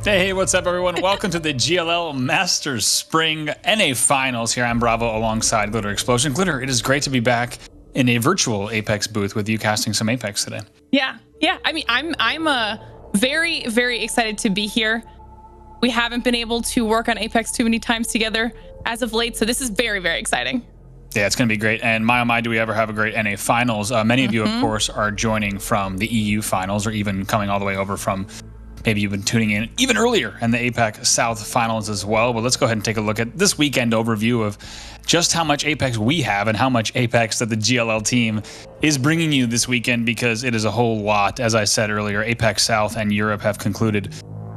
Hey, what's up, everyone? Welcome to the GLL Masters Spring NA Finals. Here I'm Bravo alongside Glitter Explosion. Glitter, it is great to be back in a virtual Apex booth with you casting some Apex today. Yeah. I mean, I'm very, very excited to be here. We haven't been able to work on Apex too many times together as of late, so this is very, very exciting. Yeah, it's going to be great. And my, oh my, do we ever have a great NA Finals. Many of you, of course, are joining from the EU Finals or even coming all the way over from... Maybe you've been tuning in even earlier in the Apex South Finals as well. But let's go ahead and take a look at this weekend overview of just how much Apex we have and how much Apex that the GLL team is bringing you this weekend, because it is a whole lot. As I said earlier, Apex South and Europe have concluded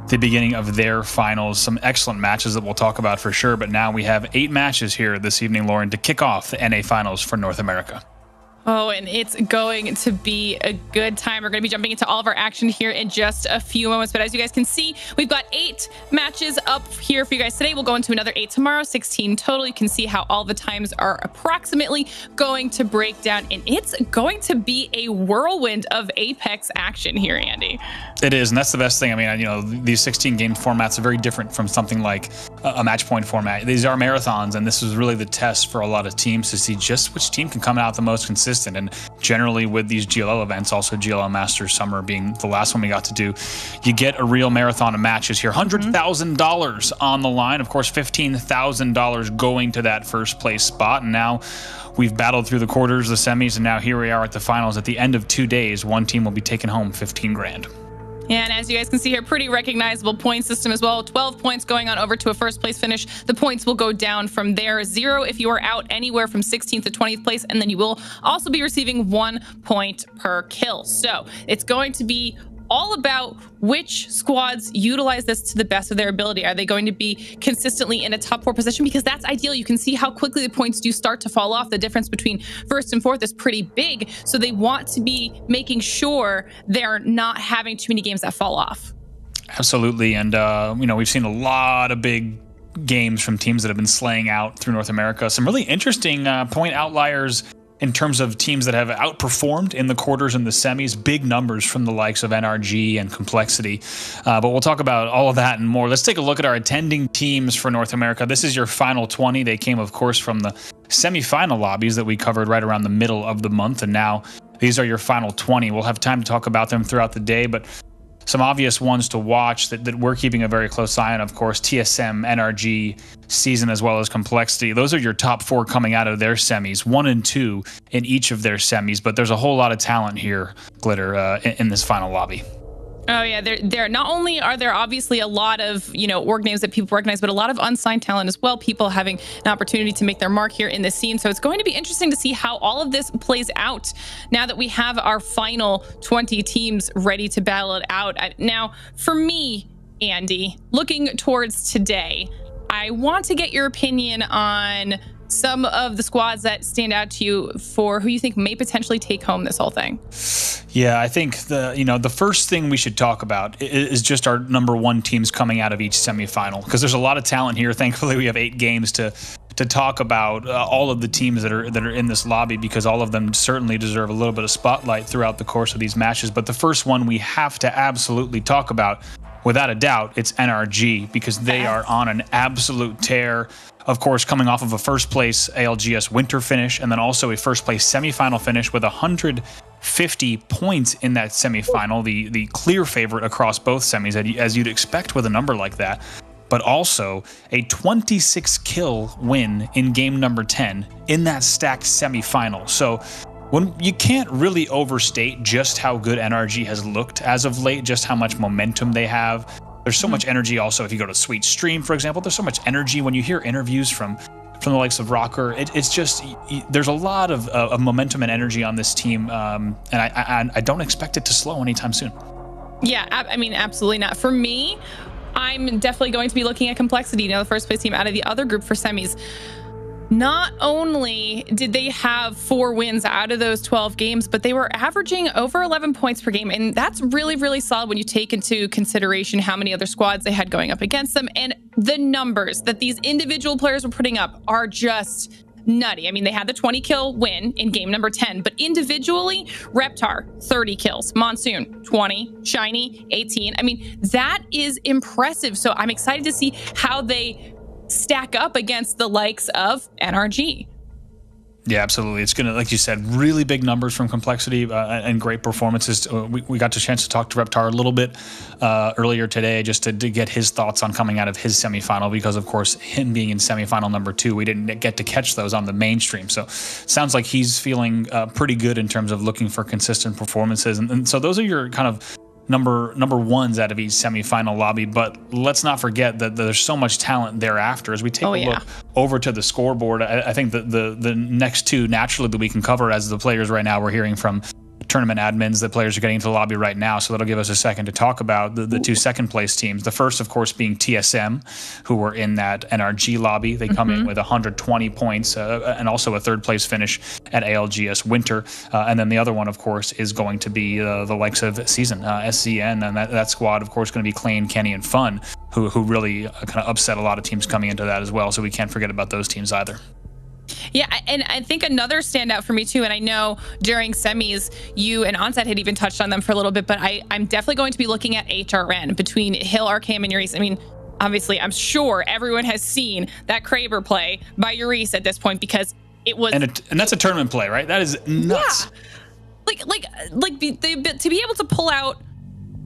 the beginning of their finals. Some excellent matches that we'll talk about for sure. But now we have 8 matches here this evening, Lauren, to kick off the NA Finals for North America. Oh, and it's going to be a good time. We're going to be jumping into all of our action here in just a few moments. But as you guys can see, we've got 8 matches up here for you guys today. We'll go into another 8 tomorrow, 16 total. You can see how all the times are approximately going to break down. And it's going to be a whirlwind of Apex action here, Andy. It is, and that's the best thing. I mean, you know, these 16-game formats are very different from something like a match point format. These are marathons, and this is really the test for a lot of teams to see just which team can come out the most consistent. And generally with these GLL events, also GLL Masters Summer being the last one we got to do, you get a real marathon of matches here. $100,000 on the line. Of course, $15,000 going to that first place spot. And now we've battled through the quarters, the semis, and now here we are at the finals. At the end of 2 days, one team will be taking home 15 grand. And as you guys can see here, pretty recognizable point system as well. 12 points going on over to a first place finish. The points will go down from there. 0 if you are out anywhere from 16th to 20th place. And then you will also be receiving 1 point per kill. So it's going to be all about which squads utilize this to the best of their ability. Are they going to be consistently in a top 4 position? Because that's ideal. You can see how quickly the points do start to fall off. The difference between 1st and 4th is pretty big. So they want to be making sure they're not having too many games that fall off. Absolutely. And, you know, we've seen a lot of big games from teams that have been slaying out through North America. Some really interesting point outliers in terms of teams that have outperformed in the quarters and the semis. Big numbers from the likes of NRG and Complexity. But we'll talk about all of that and more. Let's take a look at our attending teams for North America. This is your final 20. They came, of course, from the semifinal lobbies that we covered right around the middle of the month. And now these are your final 20. We'll have time to talk about them throughout the day, but some obvious ones to watch that we're keeping a very close eye on, of course, TSM, NRG, Season, as well as Complexity. Those are your top 4 coming out of their semis, 1 and 2 in each of their semis. But there's a whole lot of talent here, Glitter, in this final lobby. Oh yeah, there not only are there obviously a lot of, you know, org names that people recognize, but a lot of unsigned talent as well. People having an opportunity to make their mark here in this scene. So it's going to be interesting to see how all of this plays out now that we have our final 20 teams ready to battle it out. Now, for me, Andy, looking towards today, I want to get your opinion on some of the squads that stand out to you for who you think may potentially take home this whole thing. Yeah, I think the first thing we should talk about is just our number 1 teams coming out of each semifinal, because there's a lot of talent here. Thankfully, we have 8 games to talk about all of the teams that are in this lobby, because all of them certainly deserve a little bit of spotlight throughout the course of these matches. But the first one we have to absolutely talk about, without a doubt, it's NRG, because they are on an absolute tear. Of course, coming off of a first place ALGS winter finish, and then also a first place semifinal finish with 150 points in that semifinal, the clear favorite across both semis, as you'd expect with a number like that. But also a 26 kill win in game number 10 in that stacked semifinal. So when you can't really overstate just how good NRG has looked as of late, just how much momentum they have. There's so much energy also if you go to Sweet Stream, for example. There's so much energy when you hear interviews from the likes of Rocker. It's just, there's a lot of momentum and energy on this team, and I don't expect it to slow anytime soon. Yeah, I mean, absolutely not. For me, I'm definitely going to be looking at Complexity, the first place team out of the other group for semis. Not only did they have 4 wins out of those 12 games, but they were averaging over 11 points per game. And that's really, really solid when you take into consideration how many other squads they had going up against them. And the numbers that these individual players were putting up are just nutty. I mean, they had the 20 kill win in game number 10, but individually, Reptar, 30 kills, Monsoon, 20, Shiny, 18. I mean, that is impressive. So I'm excited to see how they stack up against the likes of NRG. Yeah, absolutely. It's going to, like you said, really big numbers from Complexity and great performances. We got the chance to talk to Reptar a little bit earlier today just to get his thoughts on coming out of his semifinal because, of course, him being in semifinal number 2, we didn't get to catch those on the mainstream. So sounds like he's feeling pretty good in terms of looking for consistent performances. And so those are your kind of number ones out of each semifinal lobby, but let's not forget that there's so much talent thereafter. As we take a look over to the scoreboard, I think that the next two naturally that we can cover as the players right now, we're hearing from tournament admins that players are getting into the lobby right now, so that'll give us a second to talk about the two second place teams. The first, of course, being TSM, who were in that NRG lobby. They come in with 120 points and also a third place finish at ALGS Winter. And then the other one, of course, is going to be the likes of Season, SCN, and that squad, of course, going to be Clay, Kenny, and Fun, who really kind of upset a lot of teams coming into that as well, so we can't forget about those teams either. Yeah, and I think another standout for me too, and I know during semis, you and Onset had even touched on them for a little bit, but I'm definitely going to be looking at HRN between Hill, Arcam, and Urice. I mean, obviously, I'm sure everyone has seen that Kraber play by Urice at this point because it was... And that's a tournament play, right? That is nuts. Yeah. To be able to pull out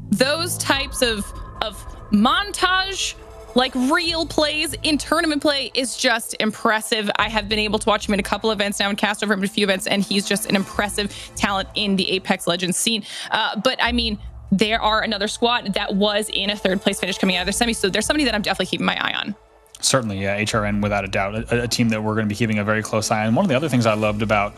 those types of montage, like real plays in tournament play is just impressive. I have been able to watch him in a couple events now and cast over him in a few events, and he's just an impressive talent in the Apex Legends scene. But I mean, there are another squad that was in a third place finish coming out of their semi, so there's somebody that I'm definitely keeping my eye on. Certainly, yeah, HRN without a doubt, a team that we're going to be keeping a very close eye on. One of the other things I loved about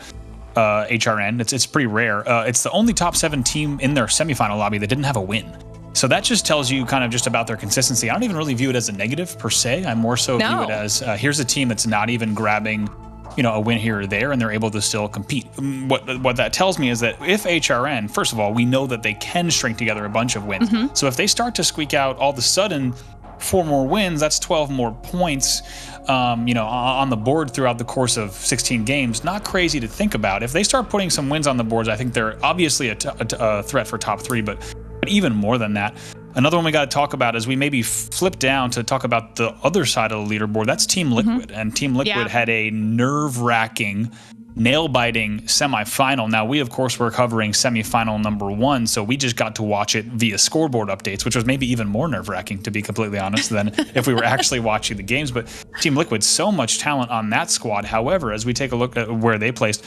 HRN, it's pretty rare. It's the only top 7 team in their semifinal lobby that didn't have a win. So that just tells you kind of just about their consistency. I don't even really view it as a negative per se. I more so view it as here's a team that's not even grabbing, a win here or there, and they're able to still compete. What that tells me is that if HRN, first of all, we know that they can string together a bunch of wins. So if they start to squeak out all of a sudden 4 more wins, that's 12 more points, on the board throughout the course of 16 games. Not crazy to think about. If they start putting some wins on the boards, I think they're obviously a threat for top 3, but even more than that. Another one we got to talk about is we maybe flip down to talk about the other side of the leaderboard. That's Team Liquid. And Team Liquid had a nerve-wracking, nail-biting semifinal. Now, we, of course, were covering semifinal number 1, so we just got to watch it via scoreboard updates, which was maybe even more nerve-wracking, to be completely honest, than if we were actually watching the games. But Team Liquid, so much talent on that squad. However, as we take a look at where they placed,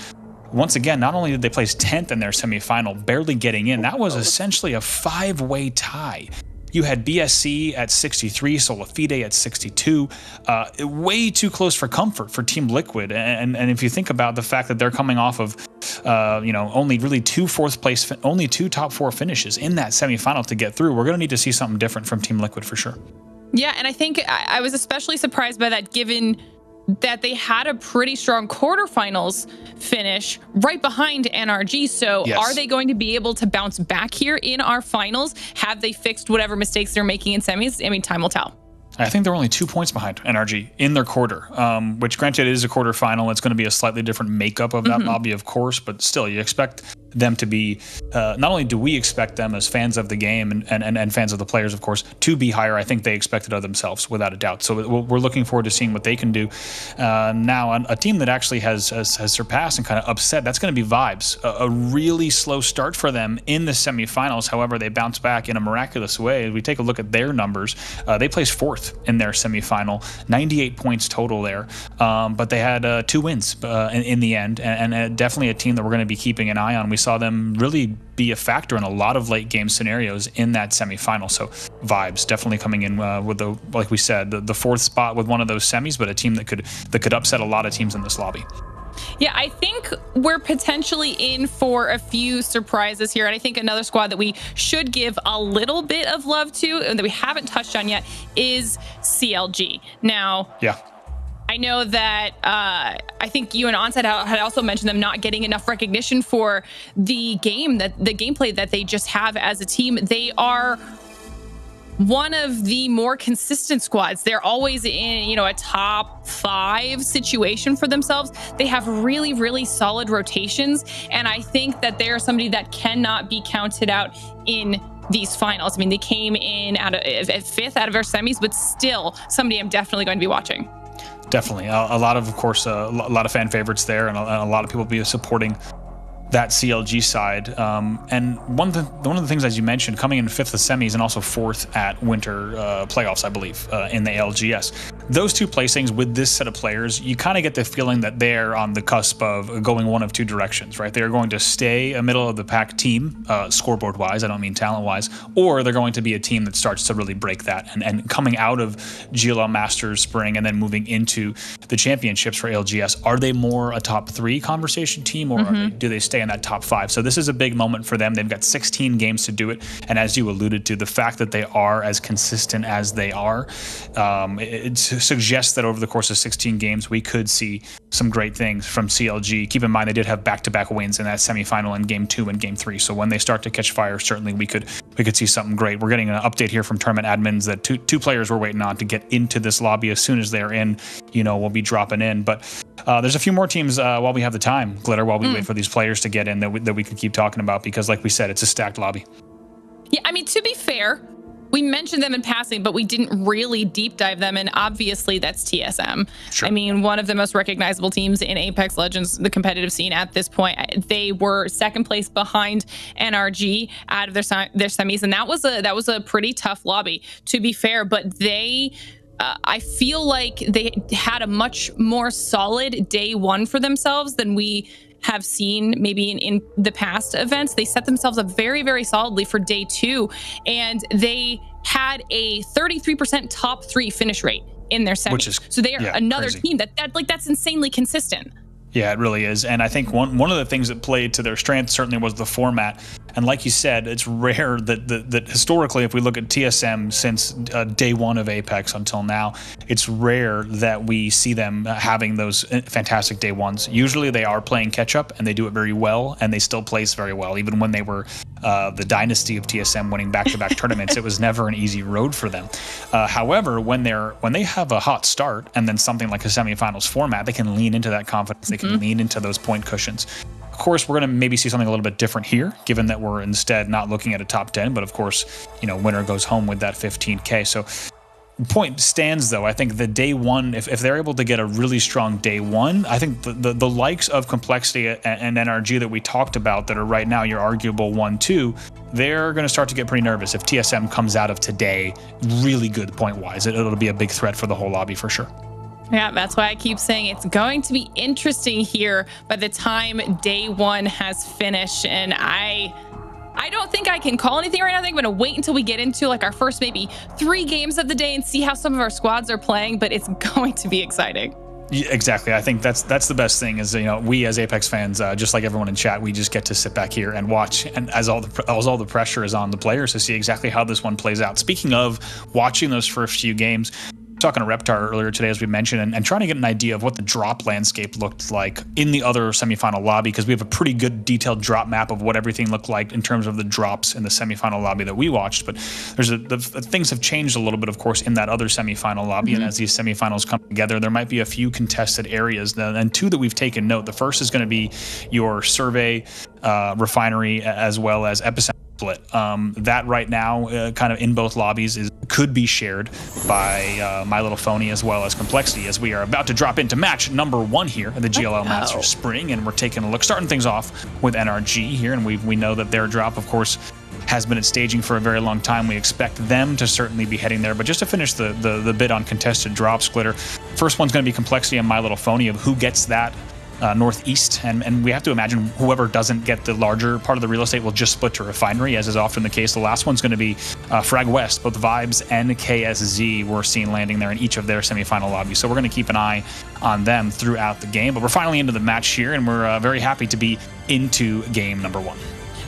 once again, not only did they place 10th in their semifinal, barely getting in, that was essentially a 5-way tie. You had BSC at 63, Solafide at 62. Way too close for comfort for Team Liquid. And if you think about the fact that they're coming off of, only really 2 top 4 finishes in that semifinal to get through, we're going to need to see something different from Team Liquid for sure. Yeah, and I think I was especially surprised by that, given that they had a pretty strong quarterfinals finish right behind NRG. So are they going to be able to bounce back here in our finals? Have they fixed whatever mistakes they're making in semis? I mean, time will tell. I think they're only 2 points behind NRG in their quarter, which granted it is a quarterfinal. It's going to be a slightly different makeup of that lobby, of course, but still you expect them to be, not only do we expect them as fans of the game and fans of the players, of course, to be higher. I think they expect it of themselves without a doubt. So we're looking forward to seeing what they can do. Now, a team that actually has surpassed and kind of upset, that's going to be Vibes. A really slow start for them in the semifinals. However, they bounce back in a miraculous way. As we take a look at their numbers, they placed 4th in their semifinal, 98 points total there. But they had 2 wins in the end, and definitely a team that we're going to be keeping an eye on. We saw them really be a factor in a lot of late game scenarios in that semifinal. So Vibes definitely coming in with like we said, the 4th spot with one of those semis, but a team that could upset a lot of teams in this lobby. Yeah, I think we're potentially in for a few surprises here. And I think another squad that we should give a little bit of love to and that we haven't touched on yet is CLG. Now, I know that I think you and Onset had also mentioned them not getting enough recognition for the gameplay that they just have as a team. They are one of the more consistent squads. They're always in, you know, a top 5 situation for themselves. They have really, really solid rotations. And I think that they're somebody that cannot be counted out in these finals. I mean, they came in at 5th out of our semis, but still somebody I'm definitely going to be watching. Definitely. A lot of course, a lot of fan favorites there, and a lot of people be supporting that CLG side. And one of the things, as you mentioned, coming in 5th of semis and also 4th at winter playoffs, I believe, in the LGS. Those 2 placings with this set of players, you kind of get the feeling that they're on the cusp of going one of 2 directions, right? They're going to stay a middle of the pack team, scoreboard-wise, I don't mean talent-wise, or they're going to be a team that starts to really break that. And coming out of GLL Masters Spring and then moving into the championships for LGS, are they more a top 3 conversation team, or do they stay in that top 5? So this is a big moment for them. They've got 16 games to do it, and as you alluded to, the fact that they are as consistent as they are, it suggests that over the course of 16 games we could see some great things from CLG. Keep in mind they did have back-to-back wins in that semifinal in game 2 and game 3, so when they start to catch fire, certainly we could see something great. We're getting an update here from tournament admins that two players we're waiting on to get into this lobby. As soon as they're in, you know, we'll be dropping in. But there's a few more teams while we have the time, Glitter, while we wait for these players to get in that we can keep talking about, because like we said, it's a stacked lobby. Yeah, I mean, to be fair, we mentioned them in passing, but we didn't really deep dive them, and obviously that's TSM. Sure. I mean, one of the most recognizable teams in Apex Legends, the competitive scene at this point. They were 2nd place behind NRG out of their semis, and that was a pretty tough lobby, to be fair, but they... I feel like they had a much more solid day 1 for themselves than we have seen maybe in the past events. They set themselves up very, very solidly for day 2, and they had a 33% top 3 finish rate in their semis. So they are another crazy team that's insanely consistent. Yeah, it really is. And I think one of the things that played to their strength certainly was the format. And like you said, it's rare that historically, if we look at TSM since day 1 of Apex until now, it's rare that we see them having those fantastic day 1s. Usually they are playing catch up, and they do it very well, and they still place very well. Even when they were the dynasty of TSM winning back-to-back tournaments, it was never an easy road for them. However, when they have a hot start and then something like a semifinals format, they can lean into that confidence. They can lean into those point cushions. Of course, we're going to maybe see something a little bit different here, given that we're instead not looking at a top 10, but of course, you know, winner goes home with that 15K. So point stands, though. I think the day 1, if they're able to get a really strong day 1, I think the likes of Complexity and NRG that we talked about that are right now your arguable 1-2, they're going to start to get pretty nervous if TSM comes out of today really good point-wise. It'll be a big threat for the whole lobby for sure. Yeah, that's why I keep saying it's going to be interesting here by the time day 1 has finished. And I don't think I can call anything right now. I think I'm going to wait until we get into like our first maybe 3 games of the day and see how some of our squads are playing, but it's going to be exciting. Yeah, exactly. I think that's the best thing is, you know, we as Apex fans, just like everyone in chat, we just get to sit back here and watch, and as all the pressure is on the players to see exactly how this one plays out. Speaking of watching those first few games, talking to Reptar earlier today, as we mentioned, and trying to get an idea of what the drop landscape looked like in the other semifinal lobby, because we have a pretty good detailed drop map of what everything looked like in terms of the drops in the semifinal lobby that we watched. But things have changed a little bit, of course, in that other semifinal lobby. And as these semifinals come together, there might be a few contested areas, and 2 that we've taken note. The first is going to be your survey, refinery, as well as epicenter split. That right now, kind of in both lobbies, could be shared by My Little Phony as well as Complexity, as we are about to drop into match number 1 here at the GLL Masters Spring, and we're taking a look, starting things off with NRG here, and we know that their drop, of course, has been at staging for a very long time. We expect them to certainly be heading there. But just to finish the bit on contested drops, Glitter, first one's going to be Complexity and My Little Phony of who gets that northeast, and we have to imagine whoever doesn't get the larger part of the real estate will just split to refinery, as is often the case. The last one's going to be Frag West. Both Vibes and KSZ we're seeing landing there in each of their semifinal lobbies, so we're going to keep an eye on them throughout the game. But we're finally into the match here, and we're very happy to be into game number 1.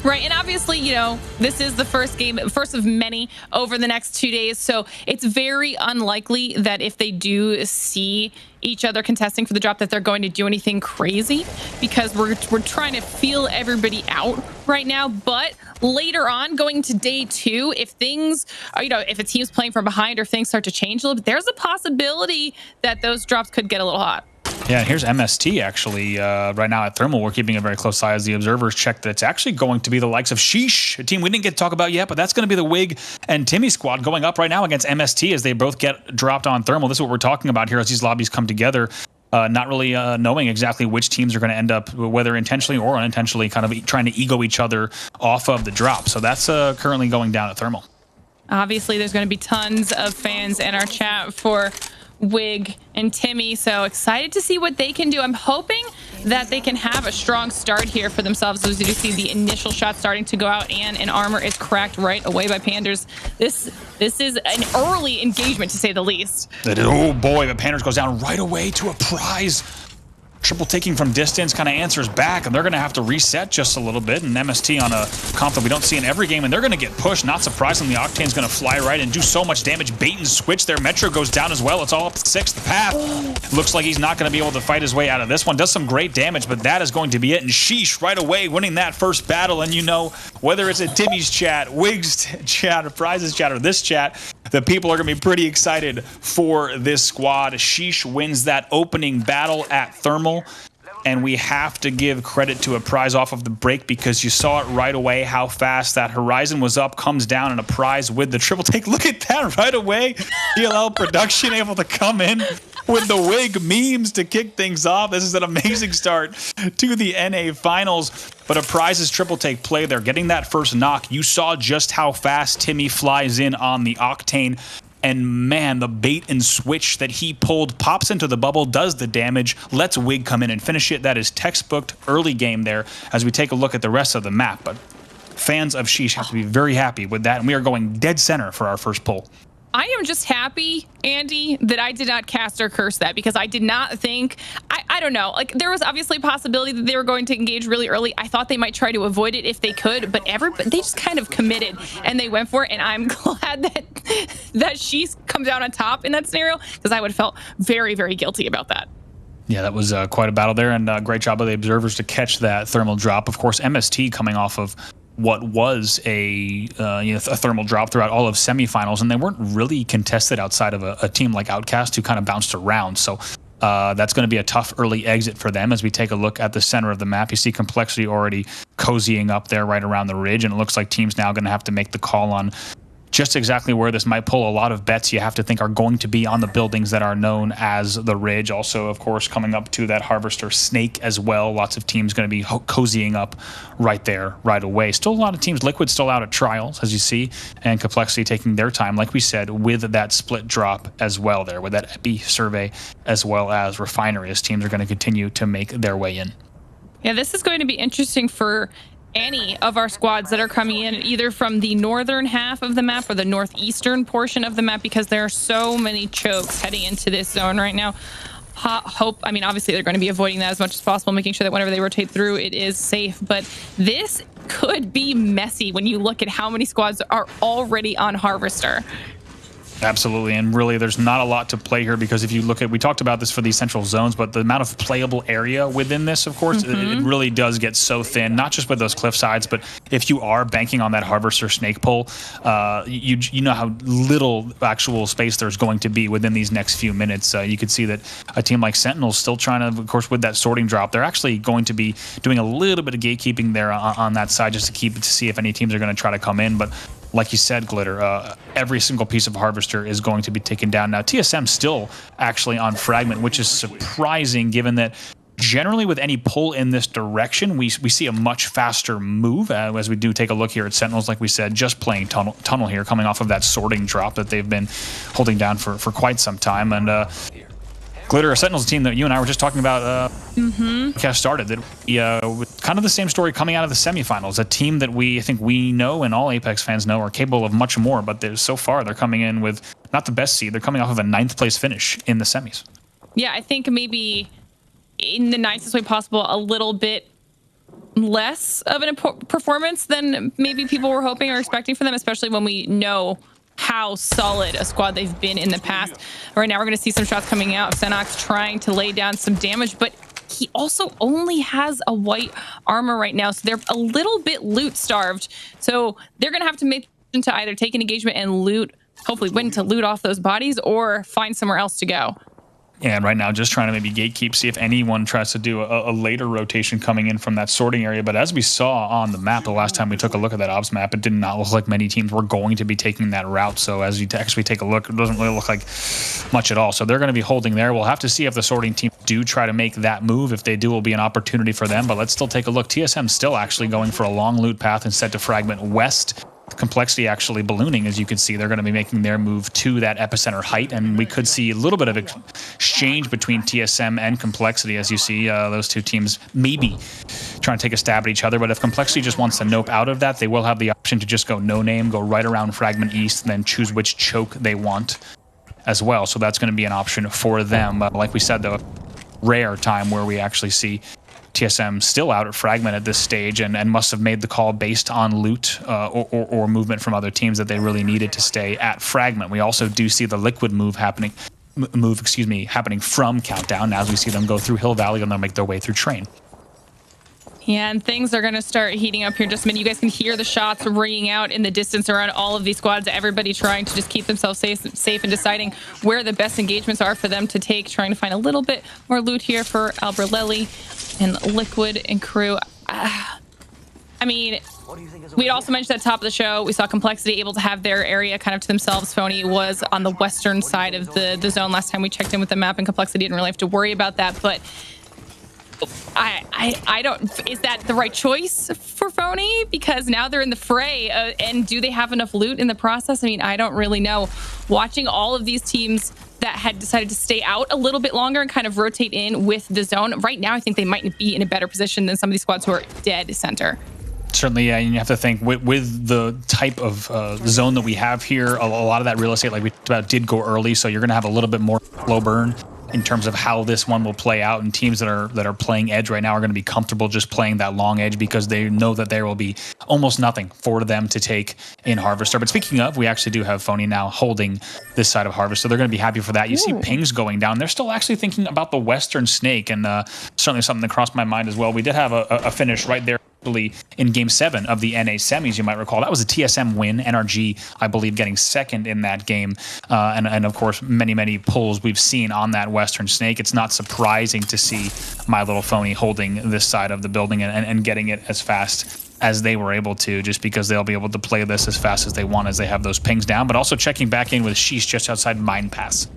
Right, and obviously, you know, this is the first game, first of many over the next 2 days, so it's very unlikely that if they do see each other contesting for the drop that they're going to do anything crazy, because we're trying to feel everybody out right now. But later on, going to day 2, if things are, you know, if a team's playing from behind or things start to change a little bit, there's a possibility that those drops could get a little hot. Yeah, and here's MST actually right now at Thermal. We're keeping a very close eye as the observers check that it's actually going to be the likes of Sheesh, a team we didn't get to talk about yet, but that's going to be the Wig and Timmy squad going up right now against MST as they both get dropped on Thermal. This is what we're talking about here as these lobbies come together. Not really knowing exactly which teams are going to end up, whether intentionally or unintentionally, kind of trying to ego each other off of the drop. So that's currently going down at Thermal. Obviously, there's going to be tons of fans in our chat for Wig and Timmy, so excited to see what they can do. I'm hoping that they can have a strong start here for themselves. As you see the initial shot starting to go out, and an armor is cracked right away by Panders. This is an early engagement, to say the least. Oh boy, but Panders goes down right away to a prize. Triple taking from distance kind of answers back, and they're going to have to reset just a little bit. And MST on a comp that we don't see in every game, and they're going to get pushed. Not surprisingly, Octane's going to fly right and do so much damage. Bait and switch there. Metro goes down as well. It's all up 6. The path looks like he's not going to be able to fight his way out of this one. Does some great damage, but that is going to be it. And Sheesh right away winning that first battle. And you know, whether it's at Timmy's chat, Wig's chat, or Prizes chat, or this chat, the people are going to be pretty excited for this squad. Sheesh wins that opening battle at Thermal. And we have to give credit to a prize off of the break, because you saw it right away how fast that horizon was up, comes down, and a prize with the triple take. Look at that right away. GLL production able to come in with the Wig memes to kick things off. This is an amazing start to the NA finals. But a prize's triple take play there, getting that first knock. You saw just how fast Timmy flies in on the Octane. And man, the bait and switch that he pulled, pops into the bubble, does the damage, lets Wig come in and finish it. That is textbook early game there as we take a look at the rest of the map. But fans of Sheesh have to be very happy with that. And we are going dead center for our first pull. I am just happy, Andy, that I did not cast or curse that, because I did not think, I don't know, like there was obviously a possibility that they were going to engage really early. I thought they might try to avoid it if they could, but they just kind of committed and they went for it. And I'm glad that she comes out on top in that scenario, because I would have felt very, very guilty about that. Yeah, that was quite a battle there, and great job of the observers to catch that thermal drop. Of course, MST coming off of what was a thermal drop throughout all of semifinals, and they weren't really contested outside of a team like Outcast, who kind of bounced around. So that's going to be a tough early exit for them. As we take a look at the center of the map, you see Complexity already cozying up there right around the ridge, and it looks like teams now going to have to make the call on just exactly where this might pull. A lot of bets you have to think are going to be on the buildings that are known as the Ridge. Also, of course, coming up to that Harvester Snake as well. Lots of teams going to be cozying up right there, right away. Still a lot of teams. Liquid still out at Trials, as you see, and Complexity taking their time, like we said, with that split drop as well there, with that Epi survey as well as Refinery, as teams are going to continue to make their way in. Yeah, this is going to be interesting for any of our squads that are coming in either from the northern half of the map or the northeastern portion of the map, because there are so many chokes heading into this zone right now. I mean, obviously they're going to be avoiding that as much as possible, making sure that whenever they rotate through, it is safe. But this could be messy when you look at how many squads are already on Harvester. Absolutely, and really there's not a lot to play here, because if you look at, we talked about this for these central zones, but the amount of playable area within this, of course, it really does get so thin, not just with those cliff sides, but if you are banking on that Harvester Snake pull, you know how little actual space there's going to be within these next few minutes. You could see that a team like Sentinel's still trying to, of course, with that sorting drop, they're actually going to be doing a little bit of gatekeeping there on that side, just to see if any teams are going to try to come in. But like you said, Glitter, every single piece of Harvester is going to be taken down. Now, TSM still actually on Fragment, which is surprising given that generally with any pull in this direction, we see a much faster move. As we do take a look here at Sentinels, like we said, just playing tunnel here, coming off of that sorting drop that they've been holding down for quite some time. And Glitter, Sentinel's a team that you and I were just talking about started. That kind of the same story coming out of the semifinals. A team that I think we know and all Apex fans know are capable of much more, but so far they're coming in with not the best seed. They're coming off of a 9th place finish in the semis. Yeah, I think maybe in the nicest way possible, a little bit less of an performance than maybe people were hoping or expecting for them, especially when we know how solid a squad they've been in the past. Right now, we're going to see some shots coming out of Xenox trying to lay down some damage, but he also only has a white armor right now, so they're a little bit loot starved. So they're going to have to make to either take an engagement and loot, hopefully win to loot off those bodies, or find somewhere else to go. And right now, just trying to maybe gatekeep, see if anyone tries to do a later rotation coming in from that sorting area. But as we saw on the map the last time we took a look at that ops map, it did not look like many teams were going to be taking that route. So as you actually take a look, it doesn't really look like much at all. So they're going to be holding there. We'll have to see if the sorting team do try to make that move. If they do, it will be an opportunity for them. But let's still take a look. TSM still actually going for a long loot path instead to fragment west. Complexity actually ballooning, as you can see. They're going to be making their move to that epicenter height, and we could see a little bit of exchange between TSM and Complexity, as you see those two teams maybe trying to take a stab at each other. But if Complexity just wants to nope out of that, they will have the option to just go no name, go right around fragment east, and then choose which choke they want as well. So that's going to be an option for them. Like we said, though, rare time where we actually see TSM still out at fragment at this stage, and must have made the call based on loot or movement from other teams that they really needed to stay at fragment. We also do see the liquid move happening from Countdown as we see them go through Hill Valley, and they'll make their way through Train. Yeah, and things are going to start heating up here in just a minute. You guys can hear the shots ringing out in the distance around all of these squads. Everybody trying to just keep themselves safe and deciding where the best engagements are for them to take, trying to find a little bit more loot here for Alberlelli and Liquid and crew. I mean, we'd also mentioned at the top of the show, we saw Complexity able to have their area kind of to themselves. Phony was on the western side of the zone last time we checked in with the map, and Complexity didn't really have to worry about that, but I don't, is that the right choice for Phony? Because now they're in the fray, and do they have enough loot in the process? I mean, I don't really know. Watching all of these teams that had decided to stay out a little bit longer and kind of rotate in with the zone, right now I think they might be in a better position than some of these squads who are dead center. Certainly, yeah, and you have to think with the type of zone that we have here, a lot of that real estate, like we talked about, did go early, so you're going to have a little bit more slow burn in terms of how this one will play out. And teams that are playing edge right now are going to be comfortable just playing that long edge because they know that there will be almost nothing for them to take in Harvester. But speaking of, we actually do have Phony now holding this side of Harvest, so they're going to be happy for that. You see pings going down. They're still actually thinking about the Western Snake, and certainly something that crossed my mind as well. We did have a finish right there in Game 7 of the NA semis, you might recall. That was a TSM win. NRG, I believe, getting second in that game. And of course, many pulls we've seen on that Western Snake. It's not surprising to see My Little Phony holding this side of the building and getting it as fast as they were able to, just because they'll be able to play this as fast as they want as they have those pings down, but also checking back in with Sheesh just outside Mine Pass.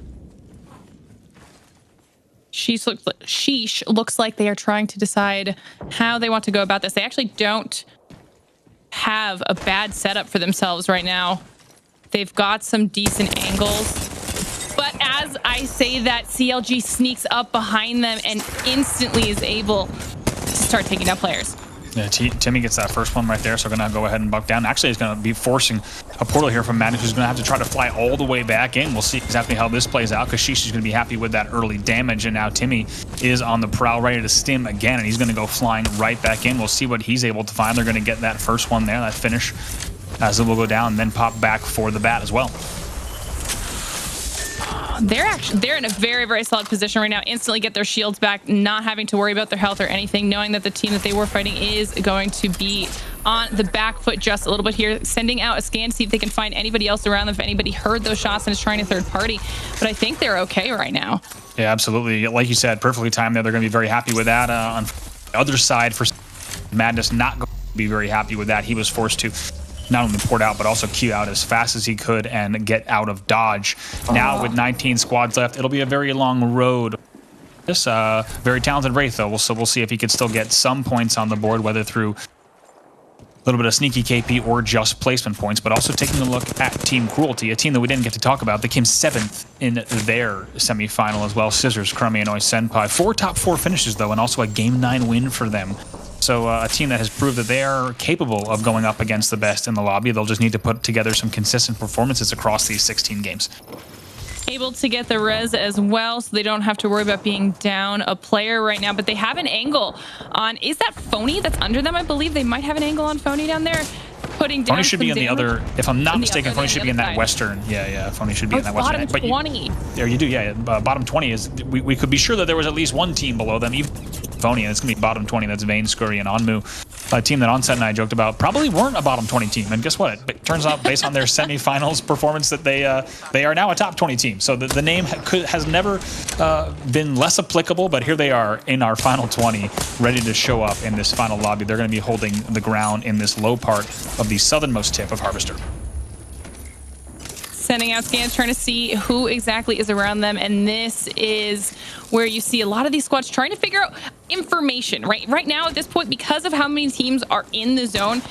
Sheesh looks like they are trying to decide how they want to go about this. They actually don't have a bad setup for themselves right now. They've got some decent angles. But as I say that, CLG sneaks up behind them and instantly is able to start taking down players. Yeah, Timmy gets that first one right there, so we're going to go ahead and buck down. Actually, he's going to be forcing a portal here from Madness, who's going to have to try to fly all the way back in. We'll see exactly how this plays out, because Sheesh is going to be happy with that early damage, and now Timmy is on the prowl, ready to stim again, and he's going to go flying right back in. We'll see what he's able to find. They're going to get that first one there, that finish, as it will go down, and then pop back for the bat as well. They're in a very solid position right now. Instantly get their shields back, not having to worry about their health or anything, knowing that the team that they were fighting is going to be on the back foot just a little bit here, sending out a scan to see if they can find anybody else around them, if anybody heard those shots and is trying a third party. But I think they're okay right now. Yeah, absolutely. Like you said, perfectly timed there. They're going to be very happy with that. On the other side, for Madness, not going to be very happy with that. He was forced to not only port out, but also queue out as fast as he could and get out of dodge. Now, with 19 squads left, it'll be a very long road. This very talented Wraith, though. So we'll see if he could still get some points on the board, whether through a little bit of sneaky KP or just placement points, but also taking a look at Team Cruelty, a team that we didn't get to talk about. They came 7th in their semifinal as well. Scissors, Crummy, and Oi Senpai. 4 top 4 finishes, though, and also a Game 9 win for them. So a team that has proved that they are capable of going up against the best in the lobby. They'll just need to put together some consistent performances across these 16 games. able to get the res as well, so they don't have to worry about being down a player right now. But they have an angle on, is that Phony that's under them? I believe they might have an angle on Phony down there. Putting down Phony should be in the other, if I'm not mistaken, Phony should be in that side. western. Yeah, Phony should be in that western. Bottom 20. There you do, yeah. Bottom 20 is, we could be sure that there was at least one team below them, even Phony, and it's going to be bottom 20. That's Vayne, Scurry, and Onmu. A team that Onset and I joked about probably weren't a bottom 20 team. And guess what? It turns out, based on their semifinals performance, that they are now a top 20 team. So the name has never been less applicable, but here they are in our final 20, ready to show up in this final lobby. They're going to be holding the ground in this low part of the southernmost tip of Harvester. Sending out scans, trying to see who exactly is around them, and this is where you see a lot of these squads trying to figure out information, right? Right now, at this point, because of how many teams are in the zone,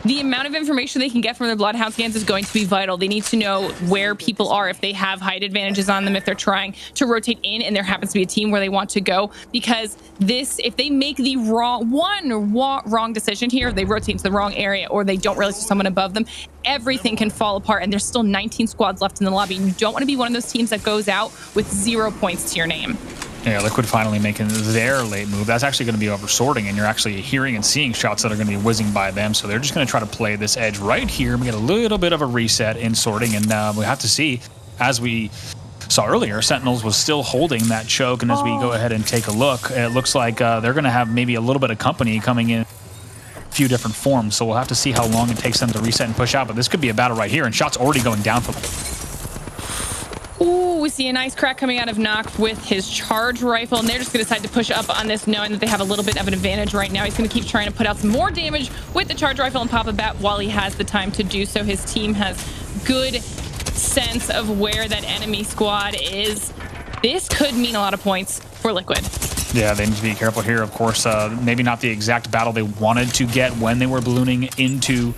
the amount of information they can get from their Bloodhound scans is going to be vital. They need to know where people are, if they have height advantages on them, if they're trying to rotate in and there happens to be a team where they want to go. Because this, if they make the wrong decision here, they rotate into the wrong area, or they don't realize there's someone above them, everything can fall apart. And there's still 19 squads left in the lobby. And you don't want to be one of those teams that goes out with 0 points to your name. Yeah, Liquid finally making their late move. That's actually going to be over sorting, and you're actually hearing and seeing shots that are going to be whizzing by them. So they're just going to try to play this edge right here. We get a little bit of a reset in sorting, and we have to see, as we saw earlier, Sentinels was still holding that choke. And as we go ahead and take a look, it looks like they're going to have maybe a little bit of company coming in a few different forms. So we'll have to see how long it takes them to reset and push out. But this could be a battle right here, and shots already going down for them. Ooh, we see a nice crack coming out of Nock with his charge rifle, and they're just going to decide to push up on this, knowing that they have a little bit of an advantage right now. He's going to keep trying to put out some more damage with the charge rifle and pop a bat while he has the time to do so. His team has good sense of where that enemy squad is. This could mean a lot of points for Liquid. Yeah, they need to be careful here, of course. Maybe not the exact battle they wanted to get when they were ballooning into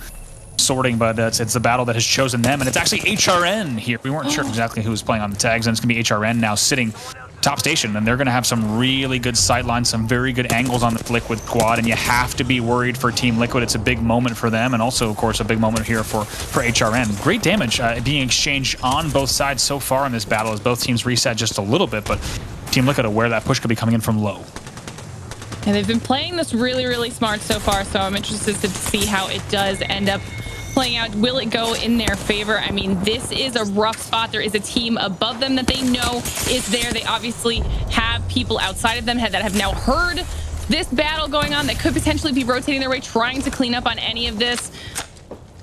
sorting, but it's the battle that has chosen them, and it's actually HRN here. We weren't sure exactly who was playing on the tags, and it's going to be HRN now sitting top station, and they're going to have some really good sight lines, some very good angles on the Liquid squad, and you have to be worried for Team Liquid. It's a big moment for them, and also, of course, a big moment here for HRN. Great damage being exchanged on both sides so far in this battle as both teams reset just a little bit, but Team Liquid aware that push could be coming in from low. And they've been playing this really, really smart so far, so I'm interested to see how it does end up playing out. Will it go in their favor? I mean, this is a rough spot. There is a team above them that they know is there. They obviously have people outside of them that have now heard this battle going on that could potentially be rotating their way, trying to clean up on any of this.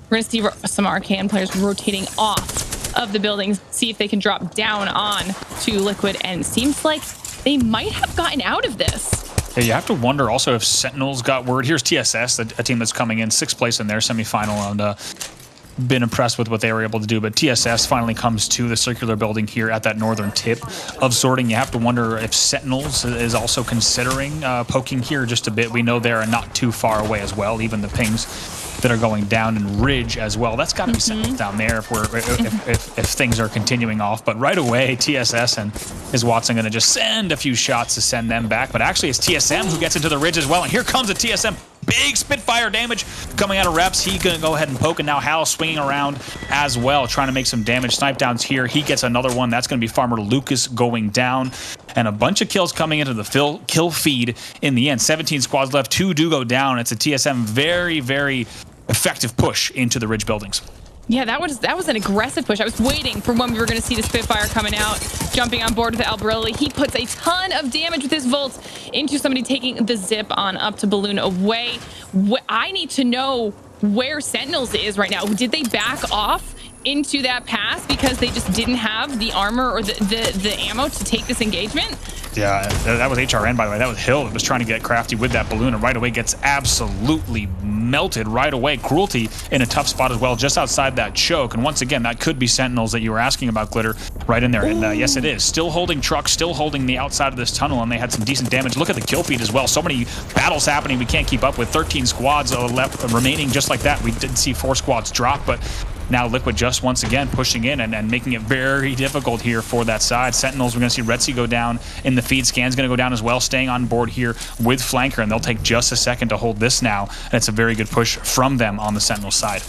We're going to see some Arcane players rotating off of the buildings, see if they can drop down on to Liquid, and it seems like they might have gotten out of this. Yeah, you have to wonder also if Sentinels got word. Here's TSS, a team that's coming in 6th place in their semifinal, and been impressed with what they were able to do. But TSS finally comes to the circular building here at that northern tip of sorting. You have to wonder if Sentinels is also considering poking here just a bit. We know they're not too far away as well, even the pings that are going down in Ridge as well. That's got to be Sentinels down there if things are continuing off. But right away, TSS and is Watson going to just send a few shots to send them back. But actually, it's TSM who gets into the Ridge as well. And here comes a TSM. Big Spitfire damage coming out of Reps. He's going to go ahead and poke, and now Hal swinging around as well, trying to make some damage. Snipe downs here. He gets another one. That's going to be Farmer Lucas going down, and a bunch of kills coming into the kill feed in the end. 17 squads left. 2 do go down. It's a TSM very, very effective push into the Ridge buildings. Yeah, that was an aggressive push. I was waiting for when we were going to see the Spitfire coming out, jumping on board with Albarelli. He puts a ton of damage with his Volt into somebody taking the zip on up to balloon away. I need to know where Sentinels is right now. Did they back off into that pass because they just didn't have the armor or the ammo to take this engagement? Yeah, that was HRN, by the way. That was Hill that was trying to get crafty with that balloon, and right away gets absolutely melted right away. Cruelty in a tough spot as well, just outside that choke. And once again, that could be Sentinels that you were asking about, Glitter, right in there. And yes, it is. Still holding trucks, still holding the outside of this tunnel, and they had some decent damage. Look at the kill feed as well. So many battles happening we can't keep up with. 13 squads left remaining just like that. We did see 4 squads drop, but now Liquid just once again pushing in and making it very difficult here for that side. Sentinels, we're going to see Retzi go down in the feed. Scan's going to go down as well, staying on board here with Flanker, and they'll take just a second to hold this now. And it's a very good push from them on the Sentinel side.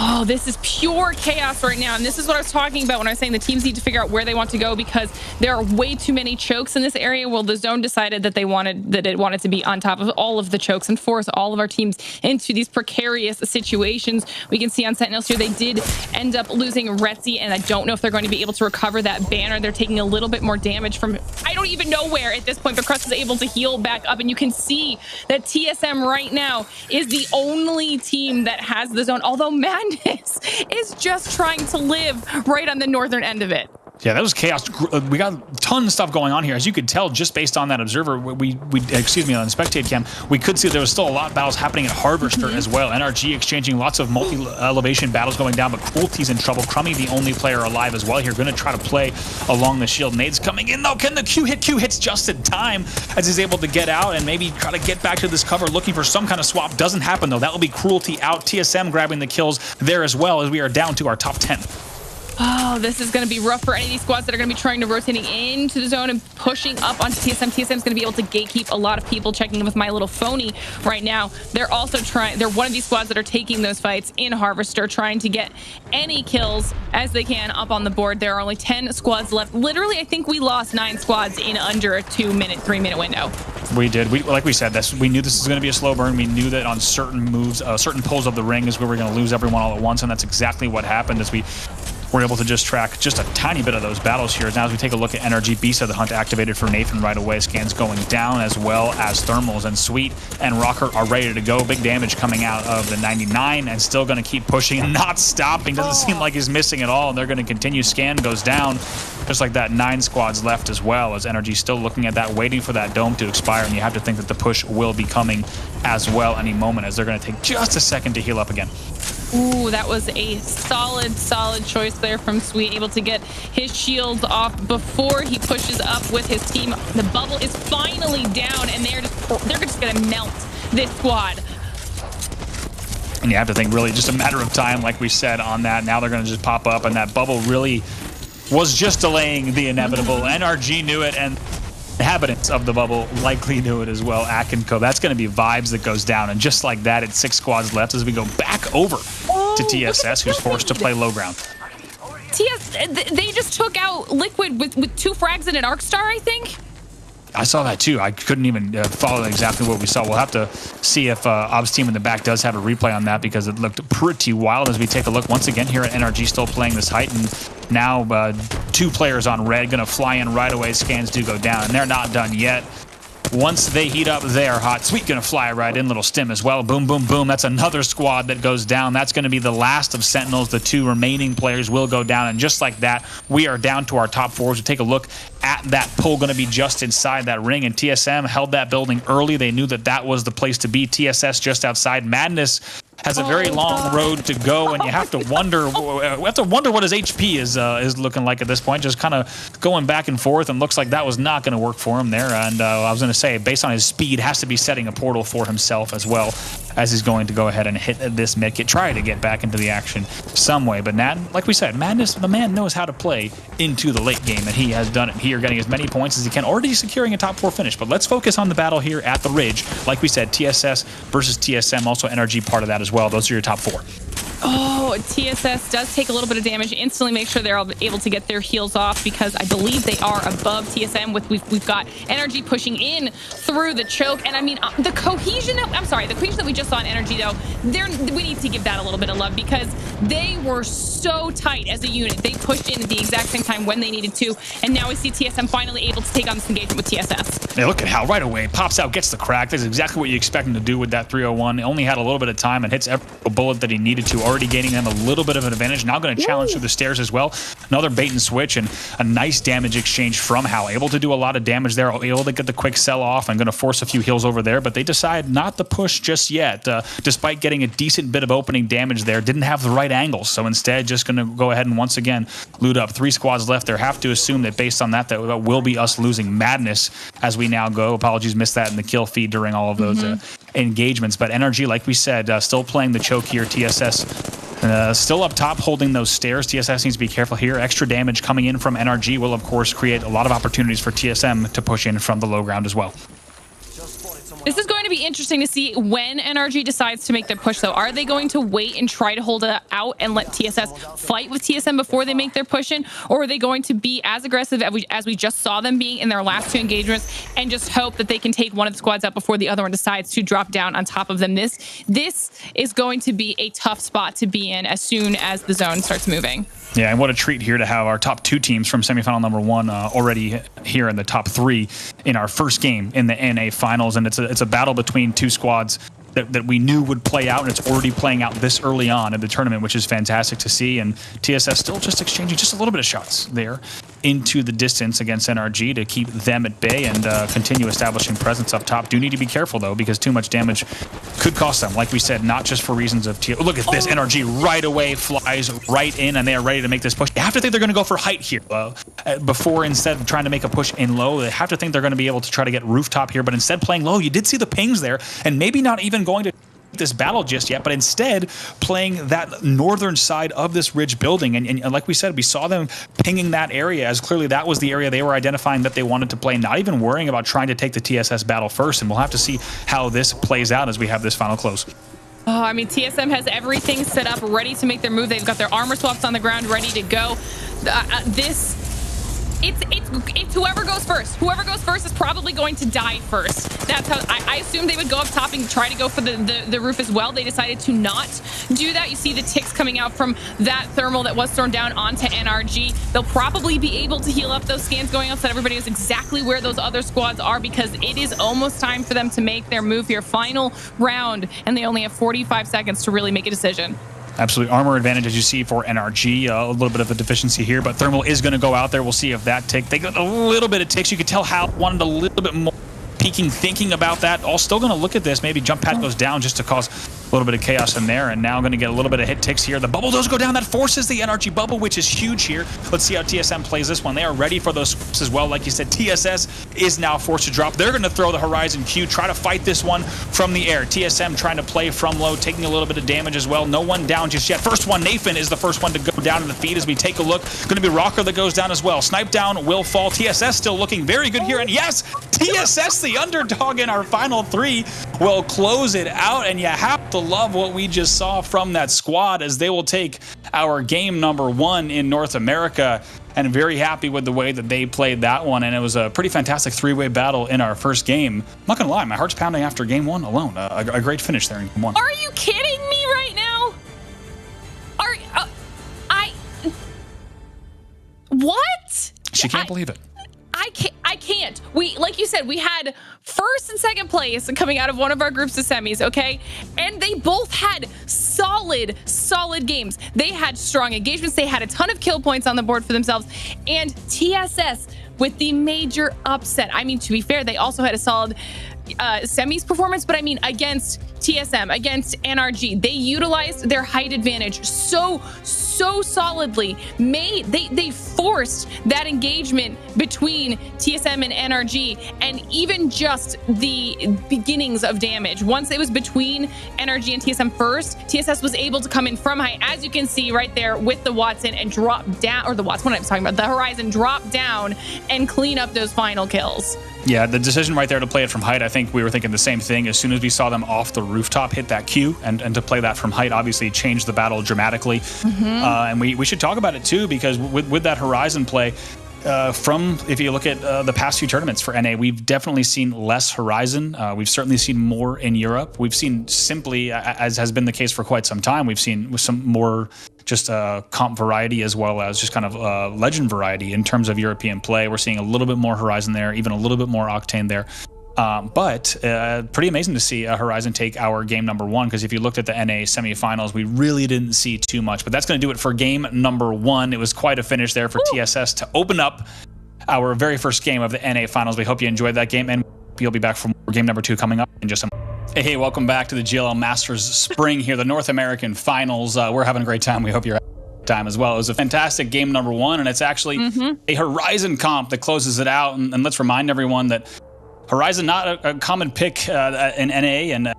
Oh, this is pure chaos right now. And this is what I was talking about when I was saying the teams need to figure out where they want to go, because there are way too many chokes in this area. Well, the zone decided that it wanted to be on top of all of the chokes and force all of our teams into these precarious situations. We can see on Sentinels here, they did end up losing Retzi, and I don't know if they're going to be able to recover that banner. They're taking a little bit more damage from, I don't even know where at this point, but Crust is able to heal back up. And you can see that TSM right now is the only team that has the zone, although Madness is just trying to live right on the northern end of it. Yeah, that was chaos. We got tons of stuff going on here. As you could tell, just based on that observer, excuse me, on the spectate cam, we could see there was still a lot of battles happening at Harvester as well. NRG exchanging lots of multi-elevation battles going down, but Cruelty's in trouble. Crummy, the only player alive as well here, going to try to play along the shield. Nades coming in, though. Can the Q hit? Q hits just in time as he's able to get out and maybe try to get back to this cover, looking for some kind of swap. Doesn't happen, though. That will be Cruelty out. TSM grabbing the kills there as well, as we are down to our top 10. Oh, this is going to be rough for any of these squads that are going to be trying to rotating into the zone and pushing up onto TSM. TSM is going to be able to gatekeep a lot of people. Checking in with My Little Phony right now. They're also trying, they're one of these squads that are taking those fights in Harvester, trying to get any kills as they can up on the board. There are only 10 squads left. Literally, I think we lost 9 squads in under a 2-minute, 3-minute window. We did. Like we said, we knew this was going to be a slow burn. We knew that on certain moves, certain pulls of the ring is where we're going to lose everyone all at once, and that's exactly what happened as we were able to just track just a tiny bit of those battles here. Now as we take a look at NRG, Beast of the Hunt activated for Nathan right away. Scans going down, as well as Thermals, and Sweet and Rocker are ready to go. Big damage coming out of the 99, and still going to keep pushing and not stopping. Doesn't seem like he's missing at all, and they're going to continue. Scan goes down. Just like that, 9 squads left as well, as NRG still looking at that, waiting for that dome to expire, and you have to think that the push will be coming as well any moment, as they're going to take just a second to heal up again. Ooh, that was a solid choice there from Sweet, able to get his shields off before he pushes up with his team. The bubble is finally down, and they're just gonna melt this squad. And you have to think really just a matter of time, like we said on that. Now they're gonna just pop up, and that bubble really was just delaying the inevitable. NRG knew it, and inhabitants of the bubble likely knew it as well. Ack and Co. That's going to be Vibes that goes down. And just like that, it's 6 squads left as we go back over to TSS, who's forced to play low ground. They just took out Liquid with 2 frags and an Arc Star, I think. I saw that too. I couldn't even follow exactly what we saw. We'll have to see if Ob's team in the back does have a replay on that, because it looked pretty wild as we take a look once again here at NRG, still playing this height. And now 2 players on red, going to fly in right away. Scans do go down, and they're not done yet. Once they heat up, they are hot. Sweet going to fly right in, little stim as well. Boom, boom, boom. That's another squad that goes down. That's going to be the last of Sentinels. The 2 remaining players will go down, and just like that, we are down to our top 4s. We take a look at that pull, going to be just inside that ring, and TSM held that building early. They knew that that was the place to be. TSS just outside. Madness has a very long road to go, and you have to wonder. We have to wonder what his HP is looking like at this point. Just kind of going back and forth, and looks like that was not going to work for him there. And I was going to say, based on his speed, has to be setting a portal for himself as well, as he's going to go ahead and hit this mid kit, try to get back into the action some way. But like we said, Madness, the man knows how to play into the late game, and he has done it here, getting as many points as he can, already securing a top 4 finish. But let's focus on the battle here at the Ridge. Like we said, TSS versus TSM, also NRG part of that as well. Those are your top 4. Oh, TSS does take a little bit of damage. Instantly make sure they're able to get their heals off, because I believe they are above TSM. We've got NRG pushing in through the choke. And I mean, the cohesion that we just saw in NRG, though, we need to give that a little bit of love, because they were so tight as a unit. They pushed in at the exact same time when they needed to. And now we see TSM finally able to take on this engagement with TSS. Yeah, look at how right away pops out, gets the crack. That's exactly what you expect him to do with that 301. He only had a little bit of time and hits every bullet that he needed to, already gaining them a little bit of an advantage. Now going to challenge through the stairs as well. Another bait and switch, and a nice damage exchange from Hal. Able to do a lot of damage there, able to get the quick sell off, and going to force a few heals over there, but they decide not to push just yet. Despite getting a decent bit of opening damage there, didn't have the right angles, so instead just going to go ahead and once again loot up. 3 squads left there. Have to assume that based on that will be us losing Madness as we now go. Apologies, missed that in the kill feed during all of those engagements. But NRG, like we said, still playing the choke here. TSS still up top holding those stairs. TSS needs to be careful here. Extra damage coming in from NRG will, of course, create a lot of opportunities for TSM to push in from the low ground as well. This is going to be interesting to see when NRG decides to make their push, though. Are they going to wait and try to hold it out and let TSS fight with TSM before they make their push in? Or are they going to be as aggressive as we just saw them being in their last 2 engagements and just hope that they can take one of the squads out before the other one decides to drop down on top of them? This is going to be a tough spot to be in as soon as the zone starts moving. Yeah, and what a treat here to have our top 2 teams from semifinal number 1 already here in the top 3 in our first game in the NA finals. And it's a battle between 2 squads that we knew would play out, and it's already playing out this early on in the tournament, which is fantastic to see. And TSS still just exchanging just a little bit of shots there into the distance against NRG to keep them at bay and continue establishing presence up top. Do need to be careful, though, because too much damage could cost them. Like we said, not just for reasons of look at this. NRG right away flies right in, and they are ready to make this push. You have to think they're going to go for height here. Before, instead of trying to make a push in low, they have to think they're going to be able to try to get rooftop here, but instead playing low. You did see the pings there, and maybe not even going to this battle just yet, but instead playing that northern side of this ridge building. And like we said, we saw them pinging that area as clearly that was the area they were identifying that they wanted to play, not even worrying about trying to take the TSS battle first. And we'll have to see how this plays out as we have this final close. Oh, I mean, TSM has everything set up, ready to make their move. They've got their armor swaps on the ground, ready to go. It's whoever goes first. Whoever goes first is probably going to die first. That's how I assume they would go up top and try to go for the roof as well. They decided to not do that. You see the ticks coming out from that thermal that was thrown down onto NRG. They'll probably be able to heal up those scans going up so that everybody knows exactly where those other squads are, because it is almost time for them to make their move here. Final round, and they only have 45 seconds to really make a decision. Absolute armor advantage, as you see, for NRG. A little bit of a deficiency here, but Thermal is going to go out there. We'll see if that tick. They got a little bit of ticks. You could tell Hal wanted a little bit more peeking, thinking about that. All still going to look at this. Maybe jump pad goes down just to cause a little bit of chaos in there, and now going to get a little bit of hit ticks here. The bubble does go down. That forces the NRG bubble, which is huge here. Let's see how TSM plays this one. They are ready for those scopes as well. Like you said, TSS is now forced to drop. They're going to throw the Horizon Q, try to fight this one from the air. TSM trying to play from low, taking a little bit of damage as well. No one down just yet. First one, Nathan is the first one to go down in the feed as we take a look. Going to be Rocker that goes down as well. Snipe down will fall. TSS still looking very good here. And yes, TSS, the underdog in our final 3, will close it out. And you have to love what we just saw from that squad as they will take our game number 1 in North America, and very happy with the way that they played that one. And it was a pretty fantastic 3-way battle in our first game. I'm not gonna lie, my heart's pounding after game 1 alone. A great finish there in game 1. Are you kidding me right now? What? She can't believe it. I can't. Like you said, we had first and second place coming out of one of our groups of semis, okay? And they both had solid games. They had strong engagements. They had a ton of kill points on the board for themselves. And TSS with the major upset. I mean, to be fair, they also had a solid semis performance, but I mean, against TSM, against NRG, they utilized their height advantage so solidly. They forced that engagement between TSM and NRG, and even just the beginnings of damage. Once it was between NRG and TSM first, TSS was able to come in from height, as you can see right there with the Watson, and drop down, or the Watson, what I'm talking about, the Horizon, drop down and clean up those final kills. Yeah, the decision right there to play it from height, I think we were thinking the same thing. As soon as we saw them off the rooftop hit that Q, and to play that from height obviously changed the battle dramatically. And we should talk about it too, because with that Horizon play, if you look at the past few tournaments for NA, we've definitely seen less Horizon. We've certainly seen more in Europe. We've seen simply, as has been the case for quite some time, we've seen some more just comp variety as well as just kind of legend variety in terms of European play. We're seeing a little bit more Horizon there, even a little bit more Octane there. But pretty amazing to see Horizon take our game number 1, because if you looked at the NA semifinals, we really didn't see too much. But that's going to do it for game number 1. It was quite a finish there for TSS to open up our very first game of the NA finals. We hope you enjoyed that game, and you'll be back for game number 2 coming up in just a moment. Hey, welcome back to the GLL Masters Spring here, the North American finals. We're having a great time. We hope you're having a great time as well. It was a fantastic game number 1, and it's actually a Horizon comp that closes it out. And let's remind everyone that Horizon, not a common pick in NA, and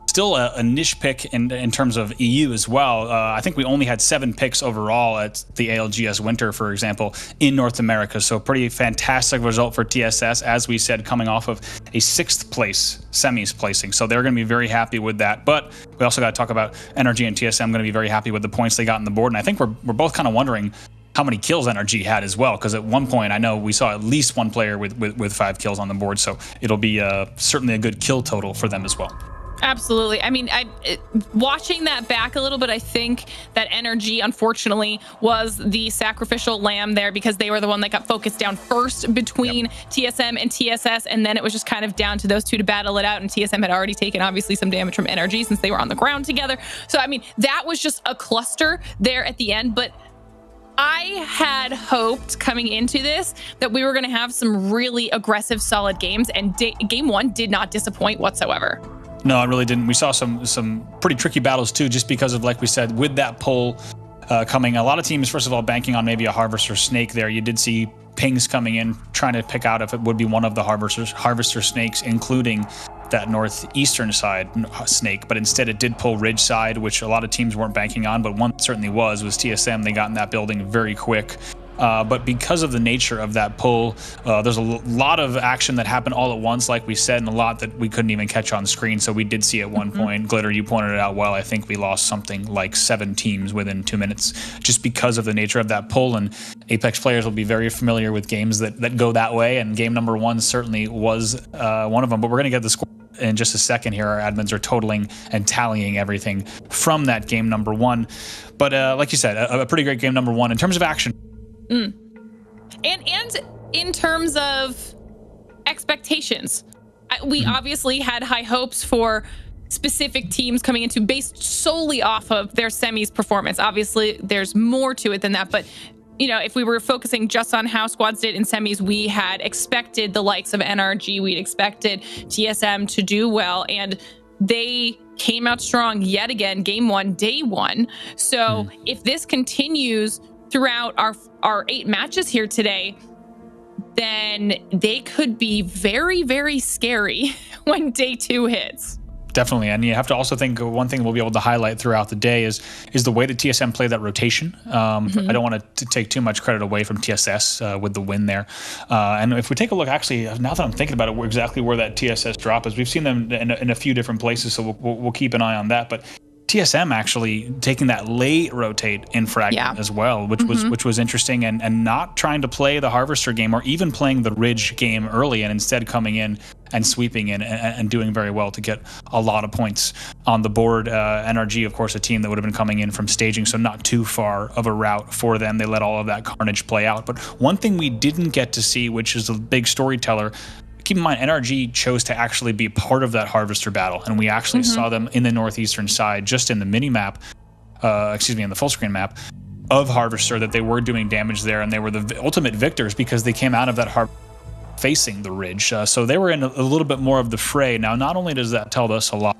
still a niche pick in terms of EU as well. I think we only had 7 picks overall at the ALGS Winter, for example, in North America. So pretty fantastic result for TSS, as we said, coming off of a 6th place semis placing. So they're going to be very happy with that. But we also got to talk about NRG and TSM going to be very happy with the points they got on the board. And I think we're both kind of wondering how many kills NRG had as well, because at one point I know we saw at least one player with 5 kills on the board. So it'll be certainly a good kill total for them as well. Absolutely. I mean, watching that back a little bit, I think that NRG, unfortunately, was the sacrificial lamb there, because they were the one that got focused down first between TSM and TSS, and then it was just kind of down to those two to battle it out, and TSM had already taken, obviously, some damage from NRG since they were on the ground together. So, I mean, that was just a cluster there at the end, but I had hoped coming into this that we were going to have some really aggressive, solid games, and game 1 did not disappoint whatsoever. No, it really didn't. We saw some pretty tricky battles too, just because of, like we said, with that pull coming. A lot of teams, first of all, banking on maybe a Harvester Snake there. You did see pings coming in, trying to pick out if it would be one of the Harvester Snakes, including that northeastern side snake, but instead it did pull ridge side, which a lot of teams weren't banking on, but one certainly was TSM. They got in that building very quick. But because of the nature of that pull, there's a lot of action that happened all at once, like we said, and a lot that we couldn't even catch on screen. So we did see at one point, Glitter, you pointed it out well, I think we lost something like 7 teams within 2 minutes just because of the nature of that pull. And Apex players will be very familiar with games that go that way, and game number 1 certainly was one of them. But we're going to get the score in just a second here. Our admins are totaling and tallying everything from that game number 1. But like you said, a pretty great game number 1 in terms of action. And in terms of expectations, we obviously had high hopes for specific teams coming into based solely off of their semis performance. Obviously, there's more to it than that, but you know, if we were focusing just on how squads did in semis, we had expected the likes of NRG, we'd expected TSM to do well, and they came out strong yet again, game 1, day 1. So if this continues throughout our 8 matches here today, then they could be very, very scary when day 2 hits. Definitely, and you have to also think one thing we'll be able to highlight throughout the day is the way that TSM played that rotation. I don't want to take too much credit away from TSS with the win there. And if we take a look, actually, now that I'm thinking about it, exactly where that TSS drop is, we've seen them in a few different places, so we'll keep an eye on that. But TSM actually taking that late rotate in fragment as well, which was interesting, and not trying to play the Harvester game or even playing the Ridge game early, and instead coming in and sweeping in and doing very well to get a lot of points on the board. NRG, of course, a team that would have been coming in from staging, so not too far of a route for them. They let all of that carnage play out. But one thing we didn't get to see, which is a big storyteller, keep in mind, NRG chose to actually be part of that Harvester battle, and we actually saw them in the northeastern side, just in the mini map, in the full screen map of Harvester, that they were doing damage there, and they were the ultimate victors because they came out of that Harvester facing the ridge. So they were in a little bit more of the fray. Now, not only does that tell us a lot,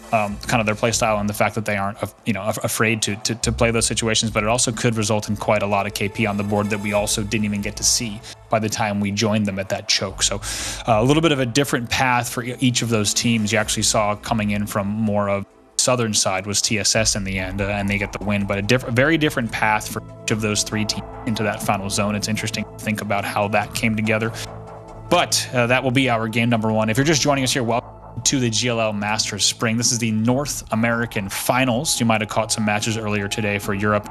kind of their play style and the fact that they aren't, afraid to play those situations, but it also could result in quite a lot of KP on the board that we also didn't even get to see by the time we joined them at that choke. So a little bit of a different path for each of those teams. You actually saw coming in from more of southern side was TSS in the end, and they get the win, but a very different path for each of those 3 teams into that final zone. It's interesting to think about how that came together. But that will be our game number 1. If you're just joining us here, welcome to the GLL Masters Spring. This is the North American Finals. You might have caught some matches earlier today for Europe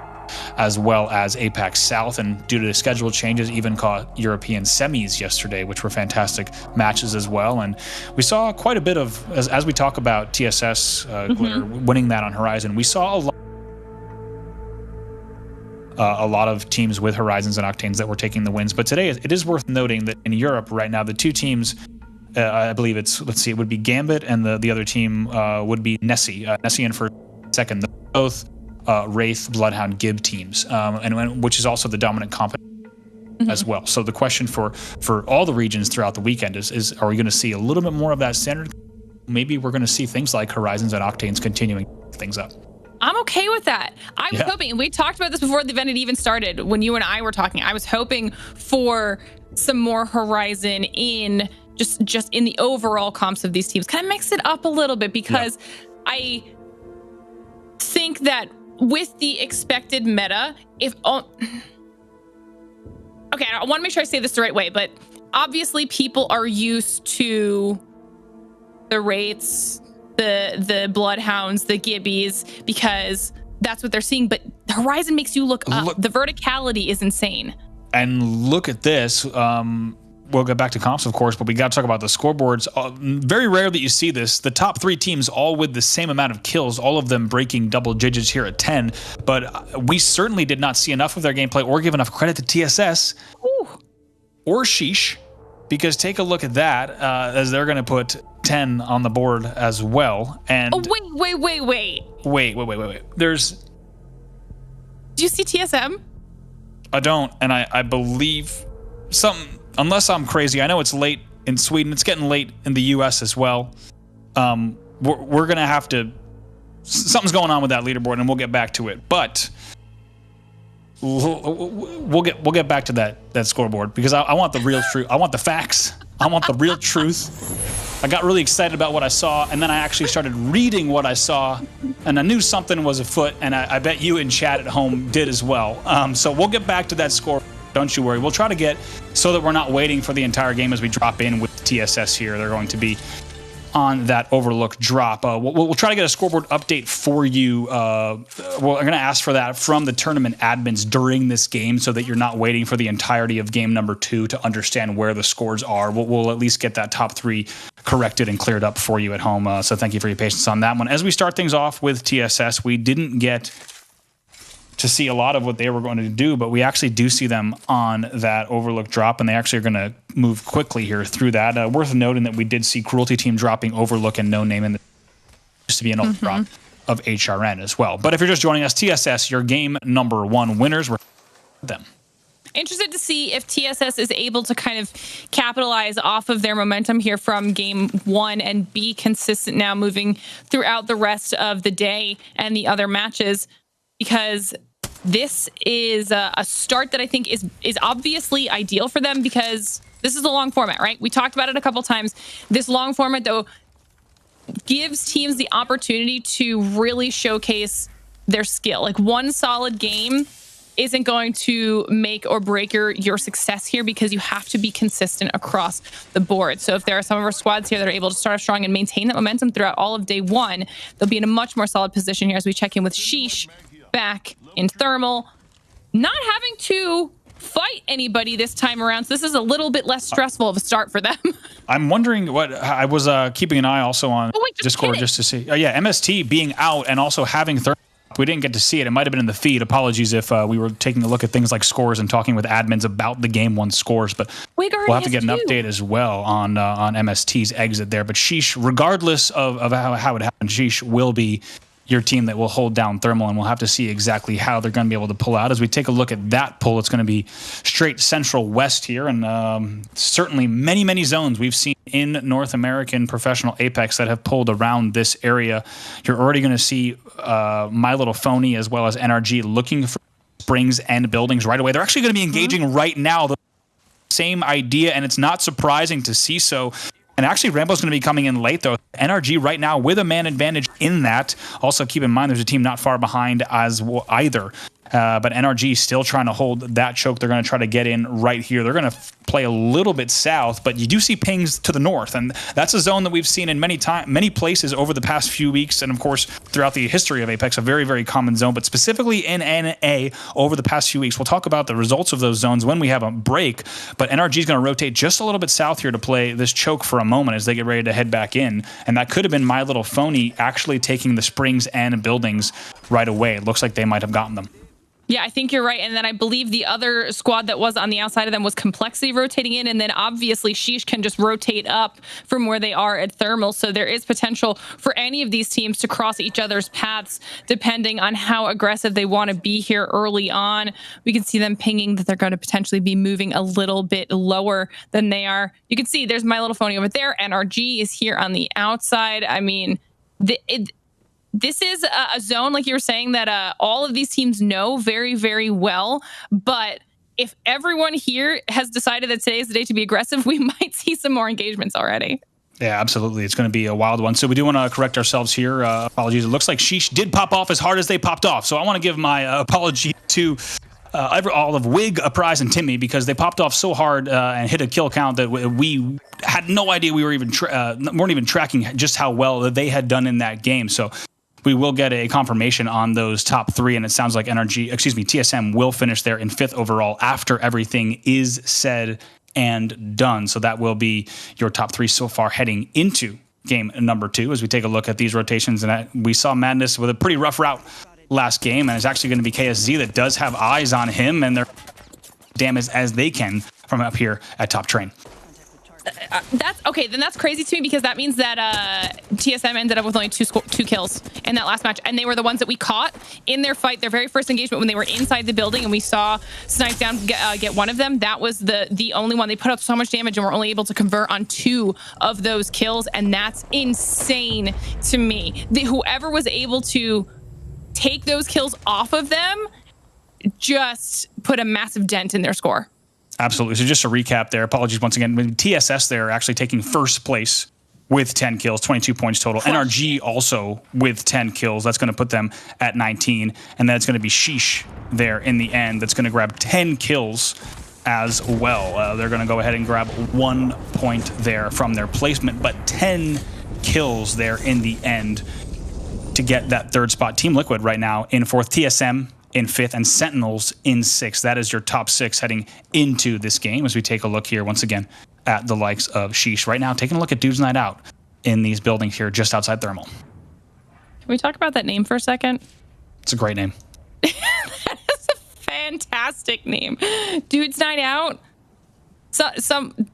as well as APAC South, and due to the schedule changes, even caught European semis yesterday, which were fantastic matches as well. And we saw quite a bit of, as we talk about TSS Glitter winning that on Horizon, we saw a lot of teams with Horizons and Octanes that were taking the wins. But today, it is worth noting that in Europe right now, the 2 teams, I believe it's, it would be Gambit, and the other team would be Nessie. Nessie in for second. Both Wraith, Bloodhound, Gib teams, and which is also the dominant comp as well. So the question for all the regions throughout the weekend is are we going to see a little bit more of that standard? Maybe we're going to see things like Horizons and Octanes continuing things up. I'm okay with that. I was hoping, we talked about this before the event had even started, when you and I were talking, I was hoping for some more Horizon in just in the overall comps of these teams. Kind of mix it up a little bit, because I think that with the expected meta, okay, I want to make sure I say this the right way, but obviously people are used to the Wraiths, the Bloodhounds, the Gibbies, because that's what they're seeing. But Horizon makes you look up. The verticality is insane. And look at this. We'll get back to comps, of course, but we got to talk about the scoreboards. Very rare that you see this. The top 3 teams all with the same amount of kills, all of them breaking double digits here at 10. But we certainly did not see enough of their gameplay or give enough credit to TSS or Sheesh, because take a look at that, as they're going to put 10 on the board as well. And wait. There's... Do you see TSM? I don't, and I believe something... Unless I'm crazy, I know it's late in Sweden. It's getting late in the U.S. as well. We're gonna have to. Something's going on with that leaderboard, and we'll get back to it. But we'll get back to that scoreboard, because I want the real truth. I want the facts. I want the real truth. I got really excited about what I saw, and then I actually started reading what I saw, and I knew something was afoot. And I bet you in chat at home did as well. So we'll get back to that score. Don't you worry. We'll try to get, so that we're not waiting for the entire game as we drop in with TSS here. They're going to be on that Overlook drop. We'll try to get a scoreboard update for you. I'm going to ask for that from the tournament admins during this game, so that you're not waiting for the entirety of game number 2 to understand where the scores are. We'll at least get that top 3 corrected and cleared up for you at home. So thank you for your patience on that one. As we start things off with TSS, we didn't get to see a lot of what they were going to do, but we actually do see them on that Overlook drop, and they actually are going to move quickly here through that. Worth noting that we did see Cruelty Team dropping Overlook and No Name in the used to be an old drop of HRN as well. But if you're just joining us, TSS, your game number 1 winners were them. Interested to see if TSS is able to kind of capitalize off of their momentum here from game 1 and be consistent now moving throughout the rest of the day and the other matches, because this is a start that I think is obviously ideal for them, because this is a long format, right? We talked about it a couple times. This long format, though, gives teams the opportunity to really showcase their skill. Like, one solid game isn't going to make or break your success here, because you have to be consistent across the board. So if there are some of our squads here that are able to start off strong and maintain that momentum throughout all of day 1, they'll be in a much more solid position here as we check in with Sheesh back in Thermal, not having to fight anybody this time around. So this is a little bit less stressful of a start for them. I'm wondering what I was keeping an eye also on Discord just to see. Yeah, MST being out and also having Thermal. We didn't get to see it. It might have been in the feed. Apologies if we were taking a look at things like scores and talking with admins about the game 1 scores, but we'll have to get an update as well on MST's exit there. But Sheesh, regardless of how it happened, Sheesh will be your team that will hold down Thermal, and we'll have to see exactly how they're going to be able to pull out. As we take a look at that pull, it's going to be straight Central West here, and certainly many zones we've seen in North American professional Apex that have pulled around this area. You're already going to see My Little Phony as well as NRG looking for springs and buildings right away. They're actually going to be engaging right now. The same idea, and it's not surprising to see so. And actually, Rambo's going to be coming in late, though. NRG right now with a man advantage in that. Also, keep in mind, there's a team not far behind as well either. But NRG still trying to hold that choke. They're going to try to get in right here. They're going to play a little bit south, but you do see pings to the north, and that's a zone that we've seen in many places over the past few weeks, and of course throughout the history of Apex, a very common zone, but specifically in NA over the past few weeks. We'll talk about the results of those zones when we have a break, but NRG is going to rotate just a little bit south here to play this choke for a moment as they get ready to head back in, and that could have been My Little Phony actually taking the springs and buildings right away. It looks like they might have gotten them. Yeah, I think you're right. And then I believe the other squad that was on the outside of them was Complexity rotating in. And then obviously Sheesh can just rotate up from where they are at Thermal. So there is potential for any of these teams to cross each other's paths depending on how aggressive they want to be here early on. We can see them pinging that they're going to potentially be moving a little bit lower than they are. You can see there's My Little Phony over there. NRG is here on the outside. I mean, this is a zone, like you were saying, that all of these teams know very well. But if everyone here has decided that today is the day to be aggressive, we might see some more engagements already. Yeah, absolutely. It's going to be a wild one. So we do want to correct ourselves here. Apologies. It looks like Sheesh did pop off as hard as they popped off. So I want to give my apology to all of Wig, Prize, and Timmy, because they popped off so hard and hit a kill count that we had no idea we were even weren't even tracking just how well they had done in that game. So we will get a confirmation on those top 3, and it sounds like TSM will finish there in 5th overall after everything is said and done. So that will be your top 3 so far heading into game number 2 as we take a look at these rotations. And we saw Madness with a pretty rough route last game, and it's actually going to be KSZ that does have eyes on him, and they're damage as they can from up here at top train. That's okay. Then that's crazy to me, because that means that TSM ended up with only two kills in that last match, and they were the ones that we caught in their fight, their very first engagement when they were inside the building, and we saw Snipe Down get one of them. That was the only one. They put up so much damage and were only able to convert on 2 of those kills, and that's insane to me. Whoever was able to take those kills off of them just put a massive dent in their score. Absolutely. So just to recap there, apologies once again, TSS there actually taking first place with 10 kills, 22 points total. NRG also with 10 kills. That's going to put them at 19. And then it's going to be Sheesh there in the end that's going to grab 10 kills as well. They're going to go ahead and grab 1 point there from their placement, but 10 kills there in the end to get that 3rd spot. Team Liquid right now in 4th, TSM in 5th, and Sentinels in 6th. That is your top 6 heading into this game as we take a look here once again at the likes of Sheesh. Right now, taking a look at Dudes Night Out in these buildings here just outside Thermal. Can we talk about that name for a second? It's a great name. That is a fantastic name. Dudes Night Out. So,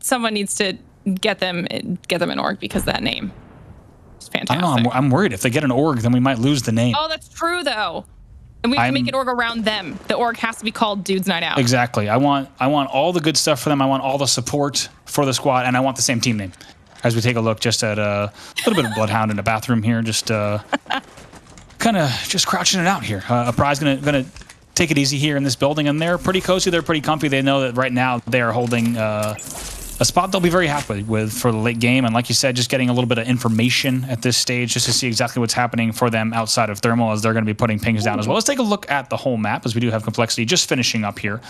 someone needs to get them an org because of that name. It's fantastic. I don't know. I'm worried if they get an org, then we might lose the name. Oh, that's true though. And we have to make an org around them. The org has to be called Dudes Night Out. Exactly. I want all the good stuff for them. I want all the support for the squad, and I want the same team name. As we take a look just at a little bit of Bloodhound in the bathroom here, just kind of just crouching it out here. A Prize gonna take it easy here in this building, and they're pretty cozy. They're pretty comfy. They know that right now they are holding a spot they'll be very happy with for the late game. And like you said, just getting a little bit of information at this stage just to see exactly what's happening for them outside of Thermal, as they're going to be putting pings down as well. Let's take a look at the whole map, as we do have Complexity just finishing up here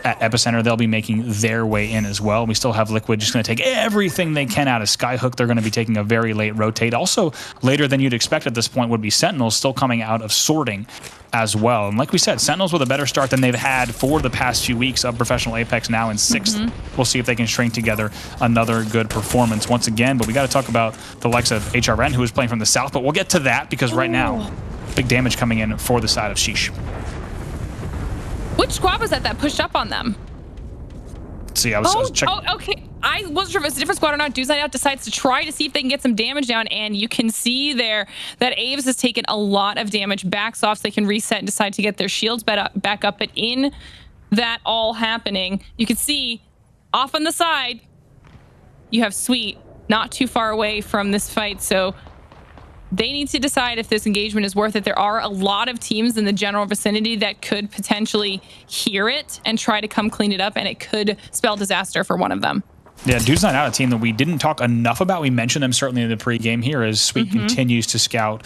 at Epicenter. They'll be making their way in as well. We still have Liquid just going to take everything they can out of Skyhook. They're going to be taking a very late rotate. Also, later than you'd expect at this point would be Sentinels still coming out of sorting as well. And like we said, Sentinels with a better start than they've had for the past few weeks of Professional Apex, now in 6th. We'll see if they can string together another good performance once again. But we got to talk about the likes of HRN, who is playing from the south. But we'll get to that, because right now, big damage coming in for the side of Sheesh. Which squad was that pushed up on them? Let's see, I was checking. Oh, okay. I wasn't sure if it's a different squad or not. Dudes Night Out decides to try to see if they can get some damage down, and you can see there that Aves has taken a lot of damage, backs off so they can reset and decide to get their shields back up. But in that all happening, you can see off on the side, you have Sweet not too far away from this fight, so they need to decide if this engagement is worth it. There are a lot of teams in the general vicinity that could potentially hear it and try to come clean it up, and it could spell disaster for one of them. Yeah, Dudes Night Out, a team that we didn't talk enough about. We mentioned them certainly in the pregame here, as Sweet continues to scout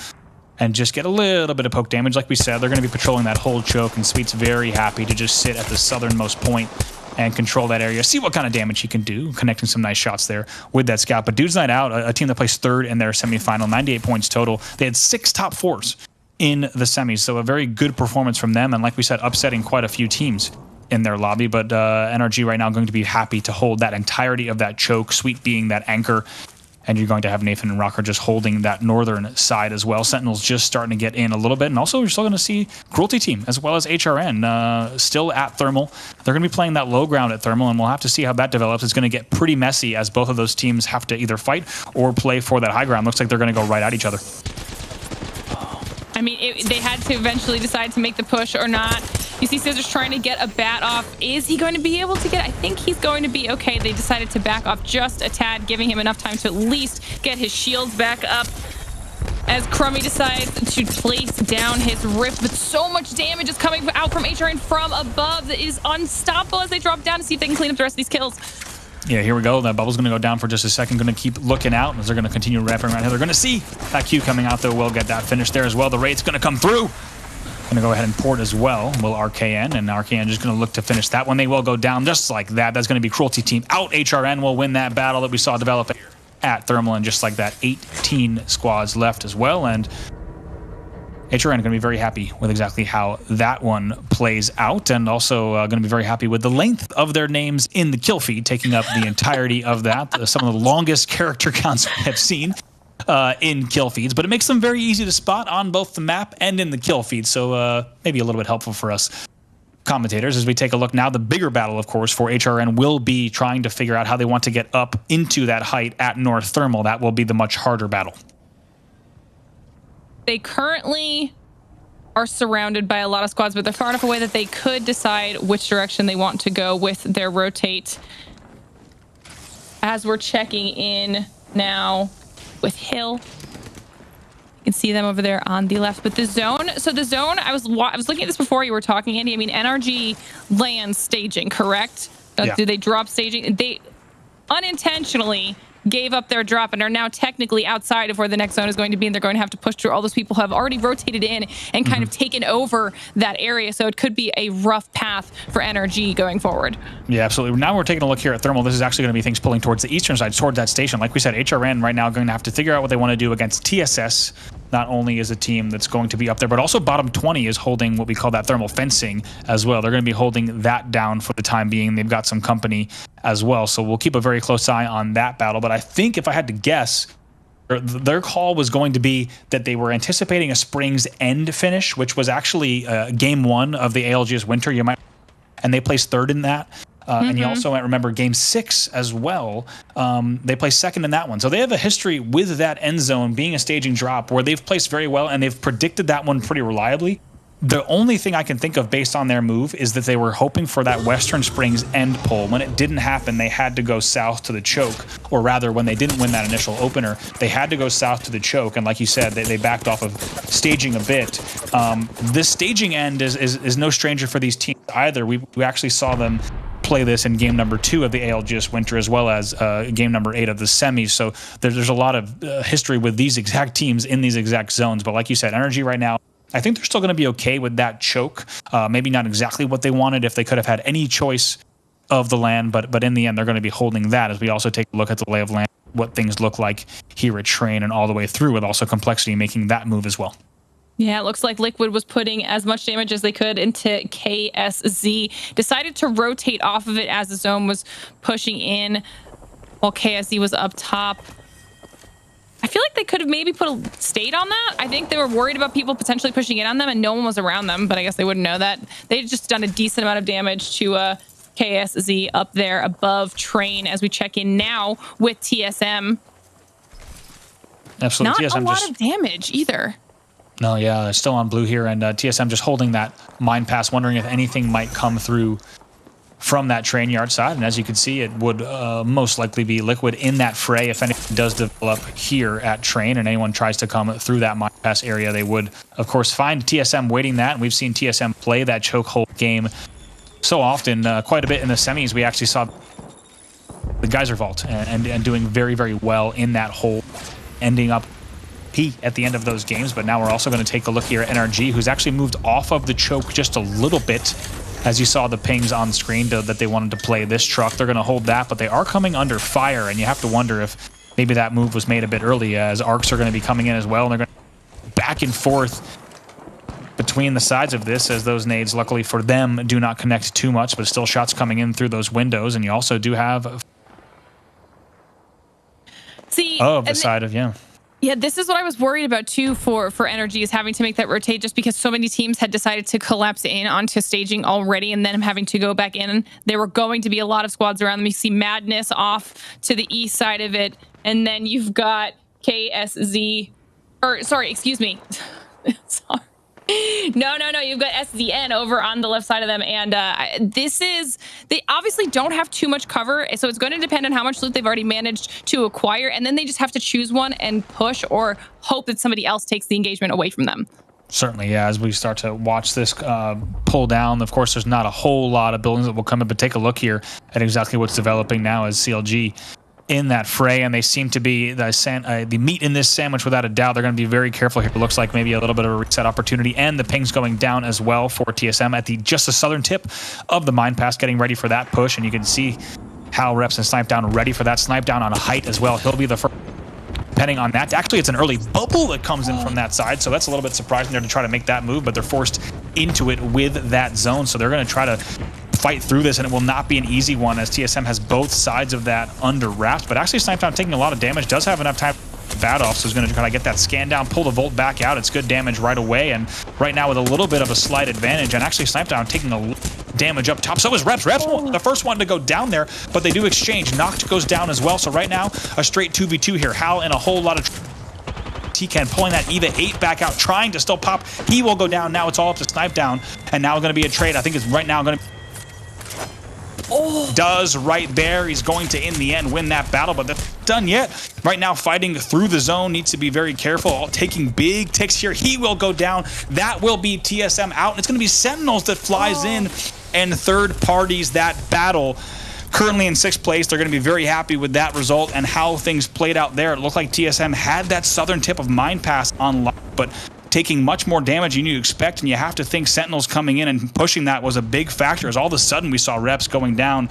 and just get a little bit of poke damage. Like we said, they're going to be patrolling that whole choke, and Sweet's very happy to just sit at the southernmost point and control that area, see what kind of damage he can do, connecting some nice shots there with that scout. But Dudes Night Out, a team that placed 3rd in their semifinal, 98 points total. They had 6 top 4s in the semis, so a very good performance from them. And like we said, upsetting quite a few teams in their lobby. But NRG right now going to be happy to hold that entirety of that choke, Sweet being that anchor. And you're going to have Nathan and Rocker just holding that northern side as well. Sentinels just starting to get in a little bit. And also, you're still going to see Cruelty Team as well as HRN still at Thermal. They're going to be playing that low ground at Thermal, and we'll have to see how that develops. It's going to get pretty messy as both of those teams have to either fight or play for that high ground. Looks like they're going to go right at each other. I mean, they had to eventually decide to make the push or not. You see Scissors trying to get a bat off. Is he going to be able to get it? I think he's going to be okay. They decided to back off just a tad, giving him enough time to at least get his shields back up, as Crummy decides to place down his Rift. But so much damage is coming out from HRN from above that is unstoppable as they drop down to see if they can clean up the rest of these kills. Yeah, here we go. That bubble's going to go down for just a second. Going to keep looking out as they're going to continue wrapping around here. They're going to see that Q coming out, though. We'll get that finish there as well. The raid's going to come through. Going to go ahead and port as well. Will RKN, and RKN just going to look to finish that one. They will go down just like that. That's going to be Cruelty Team out. HRN will win that battle that we saw develop at Thermal, and just like that, 18 squads left as well. And HRN going to be very happy with exactly how that one plays out, and also going to be very happy with the length of their names in the kill feed, taking up the entirety of that. Some of the longest character counts we have seen in kill feeds, but it makes them very easy to spot on both the map and in the kill feed, so maybe a little bit helpful for us commentators as we take a look now. The bigger battle, of course, for HRN will be trying to figure out how they want to get up into that height at North Thermal. That will be the much harder battle. They currently are surrounded by a lot of squads, but they're far enough away that they could decide which direction they want to go with their rotate. As we're checking in now with Hill, you can see them over there on the left. But the zone, so the zone, I was looking at this before you were talking, Andy. I mean, NRG lands staging, correct? Yeah. Do they drop staging? They unintentionally gave up their drop and are now technically outside of where the next zone is going to be, and they're going to have to push through all those people who have already rotated in and kind of taken over that area. So it could be a rough path for NRG going forward. Yeah, absolutely. Now we're taking a look here at Thermal. This is actually going to be things pulling towards the eastern side, towards that station. Like we said, HRN right now going to have to figure out what they want to do against TSS. Not only is a team that's going to be up there, but also bottom 20 is holding what we call that thermal fencing as well. They're going to be holding that down for the time being. They've got some company as well, so we'll keep a very close eye on that battle. But I think if I had to guess, their call was going to be that they were anticipating a Spring's End finish, which was actually game 1 of the ALGS Winter. And they placed 3rd in that. And you also might remember game 6 as well. They placed 2nd in that one. So they have a history with that end zone being a staging drop where they've placed very well, and they've predicted that one pretty reliably. The only thing I can think of based on their move is that they were hoping for that Western Springs end pull. When it didn't happen, they had to go south to the choke, or rather, when they didn't win that initial opener, they had to go south to the choke. And like you said, they backed off of staging a bit. This staging end is no stranger for these teams either. We actually saw them play this in game number 2 of the ALGS Winter, as well as game number 8 of the semis. So there's a lot of history with these exact teams in these exact zones. But like you said, NRG right now, I think they're still going to be okay with that choke. Maybe not exactly what they wanted if they could have had any choice of the land, but in the end, they're going to be holding that as we also take a look at the lay of land, what things look like here at Train and all the way through, with also Complexity making that move as well. Yeah, it looks like Liquid was putting as much damage as they could into KSZ. Decided to rotate off of it as the zone was pushing in while KSZ was up top. I feel like they could have maybe stayed on that. I think they were worried about people potentially pushing in on them, and no one was around them, but I guess they wouldn't know that. They'd just done a decent amount of damage to KSZ up there above Train as we check in now with TSM. Absolutely. Not TSM a lot of damage either. No, yeah, it's still on blue here, and TSM just holding that mine pass, wondering if anything might come through from that train yard side. And as you can see, it would most likely be Liquid in that fray if anything does develop here at Train and anyone tries to come through that mine pass area. They would, of course, find TSM waiting that, and we've seen TSM play that chokehold game so often, quite a bit in the semis. We actually saw the Geyser Vault and doing very, very well in that hole, ending up at the end of those games. But now we're also going to take a look here at NRG, who's actually moved off of the choke just a little bit, as you saw the pings on screen that they wanted to play this truck. They're going to hold that, but they are coming under fire, and you have to wonder if maybe that move was made a bit early, as arcs are going to be coming in as well, and they're going to back and forth between the sides of this, as those nades, luckily for them, do not connect too much, but still shots coming in through those windows. And you also do have Yeah, this is what I was worried about too for NRG, is having to make that rotate, just because so many teams had decided to collapse in onto staging already and then having to go back in. There were going to be a lot of squads around them. You see Madness off to the east side of it, and then you've got KSZ, or sorry, excuse me. Sorry. No, you've got SZN over on the left side of them, and they obviously don't have too much cover, so it's going to depend on how much loot they've already managed to acquire, and then they just have to choose one and push or hope that somebody else takes the engagement away from them. Certainly, yeah. As we start to watch this pull down, of course, there's not a whole lot of buildings that will come in, but take a look here at exactly what's developing now as CLG in that fray, and they seem to be the meat in this sandwich without a doubt. They're going to be very careful here. It looks like maybe a little bit of a reset opportunity, and the ping's going down as well for TSM at just the southern tip of the mine pass, getting ready for that push, and you can see how Reps and Snipe Down ready for that. Snipe Down on a height as well. He'll be the first. Depending on that, actually, it's an early bubble that comes in from that side, so that's a little bit surprising there to try to make that move, but they're forced into it with that zone, so they're going to try to fight through this, and it will not be an easy one as TSM has both sides of that under wraps. But actually, Snipe Down taking a lot of damage, does have enough time to bat off, so he's going to try to get that scan down, pull the Volt back out. It's good damage right away, and right now with a little bit of a slight advantage, and actually Snipe Down taking a damage up top. So is Reps. Reps the first one to go down there, but they do exchange. Noct goes down as well, so right now a straight 2v2 here. Hal in a whole lot of T-Can pulling that EVA 8 back out, trying to still pop. He will go down. Now it's all up to Snipe Down, and now going to be a trade. I think it's right now going to... Does right there. He's going to, in the end, win that battle, but that's done yet. Right now, fighting through the zone, needs to be very careful. Taking big ticks here. He will go down. That will be TSM out, and it's going to be Sentinels that flies in, and third parties that battle. Currently in 6th place, they're going to be very happy with that result and how things played out there. It looked like TSM had that southern tip of Mine Pass on lock, but taking much more damage than you expect, and you have to think Sentinels coming in and pushing that was a big factor, as all of a sudden we saw Reps going down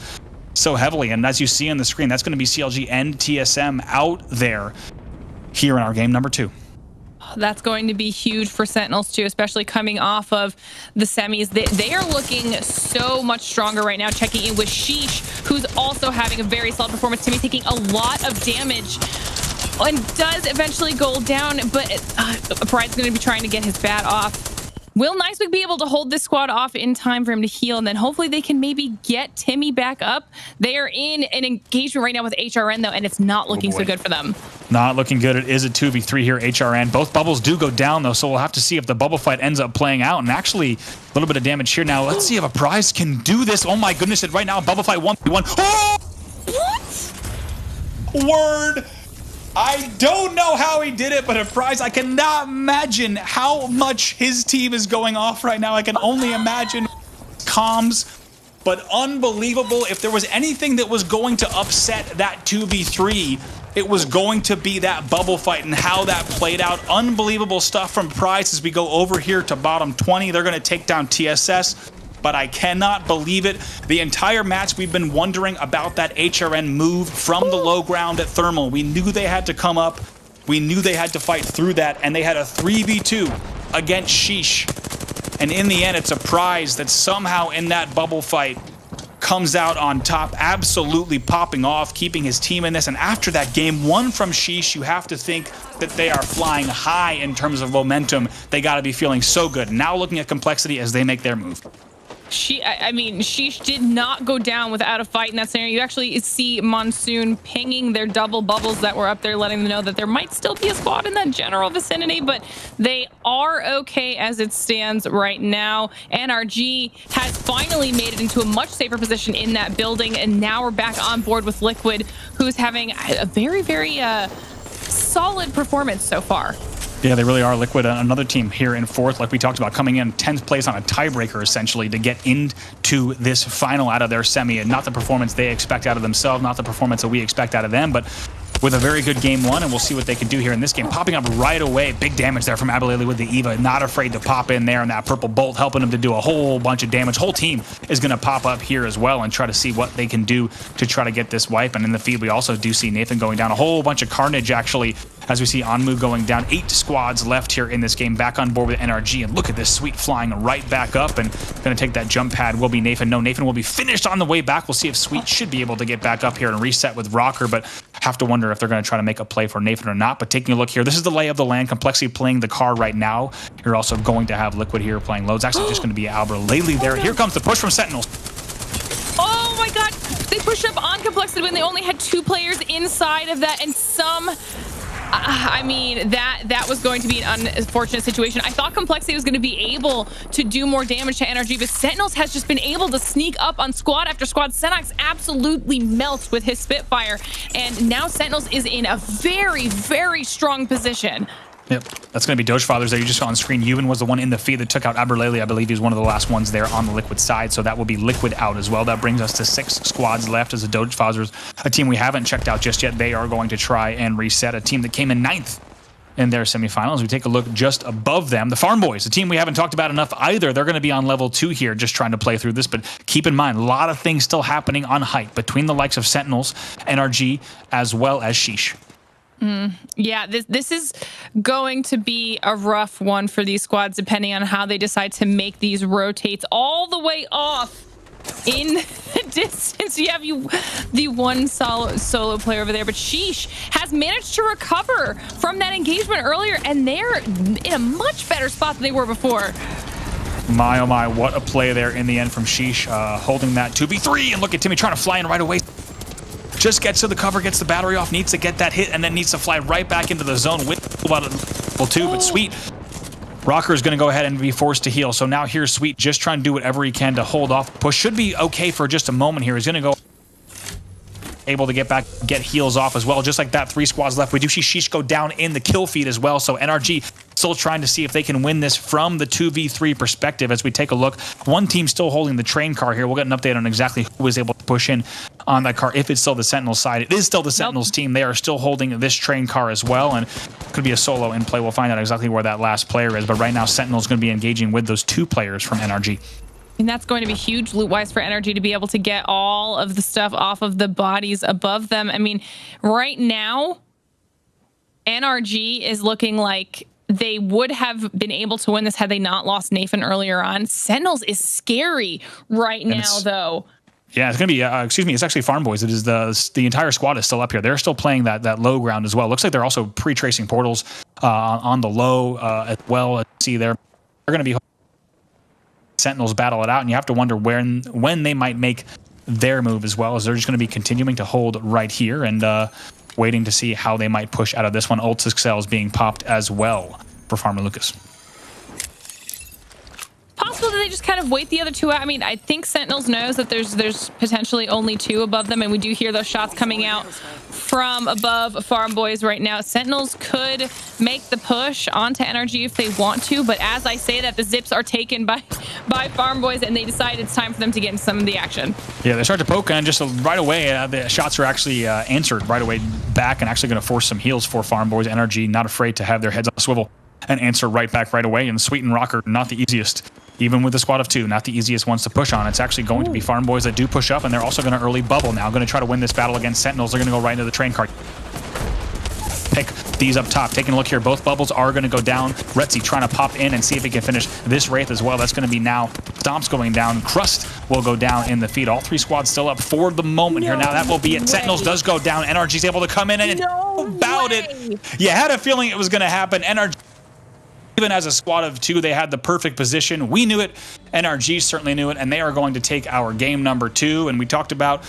so heavily. And as you see on the screen, that's going to be CLG and TSM out there here in our game number 2. That's going to be huge for Sentinels too, especially coming off of the semis. They are looking so much stronger right now, checking in with Sheesh, who's also having a very solid performance. Timmy taking a lot of damage and does eventually go down, but Pride's going to be trying to get his bat off. Will Nicewick be able to hold this squad off in time for him to heal, and then hopefully they can maybe get Timmy back up? They are in an engagement right now with HRN, though, and it's not looking so good for them. Not looking good. It is a 2v3 here, HRN. Both bubbles do go down, though, so we'll have to see if the bubble fight ends up playing out. And actually, a little bit of damage here. Now, let's see if a Prize can do this. Oh, my goodness. Right now, bubble fight 1v1. Oh! What? Word! I don't know how he did it, but a Prize, I cannot imagine how much his team is going off right now. I can only imagine comms, but unbelievable. If there was anything that was going to upset that 2v3, it was going to be that bubble fight and how that played out. Unbelievable stuff from Prize as we go over here to bottom 20. They're going to take down TSS. But I cannot believe it. The entire match, we've been wondering about that HRN move from the low ground at Thermal. We knew they had to come up. We knew they had to fight through that, and they had a 3v2 against Sheesh. And in the end, it's a Prize that somehow in that bubble fight comes out on top, absolutely popping off, keeping his team in this. And after that game 1 from Sheesh, you have to think that they are flying high in terms of momentum. They got to be feeling so good. Now looking at Complexity as they make their move. I mean, Sheesh did not go down without a fight in that scenario. You actually see Monsoon pinging their double bubbles that were up there, letting them know that there might still be a squad in that general vicinity, but they are okay as it stands right now. NRG has finally made it into a much safer position in that building, and now we're back on board with Liquid, who's having a very, very solid performance so far. Yeah, they really are. Liquid, another team here in 4th, like we talked about, coming in 10th place on a tiebreaker, essentially, to get into this final out of their semi. And not the performance they expect out of themselves, not the performance that we expect out of them, but with a very good game 1, and we'll see what they can do here in this game. Popping up right away. Big damage there from Abilene with the EVA. Not afraid to pop in there, and that purple bolt helping them to do a whole bunch of damage. Whole team is going to pop up here as well and try to see what they can do to try to get this wipe. And in the feed, we also do see Nathan going down. A whole bunch of carnage, actually, as we see Onmu going down. 8 squads left here in this game, back on board with NRG. And look at this Sweet flying right back up, and going to take that jump pad will be Nathan. No, Nathan will be finished on the way back. We'll see if Sweet should be able to get back up here and reset with Rocker, but have to wonder if they're going to try to make a play for Nathan or not. But taking a look here, this is the lay of the land. Complexity playing the car right now. You're also going to have Liquid here playing loads. Actually, just going to be Albert Laley there. Here comes the push from Sentinels. Oh my god, they pushed up on Complexity when they only had 2 players inside of that, and some... I mean, that was going to be an unfortunate situation. I thought Complexity was going to be able to do more damage to NRG, but Sentinels has just been able to sneak up on squad after squad. Senox absolutely melts with his Spitfire, and now Sentinels is in a very, very strong position. Yep, that's going to be Doge Fathers there. You just saw on screen. Yuban was the one in the feed that took out Aberlele. I believe he was one of the last ones there on the Liquid side, so that will be Liquid out as well. That brings us to 6 squads left as the Doge Fathers, a team we haven't checked out just yet. They are going to try and reset, a team that came in 9th in their semifinals. We take a look just above them, the Farm Boys, a team we haven't talked about enough either. They're going to be on level 2 here, just trying to play through this, but keep in mind, a lot of things still happening on height between the likes of Sentinels, NRG, as well as Sheesh. Yeah, this is going to be a rough one for these squads, depending on how they decide to make these rotates all the way off in the distance. You have the one solo player over there, but Sheesh has managed to recover from that engagement earlier, and they're in a much better spot than they were before. My, oh my, what a play there in the end from Sheesh, holding that 2v3, and look at Timmy trying to fly in right away. Just gets to the cover, gets the battery off, needs to get that hit, and then needs to fly right back into the zone with about level 2, but Sweet. Rocker is going to go ahead and be forced to heal. So now here's Sweet just trying to do whatever he can to hold off. Push should be okay for just a moment here. He's going to go able to get back, get heals off as well. Just like that, 3 squads left. We do see Sheesh go down in the kill feed as well. So NRG still trying to see if they can win this from the 2v3 perspective as we take a look. One team still holding the train car here. We'll get an update on exactly who was able to push in on that car, if it's still the Sentinels side. It is still the Sentinels team. They are still holding this train car as well, and could be a solo in play. We'll find out exactly where that last player is, but right now Sentinel's going to be engaging with those 2 players from NRG. And that's going to be huge loot-wise for NRG to be able to get all of the stuff off of the bodies above them. I mean, right now, NRG is looking like they would have been able to win this had they not lost Nathan earlier on. Sentinels is scary right now, though. Yeah, it's going to be, excuse me, it's actually Farm Boys. It is the entire squad is still up here. They're still playing that low ground as well. Looks like they're also pre-tracing portals on the low as well. See, they're going to be Sentinels battle it out, and you have to wonder when they might make their move as well, as they're just going to be continuing to hold right here and waiting to see how they might push out of this one. Ult Excel is being popped as well for Farmer Lucas. Possible that they just kind of wait the other 2 out. I mean, I think Sentinels knows that there's potentially only 2 above them, and we do hear those shots coming out from above Farm Boys right now. Sentinels could make the push onto NRG if they want to, but as I say that, the zips are taken by Farm Boys, and they decide it's time for them to get into some of the action. Yeah, they start to poke, and just right away, the shots are actually answered right away back, and actually going to force some heals for Farm Boys. NRG not afraid to have their heads on a swivel and answer right back right away, and Sweet and Rocker not the easiest. Even with a squad of 2, not the easiest ones to push on. It's actually going to be Farm Boys that do push up, and they're also going to early bubble now. Going to try to win this battle against Sentinels. They're going to go right into the train car. Pick these up top. Taking a look here, both bubbles are going to go down. Retzi trying to pop in and see if he can finish this Wraith as well. That's going to be now. Stomp's going down. Crust will go down in the feed. All 3 squads still up for the moment here. Now that will be it. Sentinels does go down. NRG's able to come in, and about it. You had a feeling it was going to happen. NRG, even as a squad of 2, they had the perfect position. We knew it. NRG certainly knew it, and they are going to take our game number 2. And we talked about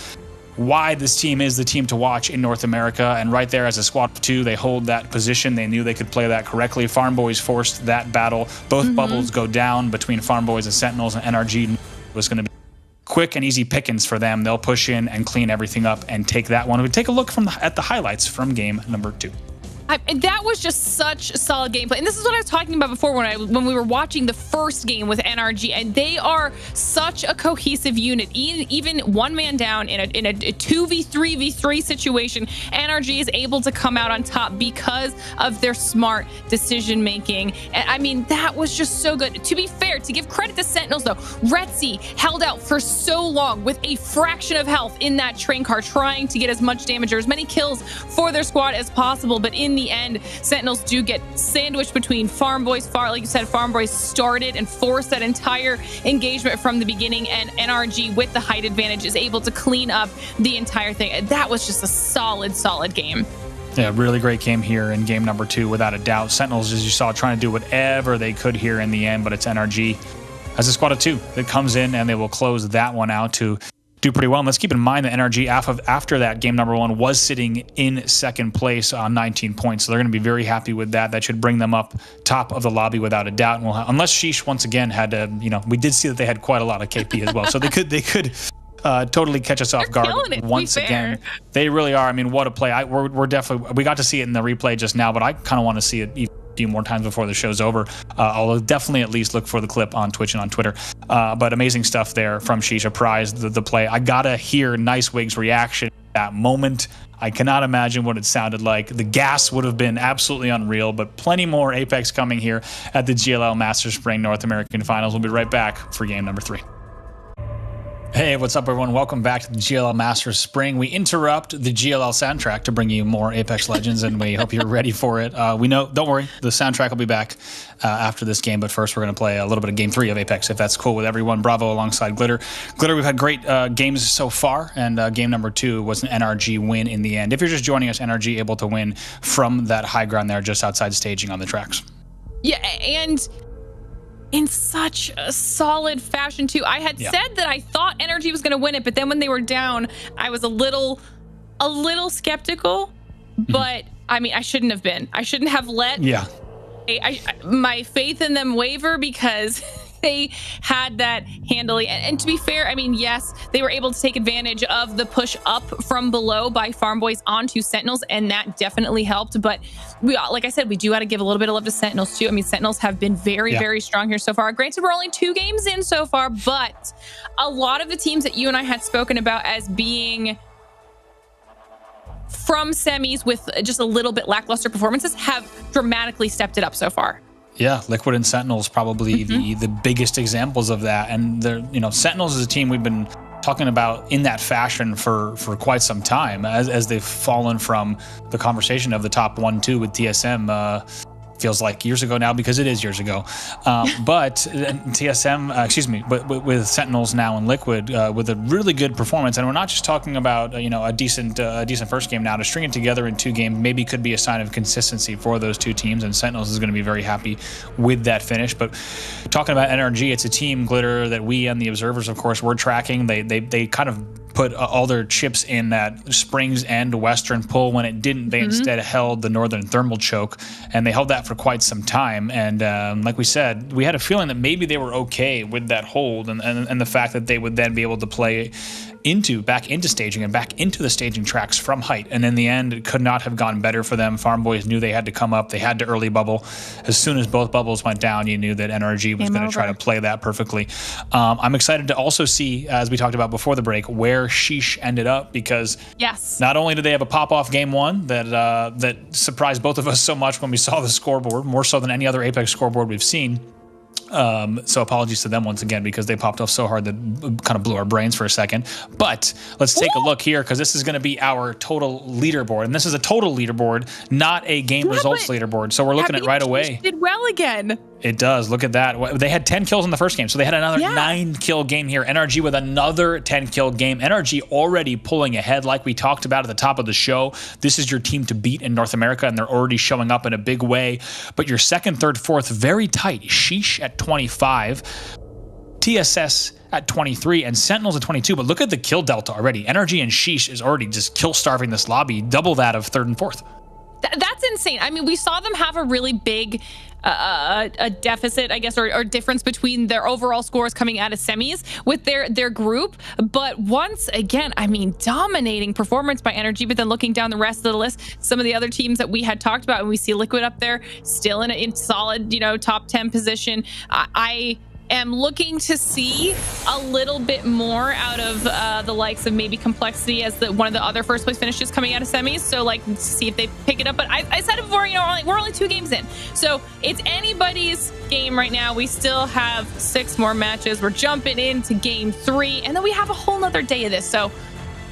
why this team is the team to watch in North America. And right there, as a squad of 2, they hold that position. They knew they could play that correctly. Farm Boys forced that battle. Both bubbles go down between Farm Boys and Sentinels, and NRG was going to be quick and easy pickings for them. They'll push in and clean everything up and take that one. We take a look at the highlights from game number 2. That was just such solid gameplay, and this is what I was talking about before when we were watching the first game with NRG, and they are such a cohesive unit. Even one man down in a 2v3v3 situation, NRG is able to come out on top because of their smart decision making. And I mean, that was just so good. To be fair, to give credit to Sentinels though, Retzi held out for so long with a fraction of health in that train car, trying to get as much damage or as many kills for their squad as possible, but in the end, Sentinels do get sandwiched between Farm Boys. Like you said, Farm Boys started and forced that entire engagement from the beginning, and NRG, with the height advantage, is able to clean up the entire thing. That was just a solid game. Yeah, really great game here in game number 2, without a doubt. Sentinels, as you saw, trying to do whatever they could here in the end, but it's NRG as a squad of 2 that comes in, and they will close that one out to do pretty well. And let's keep in mind that NRG, after that game number 1, was sitting in 2nd place on 19 points. So they're going to be very happy with that. That should bring them up top of the lobby without a doubt. And unless Sheesh once again had to, we did see that they had quite a lot of KP as well. So they could totally catch us off guard once again. They really are. I mean, what a play. We're definitely, we got to see it in the replay just now, but I kind of want to see it even few more times before the show's over. I'll definitely at least look for the clip on Twitch and on Twitter. But amazing stuff there from Shisha. Prized the play. I gotta hear Nicewig's reaction at that moment. I cannot imagine what it sounded like. The gas would have been absolutely unreal, but plenty more Apex coming here at the GLL Masters Spring North American Finals. We'll be right back for game number 3. Hey, what's up, everyone? Welcome back to the GLL Masters Spring. We interrupt the GLL soundtrack to bring you more Apex Legends, and we hope you're ready for it. We know, don't worry, the soundtrack will be back after this game, but first we're going to play a little bit of Game 3 of Apex, if that's cool with everyone. Bravo alongside Glitter. Glitter, we've had great games so far, and game number 2 was an NRG win in the end. If you're just joining us, NRG able to win from that high ground there just outside staging on the tracks. Yeah, and in such a solid fashion too. I had said that I thought NRG was going to win it, but then when they were down, I was a little skeptical. But I mean, I shouldn't have been. I shouldn't have let my faith in them waver, because they had that handily. And to be fair, I mean, yes, they were able to take advantage of the push up from below by Farm Boys onto Sentinels, and that definitely helped. But we, like I said, we do got to give a little bit of love to Sentinels too. I mean, Sentinels have been very strong here so far. Granted, we're only 2 games in so far, but a lot of the teams that you and I had spoken about as being from semis with just a little bit lackluster performances have dramatically stepped it up so far. Yeah, Liquid and Sentinels probably the biggest examples of that. And they're, you know, Sentinels is a team we've been talking about in that fashion for quite some time, as they've fallen from the conversation of the top 1-2 with TSM. Feels like years ago now, because it is years ago. But TSM, but with Sentinels now and Liquid with a really good performance, and we're not just talking about you know, a decent first game now. To string it together in 2 games maybe could be a sign of consistency for those 2 teams, and Sentinels is going to be very happy with that finish. But talking about NRG, it's a team, Glitter, that we and the observers, of course, we're tracking. They kind of put all their chips in that Springs and Western pull. When it didn't, they instead held the Northern Thermal Choke, and they held that for quite some time. And like we said, we had a feeling that maybe they were okay with that hold, and the fact that they would then be able to play back into staging and back into the staging tracks from height. And in the end, it could not have gone better for them. Farm Boys knew they had to come up. They had to early bubble. As soon as both bubbles went down, you knew that NRG was going to try to play that perfectly. I'm excited to also see, as we talked about before the break, where Sheesh ended up, because not only did they have a pop-off game 1 that surprised both of us so much when we saw the scoreboard, more so than any other Apex scoreboard we've seen. So apologies to them once again, because they popped off so hard that kind of blew our brains for a second. But let's take a look here, because this is going to be our total leaderboard, and this is a total leaderboard, not a game results leaderboard. So we're looking at right away. Did well again. It does. Look at that. They had 10 kills in the first game, so they had another 9-kill game here. NRG with another 10-kill game. NRG already pulling ahead, like we talked about at the top of the show. This is your team to beat in North America, and they're already showing up in a big way. But your second, third, fourth, very tight. Sheesh at 25, TSS at 23, and Sentinels at 22. But look at the kill delta already. NRG and Sheesh is already just kill starving this lobby, double that of third and fourth. That's insane. I mean, we saw them have a really big a deficit, I guess, or difference between their overall scores coming out of semis with their group. But once again, I mean, dominating performance by NRG. But then looking down the rest of the list, some of the other teams that we had talked about, and we see Liquid up there still in solid, you know, top 10 position. I am looking to see a little bit more out of the likes of maybe Complexity as one of the other first place finishes coming out of semis. So like, see if they pick it up. But I said it before, you know, we're only 2 games in, so it's anybody's game right now. We still have 6 more matches. We're jumping into game 3, and then we have a whole nother day of this, so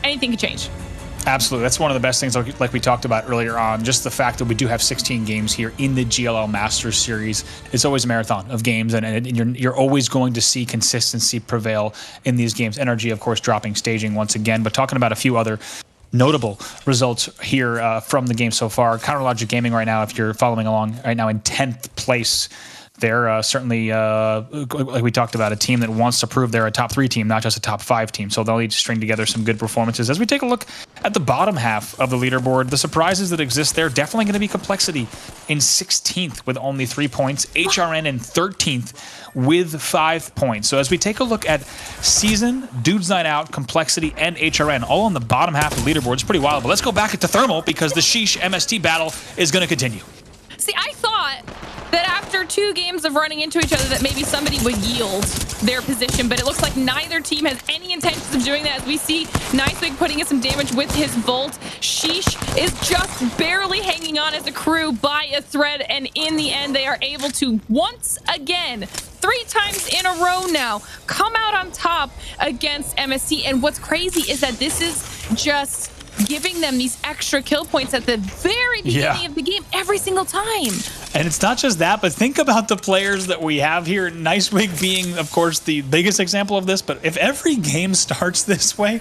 anything could change. Absolutely. That's one of the best things, like we talked about earlier on, just the fact that we do have 16 games here in the GLL Masters series. It's always a marathon of games, and you're always going to see consistency prevail in these games. NRG, of course, dropping staging once again, but talking about a few other notable results here from the game so far. Counterlogic Gaming right now, if you're following along right now, in 10th place. They're certainly, like we talked about, a team that wants to prove they're a top 3 team, not just a top 5 team. So they'll need to string together some good performances. As we take a look at the bottom half of the leaderboard, the surprises that exist there, definitely going to be Complexity in 16th with only 3 points, HRN in 13th with 5 points. So as we take a look at Season, Dudes Night Out, Complexity, and HRN, all on the bottom half of the leaderboard, it's pretty wild. But let's go back to Thermal, because the Sheesh MST battle is going to continue. See, I thought that after 2 games of running into each other that maybe somebody would yield their position, but it looks like neither team has any intentions of doing that, as we see Nicewig putting in some damage with his Volt. Sheesh is just barely hanging on as a crew by a thread, and in the end they are able to once again 3 times in a row now come out on top against MSC. And what's crazy is that this is just giving them these extra kill points at the very beginning of the game every single time. And it's not just that, but think about the players that we have here. Nicewig being, of course, the biggest example of this. But if every game starts this way,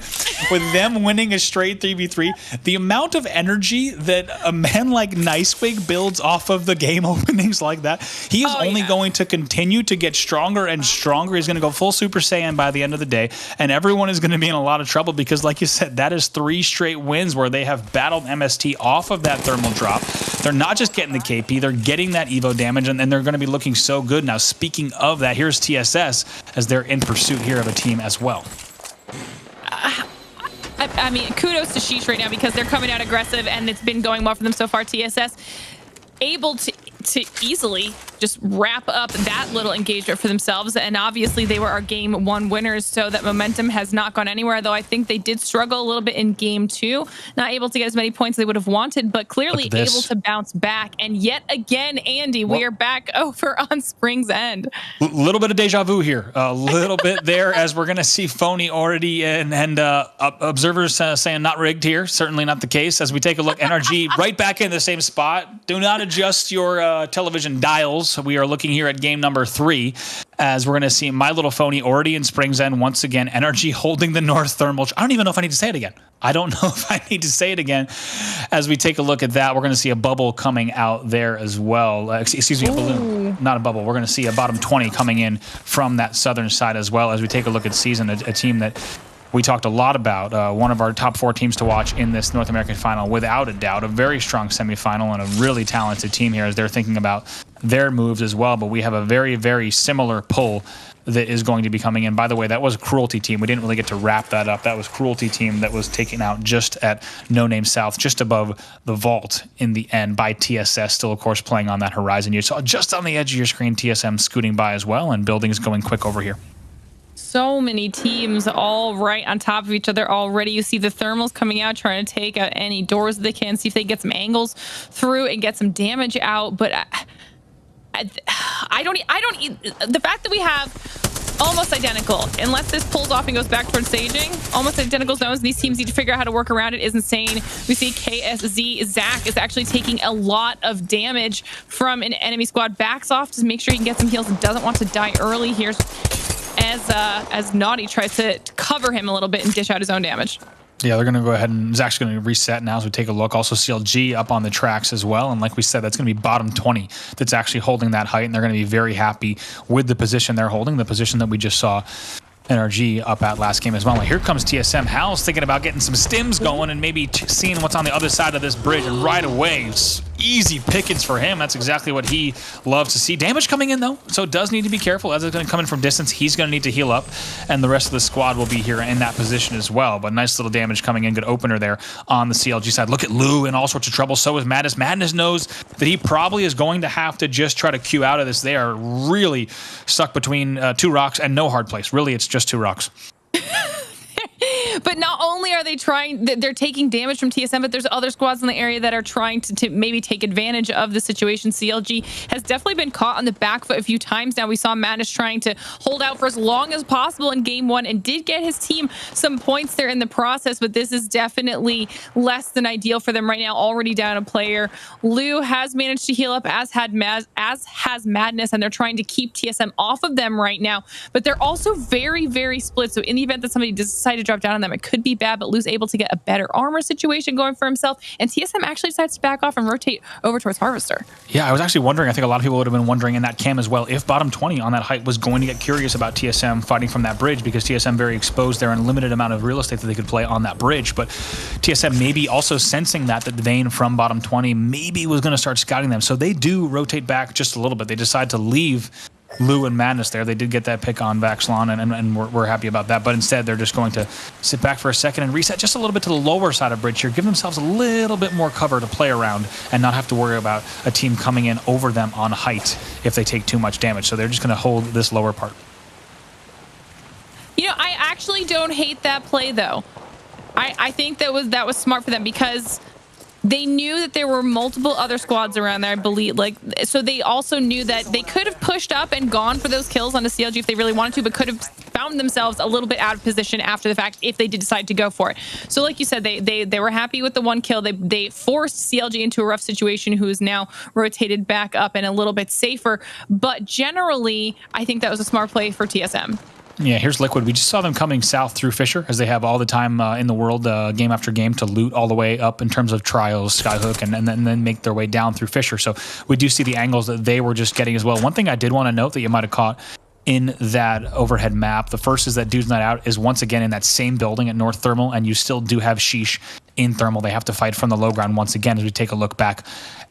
with them winning a straight 3v3, the amount of energy that a man like Nicewig builds off of the game openings like that, he is only going to continue to get stronger and stronger. He's going to go full Super Saiyan by the end of the day. And everyone is going to be in a lot of trouble because, like you said, that is 3 straight wins where they have battled MST off of that thermal drop. They're not just getting the KP, they're getting that Evo damage, and they're going to be looking so good. Now, speaking of that, here's TSS as they're in pursuit here of a team as well. I mean, kudos to Sheesh right now because they're coming out aggressive and it's been going well for them so far. TSS able to easily just wrap up that little engagement for themselves, and obviously they were our game 1 winners, so that momentum has not gone anywhere, though I think they did struggle a little bit in game 2, not able to get as many points as they would have wanted, but clearly able to bounce back. And yet again, Andy, we are back over on Spring's End. A little bit of deja vu here, a little bit there, as we're going to see Phony already and observers saying not rigged here. Certainly not the case. As we take a look, NRG right back in the same spot. Do not adjust your television dials. We are looking here at game number 3, as we're going to see My Little Phony already in Spring's End once again. NRG holding the North Thermal. I don't even know if I need to say it again. I don't know if I need to say it again. As we take a look at that, we're going to see a bubble coming out there as well. Excuse me, a balloon, not a bubble. We're going to see a bottom 20 coming in from that southern side as well. As we take a look at Season, a team that we talked a lot about, one of our top 4 teams to watch in this North American final, without a doubt. A very strong semifinal and a really talented team here as they're thinking about their moves as well. But we have a very, very similar pull that is going to be coming in. By the way, that was a Cruelty team. We didn't really get to wrap that up. That was Cruelty team that was taken out just at No Name South, just above the vault in the end by TSS, still, of course, playing on that horizon. You saw just on the edge of your screen TSM scooting by as well, and buildings going quick over here. So many teams all right on top of each other already. You see the thermals coming out, trying to take out any doors they can, see if they get some angles through and get some damage out. But I don't the fact that we have almost identical, unless this pulls off and goes back towards staging, almost identical zones. These teams need to figure out how to work around it. Is insane. We see KSZ Zach is actually taking a lot of damage from an enemy squad. Backs off to make sure he can get some heals and doesn't want to die early here, as Naughty tries to cover him a little bit and dish out his own damage. Yeah, they're going to go ahead and Zach's going to reset now as we take a look. Also, CLG up on the tracks as well. And like we said, that's going to be bottom 20 that's actually holding that height. And they're going to be very happy with the position they're holding, the position that we just saw NRG up at last game as well. And here comes TSM. Hal's thinking about getting some stims going and maybe seeing what's on the other side of this bridge. And right away, easy pickings for him. That's exactly what he loves to see. Damage coming in, though, so it does need to be careful. As it's going to come in from distance, he's going to need to heal up, and the rest of the squad will be here in that position as well. But nice little damage coming in. Good opener there on the CLG side. Look at Lou in all sorts of trouble. So is Madness. Madness knows that he probably is going to have to just try to queue out of this. They are really stuck between 2 rocks and no hard place. Really, it's just 2 rocks. But not only are they trying, they're taking damage from TSM, but there's other squads in the area that are trying to maybe take advantage of the situation. CLG has definitely been caught on the back foot a few times now. We saw Madness trying to hold out for as long as possible in game 1 and did get his team some points there in the process, but this is definitely less than ideal for them right now. Already down a player. Lou has managed to heal up, as has Madness, and they're trying to keep TSM off of them right now, but they're also very, very split. So in the event that somebody does decide to drop down on them, it could be bad, but Lou's able to get a better armor situation going for himself, and TSM actually decides to back off and rotate over towards Harvester. Yeah, I was actually wondering, I think a lot of people would have been wondering in that cam as well, if bottom 20 on that height was going to get curious about TSM fighting from that bridge, because TSM very exposed there and limited amount of real estate that they could play on that bridge. But TSM maybe also sensing that the Vayne from bottom 20 maybe was going to start scouting them. So they do rotate back just a little bit. They decide to leave Lou and Madness there. They did get that pick on Vaxlon, and we're happy about that. But instead, they're just going to sit back for a second and reset just a little bit to the lower side of bridge here, give themselves a little bit more cover to play around and not have to worry about a team coming in over them on height if they take too much damage. So they're just going to hold this lower part. You know, I actually don't hate that play, though. I think that was smart for them because they knew that there were multiple other squads around there, I believe. Like, so they also knew that they could have pushed up and gone for those kills onto CLG if they really wanted to, but could have found themselves a little bit out of position after the fact if they did decide to go for it. So like you said, they were happy with the one kill. They forced CLG into a rough situation, who is now rotated back up and a little bit safer. But generally, I think that was a smart play for TSM. Yeah, here's Liquid. We just saw them coming south through Fisher, as they have all the time in the world, game after game, to loot all the way up in terms of trials, Skyhook, and then make their way down through Fisher. So we do see the angles that they were just getting as well. One thing I did want to note that you might have caught in that overhead map, the first is that Dude's Not Out is once again in that same building at North Thermal, and you still do have Sheesh in Thermal. They have to fight from the low ground once again as we take a look back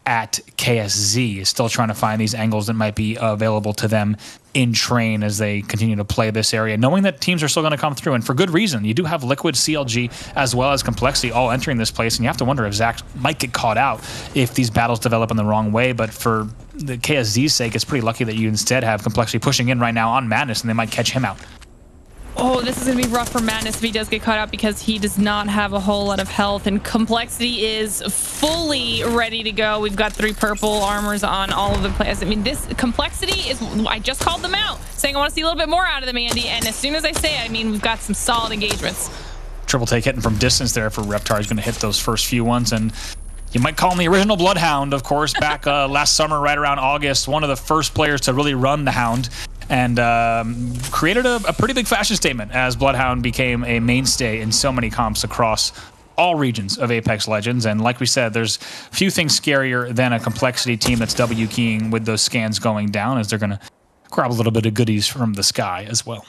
at KSZ, still trying to find these angles that might be available to them in train as they continue to play this area, knowing that teams are still going to come through, and for good reason. You do have Liquid, CLG, as well as Complexity all entering this place, and you have to wonder if Zach might get caught out if these battles develop in the wrong way. But for the KSZ's sake, it's pretty lucky that you instead have Complexity pushing in right now on Madness, and they might catch him out. Oh, this is going to be rough for Madness if he does get caught out, because he does not have a whole lot of health, and Complexity is fully ready to go. We've got 3 purple armors on all of the players. I mean, this Complexity is, I just called them out, saying I want to see a little bit more out of them, Andy, and as soon as I say it, I mean, we've got some solid engagements. Triple take hitting from distance there for Reptar. He's going to hit those first few ones, and you might call him the original Bloodhound, of course, back last summer, right around August, one of the first players to really run the Hound, and created a pretty big fashion statement as Bloodhound became a mainstay in so many comps across all regions of Apex Legends. And like we said, there's few things scarier than a Complexity team that's W keying with those scans going down, as they're going to grab a little bit of goodies from the sky as well.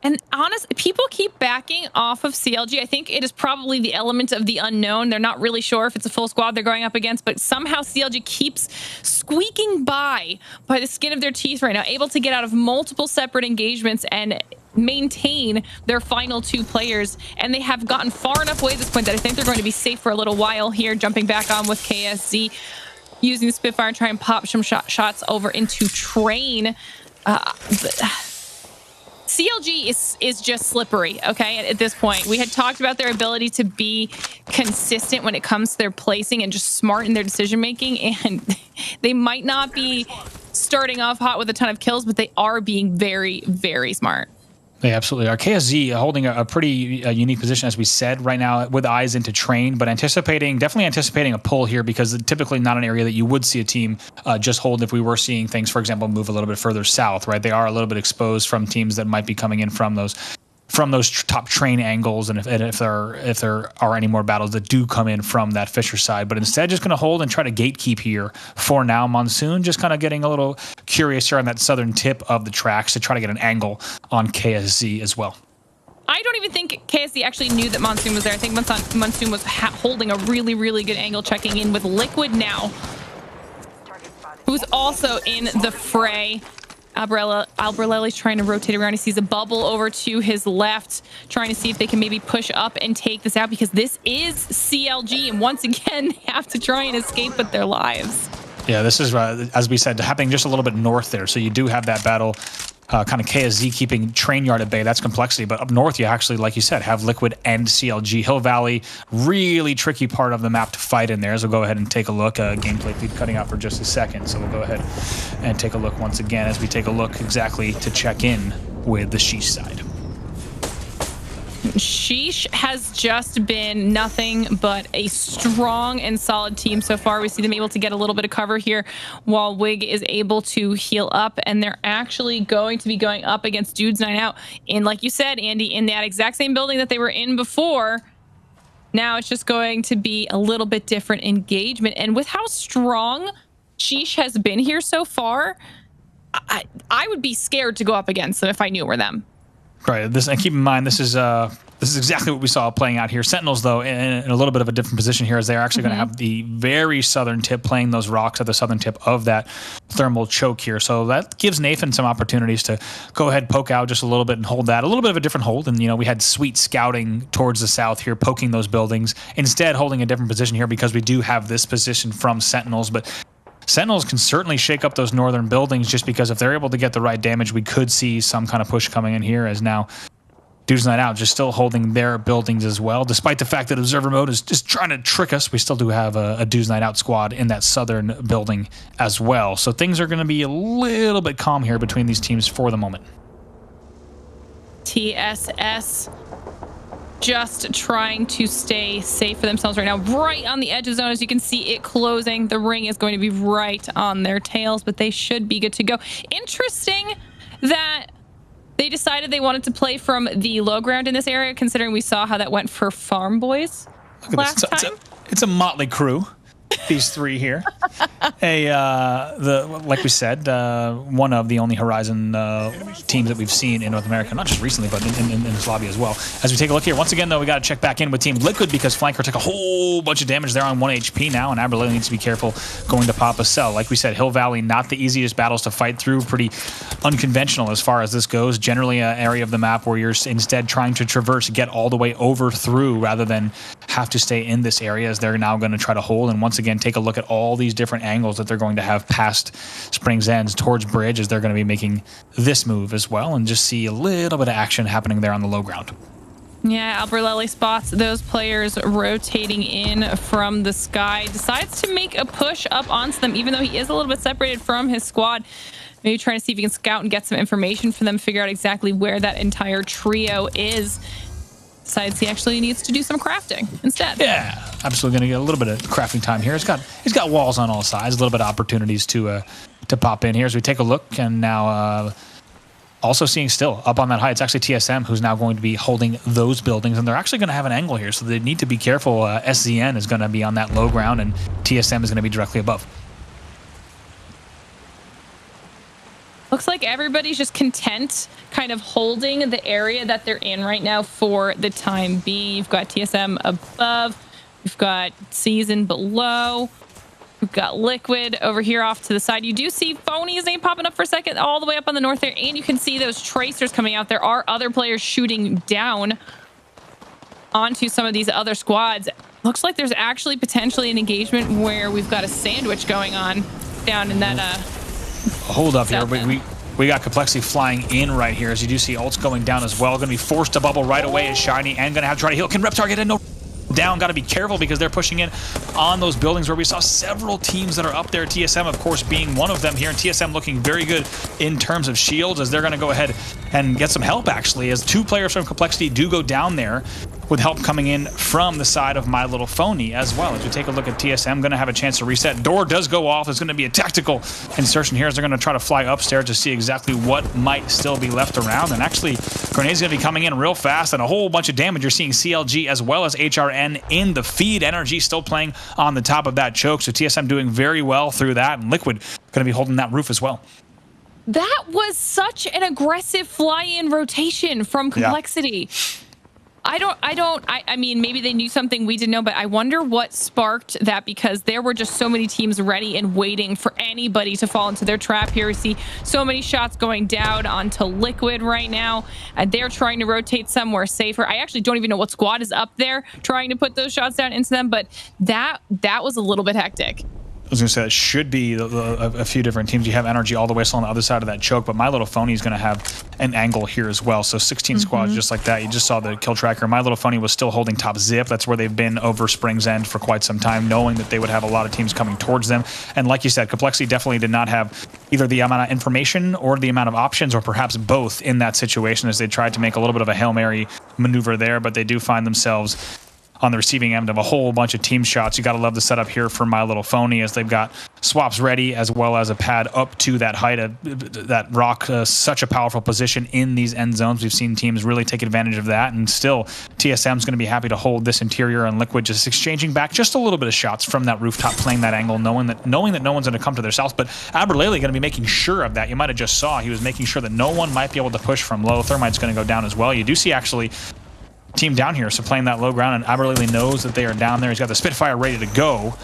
And honestly, people keep backing off of CLG. I think it is probably the element of the unknown. They're not really sure if it's a full squad they're going up against, but somehow CLG keeps squeaking by the skin of their teeth right now, able to get out of multiple separate engagements and maintain their final 2 players. And they have gotten far enough away at this point that I think they're going to be safe for a little while here, jumping back on with KSZ, using the Spitfire and try and pop some shots over into Train. CLG is just slippery, okay, at this point. We had talked about their ability to be consistent when it comes to their placing and just smart in their decision-making, and they might not be starting off hot with a ton of kills, but they are being very, very smart. They absolutely are. KSZ holding a pretty unique position, as we said, right now with eyes into Train, but definitely anticipating a pull here, because it's typically not an area that you would see a team just hold if we were seeing things, for example, move a little bit further south, right? They are a little bit exposed from teams that might be coming in from those top Train angles, and if there are any more battles that do come in from that Fisher side. But instead, just going to hold and try to gatekeep here for now. Monsoon just kind of getting a little curious here on that southern tip of the tracks to try to get an angle on KSZ as well. I don't even think KSZ actually knew that Monsoon was there. I think Monsoon was holding a really, really good angle, checking in with Liquid now, who's also in the fray. Albrelli's trying to rotate around. He sees a bubble over to his left, trying to see if they can maybe push up and take this out, because this is CLG, and once again, they have to try and escape with their lives. Yeah, this is, as we said, happening just a little bit north there. So you do have that battle, kind of KSZ keeping Train Yard at bay. That's Complexity. But up north, you actually, like you said, have Liquid and CLG. Hill Valley, really tricky part of the map to fight in there. So we'll go ahead and take a look. Gameplay feed cutting out for just a second. So we'll go ahead and take a look once again as we take a look exactly to check in with the Sheesh side. Sheesh has just been nothing but a strong and solid team so far. We see them able to get a little bit of cover here while Wig is able to heal up, and they're actually going to be going up against Dude's Night Out in, like you said, Andy, in that exact same building that they were in before. Now it's just going to be a little bit different engagement, and with how strong Sheesh has been here so far, I would be scared to go up against them if I knew it were them. Right. This, and keep in mind, this is exactly what we saw playing out here. Sentinels, though, in a little bit of a different position here, as they're actually going to have the very southern tip, playing those rocks at the southern tip of that thermal choke here. So that gives Nathan some opportunities to go ahead, poke out just a little bit and hold that. A little bit of a different hold. And, you know, we had Sweet scouting towards the south here, poking those buildings. Instead, holding a different position here because we do have this position from Sentinels. But Sentinels can certainly shake up those northern buildings, just because if they're able to get the right damage, we could see some kind of push coming in here, as now Dude's Night Out just still holding their buildings as well. Despite the fact that Observer Mode is just trying to trick us, we still do have a Dude's Night Out squad in that southern building as well. So things are going to be a little bit calm here between these teams for the moment. TSS just trying to stay safe for themselves right now, right on the edge of zone. As you can see it closing, the ring is going to be right on their tails, but they should be good to go. Interesting that they decided they wanted to play from the low ground in this area, considering we saw how that went for Farm Boys last time. It's a motley crew, these three here. Like we said, one of the only Horizon teams that we've seen in North America, not just recently, but in this lobby as well. As we take a look here, once again, though, we got to check back in with Team Liquid, because Flanker took a whole bunch of damage there on 1 HP now, and Aberlily needs to be careful going to pop a cell. Like we said, Hill Valley, not the easiest battles to fight through, pretty unconventional as far as this goes. Generally an area of the map where you're instead trying to traverse, get all the way over through, rather than have to stay in this area, as they're now going to try to hold. And once again, take a look at all these different angles that they're going to have past Spring's Ends towards Bridge, as they're going to be making this move as well, and just see a little bit of action happening there on the low ground. Yeah, Alberlelli spots those players rotating in from the sky, decides to make a push up onto them, even though he is a little bit separated from his squad. Maybe trying to see if he can scout and get some information from them, figure out exactly where that entire trio is. Decides he actually needs to do some crafting instead. Yeah, absolutely going to get a little bit of crafting time here. He's got walls on all sides, a little bit of opportunities to pop in here as we take a look. And now also seeing still up on that height, it's actually TSM who's now going to be holding those buildings, and they're actually going to have an angle here, so they need to be careful. SZN is going to be on that low ground, and TSM is going to be directly above. Looks like everybody's just content kind of holding the area that they're in right now for the time being. You've got TSM above, you've got Season below, we've got Liquid over here off to the side. You do see Phony's name popping up for a second all the way up on the north there, and you can see those tracers coming out. There are other players shooting down onto some of these other squads. Looks like there's actually potentially an engagement where we've got a sandwich going on down in that hold up here. We got Complexity flying in right here, as you do see ults going down as well. Going to be forced to bubble right away as Shiny, and going to have to try to heal. Can Reptar get in? No. Down. Got to be careful because they're pushing in on those buildings where we saw several teams that are up there. TSM, of course, being one of them here, and TSM looking very good in terms of shields, as they're going to go ahead and get some help, actually, as two players from Complexity do go down there, with help coming in from the side of My Little Phony as well. As we take a look at TSM, going to have a chance to reset. Door does go off. It's going to be a tactical insertion here, as they're going to try to fly upstairs to see exactly what might still be left around. And actually, Grenade's going to be coming in real fast, and a whole bunch of damage. You're seeing CLG as well as HRN in the feed. Energy still playing on the top of that choke, so TSM doing very well through that, and Liquid going to be holding that roof as well. That was such an aggressive fly-in rotation from Complexity. Yeah. I mean, maybe they knew something we didn't know, but I wonder what sparked that, because there were just so many teams ready and waiting for anybody to fall into their trap here. We see so many shots going down onto Liquid right now, and they're trying to rotate somewhere safer. I actually don't even know what squad is up there trying to put those shots down into them, but that was a little bit hectic. I was going to say, that should be a few different teams. You have Energy all the way still on the other side of that choke, but My Little Phony is going to have an angle here as well. So 16 squads just like that. You just saw the kill tracker. My Little Phony was still holding top zip. That's where they've been over Spring's End for quite some time, knowing that they would have a lot of teams coming towards them. And like you said, Complexity definitely did not have either the amount of information or the amount of options, or perhaps both, in that situation, as they tried to make a little bit of a Hail Mary maneuver there, but they do find themselves on the receiving end of a whole bunch of team shots. You got to love the setup here for My Little Phony, as they've got swaps ready as well as a pad up to that height of that rock. Such a powerful position in these end zones. We've seen teams really take advantage of that, and still TSM's going to be happy to hold this interior, and Liquid just exchanging back just a little bit of shots from that rooftop, playing that angle, knowing that no one's going to come to their south. But Aberlele going to be making sure of that. You might have just saw he was making sure that no one might be able to push from low. Thermite's going to go down as well. You do see actually team down here, so playing that low ground, and Aberlele knows that they are down there. He's got the Spitfire ready to go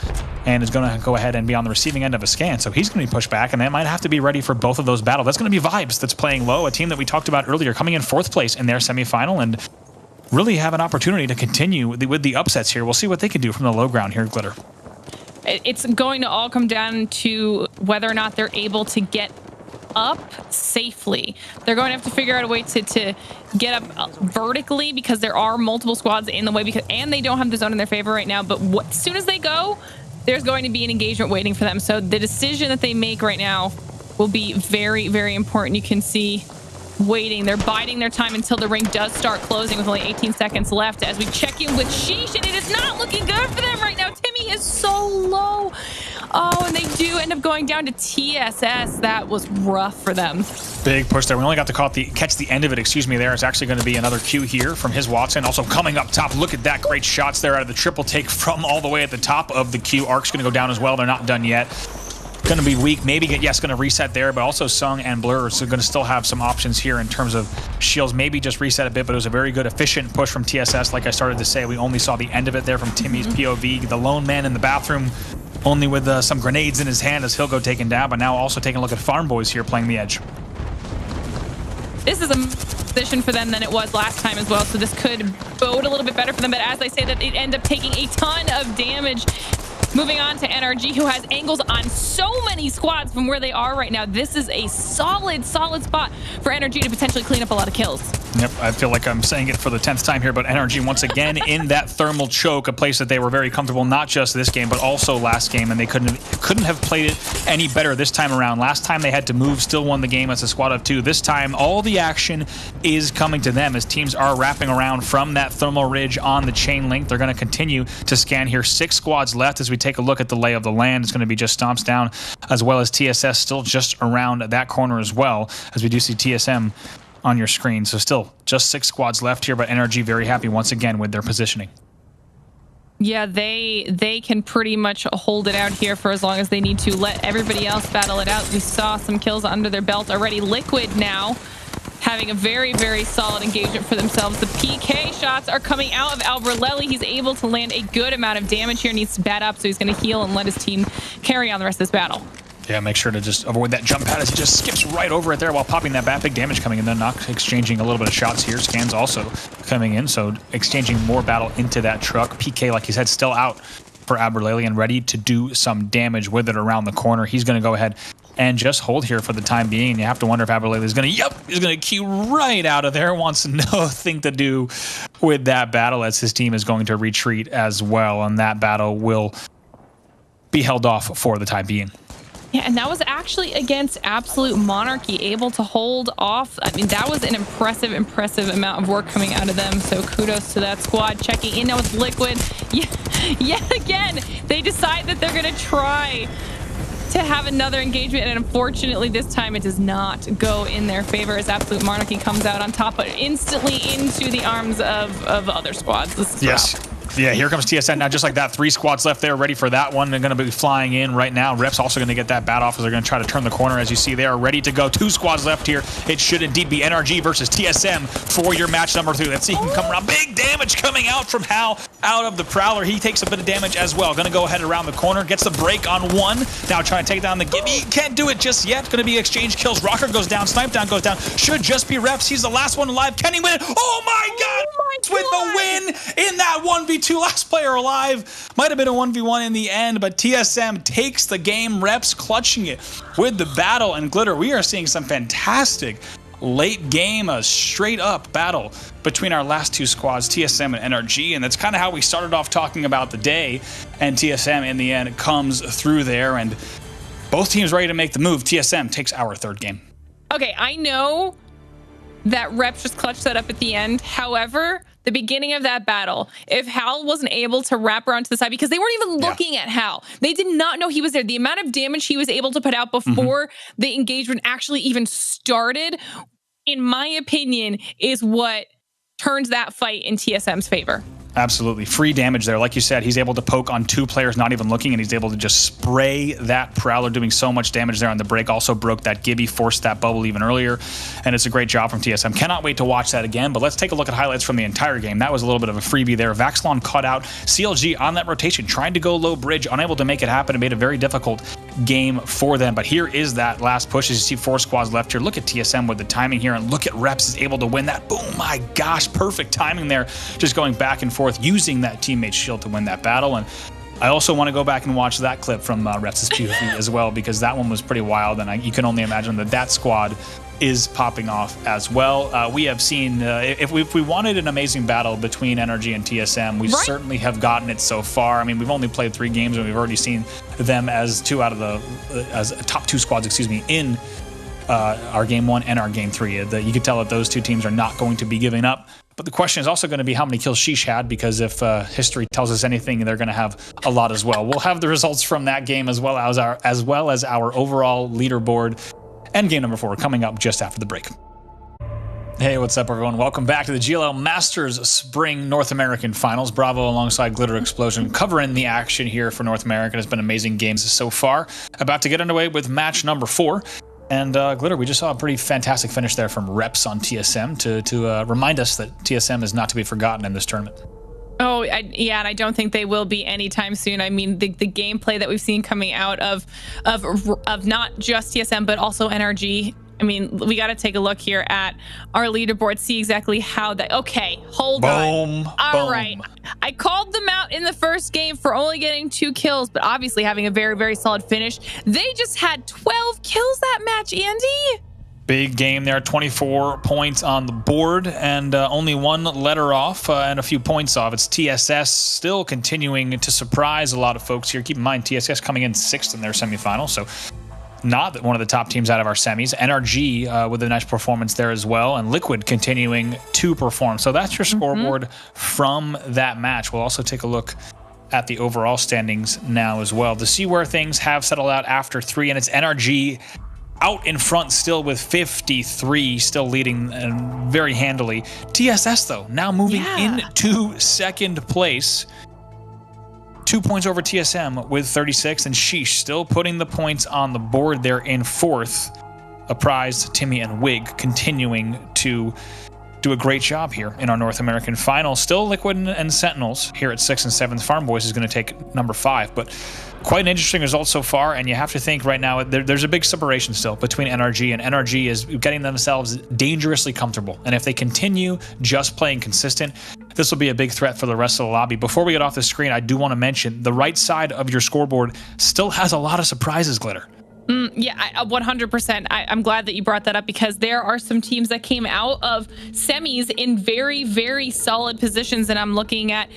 and is going to go ahead and be on the receiving end of a scan, so he's going to be pushed back, and they might have to be ready for both of those battles. That's going to be Vibes that's playing low, a team that we talked about earlier, coming in 4th place in their semifinal, and really have an opportunity to continue with the upsets here. We'll see what they can do from the low ground here, Glitter. It's going to all come down to whether or not they're able to get up safely. They're going to have to figure out a way to get up vertically, because there are multiple squads in the way, and they don't have the zone in their favor right now. But as soon as they go, there's going to be an engagement waiting for them. So the decision that they make right now will be very, very important. You can see waiting. They're biding their time until the ring does start closing with only 18 seconds left, as we check in with Sheesh, and it is not looking good for them right now. Timmy is so low. Oh, and they do end up going down to TSS. That was rough for them. Big push there. We only got to catch the end of it, excuse me, there. It's actually going to be another Q here from his Watson. Also coming up top, look at that. Great shots there out of the triple take from all the way at the top of the Q. Ark's going to go down as well. They're not done yet. Going to be weak. Maybe, yes, going to reset there, but also Sung and Blur, so going to still have some options here in terms of shields. Maybe just reset a bit, but it was a very good, efficient push from TSS. Like I started to say, we only saw the end of it there from Timmy's POV. The lone man in the bathroom, only with some grenades in his hand, as he'll go taken down, but now also taking a look at Farm Boys here playing the edge. This is a position for them than it was last time as well, so this could bode a little bit better for them, but as I say that, it ends up taking a ton of damage. Moving on to NRG, who has angles on so many squads from where they are right now. This is a solid spot for NRG to potentially clean up a lot of kills. Yep, I feel like I'm saying it for the 10th time here, but NRG once again in that thermal choke, a place that they were very comfortable, not just this game, but also last game, and they couldn't have played it any better this time around. Last time they had to move, still won the game as a squad of 2. This time, all the action is coming to them as teams are wrapping around from that thermal ridge on the chain link. They're going to continue to scan here. 6 squads left as we take a look at the lay of the land. It's going to be just Stomps down, as well as TSS still just around that corner as well, as we do see TSM on your screen. So still just 6 squads left here, but NRG very happy once again with their positioning. Yeah, they can pretty much hold it out here for as long as they need to. Let everybody else battle it out. We saw some kills under their belt already. Liquid now having a very, very solid engagement for themselves. The PK shots are coming out of Aberlele. He's able to land a good amount of damage here. Needs to bat up, so he's going to heal and let his team carry on the rest of this battle. Yeah, make sure to just avoid that jump pad as he just skips right over it there while popping that bat. Big damage coming in, then Nox exchanging a little bit of shots here. Scans also coming in, so exchanging more battle into that truck. PK, like he said, still out for Aberlele and ready to do some damage with it around the corner. He's going to go ahead and just hold here for the time being. You have to wonder if Aberlele is going to, he's going to queue right out of there. Wants nothing to do with that battle, as his team is going to retreat as well, and that battle will be held off for the time being. Yeah, and that was actually against Absolute Monarchy, able to hold off. I mean, that was an impressive amount of work coming out of them. So kudos to that squad. Checking in now with Liquid. Yet again, they decide that they're going to try to have another engagement, and unfortunately this time it does not go in their favor as Absolute Monarchy comes out on top, but instantly into the arms of other squads. This is rough. Yeah, here comes TSN now, just like that. 3 squads left there, ready for that one. They're going to be flying in right now. Rep's also going to get that bat off as they're going to try to turn the corner. As you see, they are ready to go. 2 squads left here. It should indeed be NRG versus TSM for your match number 2. Let's see if he can come around. Big damage coming out from Hal out of the Prowler. He takes a bit of damage as well. Going to go ahead around the corner. Gets the break on 1. Now trying to take down the Gibby. Can't do it just yet. Going to be exchange kills. Rocker goes down. Snipe down goes down. Should just be Reps. He's the last one alive. Can he win it? Oh my God! With the win in that 1v2. Last player alive. Might have been a 1v1 in the end, but TSM takes the game. Reps clutching it with the battle. And Glitter, we are seeing some fantastic late game, a straight up battle between our last 2 squads, TSM and NRG. And that's kind of how we started off talking about the day. And TSM in the end comes through there, and both teams ready to make the move. TSM takes our 3rd game. Okay, I know that Reps just clutched that up at the end. However, the beginning of that battle, if Hal wasn't able to wrap around to the side, because they weren't even looking at Hal. They did not know he was there. The amount of damage he was able to put out before the engagement actually even started, in my opinion, is what turns that fight in TSM's favor. Absolutely. Free damage there. Like you said, he's able to poke on 2 players not even looking, and he's able to just spray that Prowler, doing so much damage there on the break. Also broke that Gibby, forced that bubble even earlier, and it's a great job from TSM. Cannot wait to watch that again, but let's take a look at highlights from the entire game. That was a little bit of a freebie there. Vaxlon caught out CLG on that rotation, trying to go low bridge, unable to make it happen. It made a very difficult game for them, but here is that last push. As you see 4 squads left here, look at TSM with the timing here, and look at Reps is able to win that. Boom, my gosh, perfect timing there, just going back and forth, using that teammate shield to win that battle. And I also want to go back and watch that clip from Reps' POV as well, because that one was pretty wild, and you can only imagine that squad is popping off as well. We have seen, if we wanted an amazing battle between NRG and TSM, we certainly have gotten it so far. I mean, we've only played 3 games, and we've already seen them as 2 out of the as top 2 squads, excuse me, in our game 1 and our game 3. You could tell that those 2 teams are not going to be giving up. But the question is also going to be how many kills Sheesh had, because if history tells us anything, they're going to have a lot as well. We'll have the results from that game as well as our overall leaderboard and game number 4 coming up just after the break. Hey, what's up, everyone? Welcome back to the GLL Masters Spring North American Finals. Bravo alongside Glitter Explosion covering the action here for North America. It's been amazing games so far. About to get underway with match number 4. And Glitter, we just saw a pretty fantastic finish there from Reps on TSM to remind us that TSM is not to be forgotten in this tournament. Oh, yeah, and I don't think they will be anytime soon. I mean, the gameplay that we've seen coming out of not just TSM, but also NRG. I mean, we got to take a look here at our leaderboard, see exactly how that... Okay, hold on. All right. I called them out in the first game for only getting 2 kills, but obviously having a very, very solid finish. They just had 12 kills that match, Andy. Big game there, 24 points on the board, and only 1 letter off and a few points off. It's TSS still continuing to surprise a lot of folks here. Keep in mind, TSS coming in 6th in their semifinal, so not one of the top teams out of our semis. NRG with a nice performance there as well, and Liquid continuing to perform. So that's your scoreboard from that match. We'll also take a look at the overall standings now as well to see where things have settled out after 3, and it's NRG out in front still with 53, still leading very handily. TSS, though, now moving into 2nd place. 2 points over TSM with 36, and Sheesh still putting the points on the board there in 4th. Apprised, Timmy, and Wig continuing to do a great job here in our North American final. Still Liquid and Sentinels here at 6th and 7th. Farm Boys is going to take number 5, but quite an interesting result so far, and you have to think right now there's a big separation still between NRG, and NRG is getting themselves dangerously comfortable, and if they continue just playing consistent, this will be a big threat for the rest of the lobby. Before we get off the screen, I do want to mention the right side of your scoreboard still has a lot of surprises, Glitter. Yeah, 100%. I'm glad that you brought that up, because there are some teams that came out of semis in very, very solid positions, and I'm looking at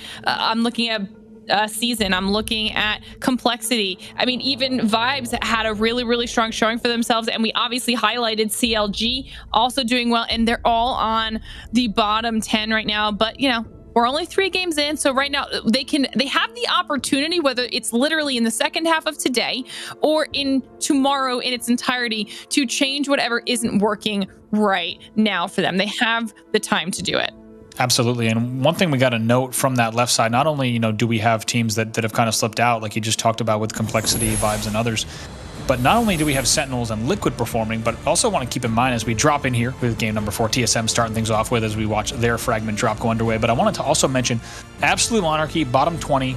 Season, I'm looking at Complexity. I mean, even Vibes had a really, really strong showing for themselves, and we obviously highlighted CLG also doing well, and they're all on the bottom 10 right now. But you know, we're only 3 games in, so right now they have the opportunity, whether it's literally in the second half of today or in tomorrow in its entirety, to change whatever isn't working right now for them. They have the time to do it. Absolutely. And one thing we got to note from that left side, not only, do we have teams that have kind of slipped out, like you just talked about with Complexity, Vibes, and others, but not only do we have Sentinels and Liquid performing, but also want to keep in mind as we drop in here with game number 4, TSM starting things off with as we watch their fragment drop go underway. But I wanted to also mention Absolute Monarchy, bottom 20,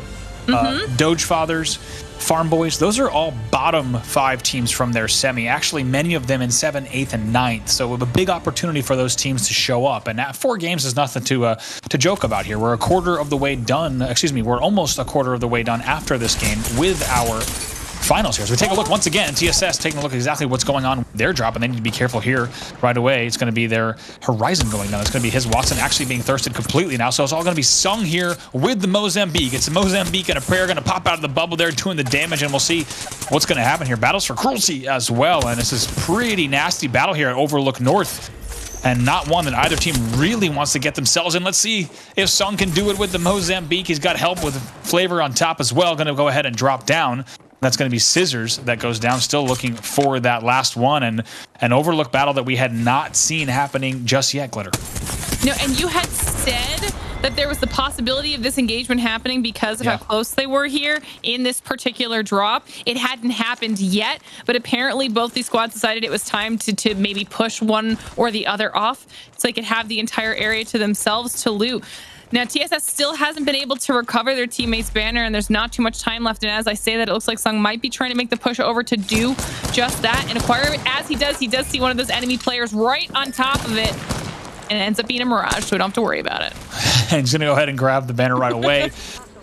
Doge Fathers, Farm Boys. Those are all bottom 5 teams from their semi. Actually, many of them in 7th, 8th, and 9th. So we have a big opportunity for those teams to show up. And 4 games is nothing to joke about here. We're a quarter of the way done. Excuse me, we're almost a quarter of the way done after this game with our finals here. So we take a look once again, TSS taking a look at exactly what's going on with their drop, and they need to be careful here right away. It's going to be their Horizon going down. It's going to be his Watson actually being thirsted completely now. So it's all going to be Sung here with the Mozambique. It's a Mozambique and a prayer going to pop out of the bubble there doing the damage, and we'll see what's going to happen here. Battles for Cruelty as well, and this is pretty nasty battle here at Overlook North. and not one that either team really wants to get themselves in. Let's see if Sung can do it with the Mozambique. He's got help with Flavor on top as well. Going to go ahead and drop down. That's going to be Scissors that goes down, still looking for that last one, and an Overlook battle that we had not seen happening just yet, Glitter. No, and you had said that there was the possibility of this engagement happening because of how close they were here in this particular drop. It hadn't happened yet, but apparently both these squads decided it was time to maybe push one or the other off so they could have the entire area to themselves to loot. Now, TSS still hasn't been able to recover their teammate's banner, and there's not too much time left. And as I say that, it looks like Sung might be trying to make the push over to do just that and acquire it. As he does see one of those enemy players right on top of it, and it ends up being a Mirage, so we don't have to worry about it. And he's going to go ahead and grab the banner right away,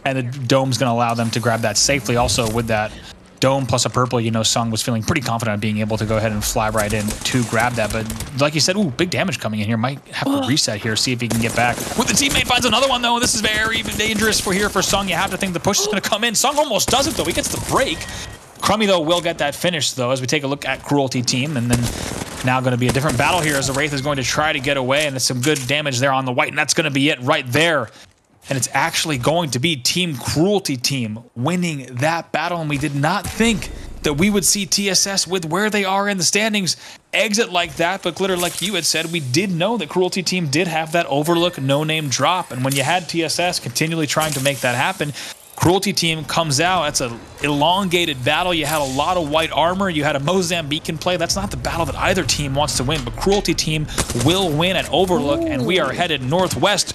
and the dome's going to allow them to grab that safely. Also, with that dome plus a purple, you know, Sung was feeling pretty confident on being able to go ahead and fly right in to grab that. But like you said, ooh, big damage coming in here. Might have to reset here, see if he can get back. With the teammate finds another one, though. This is very dangerous for Sung. You have to think the push is going to come in. Sung almost does it, though. He gets the break. Crummy, though, will get that finish, though, as we take a look at Cruelty Team. And then now going to be a different battle here as the Wraith is going to try to get away. And it's some good damage there on the white. And that's going to be it right there. And it's actually going to be Team Cruelty Team winning that battle. And we did not think that we would see TSS, with where they are in the standings, exit like that. But Glitter, like you had said, we did know that Cruelty Team did have that Overlook no-name drop. And when you had TSS continually trying to make that happen, Cruelty Team comes out. That's an elongated battle. You had a lot of white armor. You had a Mozambique in play. That's not the battle that either team wants to win. But Cruelty Team will win at Overlook, and we are headed northwest.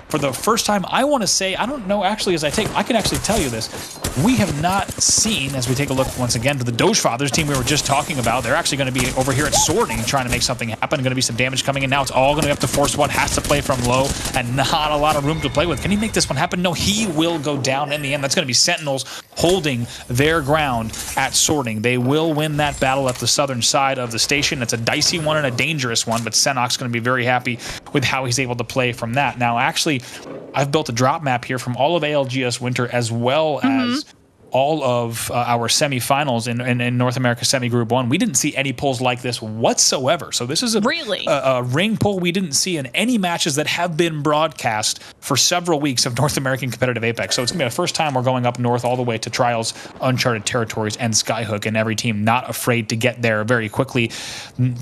For the first time, I want to say, I don't know actually I can actually tell you this. We have not seen, as we take a look once again to the Doge Fathers team we were just talking about, they're actually going to be over here at Sorting trying to make something happen. Going to be some damage coming in now. It's all going to have to force one, has to play from low, and not a lot of room to play with. Can he make this one happen? No, he will go down in the end. That's going to be Sentinels holding their ground at Sorting. They will win that battle at the southern side of the station. It's a dicey one and a dangerous one, but Senok's going to be very happy with how he's able to play from that. Now, actually, I've built a drop map here from all of ALGS Winter as well as all of our semifinals in North America Semi Group 1. We didn't see any pulls like this whatsoever. So this is a ring pull we didn't see in any matches that have been broadcast for several weeks of North American competitive Apex. So it's going to be the first time we're going up north all the way to Trials, Uncharted Territories, and Skyhook, and every team not afraid to get there very quickly.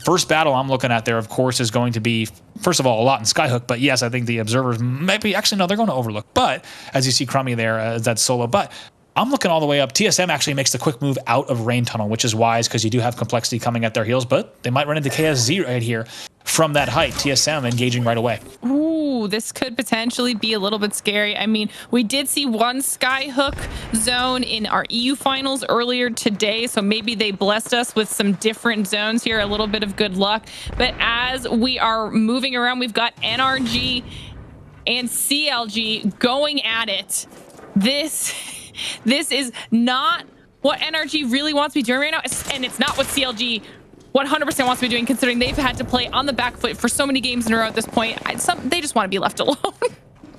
First battle I'm looking at there, of course, is going to be, first of all, a lot in Skyhook, but yes, I think the observers might be, actually, no, they're going to Overlook. But as you see Crummy there, that's solo. But I'm looking all the way up. TSM actually makes the quick move out of Rain Tunnel, which is wise because you do have Complexity coming at their heels, but they might run into KSZ right here from that height. TSM engaging right away. Ooh, this could potentially be a little bit scary. I mean, we did see one Skyhook zone in our EU finals earlier today, so maybe they blessed us with some different zones here, a little bit of good luck. But as we are moving around, we've got NRG and CLG going at it. This is not what NRG really wants to be doing right now, and it's not what CLG 100% wants to be doing, considering they've had to play on the back foot for so many games in a row at this point. They just want to be left alone.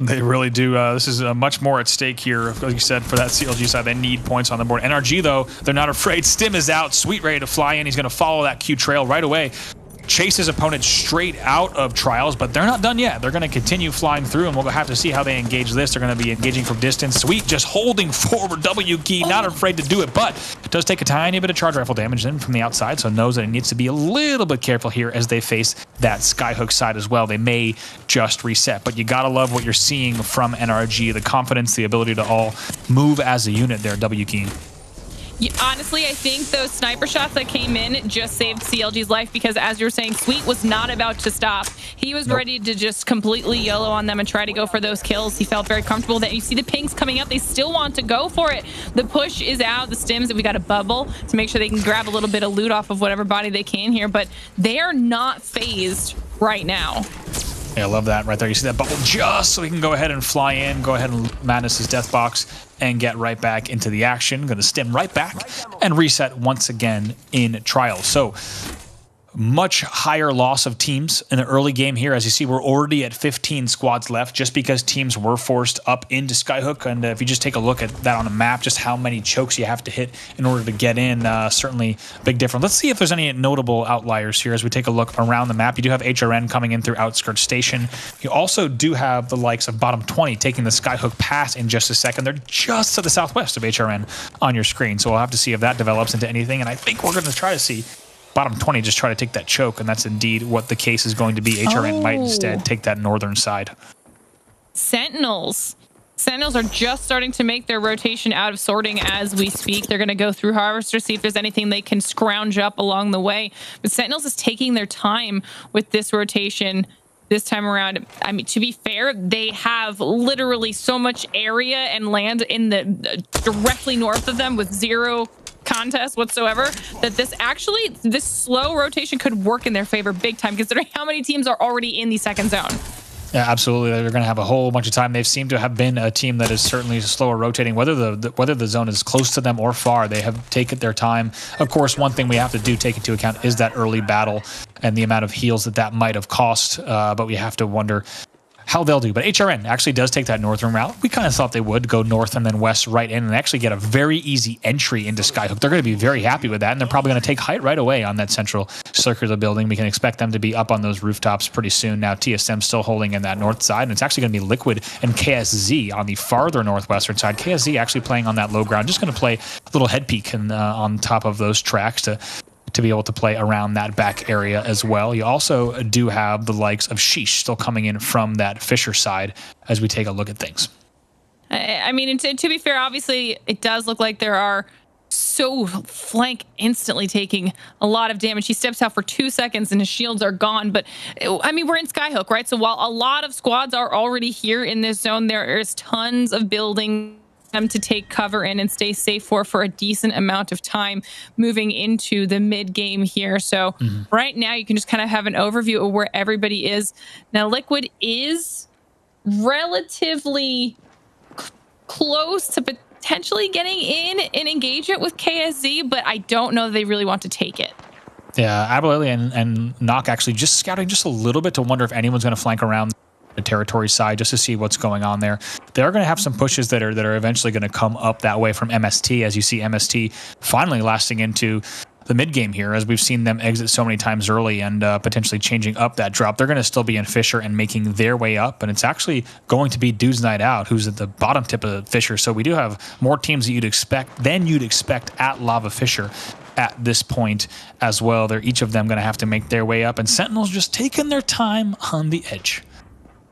They really do. This is much more at stake here. Like you said, for that CLG side, they need points on the board. NRG, though, they're not afraid. Stim is out. Sweet ready to fly in. He's going to follow that Q trail right away. Chase his opponent straight out of Trials, but they're not done yet. They're going to continue flying through, and we'll have to see how they engage this. They're going to be engaging from distance. Sweet just holding forward W key, not afraid to do it, but it does take a tiny bit of charge rifle damage in from the outside, so knows that it needs to be a little bit careful here as they face that Skyhook side as well. They may just reset, but you got to love what you're seeing from NRG, the confidence, the ability to all move as a unit there, W key. Yeah, honestly, I think those sniper shots that came in just saved CLG's life because, as you were saying, Sweet was not about to stop. He was ready to just completely YOLO on them and try to go for those kills. He felt very comfortable. That you see the pings coming out. They still want to go for it. The push is out. The stims, we got a bubble to make sure they can grab a little bit of loot off of whatever body they can here, but they are not phased right now. Yeah, I love that right there. You see that bubble just so he can go ahead and fly in, go ahead and madness his death box and get right back into the action. Going to stim right back and reset once again in Trials. So much higher loss of teams in the early game here. As you see, we're already at 15 squads left just because teams were forced up into Skyhook. And if you just take a look at that on a map, just how many chokes you have to hit in order to get in, certainly big difference. Let's see if there's any notable outliers here as we take a look around the map. You do have HRN coming in through Outskirts Station. You also do have the likes of Bottom 20 taking the Skyhook Pass in just a second. They're just to the southwest of HRN on your screen. So we'll have to see if that develops into anything. And I think we're going to try to see Bottom 20 just try to take that choke, and that's indeed what the case is going to be. HRN might instead take that northern side. Sentinels are just starting to make their rotation out of sorting as we speak. They're going to go through Harvester, see if there's anything they can scrounge up along the way. But Sentinels is taking their time with this rotation this time around. I mean, to be fair, they have literally so much area and land in the directly north of them with zero contest whatsoever that this slow rotation could work in their favor big time, considering how many teams are already in the second zone. Yeah, absolutely. They're going to have a whole bunch of time. They've seemed to have been a team that is certainly slower rotating, whether the zone is close to them or far. They have taken their time. Of course, one thing we have to take into account is that early battle and the amount of heals that might have cost. But we have to wonder how they'll do. But HRN actually does take that northern route. We kind of thought they would go north and then west right in and actually get a very easy entry into Skyhook. They're going to be very happy with that, and they're probably going to take height right away on that central circular building. We can expect them to be up on those rooftops pretty soon. Now TSM still holding in that north side, and it's actually going to be Liquid and KSZ on the farther northwestern side. KSZ actually playing on that low ground, just going to play a little head peek and, on top of those tracks to be able to play around that back area as well. You also do have the likes of Sheesh still coming in from that Fisher side as we take a look at things. I mean, to be fair, obviously, it does look like there are So Flank instantly taking a lot of damage. He steps out for 2 seconds and his shields are gone. But I mean, we're in Skyhook, right? So while a lot of squads are already here in this zone, there is tons of building them to take cover in and stay safe for a decent amount of time moving into the mid game here. So right now you can just kind of have an overview of where everybody is. Now Liquid is relatively close to potentially getting in an engagement with KSZ, but I don't know that they really want to take it. Yeah, Abilene and Nock actually just scouting just a little bit to wonder if anyone's going to flank around the territory side just to see what's going on there. They are going to have some pushes that are eventually going to come up that way from MST, as you see MST finally lasting into the mid game here, as we've seen them exit so many times early and potentially changing up that drop. They're going to still be in Fisher and making their way up, and it's actually going to be Dude's Night Out, who's at the bottom tip of Fisher. So we do have more teams that you'd expect at Lava Fisher at this point as well. They're each of them going to have to make their way up, and Sentinels just taking their time on the edge.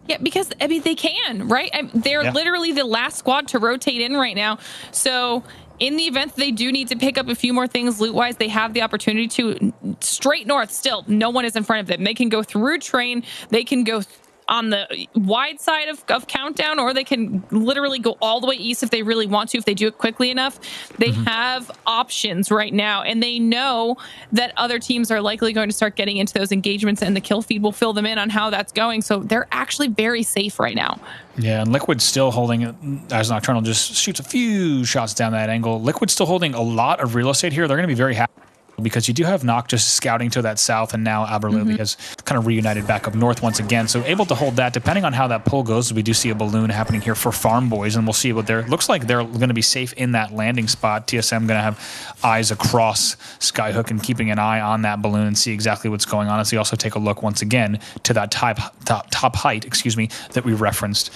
Yeah, because, I mean, they can, right? They're literally the last squad to rotate in right now. So in the event they do need to pick up a few more things loot-wise, they have the opportunity to straight north still. No one is in front of them. They can go through train. They can go on the wide side of Countdown, or they can literally go all the way east if they really want to, if they do it quickly enough. They have options right now, and they know that other teams are likely going to start getting into those engagements, and the kill feed will fill them in on how that's going. So they're actually very safe right now. Yeah, and Liquid's still holding it as Nocturnal just shoots a few shots down that angle. Liquid's still holding a lot of real estate here. They're going to be very happy, because you do have Nock just scouting to that south, and now Aberlily has kind of reunited back up north once again. So able to hold that. Depending on how that pull goes, we do see a balloon happening here for Farm Boys, and we'll see what looks like they're going to be safe in that landing spot. TSM going to have eyes across Skyhook and keeping an eye on that balloon and see exactly what's going on. As we also take a look once again to that top height, that we referenced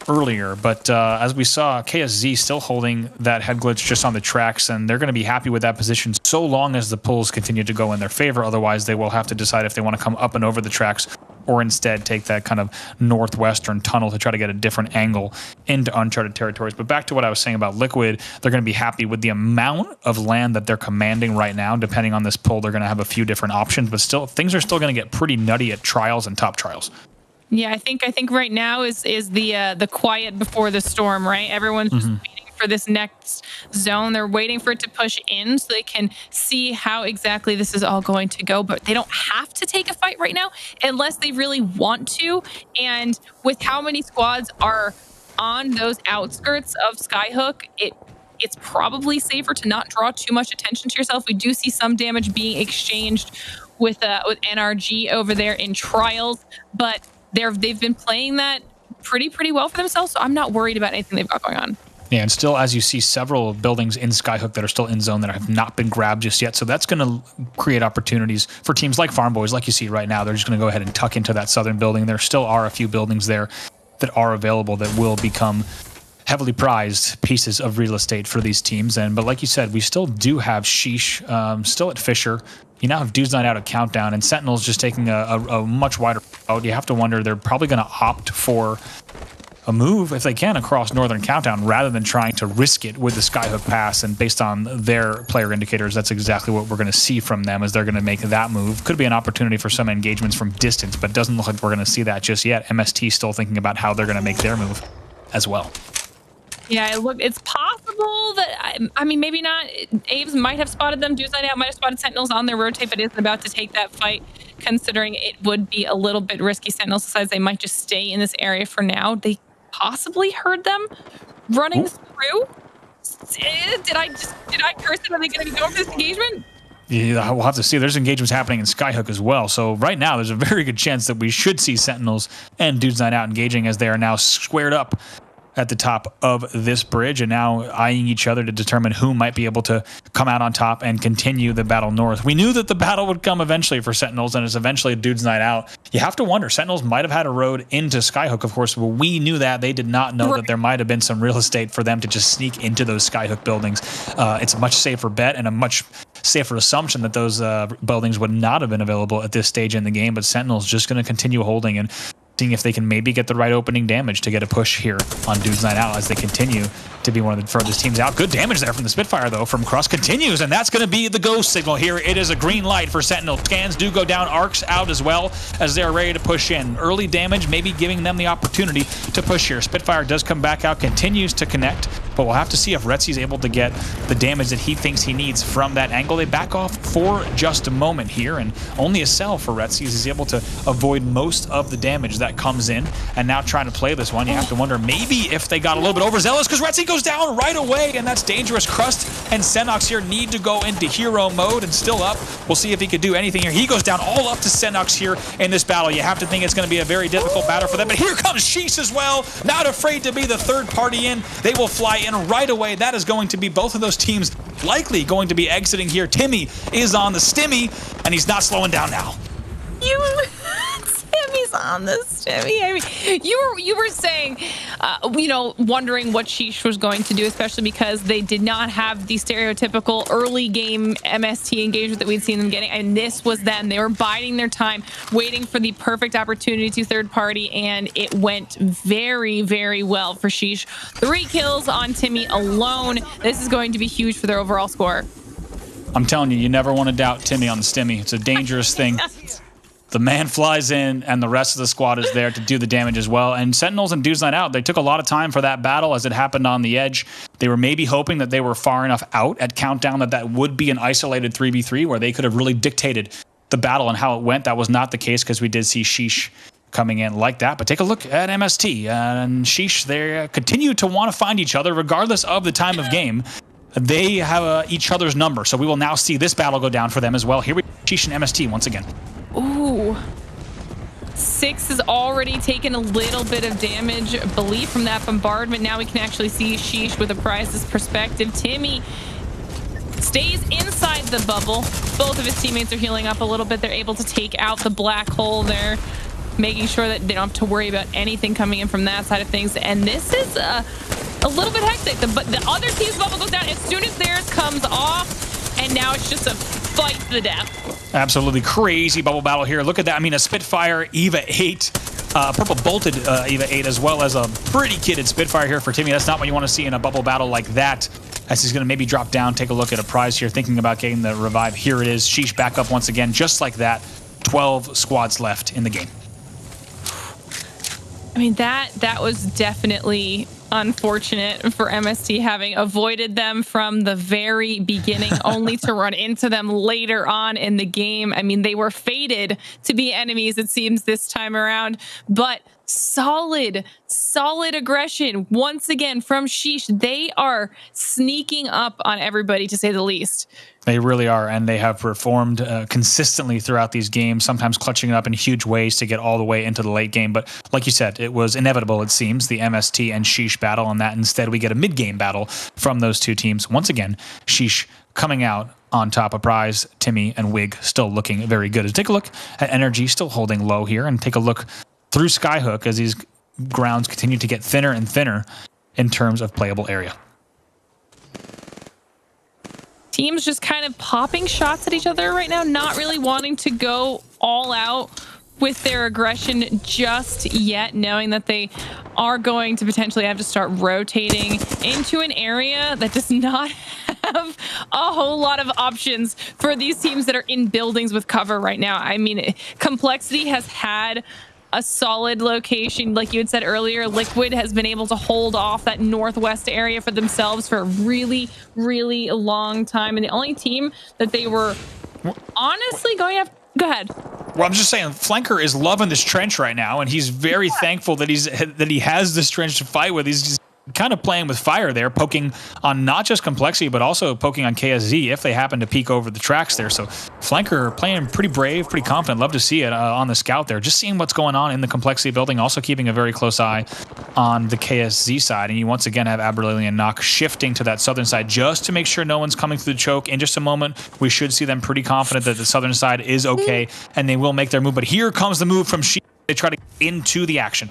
earlier. But as we saw, KSZ still holding that head glitch just on the tracks, and they're going to be happy with that position so long as the pulls continue to go in their favor. Otherwise, they will have to decide if they want to come up and over the tracks or instead take that kind of northwestern tunnel to try to get a different angle into uncharted territories. But back to what I was saying about Liquid, they're going to be happy with the amount of land that they're commanding right now. Depending on this pull, they're going to have a few different options, but still, things are still going to get pretty nutty at trials and top trials. Yeah, I think right now is the quiet before the storm, right? Everyone's just waiting for this next zone. They're waiting for it to push in so they can see how exactly this is all going to go. But they don't have to take a fight right now unless they really want to. And with how many squads are on those outskirts of Skyhook, it's probably safer to not draw too much attention to yourself. We do see some damage being exchanged with NRG over there in trials, but they've been playing that pretty well for themselves, so I'm not worried about anything they've got going on. Yeah, and still, as you see, several buildings in Skyhook that are still in zone that have not been grabbed just yet. So that's going to create opportunities for teams like Farm Boys, like you see right now. They're just going to go ahead and tuck into that southern building. There still are a few buildings there that are available that will become heavily prized pieces of real estate for these teams. But like you said, we still do have Sheesh still at Fisher. You now have Dudes Night Out at Countdown, and Sentinel's just taking a much wider route. You have to wonder, they're probably going to opt for a move, if they can, across Northern Countdown rather than trying to risk it with the Skyhook pass. And based on their player indicators, that's exactly what we're going to see from them, as they're going to make that move. Could be an opportunity for some engagements from distance, but it doesn't look like we're going to see that just yet. MST still thinking about how they're going to make their move as well. Yeah, look, it's possible that, I mean, maybe not. Aves might have spotted them. Dudes Night Out might have spotted Sentinels on their rotate, but isn't about to take that fight, considering it would be a little bit risky. Sentinels decides they might just stay in this area for now. They possibly heard them running through. Did I curse them? Are they going to go for this engagement? Yeah, we'll have to see. There's engagements happening in Skyhook as well. So right now, there's a very good chance that we should see Sentinels and Dudes Night Out engaging, as they are now squared up at the top of this bridge and now eyeing each other to determine who might be able to come out on top and continue the battle north. We knew that the battle would come eventually for Sentinels, and it's eventually a Dudes Night Out. You have to wonder, Sentinels might have had a road into Skyhook, of course, but we knew that. They did not know that there might have been some real estate for them to just sneak into those Skyhook buildings. It's a much safer bet and a much safer assumption that those buildings would not have been available at this stage in the game, but Sentinels just going to continue holding and seeing if they can maybe get the right opening damage to get a push here on Dudes Night Out as they continue to be one of the furthest teams out. Good damage there from the Spitfire, though, from Cross continues, and that's going to be the go signal here. It is a green light for Sentinel. Scans do go down, arcs out as well, as they're ready to push in. Early damage, maybe giving them the opportunity to push here. Spitfire does come back out, continues to connect, but we'll have to see if Retsy's able to get the damage that he thinks he needs from that angle. They back off for just a moment here, and only a cell for Retsy's is able to avoid most of the damage that comes in. And now trying to play this one, you have to wonder maybe if they got a little bit overzealous, because Retsy goes down right away, and that's dangerous. Crust and Senox here need to go into hero mode, and still up. We'll see if he could do anything here. He goes down all up to Senox here in this battle. You have to think it's going to be a very difficult battle for them, but here comes Sheesh as well, not afraid to be the third party in. They will fly in right away. That is going to be both of those teams likely going to be exiting here. Timmy is on the stimmy, and he's not slowing down now. Timmy's on the stimmy. I mean, you were saying, wondering what Sheesh was going to do, especially because they did not have the stereotypical early game MST engagement that we'd seen them getting, and this was them. They were biding their time, waiting for the perfect opportunity to third party, and it went very, very well for Sheesh. 3 kills on Timmy alone. This is going to be huge for their overall score. I'm telling you, you never want to doubt Timmy on the stimmy. It's a dangerous thing. The man flies in, and the rest of the squad is there to do the damage as well. And Sentinels and Dudes Night Out, they took a lot of time for that battle as it happened on the edge. They were maybe hoping that they were far enough out at Countdown that would be an isolated 3v3 where they could have really dictated the battle and how it went. That was not the case, because we did see Sheesh coming in like that. But take a look at MST and Sheesh. They continue to want to find each other regardless of the time of game. They have each other's number, so we will now see this battle go down for them as well. Here we Sheesh and MST once again. Ooh. 6 has already taken a little bit of damage, I believe, from that bombardment. Now we can actually see Sheesh with a prizes perspective. Timmy stays inside the bubble. Both of his teammates are healing up a little bit. They're able to take out the black hole there, making sure that they don't have to worry about anything coming in from that side of things. And this is a little bit hectic. But the other team's bubble goes down as soon as theirs comes off, and now it's just a fight to the death. Absolutely crazy bubble battle here. Look at that. I mean, a Spitfire EVA 8, purple bolted EVA 8, as well as a pretty kitted Spitfire here for Timmy. That's not what you want to see in a bubble battle like that, as he's going to maybe drop down, take a look at a prize here, thinking about getting the revive. Here it is. Sheesh back up once again, just like that. 12 squads left in the game. I mean, that was definitely unfortunate for MST, having avoided them from the very beginning, only to run into them later on in the game. I mean, they were fated to be enemies, it seems, this time around, but Solid aggression once again from Sheesh. They are sneaking up on everybody, to say the least. They really are, and they have performed consistently throughout these games, sometimes clutching it up in huge ways to get all the way into the late game. But like you said, it was inevitable, it seems, the MST and Sheesh battle, and that instead we get a mid-game battle from those two teams. Once again, Sheesh coming out on top of prize. Timmy and Wig still looking very good. Take a look at Energy, still holding low here, and take a look through Skyhook as these grounds continue to get thinner and thinner in terms of playable area. Teams just kind of popping shots at each other right now, not really wanting to go all out with their aggression just yet, knowing that they are going to potentially have to start rotating into an area that does not have a whole lot of options for these teams that are in buildings with cover right now. I mean, Complexity has had a solid location. Like you had said earlier, Liquid has been able to hold off that northwest area for themselves for a really, really long time. And the only team that they were honestly going after... Go ahead. Well, I'm just saying, Flanker is loving this trench right now, and he's very thankful that he has this trench to fight with. He's just kind of playing with fire there, poking on not just Complexity, but also poking on KSZ if they happen to peek over the tracks there. So Flanker playing pretty brave, pretty confident. Love to see it on the scout there. Just seeing what's going on in the Complexity building, also keeping a very close eye on the KSZ side. And you once again have Aberlily and Nock shifting to that southern side just to make sure no one's coming through the choke. In just a moment, we should see them pretty confident that the southern side is okay, and they will make their move. But here comes the move from She. They try to get into the action.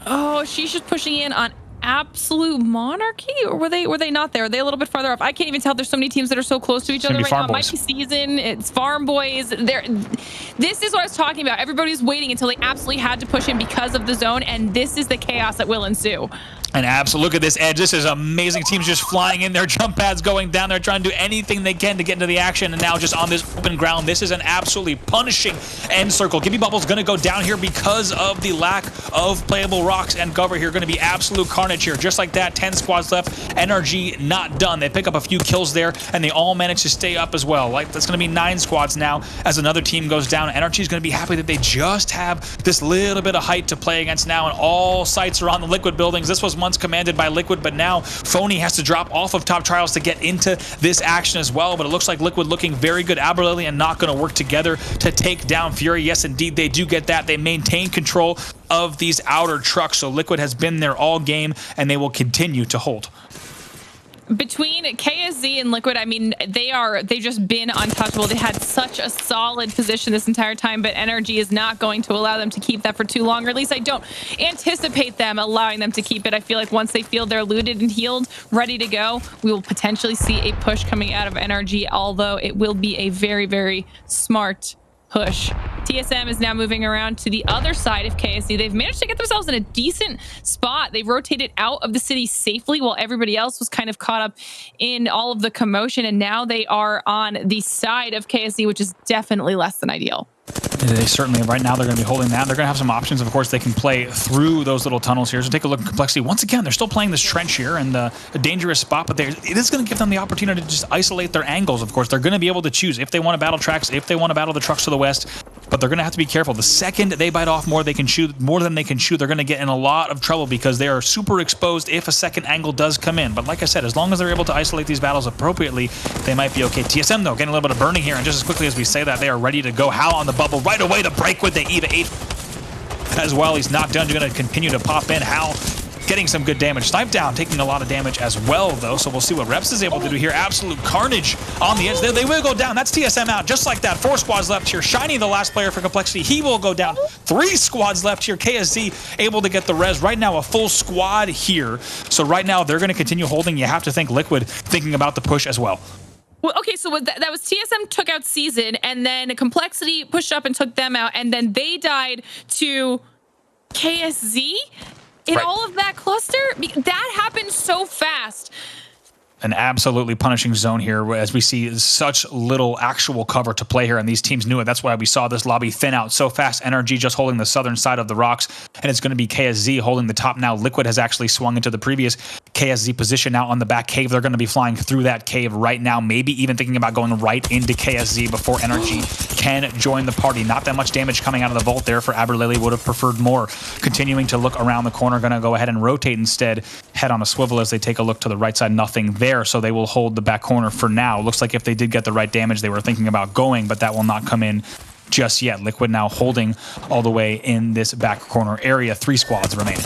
Oh, she's just pushing in on Absolute Monarchy, or were they not there? Are they a little bit farther off? I can't even tell. There's so many teams that are so close to each other right now. It might be Season, it's Farm Boys. This is what I was talking about. Everybody's waiting until they absolutely had to push in because of the zone, and this is the chaos that will ensue. And look at this edge. This is amazing. Teams just flying in there, jump pads going down there, trying to do anything they can to get into the action. And now just on this open ground, this is an absolutely punishing end circle. Gibby Bubble's going to go down here because of the lack of playable rocks and cover here. Going to be absolute carnage here. Just like that, 10 squads left. NRG not done. They pick up a few kills there, and they all manage to stay up as well. Like, that's going to be 9 squads now as another team goes down. NRG is going to be happy that they just have this little bit of height to play against now, and all sights are on the Liquid buildings. This was once commanded by Liquid, but now Phony has to drop off of Top Trials to get into this action as well. But it looks like Liquid looking very good. Aberlily and not going to work together to take down Fury. Yes, indeed, they do get that. They maintain control of these outer trucks, so Liquid has been there all game, and they will continue to hold. Between KSZ and Liquid, I mean, they've just been untouchable. They had such a solid position this entire time, but Energy is not going to allow them to keep that for too long, or at least I don't anticipate them allowing them to keep it. I feel like once they feel they're looted and healed, ready to go, we will potentially see a push coming out of Energy, although it will be a very, very smart push. TSM is now moving around to the other side of KSC. They've managed to get themselves in a decent spot. They've rotated out of the city safely while everybody else was kind of caught up in all of the commotion, and now they are on the side of KSC, which is definitely less than ideal. They certainly, right now, they're going to be holding that. They're going to have some options. Of course, they can play through those little tunnels here. So take a look at Complexity. Once again, they're still playing this trench here and a dangerous spot, but it is going to give them the opportunity to just isolate their angles. Of course, they're going to be able to choose if they want to battle tracks, if they want to battle the trucks to the west, but they're going to have to be careful. The second they bite off more than they can shoot, they're going to get in a lot of trouble because they are super exposed if a second angle does come in. But like I said, as long as they're able to isolate these battles appropriately, they might be okay. TSM, though, getting a little bit of burning here, and just as quickly as we say that, they are ready to go. How on the bubble right away to break with the EVA 8 as well. He's knocked down. You're going to continue to pop in. Hal getting some good damage. Snipe down, taking a lot of damage as well, though. So we'll see what Reps is able to do here. Absolute carnage on the edge. They will go down. That's TSM out. Just like that. 4 squads left here. Shiny, the last player for Complexity. He will go down. 3 squads left here. KSZ able to get the res. Right now, a full squad here. So right now, they're going to continue holding. You have to think Liquid thinking about the push as well. Well, okay, so that was TSM took out Season, and then Complexity pushed up and took them out, and then they died to KSZ in all of that cluster. That happened so fast. an absolutely punishing zone here as we see such little actual cover to play here, and these teams knew it. That's why we saw this lobby thin out so fast. NRG just holding the southern side of the rocks, and it's going to be KSZ holding the top now. Liquid has actually swung into the previous KSZ position now on the back cave. They're going to be flying through that cave right now, maybe even thinking about going right into KSZ before NRG can join the party. Not that much damage coming out of the vault there for Aberlily. Would have preferred more. Continuing to look around the corner, going to go ahead and rotate instead. Head on a swivel as they take a look to the right side. Nothing there, so they will hold the back corner for now. Looks like if they did get the right damage, they were thinking about going, but that will not come in just yet. Liquid now holding all the way in this back corner area. 3 squads remaining.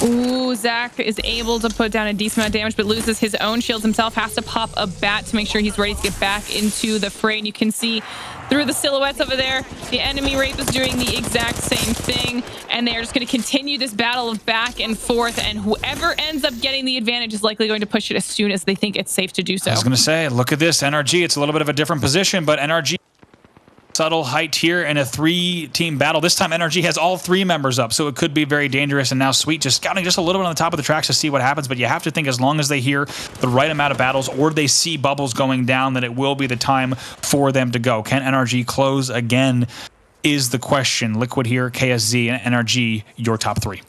Ooh, Zach is able to put down a decent amount of damage, but loses his own shields himself. Has to pop a bat to make sure he's ready to get back into the fray. And you can see through the silhouettes over there, the enemy Wraith is doing the exact same thing. And they're just going to continue this battle of back and forth. And whoever ends up getting the advantage is likely going to push it as soon as they think it's safe to do so. I was going to say, look at this. NRG, it's a little bit of a different position, but NRG subtle height here in a 3-team battle. This time NRG has all 3 members up, so it could be very dangerous. And now Sweet just scouting just a little bit on the top of the tracks to see what happens, but you have to think as long as they hear the right amount of battles or they see bubbles going down, that it will be the time for them to go. Can NRG close again is the question. Liquid here, KSZ, and NRG, your top 3.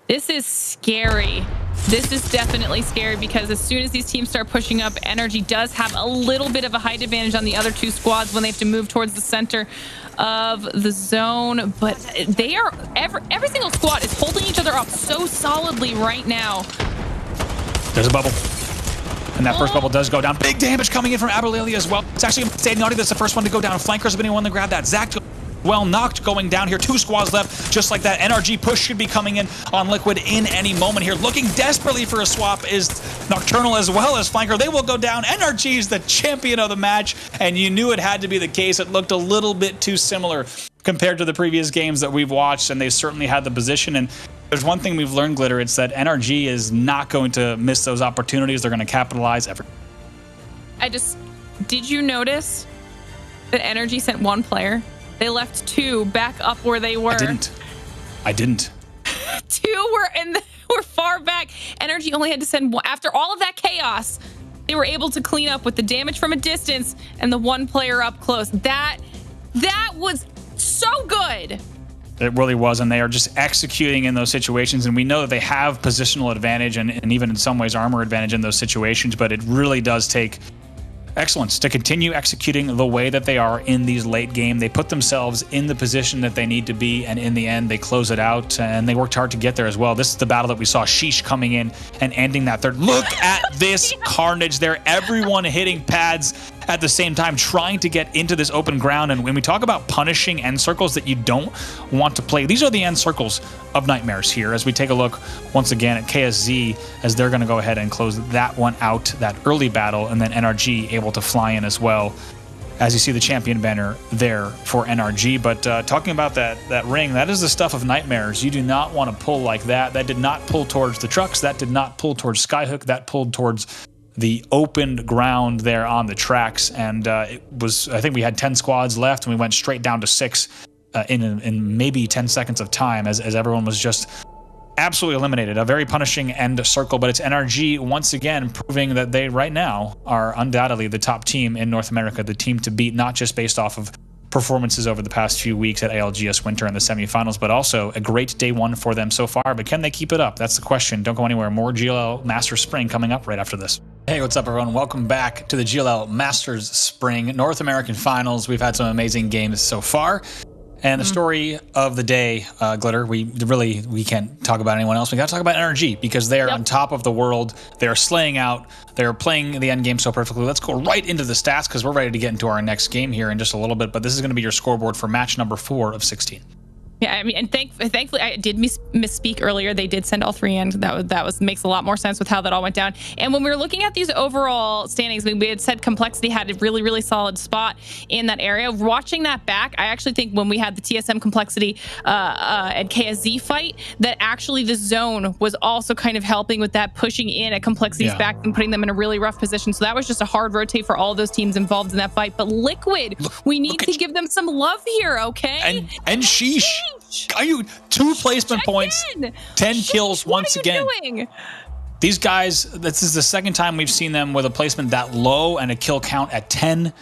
This is scary. This is definitely scary because as soon as these teams start pushing up, NRG does have a little bit of a height advantage on the other 2 squads when they have to move towards the center of the zone. But they are every single squad is holding each other up so solidly right now. There's a bubble. And that first bubble does go down. Big damage coming in from Aberlily as well. It's actually Stay Naughty that's the first one to go down. Flankers have been the one to grab that. Zach well knocked going down here. 2 squads left just like that. NRG push should be coming in on Liquid in any moment here. Looking desperately for a swap is Nocturnal as well as Flanker. They will go down. NRG is the champion of the match, and you knew it had to be the case. It looked a little bit too similar compared to the previous games that we've watched, and they certainly had the position. And there's one thing we've learned, Glitter, it's that NRG is not going to miss those opportunities. They're going to capitalize every. Did you notice that NRG sent 1 player? They left 2 back up where they were. I didn't. 2 were far back. NRG only had to send 1. After all of that chaos, they were able to clean up with the damage from a distance and the 1 player up close. That was so good. It really was, and they are just executing in those situations, and we know that they have positional advantage and even in some ways armor advantage in those situations, but it really does take excellence to continue executing the way that they are in these late game. They put themselves in the position that they need to be, and in the end, they close it out, and they worked hard to get there as well. This is the battle that we saw Sheesh coming in and ending that third. Look at this carnage there. Everyone hitting pads at the same time, trying to get into this open ground. And when we talk about punishing end circles that you don't want to play, these are the end circles of Nightmares here as we take a look once again at KSZ as they're going to go ahead and close that one out, that early battle, and then NRG able to fly in as well as you see the champion banner there for NRG. But talking about that ring, that is the stuff of Nightmares. You do not want to pull like that. That did not pull towards the trucks. That did not pull towards Skyhook. That pulled towards the opened ground there on the tracks. And it was, I think we had 10 squads left and we went straight down to 6 in maybe 10 seconds of time as everyone was just absolutely eliminated. A very punishing end circle, but it's NRG once again proving that they right now are undoubtedly the top team in North America, the team to beat, not just based off of performances over the past few weeks at ALGS Winter and the semifinals, but also a great day 1 for them so far. But can they keep it up? That's the question. Don't go anywhere. More GLL Masters Spring coming up right after this. Hey, what's up, everyone? Welcome back to the GLL Masters Spring North American Finals. We've had some amazing games so far. And the story of the day, Glitter, we can't talk about anyone else. We got to talk about NRG because they are on top of the world. They're slaying out. They're playing the end game so perfectly. Let's go right into the stats because we're ready to get into our next game here in just a little bit. But this is going to be your scoreboard for match number 4 of 16. Yeah, I mean, and thankfully, I did misspeak earlier. They did send all 3 in. That makes a lot more sense with how that all went down. And when we were looking at these overall standings, I mean, we had said Complexity had a really, really solid spot in that area. Watching that back, I actually think when we had the TSM Complexity and KSZ fight, that actually the zone was also kind of helping with that, pushing in at Complexity's back and putting them in a really rough position. So that was just a hard rotate for all of those teams involved in that fight. But Liquid, we need to give them some love here, okay? And Sheesh. Are you 2 placement points, 10 kills once again? Doing? These guys, this is the second time we've seen them with a placement that low and a kill count at 10.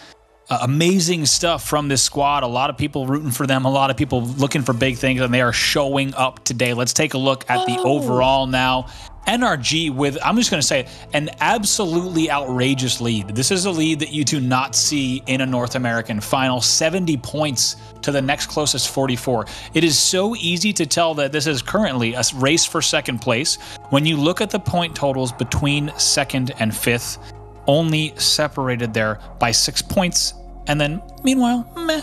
Amazing stuff from this squad. A lot of people rooting for them. A lot of people looking for big things, and they are showing up today. Let's take a look at the overall now. NRG with, I'm just going to say it, an absolutely outrageous lead. This is a lead that you do not see in a North American final. 70 points to the next closest 44. It is so easy to tell that this is currently a race for second place. When you look at the point totals between second and fifth, only separated there by 6 points. And then, meanwhile, meh,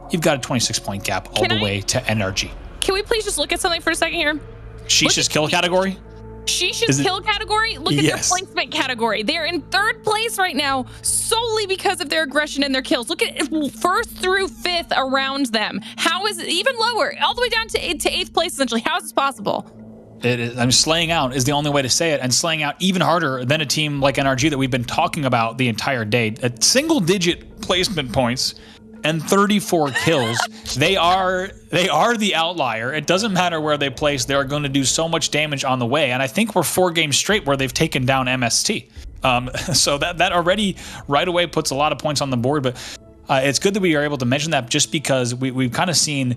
you've got a 26-point gap all the way to NRG. Can we please just look at something for a second here? Sheesh's kill category? Sheesh's kill category? Look at their placement category. They're in third place right now solely because of their aggression and their kills. Look at first through fifth around them. How is it even lower? All the way down to eighth place, essentially. How is this possible? It is, I mean, slaying out is the only way to say it, and slaying out even harder than a team like NRG that we've been talking about the entire day. At single-digit placement points and 34 kills, they are the outlier. It doesn't matter where they place; they are going to do so much damage on the way. And I think we're 4 games straight where they've taken down MST. So that already right away puts a lot of points on the board. But it's good that we are able to mention that, just because we've kind of seen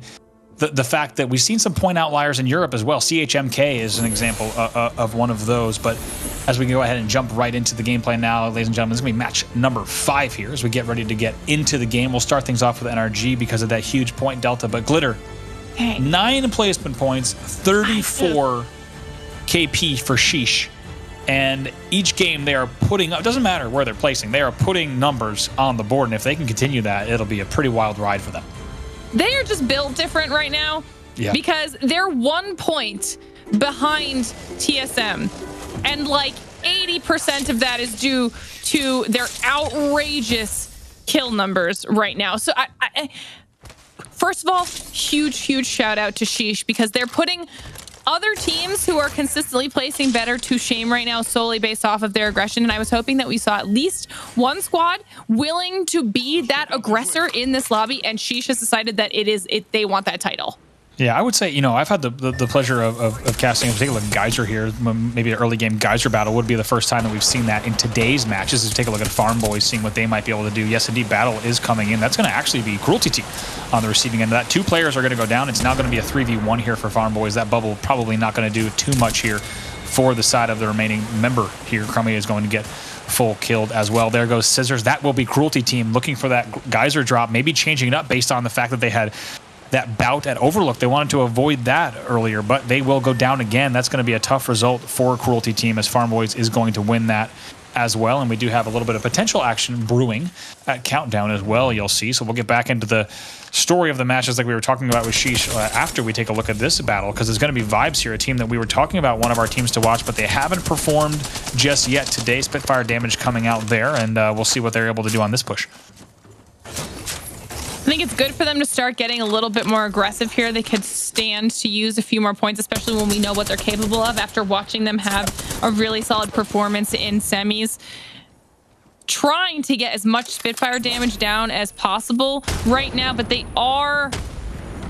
the fact that we've seen some point outliers in Europe as well. CHMK is an example of one of those. But as we go ahead and jump right into the gameplay now, ladies and gentlemen, this is going to be match number 5 here as we get ready to get into the game. We'll start things off with NRG because of that huge point delta. But Glitter, 9 placement points, 34 KP for Sheesh. And each game they are putting up, doesn't matter where they're placing, they are putting numbers on the board. And if they can continue that, it'll be a pretty wild ride for them. They are just built different right now because they're 1 point behind TSM. And like 80% of that is due to their outrageous kill numbers right now. So first of all, huge shout out to Sheesh, because they're putting other teams who are consistently placing better to shame right now solely based off of their aggression. And I was hoping that we saw at least one squad willing to be that aggressor in this lobby, and Sheesh has decided that they want that title. Yeah, I would say, I've had the pleasure of casting in particular Geyser here. Maybe an early game Geyser battle would be the first time that we've seen that in today's matches. As we take a look at Farm Boys, seeing what they might be able to do. Yes, indeed, battle is coming in. That's going to actually be Cruelty Team on the receiving end of that. 2 players are going to go down. It's now going to be a 3v1 here for Farm Boys. That bubble probably not going to do too much here for the side of the remaining member here. Crummy is going to get full killed as well. There goes Scissors. That will be Cruelty Team looking for that Geyser drop, maybe changing it up based on the fact that they had that bout at Overlook. They wanted to avoid that earlier, but they will go down again. That's going to be a tough result for Cruelty Team, as Farm Boys is going to win that as well. And we do have a little bit of potential action brewing at Countdown as well, you'll see. So we'll get back into the story of the matches like we were talking about with Sheesh after we take a look at this battle, because there's going to be vibes here. A team that we were talking about, one of our teams to watch, but they haven't performed just yet today. Spitfire Damage coming out there, and we'll see what they're able to do on this push. I think it's good for them to start getting a little bit more aggressive here. They could stand to use a few more points, especially when we know what they're capable of after watching them have a really solid performance in semis. Trying to get as much Spitfire damage down as possible right now, but they are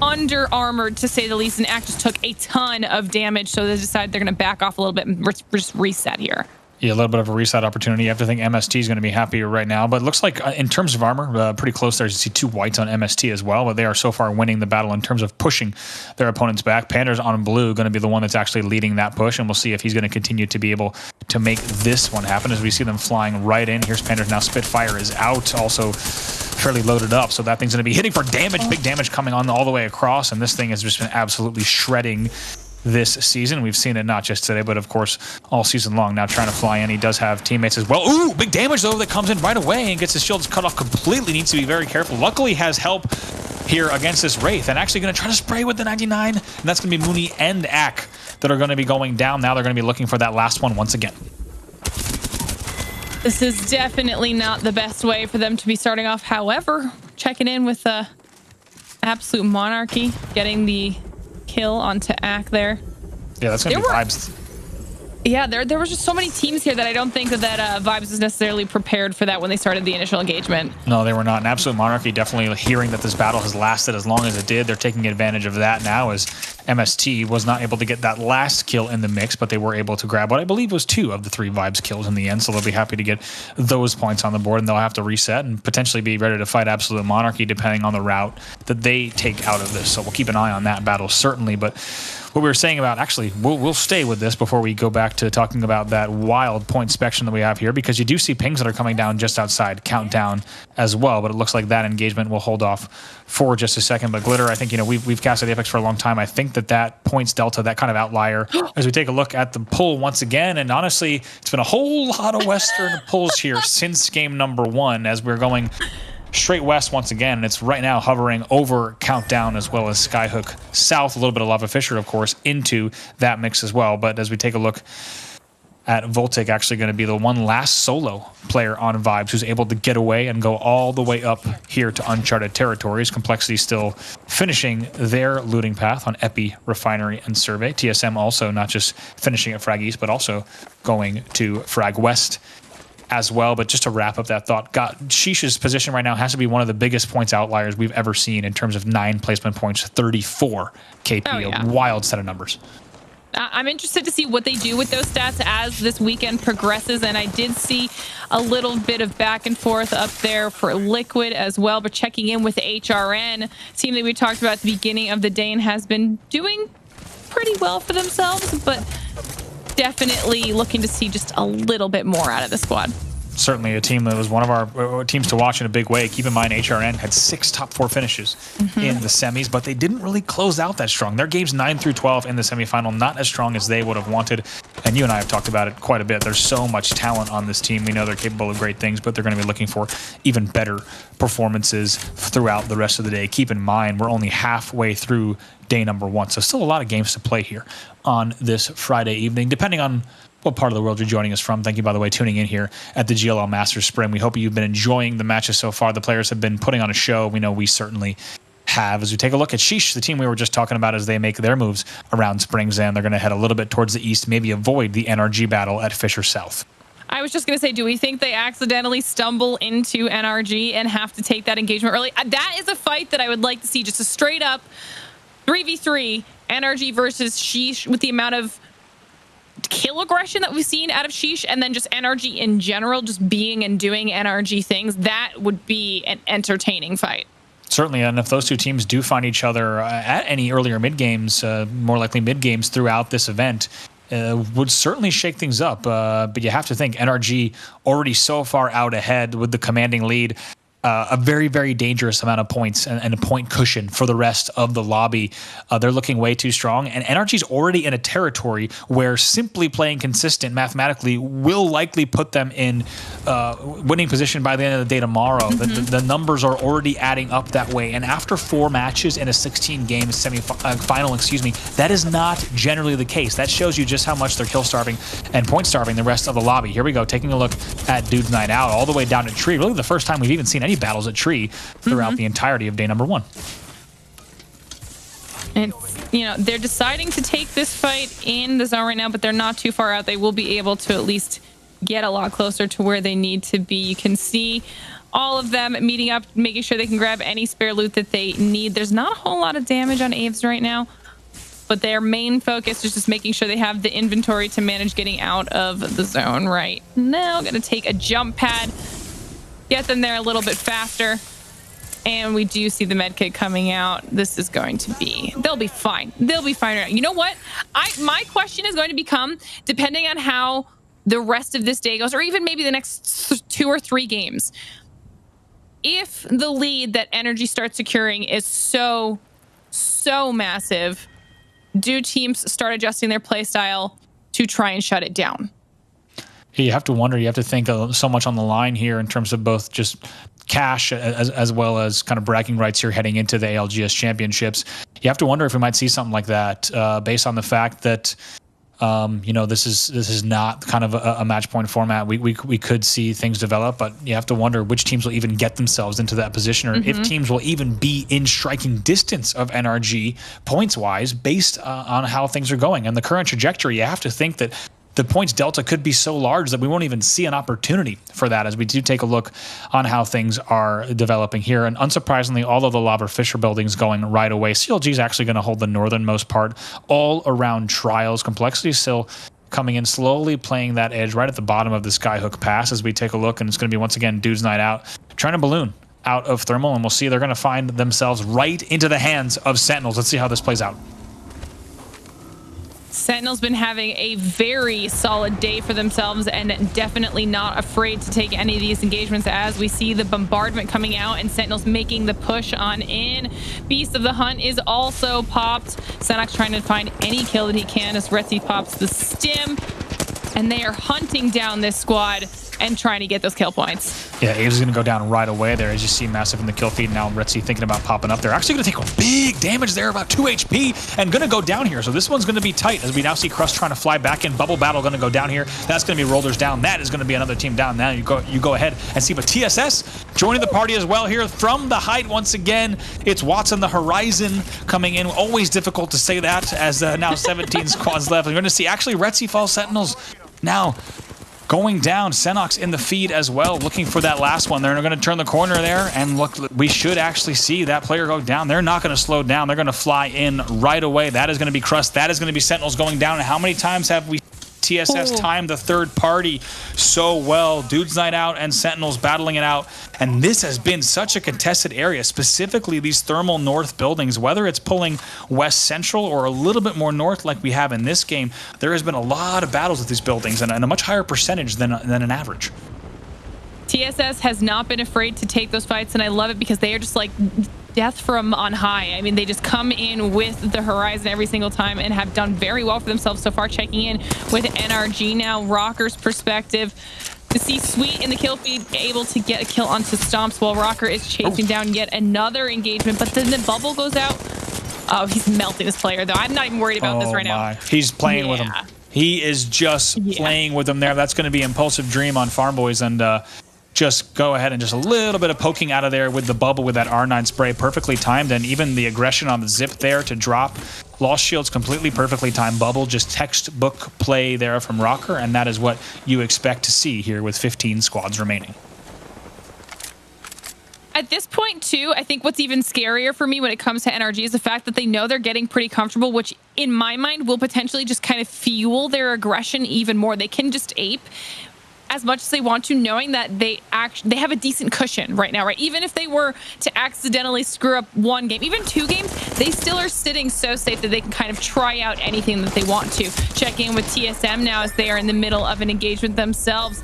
under armored, to say the least, and Act just took a ton of damage, so they decided they're going to back off a little bit and just reset here. Yeah, a little bit of a reset opportunity. You have to think MST is going to be happier right now, but it looks like in terms of armor, pretty close there. You see 2 whites on MST as well, but they are so far winning the battle in terms of pushing their opponents back. Panda's on blue, going to be the one that's actually leading that push, and we'll see if he's going to continue to be able to make this one happen as we see them flying right in. Here's Panda's now. Spitfire is out, also fairly loaded up, so that thing's going to be hitting for damage. Big damage coming on all the way across, and this thing has just been absolutely shredding this season. We've seen it not just today, but of course all season long. Now trying to fly in. He does have teammates as well. Ooh, big damage though that comes in right away and gets his shields cut off completely. Needs to be very careful. Luckily has help here against this Wraith, and actually going to try to spray with the 99, and that's going to be Mooney and Ak that are going to be going down. Now they're going to be looking for that last one once again. This is definitely not the best way for them to be starting off. However, checking in with Absolute Monarchy, getting the kill onto Ak there. Yeah, that's gonna be vibes. Yeah, there was just so many teams here that I don't think that Vibes was necessarily prepared for that when they started the initial engagement. No, they were not. And Absolute Monarchy definitely hearing that this battle has lasted as long as it did. They're taking advantage of that now, as MST was not able to get that last kill in the mix, but they were able to grab what I believe was 2 of the 3 Vibes kills in the end. So they'll be happy to get those points on the board, and they'll have to reset and potentially be ready to fight Absolute Monarchy depending on the route that they take out of this. So we'll keep an eye on that battle certainly. But what we were saying about, actually, we'll stay with this before we go back to talking about that wild point inspection that we have here, because you do see pings that are coming down just outside Countdown as well, but it looks like that engagement will hold off for just a second. But Glitter, I think, we've casted Apex for a long time. I think that points delta, that kind of outlier, as we take a look at the pull once again, and honestly, it's been a whole lot of Western pulls here since game number 1, as we're going straight west once again, and it's right now hovering over Countdown as well as Skyhook south, a little bit of Lava Fisher, of course, into that mix as well. But as we take a look at Voltic, actually going to be the one last solo player on Vibes who's able to get away and go all the way up here to uncharted territories. Complexity still finishing their looting path on Epi, Refinery, and Survey. TSM also not just finishing at Frag East, but also going to Frag West as well. But just to wrap up that thought, Sheesh's position right now has to be one of the biggest points outliers we've ever seen in terms of 9 placement points, 34 KP, Oh, yeah. A wild set of numbers. I'm interested to see what they do with those stats as this weekend progresses, and I did see a little bit of back and forth up there for Liquid as well, but checking in with HRN, team that we talked about at the beginning of the day and has been doing pretty well for themselves, but definitely looking to see just a little bit more out of the squad. Certainly a team that was one of our teams to watch in a big way. Keep in mind, HRN had 6 top 4 finishes in the semis, but they didn't really close out that strong. Their games 9 through 12 in the semifinal, not as strong as they would have wanted. And you and I have talked about it quite a bit. There's so much talent on this team. We know they're capable of great things, but they're going to be looking for even better performances throughout the rest of the day. Keep in mind, we're only halfway through day number 1, so still a lot of games to play here on this Friday evening, depending on what part of the world you're joining us from. Thank you, by the way, tuning in here at the GLL Masters Spring. We hope you've been enjoying the matches so far. The players have been putting on a show. We know we certainly have. As we take a look at Sheesh, the team we were just talking about, as they make their moves around Springs End, they're going to head a little bit towards the east, maybe avoid the NRG battle at Fisher South. I was just going to say, do we think they accidentally stumble into NRG and have to take that engagement early? That is a fight that I would like to see, just a straight up 3v3 NRG versus Sheesh, with the amount of kill aggression that we've seen out of Sheesh, and then just NRG in general, just being and doing NRG things. That would be an entertaining fight. Certainly, and if those two teams do find each other at any earlier mid-games, more likely mid-games throughout this event, would certainly shake things up. But you have to think NRG already so far out ahead with the commanding lead. A very, very dangerous amount of points and a point cushion for the rest of the lobby. They're looking way too strong. And NRG's already in a territory where simply playing consistent mathematically will likely put them in winning position by the end of the day tomorrow. The numbers are already adding up that way. And after 4 matches in a 16-game final, that is not generally the case. That shows you just how much they're kill starving and point starving the rest of the lobby. Here we go, taking a look at Dude's Night Out all the way down to Tree. Really the first time we've even seen any battles at Tree throughout the entirety of day number 1. And they're deciding to take this fight in the zone right now, but they're not too far out. They will be able to at least get a lot closer to where they need to be. You can see all of them meeting up, making sure they can grab any spare loot that they need. There's not a whole lot of damage on Aves right now, but their main focus is just making sure they have the inventory to manage getting out of the zone right now. Gonna take a jump pad, get them there a little bit faster. And we do see the medkit coming out. This is going to be, they'll be fine. They'll be fine. You know what? My question is going to become, depending on how the rest of this day goes, or even maybe the next 2 or 3 games, if the lead that Energy starts securing is so massive, do teams start adjusting their play style to try and shut it down? You have to wonder, you have to think so much on the line here in terms of both just cash as well as kind of bragging rights here heading into the ALGS championships. You have to wonder if we might see something like that based on the fact that this is not kind of a match point format. We could see things develop, but you have to wonder which teams will even get themselves into that position, or if teams will even be in striking distance of NRG points wise based on how things are going and the current trajectory. You have to think that the points delta could be so large that we won't even see an opportunity for that as we do take a look on how things are developing here. And unsurprisingly, all of the lava fisher buildings going right away. CLG is actually going to hold the northernmost part all around trials. Complexity still coming in slowly, playing that edge right at the bottom of the Skyhook Pass as we take a look. And it's going to be, once again, Dude's Night Out, trying to balloon out of Thermal. And we'll see they're going to find themselves right into the hands of Sentinels. Let's see how this plays out. Sentinel's been having a very solid day for themselves and definitely not afraid to take any of these engagements as we see the bombardment coming out and Sentinel's making the push on in. Beast of the Hunt is also popped. Sennox trying to find any kill that he can as Retzi pops the stim. And they are hunting down this squad and trying to get those kill points. Yeah, Aves is going to go down right away there as you see Massive in the kill feed. Now Retzi thinking about popping up there. Actually going to take a big damage there, about 2 HP, and going to go down here. So this one's going to be tight as we now see Crust trying to fly back in. Bubble Battle going to go down here. That's going to be Rollers down. That is going to be another team down. Now you go ahead and see, but TSS joining the party as well here from the height once again. It's Watson the Horizon coming in. Always difficult to say that as now 17 squads left. We're going to see actually Retzi Fall Sentinels now going down. Sennox in the feed as well, looking for that last one. They're going to turn the corner there, and look, we should actually see that player go down. They're not going to slow down. They're going to fly in right away. That is going to be Crust. That is going to be Sentinels going down. And how many times have we TSS timed the third party so well? Dude's Night Out and Sentinels battling it out. And this has been such a contested area, specifically these thermal north buildings, whether it's pulling west central or a little bit more north like we have in this game. There has been a lot of battles with these buildings and a much higher percentage than an average. TSS has not been afraid to take those fights, and I love it because they are just like death from on high. I mean, they just come in with the horizon every single time and have done very well for themselves so far. Checking in with NRG now, Rocker's perspective. To see Sweet in the kill feed able to get a kill onto Stomps while Rocker is chasing down yet another engagement, but then the bubble goes out. Oh, he's melting this player though. I'm not even worried about this right now. He's playing with him. He is just playing with them there. That's going to be Impulsive Dream on Farm Boys, and just go ahead and just a little bit of poking out of there with the bubble with that R9 spray, perfectly timed, and even the aggression on the zip there to drop Lost Shield's completely perfectly timed bubble, just textbook play there from Rocker, and that is what you expect to see here with 15 squads remaining. At this point, too, I think what's even scarier for me when it comes to NRG is the fact that they know they're getting pretty comfortable, which in my mind will potentially just kind of fuel their aggression even more. They can just ape as much as they want to, knowing that they have a decent cushion right now, right? Even if they were to accidentally screw up one game, even 2 games, they still are sitting so safe that they can kind of try out anything that they want to. Check in with TSM now as they are in the middle of an engagement themselves.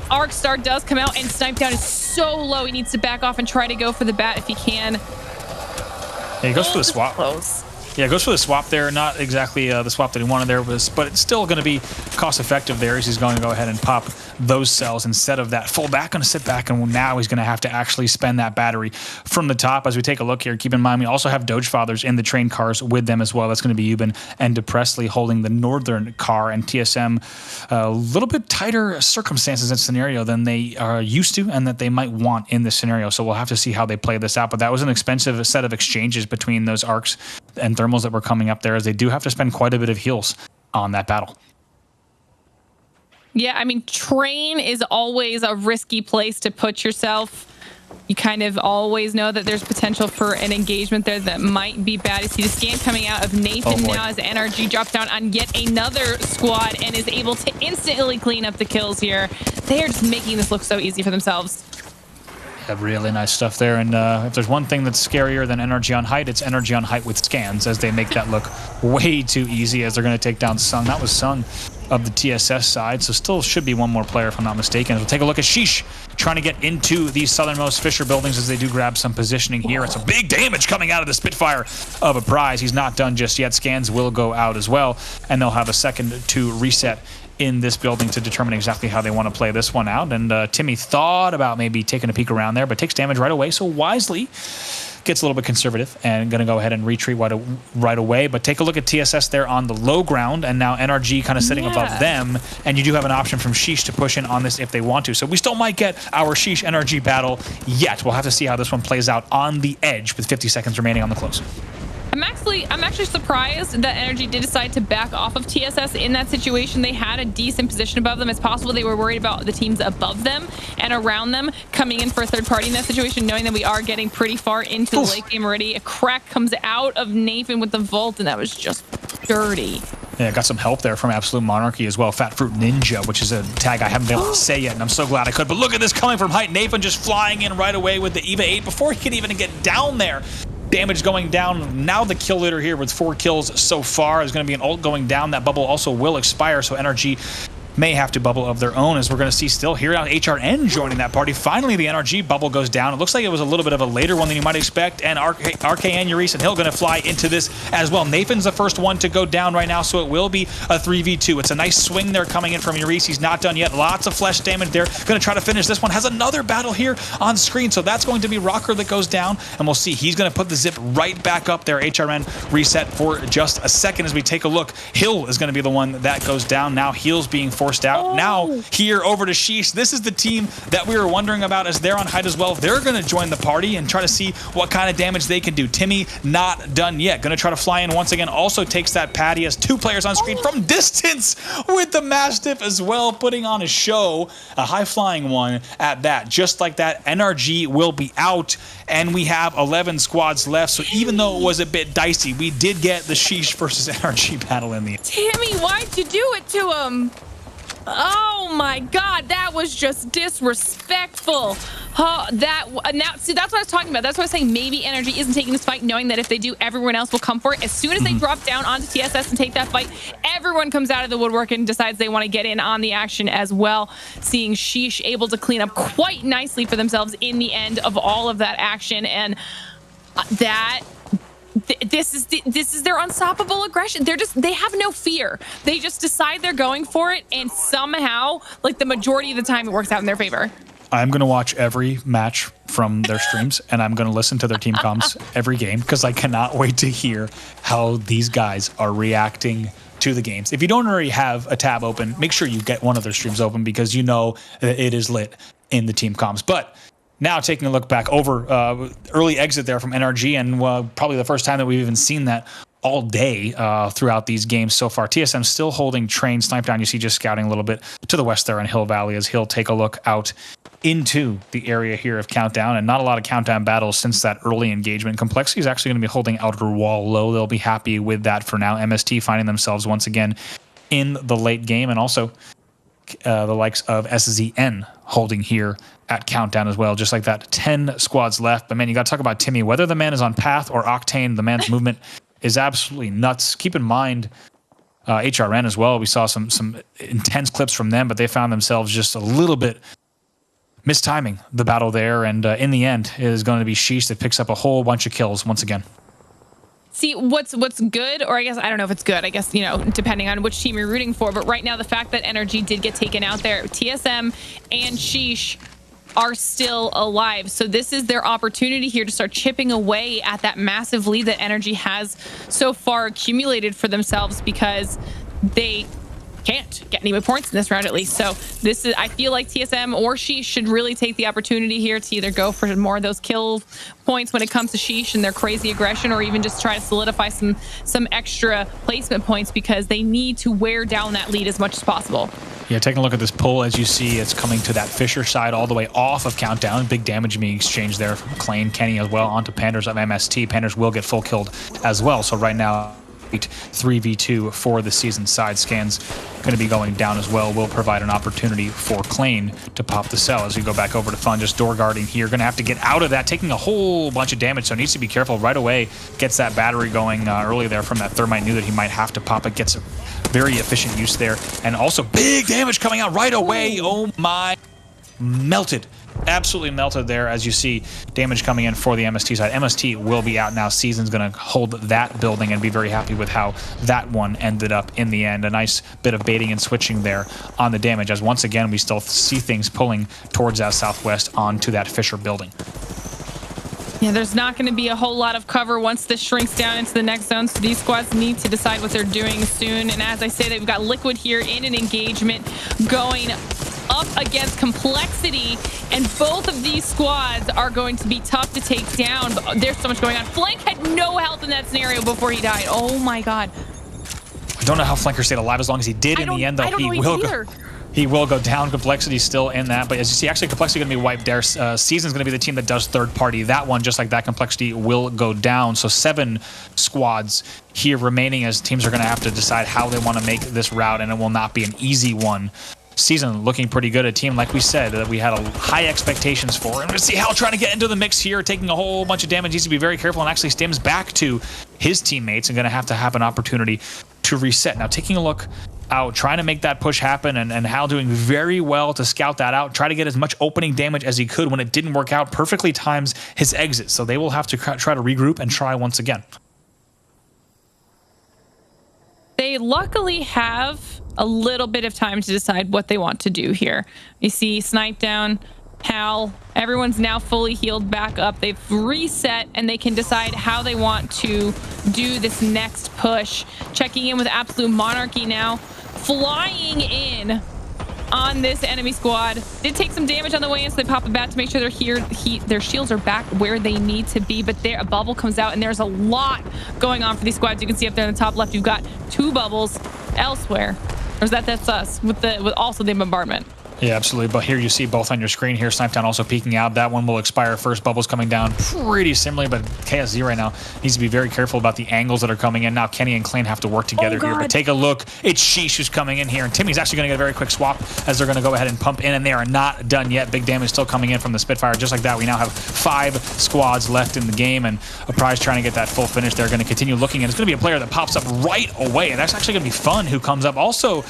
Arcstar does come out, and Snipe Down is so low. He needs to back off and try to go for the bat if he can. Yeah, he goes for the swap. Close. Yeah, goes for the swap there. Not exactly the swap that he wanted there, but it's still going to be cost effective there as he's going to go ahead and pop those cells instead of that full back. Going to sit back, and now he's going to have to actually spend that battery from the top. As we take a look here, keep in mind we also have Doge Fathers in the train cars with them as well. That's going to be Euban and DePressley holding the northern car, and TSM a little bit tighter circumstances and scenario than they are used to and that they might want in this scenario. So we'll have to see how they play this out. But that was an expensive set of exchanges between those arcs and thermals that were coming up there, as they do have to spend quite a bit of heals on that battle. Yeah, I mean, train is always a risky place to put yourself. You kind of always know that there's potential for an engagement there that might be bad. You see the scan coming out of Nathan now as NRG drops down on yet another squad and is able to instantly clean up the kills here. They are just making this look so easy for themselves. Really nice stuff there, and if there's one thing that's scarier than energy on height, it's energy on height with scans, as they make that look way too easy as they're going to take down Sung. That was Sung of the TSS side, so still should be one more player if I'm not mistaken. We'll take a look at Sheesh trying to get into these southernmost Fisher buildings as they do grab some positioning here. It's a big damage coming out of the Spitfire of a prize. He's not done just yet. Scans will go out as well, and they'll have a second to reset in this building to determine exactly how they want to play this one out. And Timmy thought about maybe taking a peek around there, but takes damage right away, so wisely gets a little bit conservative and going to go ahead and retreat right away. But take a look at TSS there on the low ground, and now NRG kind of sitting above them, and you do have an option from Sheesh to push in on this if they want to. So we still might get our Sheesh NRG battle yet. We'll have to see how this one plays out on the edge with 50 seconds remaining on the close. I'm actually I'm actually surprised that Energy did decide to back off of TSS in that situation. They had a decent position above them. It's possible they were worried about the teams above them and around them coming in for a third party in that situation, knowing that we are getting pretty far into the late game already. A crack comes out of Nathan with the Vault, and that was just dirty. Yeah, got some help there from Absolute Monarchy as well. Fat Fruit Ninja, which is a tag I haven't been able to say yet, and I'm so glad I could. But look at this coming from height. Nathan just flying in right away with the EVA 8 before he could even get down there. Damage going down. Now the kill leader here with 4 kills so far. There's going to be an ult going down. That bubble also will expire, so NRG may have to bubble of their own, as we're going to see still here now HRN joining that party. Finally, the NRG bubble goes down. It looks like it was a little bit of a later one than you might expect, and RKN, Urice, and Hill going to fly into this as well. Nathan's the first one to go down right now, so it will be a 3v2. It's a nice swing there coming in from Urice. He's not done yet. Lots of flesh damage there. Going to try to finish this one. Has another battle here on screen, so that's going to be Rocker that goes down, and we'll see. He's going to put the zip right back up there. HRN reset for just a second as we take a look. Hill is going to be the one that goes down. Now Heal's being forced out. Now here over to Sheesh. This is the team that we were wondering about, as they're on height as well. They're going to join the party and try to see what kind of damage they can do. Timmy not done yet. Going to try to fly in once again. Also takes that Patty as 2 players on screen from distance with the Mastiff as well, putting on a show. A high-flying one at that. Just like that, NRG will be out, and we have 11 squads left. So even though it was a bit dicey, we did get the Sheesh versus NRG battle in the end. Timmy, why'd you do it to him? Oh my God, that was just disrespectful. Now, see, that's what I was talking about. That's why I was saying maybe Energy isn't taking this fight, knowing that if they do, everyone else will come for it. As soon as they drop down onto TSS and take that fight, everyone comes out of the woodwork and decides they want to get in on the action as well. Seeing Sheesh able to clean up quite nicely for themselves in the end of all of that action, and this is their unstoppable aggression. They have no fear. They just decide they're going for it, and somehow, like the majority of the time, it works out in their favor. I'm going to watch every match from their streams, and I'm going to listen to their team comms every game, because I cannot wait to hear how these guys are reacting to the games. If you don't already have a tab open, make sure you get one of their streams open, because you know that it is lit in the team comms. But now taking a look back over early exit there from NRG, and probably the first time that we've even seen that all day throughout these games so far. TSM still holding train. Snipe down, you see just scouting a little bit to the west there in Hill Valley, as he'll take a look out into the area here of Countdown, and not a lot of Countdown battles since that early engagement. Complexity is actually going to be holding outer wall low. They'll be happy with that for now. MST finding themselves once again in the late game, and also the likes of SZN holding here at Countdown as well. Just like that, 10 squads left. But man, you got to talk about Timmy. Whether the man is on Path or Octane, the man's movement is absolutely nuts. Keep in mind HRN as well. We saw some intense clips from them, but they found themselves just a little bit mistiming the battle there, and in the end, it is going to be Sheesh that picks up a whole bunch of kills once again. See, what's good, or I guess I don't know if it's good, I guess, you know, depending on which team you're rooting for, but right now the fact that Energy did get taken out there, TSM and Sheesh are still alive. So this is their opportunity here to start chipping away at that massive lead that Energy has so far accumulated for themselves, because they can't get any more points in this round, at least. So this is, I feel like TSM or Sheesh should really take the opportunity here to either go for more of those kill points when it comes to Sheesh and their crazy aggression, or even just try to solidify some extra placement points, because they need to wear down that lead as much as possible. Yeah, taking a look at this pull, as you see, it's coming to that Fisher side all the way off of Countdown. Big damage being exchanged there from Clane, Kenny as well onto Panders of MST. Panders will get full killed as well. So right now, 3v2 for the season side. Scans going to be going down as well. Will provide an opportunity for Clane to pop the cell. As we go back over to Fun, just door guarding here. Going to have to get out of that, taking a whole bunch of damage, so needs to be careful right away. Gets that battery going early there from that Thermite. Knew that he might have to pop it. Gets a very efficient use there, and also big damage coming out right away. Oh my, melted. Absolutely melted there, as you see damage coming in for the MST side. MST will be out now. Season's going to hold that building and be very happy with how that one ended up in the end. A nice bit of baiting and switching there on the damage, as once again we still see things pulling towards that southwest onto that Fisher building. Yeah, there's not going to be a whole lot of cover once this shrinks down into the next zone, so these squads need to decide what they're doing soon. And as I say, they've got Liquid here in an engagement going up against Complexity, and both of these squads are going to be tough to take down. But there's so much going on. Flank had no health in that scenario before he died. Oh my god. I don't know how Flanker stayed alive as long as he did in the end, though. He will go down. Complexity's still in that. But as you see, actually, Complexity going to be wiped there. Season's going to be the team that does third party. That one, just like that, Complexity will go down. So 7 squads here remaining as teams are going to have to decide how they want to make this route, and it will not be an easy one. Season looking pretty good. A team, like we said, that we had high expectations for. And we see Hal trying to get into the mix here, taking a whole bunch of damage. Needs to be very careful and actually stems back to his teammates and going to have an opportunity to reset. Now, taking a look out, trying to make that push happen, and Hal doing very well to scout that out, try to get as much opening damage as he could. When it didn't work out, perfectly times his exit. So they will have to try to regroup and try once again. They luckily have a little bit of time to decide what they want to do here. You see Snipe down, Hal, everyone's now fully healed back up. They've reset and they can decide how they want to do this next push. Checking in with Absolute Monarchy now, flying in on this enemy squad. Did take some damage on the way in, so they pop a bat to make sure they're here. Their shields are back where they need to be, but there a bubble comes out, and there's a lot going on for these squads. You can see up there in the top left, you've got 2 bubbles elsewhere. Or is that's us with also the bombardment? Yeah, absolutely. But here you see both on your screen here. Snipetown also peeking out. That one will expire first. Bubbles coming down pretty similarly, but KSZ right now needs to be very careful about the angles that are coming in. Now Kenny and Klein have to work together here. But take a look. It's Sheesh who's coming in here. And Timmy's actually going to get a very quick swap as they're going to go ahead and pump in. And they are not done yet. Big damage still coming in from the Spitfire. Just like that, we now have 5 squads left in the game. And a prize trying to get that full finish. They're going to continue looking. And it's going to be a player that pops up right away. And that's actually going to be fun who comes up. Also,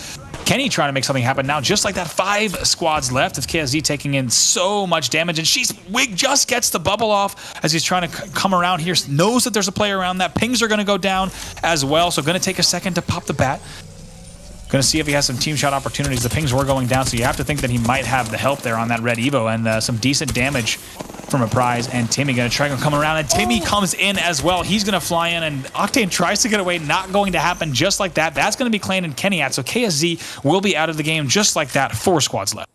Kenny trying to make something happen now. Just like that, 5 squads left. It's KSZ taking in so much damage, and Wig just gets the bubble off as he's trying to come around here. Knows that there's a player around that. Pings are going to go down as well, so going to take a second to pop the bat. Going to see if he has some team shot opportunities. The pings were going down, so you have to think that he might have the help there on that red Evo, and some decent damage from a prize. And Timmy going to try to come around, and Timmy comes in as well. He's going to fly in, and Octane tries to get away. Not going to happen just like that. That's going to be Klein and Kenny at, so KSZ will be out of the game just like that. 4 squads left.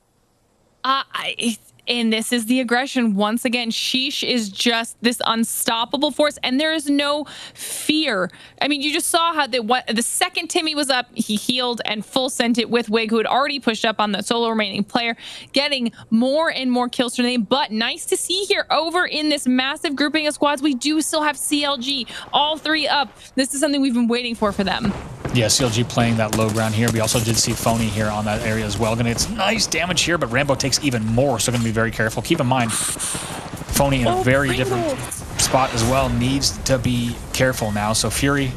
And this is the aggression. Once again, Sheesh is just this unstoppable force, and there is no fear. I mean, you just saw how the second Timmy was up, he healed and full sent it with Wig, who had already pushed up on the solo remaining player, getting more and more kills for the name. But nice to see here over in this massive grouping of squads, we do still have CLG, all 3 up. This is something we've been waiting for them. Yeah, CLG playing that low ground here. We also did see Phony here on that area as well. Gonna get some nice damage here, but Rambo takes even more, so gonna be very careful. Keep in mind, Phony in a very different spot as well. Needs to be careful now. So Fury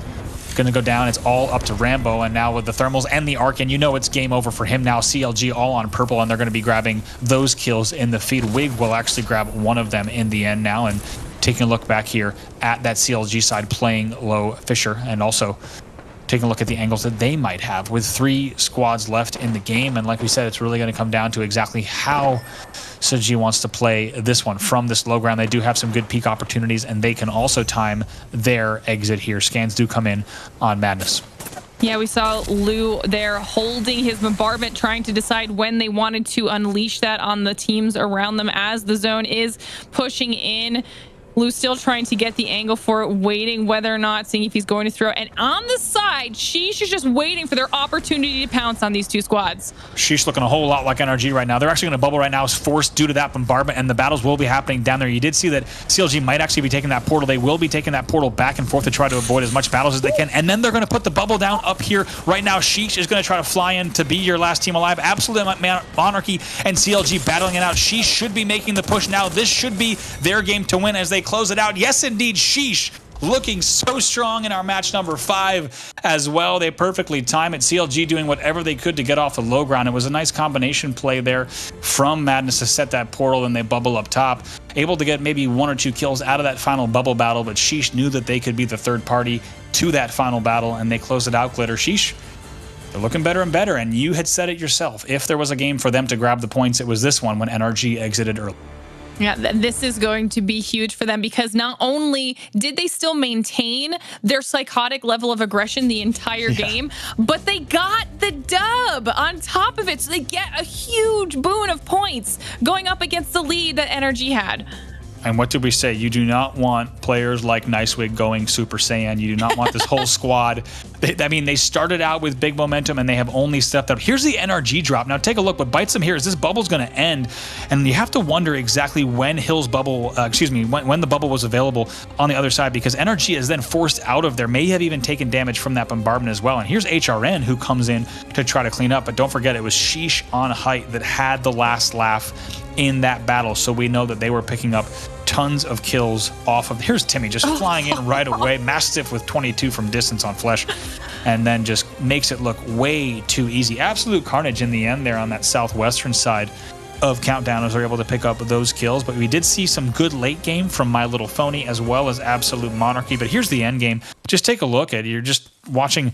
gonna go down. It's all up to Rambo, and now with the thermals and the arc, and you know it's game over for him now. CLG all on purple, and they're gonna be grabbing those kills in the feed. Wig will actually grab one of them in the end now, and taking a look back here at that CLG side playing low Fisher, and also taking a look at the angles that they might have with 3 squads left in the game. And like we said, it's really going to come down to exactly how CLG wants to play this one from this low ground. They do have some good peak opportunities, and they can also time their exit here. Scans do come in on Madness. Yeah, we saw Lou there holding his bombardment, trying to decide when they wanted to unleash that on the teams around them as the zone is pushing in. Lou's still trying to get the angle for it, waiting whether or not, seeing if he's going to throw. And on the side, Sheesh is just waiting for their opportunity to pounce on these 2 squads. Sheesh looking a whole lot like NRG right now. They're actually going to bubble right now, is forced due to that bombardment, and the battles will be happening down there. You did see that CLG might actually be taking that portal. They will be taking that portal back and forth to try to avoid as much battles as they can. And then they're going to put the bubble down up here right now. Sheesh is going to try to fly in to be your last team alive. Absolute Monarchy and CLG battling it out. Sheesh should be making the push now. This should be their game to win as they close it out. Yes, indeed, Sheesh looking so strong in our match number 5 as well. They perfectly time it. CLG doing whatever they could to get off the low ground. It was a nice combination play there from Madness to set that portal, and they bubble up top. Able to get maybe 1 or 2 kills out of that final bubble battle, but Sheesh knew that they could be the third party to that final battle, and they closed it out. Glitter, Sheesh, they're looking better and better, and you had said it yourself. If there was a game for them to grab the points, it was this one when NRG exited early. Yeah, this is going to be huge for them because not only did they still maintain their psychotic level of aggression the entire game, but they got the dub on top of it. So they get a huge boon of points going up against the lead that NRG had. And what did we say? You do not want players like Nicewig going Super Saiyan. You do not want this whole squad. They started out with big momentum and they have only stepped up. Here's the NRG drop. Now take a look. What bites them here is this bubble's going to end. And you have to wonder exactly when Hill's bubble, when the bubble was available on the other side, because NRG is then forced out of there, may have even taken damage from that bombardment as well. And here's HRN who comes in to try to clean up. But don't forget, it was Sheesh on height that had the last laugh in that battle. So we know that they were picking up tons of kills off of. Here's Timmy just flying in right away. Mastiff with 22 from distance on Flesh, and then just makes it look way too easy. Absolute carnage in the end there on that southwestern side of Countdown as they're able to pick up those kills. But we did see some good late game from My Little Phony as well as Absolute Monarchy. But here's the end game. Just take a look at it. You're just watching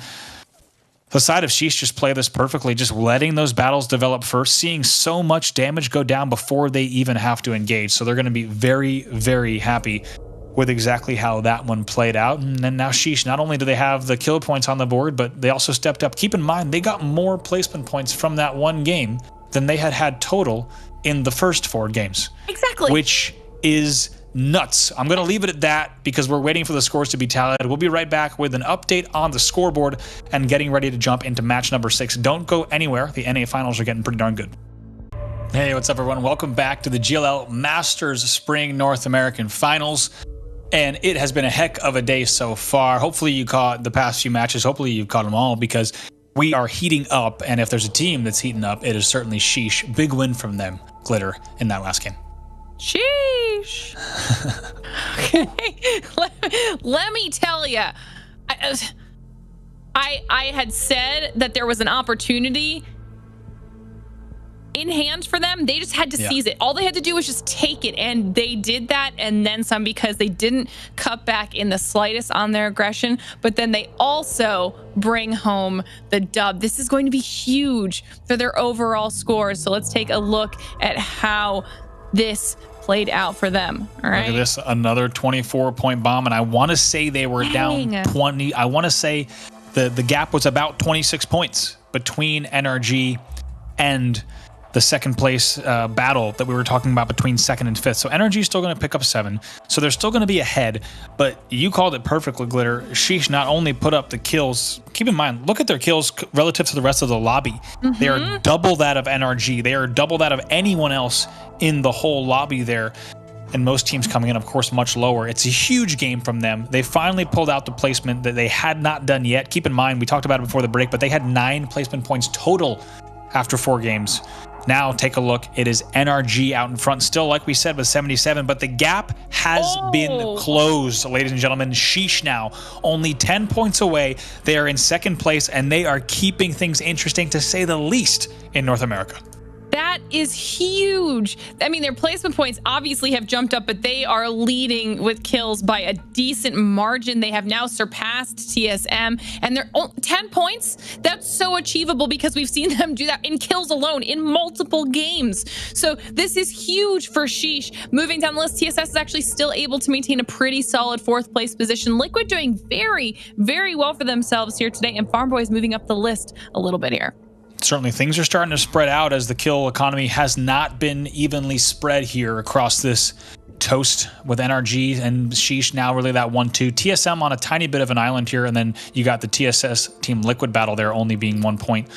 the side of Sheesh just play this perfectly, just letting those battles develop first, seeing so much damage go down before they even have to engage. So they're going to be very, very happy with exactly how that one played out. And then now Sheesh, not only do they have the kill points on the board, but they also stepped up. Keep in mind, they got more placement points from that one game than they had total in the first 4 games. Exactly. Which is nuts. I'm going to leave it at that because we're waiting for the scores to be tallied. We'll be right back with an update on the scoreboard and getting ready to jump into match number 6. Don't go anywhere. The NA finals are getting pretty darn good. Hey, what's up, everyone? Welcome back to the GLL Masters Spring North American Finals. And it has been a heck of a day so far. Hopefully you caught the past few matches. Hopefully you've caught them all because we are heating up. And if there's a team that's heating up, it is certainly Sheesh. Big win from them, Glitter, in that last game. Sheesh. Okay. Let me tell you, I had said that there was an opportunity in hand for them. They just had to seize it. All they had to do was just take it, and they did that and then some because they didn't cut back in the slightest on their aggression, but then they also bring home the dub. This is going to be huge for their overall scores. So let's take a look at how this played out for them. All right. Look at this, another 24-point bomb, and I want to say they were down 20. I want to say the gap was about 26 points between NRG and the second place battle that we were talking about between 2nd and 5th. So NRG is still going to pick up 7. So they're still going to be ahead, but you called it perfectly, Glitter. Sheesh not only put up the kills, keep in mind, look at their kills relative to the rest of the lobby. They are double that of NRG. They are double that of anyone else in the whole lobby there. And most teams coming in, of course, much lower. It's a huge game from them. They finally pulled out the placement that they had not done yet. Keep in mind, we talked about it before the break, but they had 9 placement points total after 4 games. Now take a look. It is NRG out in front, still like we said with 77, but the gap has been closed, ladies and gentlemen. Sheesh now only 10 points away. They are in 2nd place, and they are keeping things interesting, to say the least, in North America. That is huge. I mean, their placement points obviously have jumped up, but they are leading with kills by a decent margin. They have now surpassed TSM, and they're 10 points. That's so achievable because we've seen them do that in kills alone in multiple games. So this is huge for Sheesh. Moving down the list, TSS is actually still able to maintain a pretty solid 4th place position. Liquid doing very, very well for themselves here today, and Farm Boys moving up the list a little bit here. Certainly things are starting to spread out as the kill economy has not been evenly spread here across this toast, with NRG and Sheesh now really that 1-2. TSM on a tiny bit of an island here, and then you got the TSS Team Liquid battle there only being 1 point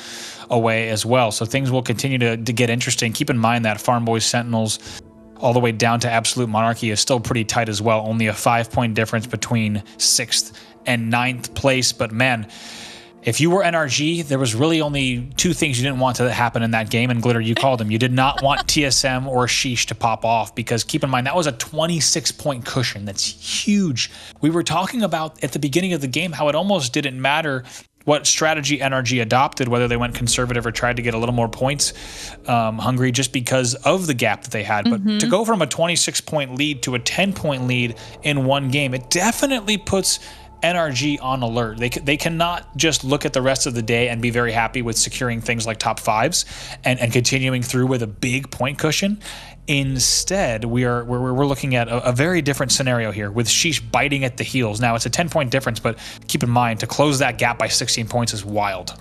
away as well. So things will continue to get interesting. Keep in mind that Farm Boys Sentinels all the way down to Absolute Monarchy is still pretty tight as well. Only a 5-point difference between 6th and 9th place. But man, if you were NRG, there was really only 2 things you didn't want to happen in that game, and Glitter, you called them. You did not want TSM or Sheesh to pop off, because keep in mind, that was a 26-point cushion. That's huge. We were talking about at the beginning of the game how it almost didn't matter what strategy NRG adopted, whether they went conservative or tried to get a little more points hungry, just because of the gap that they had. But to go from a 26-point lead to a 10-point lead in one game, it definitely puts NRG on alert. They cannot just look at the rest of the day and be very happy with securing things like top fives and continuing through with a big point cushion. Instead, we're looking at a very different scenario here with Sheesh biting at the heels. Now, it's a 10-point difference, but keep in mind, to close that gap by 16 points is wild.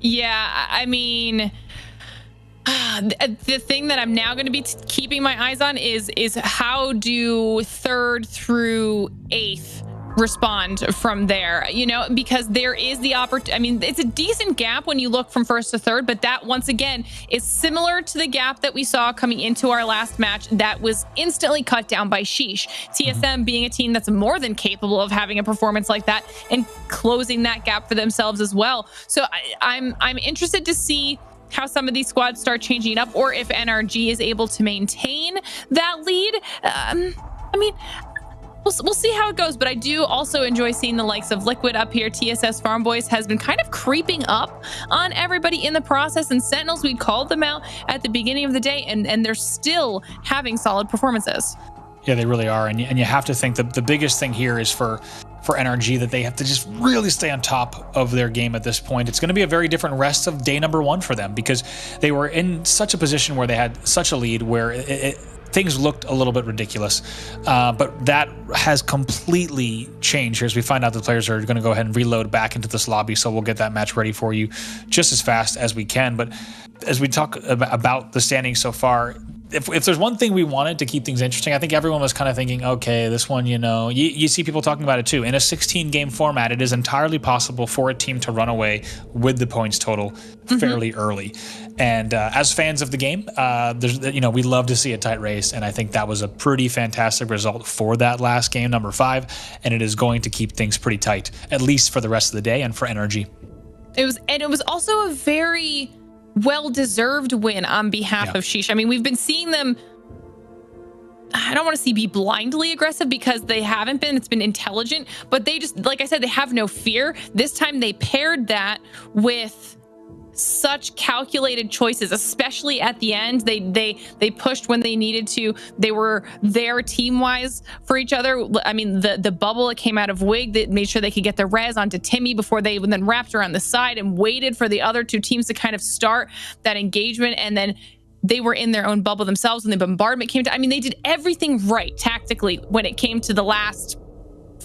Yeah, I mean, the thing that I'm now going to be keeping my eyes on is how do 3rd through 8th respond from there, you know, because there is the opportunity. I mean, it's a decent gap when you look from 1st to 3rd, but that once again is similar to the gap that we saw coming into our last match that was instantly cut down by Sheesh. TSM being a team that's more than capable of having a performance like that and closing that gap for themselves as well. So I'm interested to see how some of these squads start changing up, or if NRG is able to maintain that lead. I mean, we'll see how it goes, but I do also enjoy seeing the likes of Liquid up here. TSS Farm Boys has been kind of creeping up on everybody in the process, and Sentinels, we called them out at the beginning of the day, and they're still having solid performances. Yeah, they really are, and you have to think that the biggest thing here is for NRG that they have to just really stay on top of their game at this point. It's going to be a very different rest of day number 1 for them, because they were in such a position where they had such a lead where things looked a little bit ridiculous, but that has completely changed here as we find out the players are going to go ahead and reload back into this lobby, so we'll get that match ready for you just as fast as we can. But as we talk about the standings so far, if there's one thing we wanted to keep things interesting, I think everyone was kind of thinking, okay, this one, you know, you see people talking about it too. In a 16-game format, it is entirely possible for a team to run away with the points total fairly early. And as fans of the game, we love to see a tight race, and I think that was a pretty fantastic result for that last game, number 5, and it is going to keep things pretty tight, at least for the rest of the day and for NRG. It was also a very well-deserved win on behalf of Sheesh. I mean, we've been seeing them, I don't want to be blindly aggressive, because they haven't been. It's been intelligent, but they just, like I said, they have no fear. This time they paired that with such calculated choices, especially at the end. They pushed when they needed to. They were there team-wise for each other. I mean, the bubble that came out of Wig that made sure they could get the res onto Timmy before they then wrapped around the side and waited for the other 2 teams to kind of start that engagement, and then they were in their own bubble themselves when the bombardment came to. I mean, they did everything right tactically when it came to the last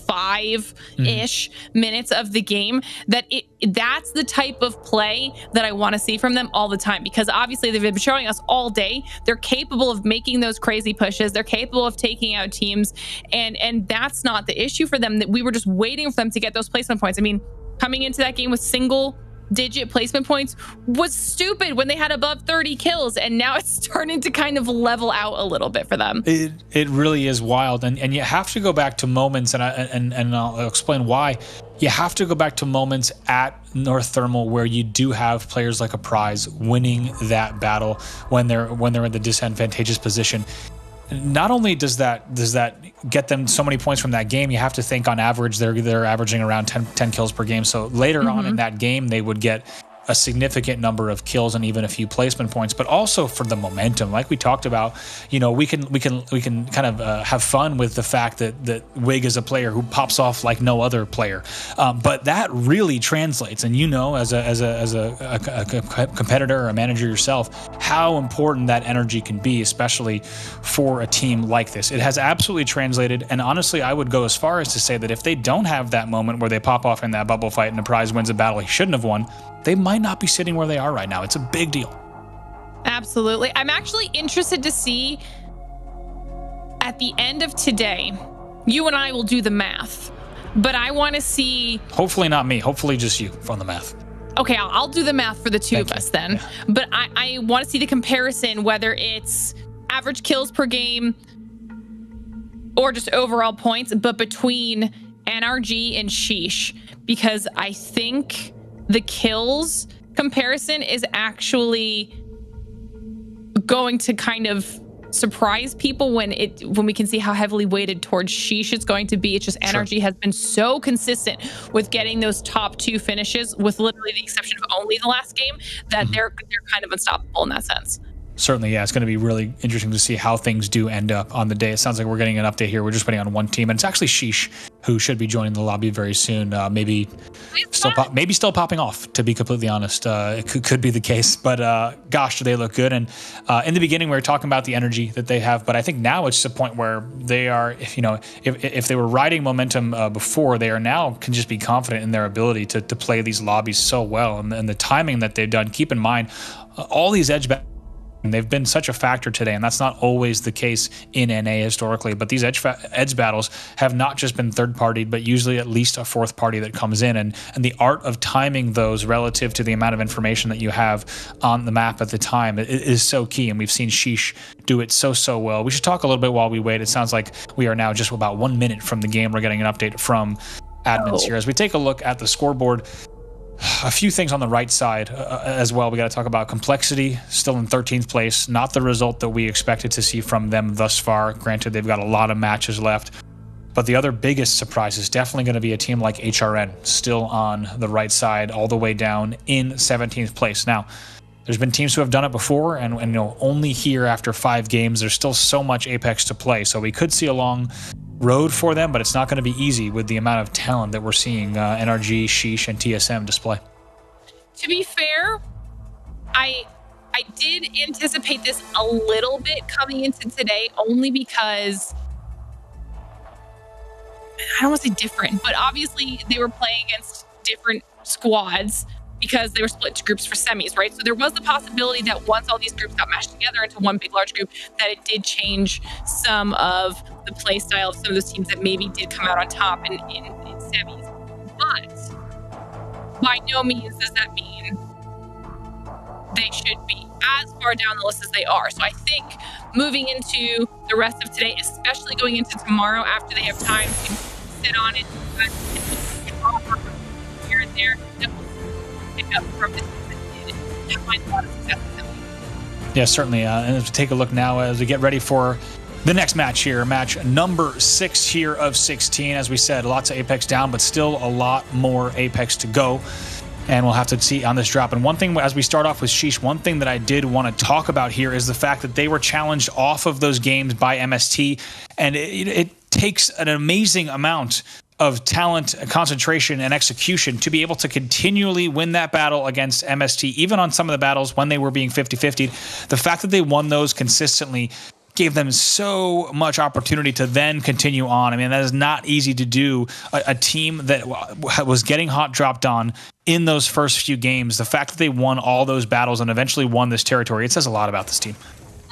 5-ish minutes of the game. That's the type of play that I want to see from them all the time, because obviously they've been showing us all day they're capable of making those crazy pushes, they're capable of taking out teams, and that's not the issue for them. That we were just waiting for them to get those placement points. I mean, coming into that game with single-digit placement points was stupid when they had above 30 kills, and now it's starting to kind of level out a little bit for them. It really is wild, and you have to go back to moments, and I'll explain why. You have to go back to moments at North Thermal where you do have players like a Prize winning that battle when they're in the disadvantageous position. Not only does that get them so many points from that game, you have to think on average they're averaging around 10 kills per game. So later on in that game, they would get a significant number of kills and even a few placement points, but also for the momentum, like we talked about. You know, we can kind of have fun with the fact that Wig is a player who pops off like no other player, but that really translates. And you know, as a competitor or a manager yourself, how important that energy can be, especially for a team like this. It has absolutely translated, and honestly, I would go as far as to say that if they don't have that moment where they pop off in that bubble fight and the Prize wins a battle he shouldn't have won, they might not be sitting where they are right now. It's a big deal. Absolutely. I'm actually interested to see at the end of today, you and I will do the math, but I want to see... Hopefully not me. Hopefully just you on the math. Okay, I'll do the math for the two of us then. Yeah. But I want to see the comparison, whether it's average kills per game or just overall points, but between NRG and Sheesh, because I think the kills comparison is actually going to kind of surprise people when we can see how heavily weighted towards Sheesh it's going to be. It's just NRG has been so consistent with getting those top 2 finishes, with literally the exception of only the last game, that they're kind of unstoppable in that sense. Certainly, yeah. It's going to be really interesting to see how things do end up on the day. It sounds like we're getting an update here. We're just waiting on one team, and it's actually Sheesh, who should be joining the lobby very soon. Maybe still popping off, to be completely honest. It could be the case, but gosh, do they look good. And in the beginning, we were talking about the energy that they have, but I think now it's to the point where they are, if they were riding momentum before, they are now can just be confident in their ability to play these lobbies so well. And the timing that they've done, keep in mind, all these edge battles, they've been such a factor today, and that's not always the case in NA historically. But these edge battles have not just been third-partied, but usually at least a fourth party that comes in. And the art of timing those relative to the amount of information that you have on the map at the time is so key. And we've seen Sheesh do it so well. We should talk a little bit while we wait. It sounds like we are now just about 1 minute from the game. We're getting an update from admins here. As we take a look at the scoreboard, a few things on the right side as well. We got to talk about complexity, still in 13th place. Not the result that we expected to see from them thus far. Granted, they've got a lot of matches left. But the other biggest surprise is definitely going to be a team like HRN, still on the right side, all the way down in 17th place. Now, there's been teams who have done it before, and only here after 5 games, there's still so much Apex to play. So we could see a long road for them, but it's not going to be easy with the amount of talent that we're seeing NRG, Sheesh, and TSM display. To be fair, I did anticipate this a little bit coming into today, only because I don't want to say different, but obviously they were playing against different squads because they were split into groups for semis, right? So there was the possibility that once all these groups got mashed together into one big large group, that it did change some of the play style of some of those teams that maybe did come out on top in semis. But by no means does that mean they should be as far down the list as they are. So I think moving into the rest of today, especially going into tomorrow after they have time to sit on it, here and there, that will pick up from this and find a lot of success with them. Yeah, certainly. And as we take a look now as we get ready for the next match here, match number 6 here of 16. As we said, lots of Apex down, but still a lot more Apex to go. And we'll have to see on this drop. And one thing, as we start off with Sheesh, one thing that I did want to talk about here is the fact that they were challenged off of those games by MST. And it takes an amazing amount of talent, concentration, and execution to be able to continually win that battle against MST, even on some of the battles when they were being 50-50. The fact that they won those consistently gave them so much opportunity to then continue on. I mean, that is not easy to do. A team that was getting hot dropped on in those first few games, the fact that they won all those battles and eventually won this territory, it says a lot about this team.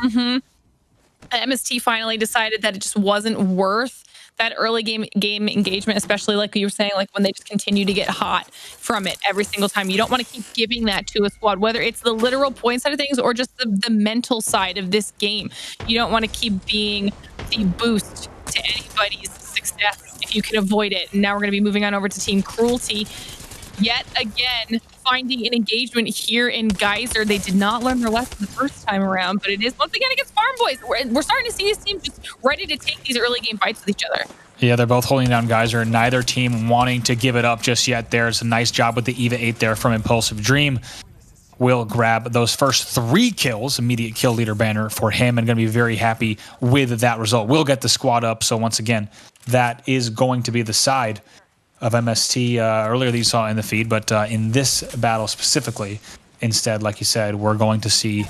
Mm-hmm. MST finally decided that it just wasn't worth that early game engagement, especially like you were saying, like when they just continue to get hot from it every single time. You don't want to keep giving that to a squad, whether it's the literal point side of things or just the mental side of this game. You don't want to keep being the boost to anybody's success if you can avoid it. And now we're going to be moving on over to Team Cruelty. Yet again, finding an engagement here in Geyser. They did not learn their lesson the first time around, but it is once again against Farm Boys. We're starting to see these teams just ready to take these early game fights with each other. Yeah, they're both holding down Geyser, neither team wanting to give it up just yet. There's a nice job with the EVA 8 there from Impulsive Dream. Will grab those first 3 kills, immediate kill leader banner for him, and going to be very happy with that result. Will get the squad up, so once again, that is going to be the side of MST earlier that you saw in the feed, but in this battle specifically, instead, like you said, we're going to see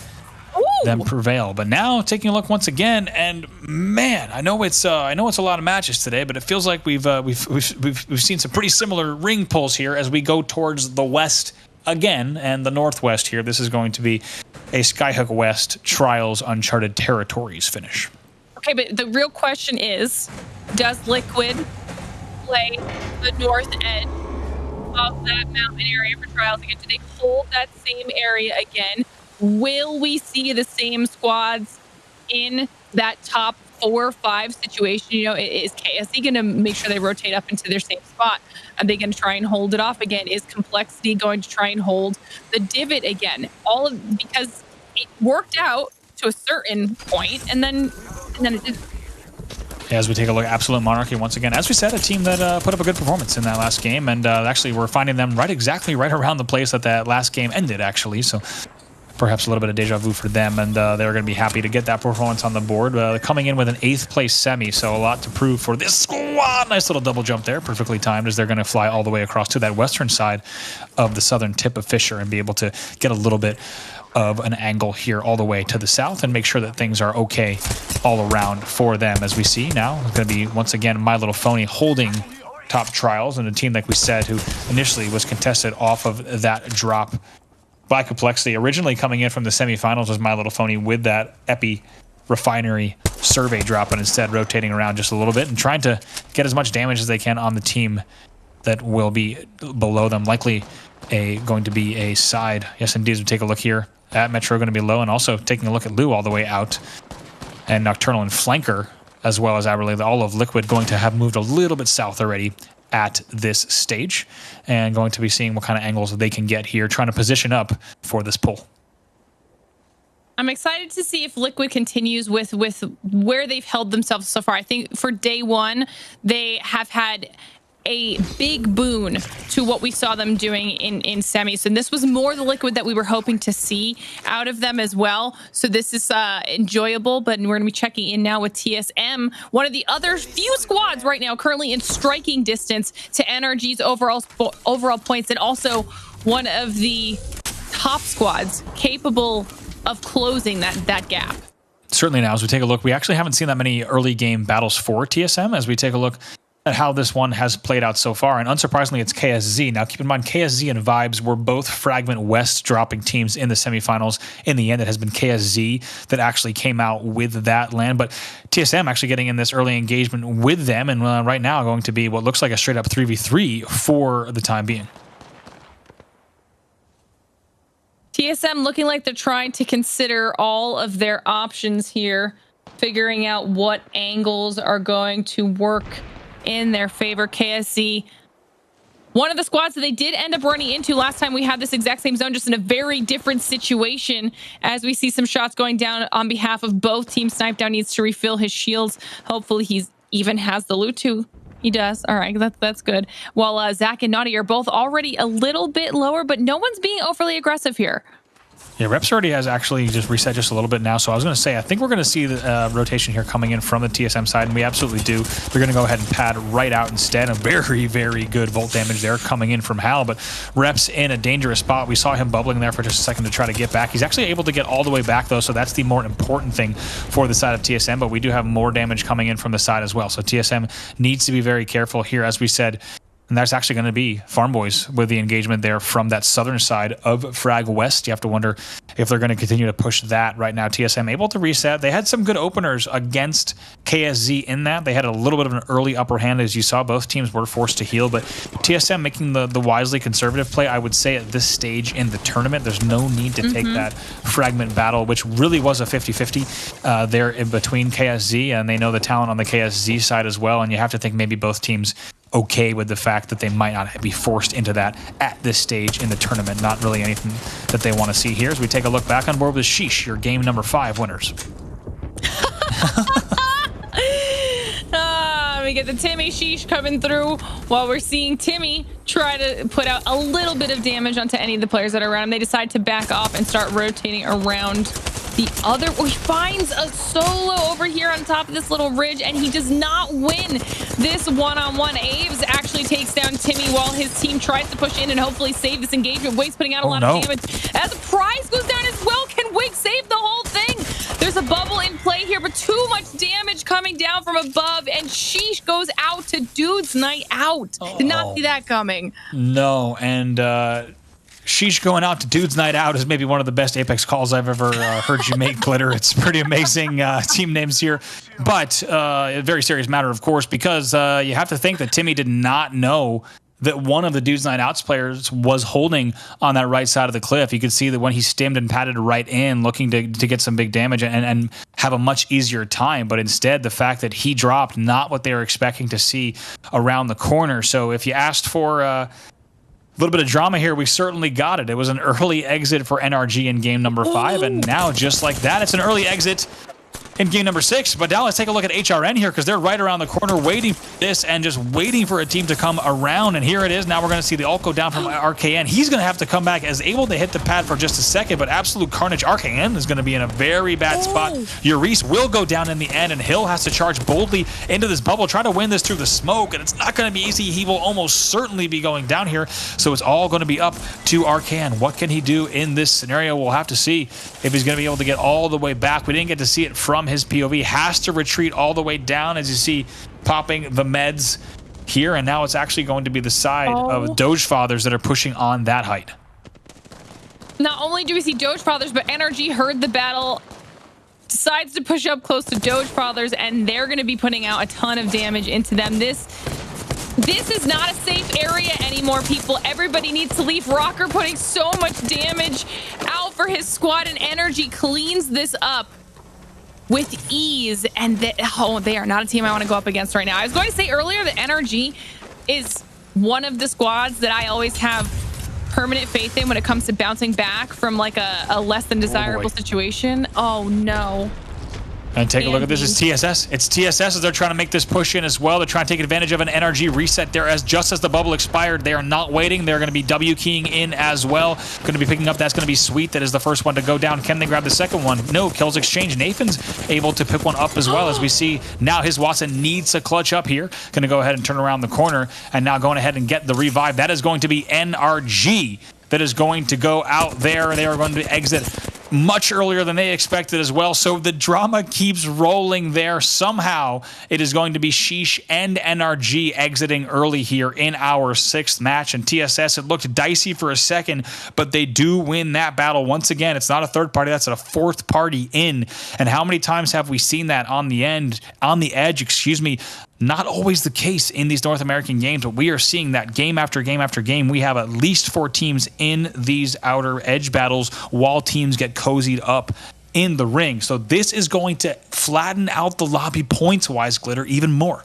them prevail. But now taking a look once again, and man, I know it's a lot of matches today, but it feels like we've seen some pretty similar ring pulls here as we go towards the west again and the northwest here. This is going to be a Skyhook West Trials Uncharted Territories finish. Okay, but the real question is, does Liquid play the north end of that mountain area for trials again? Do they hold that same area again? Will we see the same squads in that top 4 or 5 situation? You know, is KSE going to make sure they rotate up into their same spot? Are they going to try and hold it off again? Is Complexity going to try and hold the divot again? Because it worked out to a certain point, and then it didn't. As we take a look at Absolute Monarchy once again, as we said, a team that put up a good performance in that last game, and actually we're finding them right around the place that last game ended, actually. So perhaps a little bit of deja vu for them, and they're going to be happy to get that performance on the board. Coming in with an 8th place semi, so a lot to prove for this squad. Nice little double jump there, perfectly timed, as they're going to fly all the way across to that western side of the southern tip of Fisher and be able to get a little bit of an angle here all the way to the south and make sure that things are okay all around for them. As we see now, it's going to be once again My Little Phony holding top trials, and a team, like we said, who initially was contested off of that drop by Complexity. Originally coming in from the semifinals was My Little Phony with that Epi Refinery survey drop, and instead rotating around just a little bit and trying to get as much damage as they can on the team that will be below them. Likely going to be a side. Yes, indeed. We'll take a look here at Metro, going to be low, and also taking a look at Lou all the way out, and Nocturnal and Flanker, as well as Aberley. All of Liquid going to have moved a little bit south already at this stage, and going to be seeing what kind of angles they can get here, trying to position up for this pull. I'm excited to see if Liquid continues with where they've held themselves so far. I think for day one, they have had a big boon to what we saw them doing in semis, and this was more the Liquid that we were hoping to see out of them as well. So this is enjoyable, but we're gonna be checking in now with TSM, one of the other few squads right now currently in striking distance to NRG's overall points, and also one of the top squads capable of closing that gap. Certainly. Now, as we take a look, we actually haven't seen that many early game battles for TSM as we take a look at how this one has played out so far, and unsurprisingly, it's KSZ. Now, keep in mind, KSZ and Vibes were both Fragment West dropping teams in the semifinals. In the end, it has been KSZ that actually came out with that land, but TSM actually getting in this early engagement with them, and right now going to be what looks like a straight-up 3v3 for the time being. TSM looking like they're trying to consider all of their options here, figuring out what angles are going to work in their favor. KSC, one of the squads that they did end up running into last time we had this exact same zone, just in a very different situation, as we see some shots going down on behalf of both teams. Snipe Down needs to refill his shields. Hopefully he's even has the loot too. He does. All right, that's good. While Zach and Naughty are both already a little bit lower, but no one's being overly aggressive here. Yeah, Reps already has actually just reset just a little bit now. So I was going to say, I think we're going to see the rotation here coming in from the TSM side, and we absolutely do. They're going to go ahead and pad right out instead. A very, very good volt damage there coming in from Hal, but Reps in a dangerous spot. We saw him bubbling there for just a second to try to get back. He's actually able to get all the way back, though, so that's the more important thing for the side of TSM, but we do have more damage coming in from the side as well. So TSM needs to be very careful here, as we said. And that's actually going to be Farm Boys with the engagement there from that southern side of Frag West. You have to wonder if they're going to continue to push that right now. TSM able to reset. They had some good openers against KSZ in that. They had a little bit of an early upper hand, as you saw. Both teams were forced to heal, but TSM making the wisely conservative play, I would say, at this stage in the tournament. There's no need to take that fragment battle, which really was a 50-50 there in between KSZ, and they know the talent on the KSZ side as well, and you have to think maybe both teams okay with the fact that they might not be forced into that at this stage in the tournament. Not really anything that they want to see here. As we take a look back on board with Sheesh, your game number 5 winners. We get the Timmy Sheesh coming through while we're seeing Timmy try to put out a little bit of damage onto any of the players that are around him. They decide to back off and start rotating around the other. He finds a solo over here on top of this little ridge, and he does not win this one-on-one. Aves actually takes down Timmy while his team tries to push in and hopefully save this engagement. Wig's putting out a lot of damage. As the prize goes down as well, can Wig save the whole thing? There's a bubble in play here, but too much damage coming down from above, and Sheesh goes out to Dude's Night Out. Did not see that coming. No, and Sheesh going out to Dude's Night Out is maybe one of the best Apex calls I've ever heard you make, Glitter. It's pretty amazing team names here. But a very serious matter, of course, because you have to think that Timmy did not know that one of the Dude's Night Out's players was holding on that right side of the cliff. You could see that when he stemmed and padded right in, looking to get some big damage and have a much easier time. But instead, the fact that he dropped, not what they were expecting to see around the corner. So if you asked for a little bit of drama here, we certainly got it. It was an early exit for NRG in game number 5, and now just like that, it's an early exit in game number 6. But now let's take a look at HRN here, because they're right around the corner waiting for this and just waiting for a team to come around. And here it is. Now we're going to see the ult go down from RKN. He's going to have to come back as able to hit the pad for just a second, but absolute carnage. RKN is going to be in a very bad spot. Urice will go down in the end, and Hill has to charge boldly into this bubble, try to win this through the smoke, and it's not going to be easy. He will almost certainly be going down here, so it's all going to be up to RKN. What can he do in this scenario? We'll have to see if he's going to be able to get all the way back. We didn't get to see it from his POV. Has to retreat all the way down, as you see popping the meds here, and now it's actually going to be the side of Doge Fathers that are pushing on that height. Not only do we see Doge Fathers, but NRG heard the battle, decides to push up close to Doge Fathers, and they're going to be putting out a ton of damage into them. This is not a safe area anymore, people. Everybody needs to leave. Rocker putting so much damage out for his squad, and NRG cleans this up with ease. And they are not a team I want to go up against right now. I was going to say earlier that NRG is one of the squads that I always have permanent faith in when it comes to bouncing back from like a less than desirable situation. Oh no. And take a look at this. It's TSS. It's TSS as they're trying to make this push in as well. They're trying to take advantage of an NRG reset there, as just as the bubble expired. They are not waiting. They're going to be W keying in as well. Going to be picking up. That's going to be Sweet. That is the first one to go down. Can they grab the second one? No. Kills exchange. Nathan's able to pick one up as well, as we see now his Watson needs to clutch up here. Going to go ahead and turn around the corner, and now going ahead and get the revive. That is going to be NRG that is going to go out there. They are going to exit much earlier than they expected as well. So the drama keeps rolling there. Somehow it is going to be Sheesh and NRG exiting early here in our 6th match. And TSS, it looked dicey for a second, but they do win that battle. Once again, it's not a third party, that's a 4th party in. And how many times have we seen that on the edge, excuse me? Not always the case in these North American games, but we are seeing that game after game after game. We have at least 4 teams in these outer edge battles while teams get cozied up in the ring. So this is going to flatten out the lobby points-wise, Glitter, even more.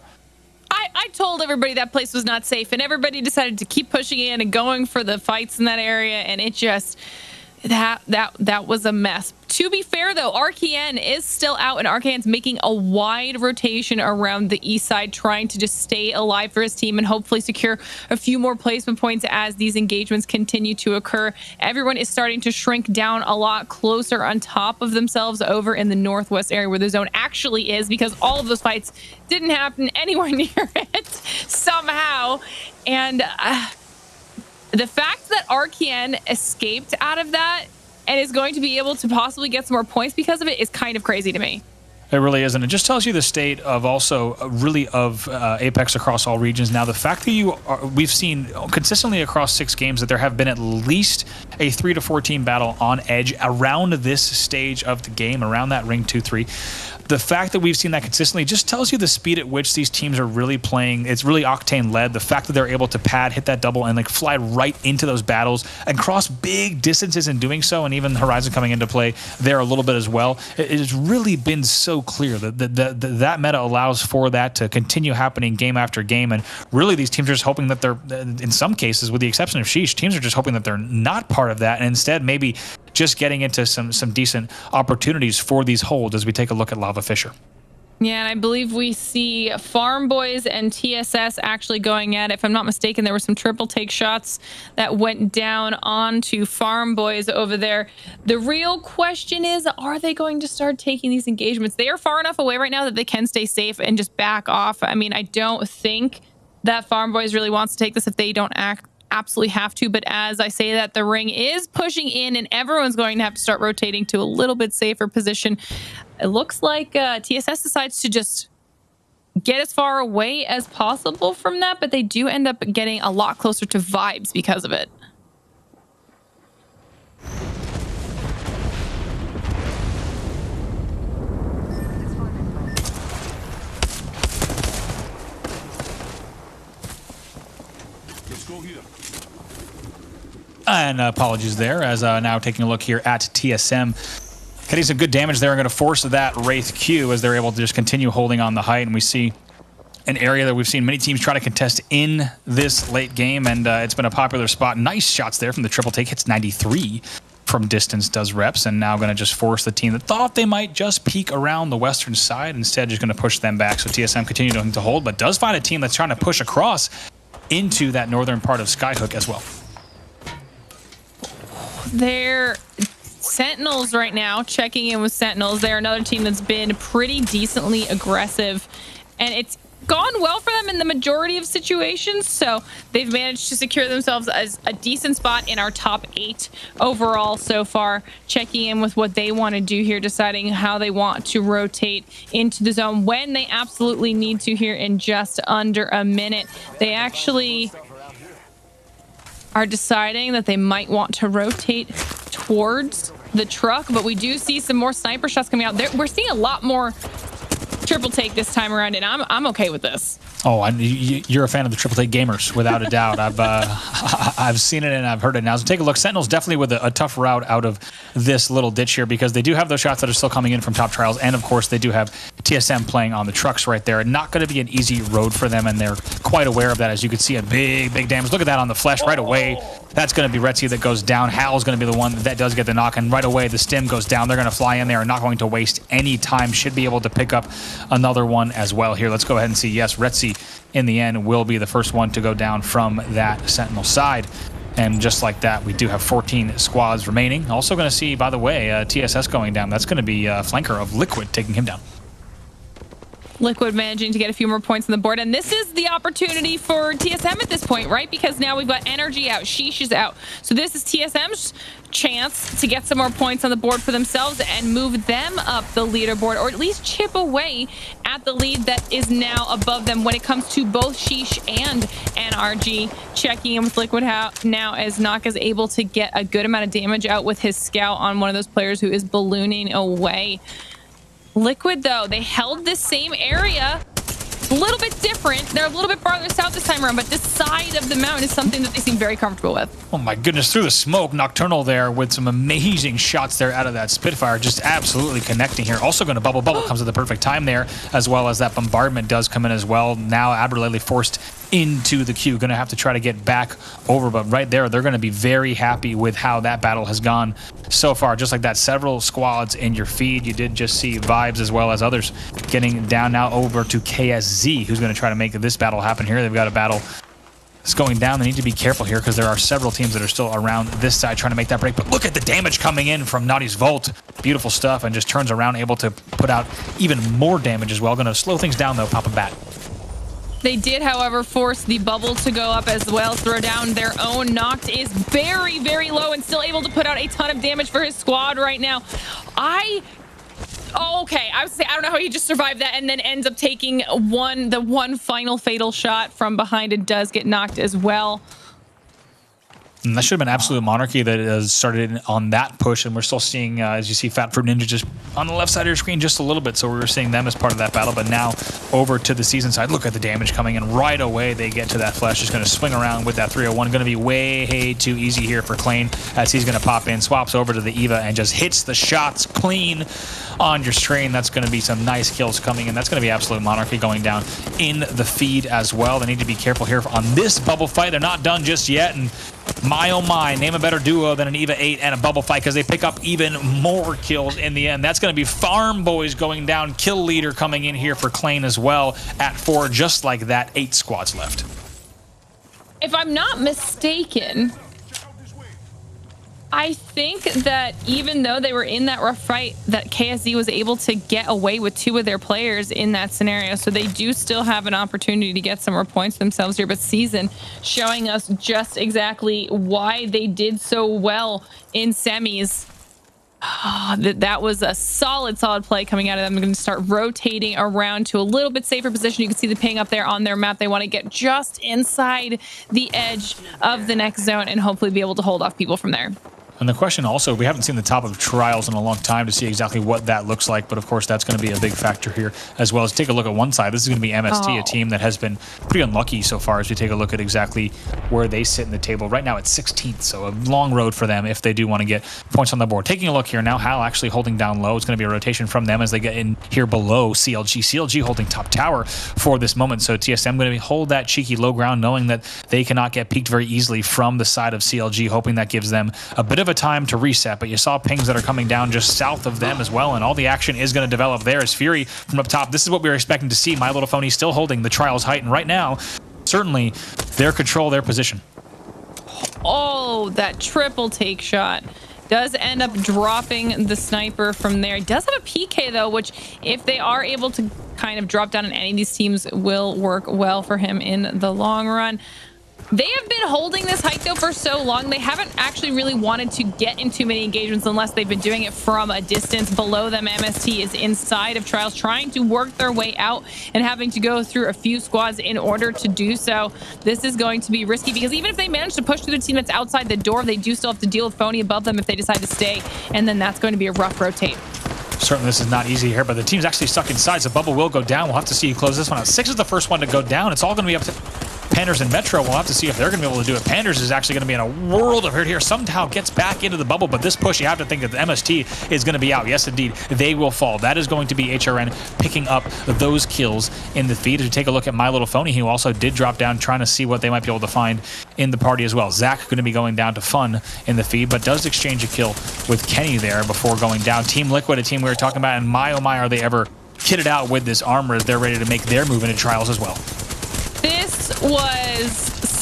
I told everybody that place was not safe, and everybody decided to keep pushing in and going for the fights in that area, and it just... That was a mess. To be fair, though, RKN is still out, and RKN's making a wide rotation around the east side, trying to just stay alive for his team and hopefully secure a few more placement points as these engagements continue to occur. Everyone is starting to shrink down a lot closer on top of themselves over in the northwest area where the zone actually is, because all of those fights didn't happen anywhere near it somehow. And the fact that RKN escaped out of that and is going to be able to possibly get some more points because of it is kind of crazy to me. It really is, and it just tells you the state of also really of Apex across all regions. Now, the fact that we've seen consistently across 6 games that there have been at least a 3 to 4 team battle on edge around this stage of the game, around that ring 2-3. The fact that we've seen that consistently just tells you the speed at which these teams are really playing. It's really Octane led. The fact that they're able to pad, hit that double, and like fly right into those battles and cross big distances in doing so, and even Horizon coming into play there a little bit as well. It has really been so clear that meta allows for that to continue happening game after game. And really, these teams are just hoping that they're, in some cases, with the exception of Sheesh, teams are just hoping that they're not part of that, and instead maybe just getting into some decent opportunities for these holds as we take a look at Lava Fisher. Yeah, and I believe we see Farm Boys and TSS actually going at it. If I'm not mistaken, there were some triple take shots that went down onto Farm Boys over there. The real question is, are they going to start taking these engagements? They are far enough away right now that they can stay safe and just back off. I mean, I don't think that Farm Boys really wants to take this if they don't absolutely have to, but as I say that, the ring is pushing in and everyone's going to have to start rotating to a little bit safer position. It looks like TSS decides to just get as far away as possible from that, but they do end up getting a lot closer to vibes because of it. And apologies there, as now taking a look here at TSM. Getting some good damage there and going to force that Wraith Q as they're able to just continue holding on the height. And we see an area that we've seen many teams try to contest in this late game, and it's been a popular spot. Nice shots there from the triple take. Hits 93 from distance does reps, and now going to just force the team that thought they might just peek around the western side, instead just going to push them back. So TSM continuing to hold, but does find a team that's trying to push across into that northern part of Skyhook as well. They're Sentinels right now, checking in with Sentinels. They're another team that's been pretty decently aggressive, and it's gone well for them in the majority of situations, so they've managed to secure themselves as a decent spot in our top 8 overall so far. Checking in with what they want to do here, deciding how they want to rotate into the zone when they absolutely need to here in just under a minute. They actually are deciding that they might want to rotate towards the truck, but we do see some more sniper shots coming out there. We're seeing a lot more triple take this time around, and I'm okay with this. Oh, you're a fan of the triple take gamers, without a doubt. I've seen it and I've heard it now. So take a look. Sentinels definitely with a tough route out of this little ditch here, because they do have those shots that are still coming in from top trials, and of course they do have TSM playing on the trucks right there. Not going to be an easy road for them, and they're quite aware of that. As you can see, a big damage. Look at that on the flash right away. That's going to be Retzi that goes down. Hal's going to be the one that does get the knock, and right away the stim goes down. They're going to fly in there and not going to waste any time. Should be able to pick up another one as well here. Let's go ahead and see. Yes, Retzi in the end will be the first one to go down from that Sentinel side. And just like that, we do have 14 squads remaining. Also going to see, by the way, TSS going down. That's going to be flanker of Liquid taking him down. Liquid managing to get a few more points on the board, and this is the opportunity for TSM at this point, right? Because now we've got Energy out, Sheesh is out. So this is TSM's chance to get some more points on the board for themselves and move them up the leaderboard, or at least chip away at the lead that is now above them when it comes to both Sheesh and NRG. Checking in with Liquid now, as Knock is able to get a good amount of damage out with his scout on one of those players who is ballooning away. Liquid, though, they held this same area. A little bit different. They're a little bit farther south this time around, but this side of the mountain is something that they seem very comfortable with. Oh my goodness, through the smoke, Nocturnal there with some amazing shots there out of that Spitfire, just absolutely connecting here. Also going to bubble comes at the perfect time there, as well as that bombardment does come in as well. Now Aberlele forced into the queue, going to have to try to get back over, but right there they're going to be very happy with how that battle has gone so far. Just like that, several squads in your feed. You did just see Vibes as well as others getting down now over to KSZ, who's going to try to make this battle happen here. They've got a battle that's going down. They need to be careful here because there are several teams that are still around this side trying to make that break, but look at the damage coming in from Naughty's Volt. Beautiful stuff, and just turns around, able to put out even more damage as well. Going to slow things down though, pop a bat. They did, however, force the bubble to go up as well, throw down their own. Noct is very low and still able to put out a ton of damage for his squad right now. Okay, I would say I don't know how he just survived that and then ends up taking the one final fatal shot from behind. It does get knocked as well. And that should have been Absolute Monarchy that started on that push, and we're still seeing, as you see, Fat Fruit Ninja just on the left side of your screen just a little bit, so we were seeing them as part of that battle, but now over to the season side. Look at the damage coming in right away. They get to that flash, just going to swing around with that 301. Going to be way too easy here for Klein, as he's going to pop in, swaps over to the Eva, and just hits the shots clean on your screen. That's going to be some nice kills coming in. That's going to be Absolute Monarchy going down in the feed as well. They need to be careful here on this bubble fight. They're not done just yet, and my oh my, name a better duo than an EVA 8 and a bubble fight, because they pick up even more kills in the end. That's going to be Farm Boys going down. Kill leader coming in here for Klein as well at 4, just like that. 8 squads left. If I'm not mistaken, I think that even though they were in that rough fight, that KSZ was able to get away with 2 of their players in that scenario. So they do still have an opportunity to get some more points themselves here. But Season showing us just exactly why they did so well in semis. That was a solid play coming out of them. They're going to start rotating around to a little bit safer position. You can see the ping up there on their map. They want to get just inside the edge of the next zone and hopefully be able to hold off people from there. And the question also, we haven't seen the top of trials in a long time to see exactly what that looks like, but of course that's going to be a big factor here as well. As take a look at one side, this is going to be MST, a team that has been pretty unlucky so far as we take a look at exactly where they sit in the table. Right now it's 16th, so a long road for them if they do want to get points on the board. Taking a look here now, Hal actually holding down low. It's going to be a rotation from them as they get in here below CLG. CLG holding top tower for this moment, so TSM going to hold that cheeky low ground, knowing that they cannot get peaked very easily from the side of CLG, hoping that gives them a bit of a time to reset, but you saw pings that are coming down just south of them as well, and all the action is going to develop there as Fury from up top. This is what we were expecting to see. My Little Phony still holding the Trials height, and right now, certainly, their control, their position. Oh, that triple take shot. Does end up dropping the sniper from there. He does have a PK though, which if they are able to kind of drop down on any of these teams will work well for him in the long run. They have been holding this height though for so long. They haven't actually really wanted to get in too many engagements unless they've been doing it from a distance. Below them, MST is inside of Trials, trying to work their way out and having to go through a few squads in order to do so. This is going to be risky because even if they manage to push through the team that's outside the door, they do still have to deal with Phony above them if they decide to stay, and then that's going to be a rough rotate. Certainly this is not easy here, but the team's actually stuck inside, so Bubble will go down. We'll have to see who closes this one out. 6 is the first one to go down. It's all going to be up to Panders and Metro. We'll have to see if they're going to be able to do it. Panders is actually going to be in a world of hurt here. Somehow gets back into the bubble, but this push, you have to think that the MST is going to be out. Yes, indeed, they will fall. That is going to be HRN picking up those kills in the feed. If you take a look at My Little Phony, who also did drop down, trying to see what they might be able to find in the party as well. Zach going to be going down to Fun in the feed, but does exchange a kill with Kenny there before going down. Team Liquid, a team we were talking about, and my oh my, are they ever kitted out with this armor as they're ready to make their move into Trials as well. This was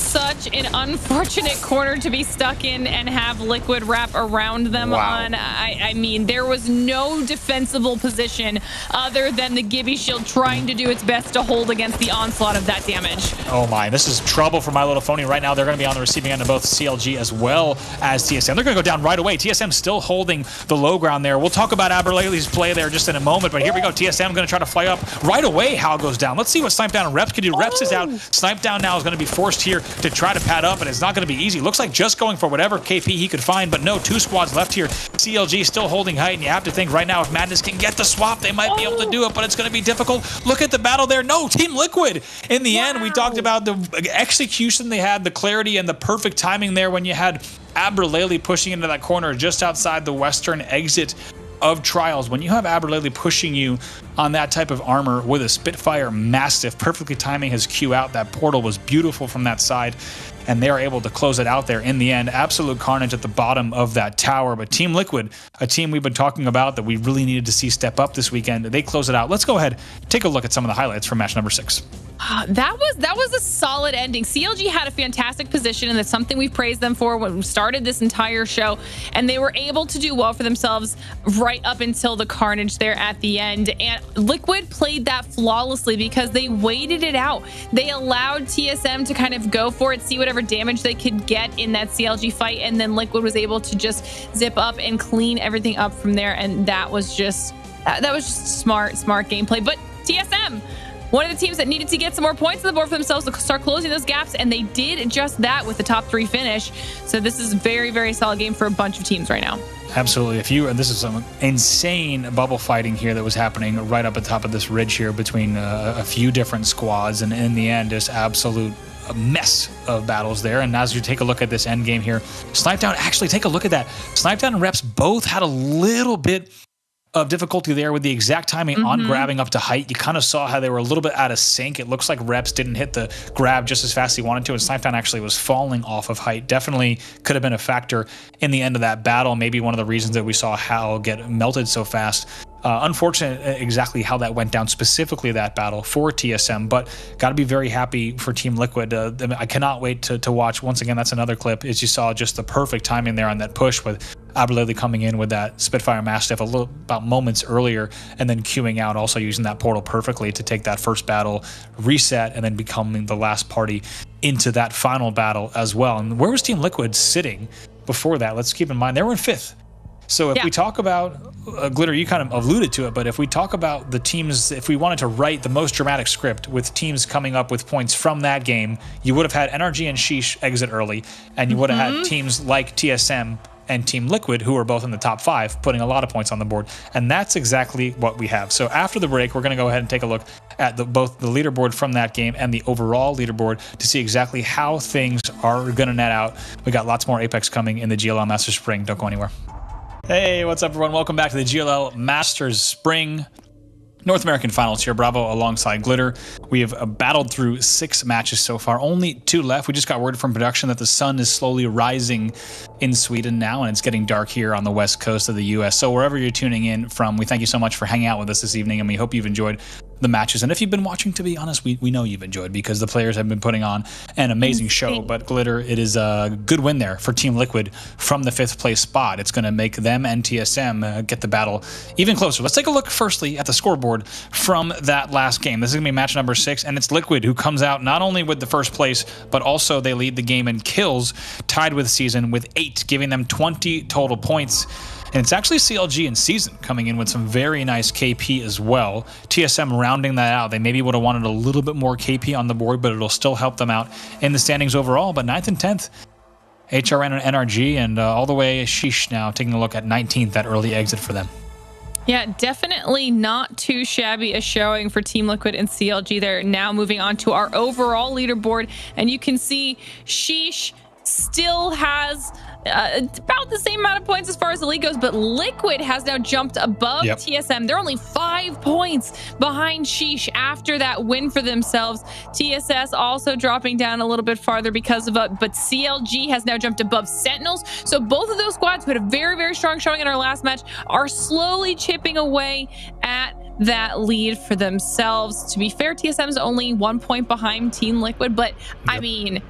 such an unfortunate corner to be stuck in and have Liquid wrap around them on. I mean, there was no defensible position other than the Gibby shield trying to do its best to hold against the onslaught of that damage. Oh my, this is trouble for My Little Phony right now. They're going to be on the receiving end of both CLG as well as TSM. They're going to go down right away. TSM still holding the low ground there. We'll talk about Aberlele's play there just in a moment, but here we go. TSM going to try to fly up right away. How goes down. Let's see what Snipe Down and Reps can do. Reps is out. Snipe Down now is going to be forced here to try to pad up, and it's not going to be easy. Looks like just going for whatever KP he could find, but no, 2 squads left here. CLG still holding height, and you have to think right now if Madness can get the swap, they might be able to do it, but it's going to be difficult. Look at the battle there. No, Team Liquid. In the end, we talked about the execution they had, the clarity and the perfect timing there when you had Aberlele pushing into that corner just outside the western exit of Trials. When you have Aberlele pushing you on that type of armor with a Spitfire Mastiff, perfectly timing his Q out, that portal was beautiful from that side, and they are able to close it out there in the end. Absolute carnage at the bottom of that tower, but Team Liquid, a team we've been talking about that we really needed to see step up this weekend, they close it out. Let's go ahead, take a look at some of the highlights from match number 6. That was a solid ending. CLG had a fantastic position, and that's something we've praised them for when we started this entire show, and they were able to do well for themselves right up until the carnage there at the end. And Liquid played that flawlessly because they waited it out. They allowed TSM to kind of go for it, see whatever damage they could get in that CLG fight, and then Liquid was able to just zip up and clean everything up from there, and that was just smart gameplay. But TSM, one of the teams that needed to get some more points on the board for themselves to start closing those gaps, and they did just that with the top 3 finish. So this is very, very solid game for a bunch of teams right now. Absolutely. And this is some insane bubble fighting here that was happening right up at the top of this ridge here between a few different squads, and in the end, just absolute mess of battles there. And as you take a look at this end game here, Snipe Down, actually take a look at that. Snipe Down and Reps both had a little bit of difficulty there with the exact timing on grabbing up to height. You kind of saw how they were a little bit out of sync. It looks like Reps didn't hit the grab just as fast as he wanted to, and Snipe Down actually was falling off of height. Definitely could have been a factor in the end of that battle. Maybe one of the reasons that we saw Hal get melted so fast. Unfortunate exactly how that went down, specifically that battle for TSM, but got to be very happy for Team Liquid. I cannot wait to watch. Once again, that's another clip. As you saw, just the perfect timing there on that push with Aberlele coming in with that Spitfire Mastiff about moments earlier, and then queuing out, also using that portal perfectly to take that first battle, reset, and then becoming the last party into that final battle as well. And where was Team Liquid sitting before that? Let's keep in mind they were in 5th. So if we talk about, Glitter, you kind of alluded to it, but if we talk about the teams, if we wanted to write the most dramatic script with teams coming up with points from that game, you would have had NRG and Sheesh exit early, and you would have had teams like TSM and Team Liquid, who are both in the top 5, putting a lot of points on the board. And that's exactly what we have. So after the break, we're going to go ahead and take a look at both the leaderboard from that game and the overall leaderboard to see exactly how things are going to net out. We got lots more Apex coming in the GLL Masters Spring. Don't go anywhere. Hey, what's up, everyone? Welcome back to the GLL Masters Spring. North American finals here. Bravo alongside Glitter. We have battled through 6 matches so far. Only 2 left. We just got word from production that the sun is slowly rising in Sweden now, and it's getting dark here on the west coast of the U.S. So wherever you're tuning in from, we thank you so much for hanging out with us this evening, and we hope you've enjoyed the matches. And if you've been watching, to be honest, we know you've enjoyed, because the players have been putting on an amazing show. But Glitter, it is a good win there for Team Liquid from the 5th place spot. It's going to make them and TSM get the battle even closer. Let's take a look firstly at the scoreboard from that last game. This is going to be match number 6, and it's Liquid who comes out not only with the 1st place, but also they lead the game in kills, tied with Season with 8, giving them 20 total points. And it's actually CLG and Season coming in with some very nice KP as well. TSM rounding that out. They maybe would have wanted a little bit more KP on the board, but it'll still help them out in the standings overall. But 9th and 10th, HRN and NRG, and all the way Sheesh now taking a look at 19th, that early exit for them. Yeah, definitely not too shabby a showing for Team Liquid and CLG. They're now moving on to our overall leaderboard, and you can see Sheesh still has about the same amount of points as far as the league goes, but Liquid has now jumped above TSM. They're only 5 points behind Sheesh after that win for themselves. TSS also dropping down a little bit farther because of it, but CLG has now jumped above Sentinels. So both of those squads who had a very, very strong showing in our last match are slowly chipping away at that lead for themselves. To be fair, TSM is only 1 point behind Team Liquid, but I mean,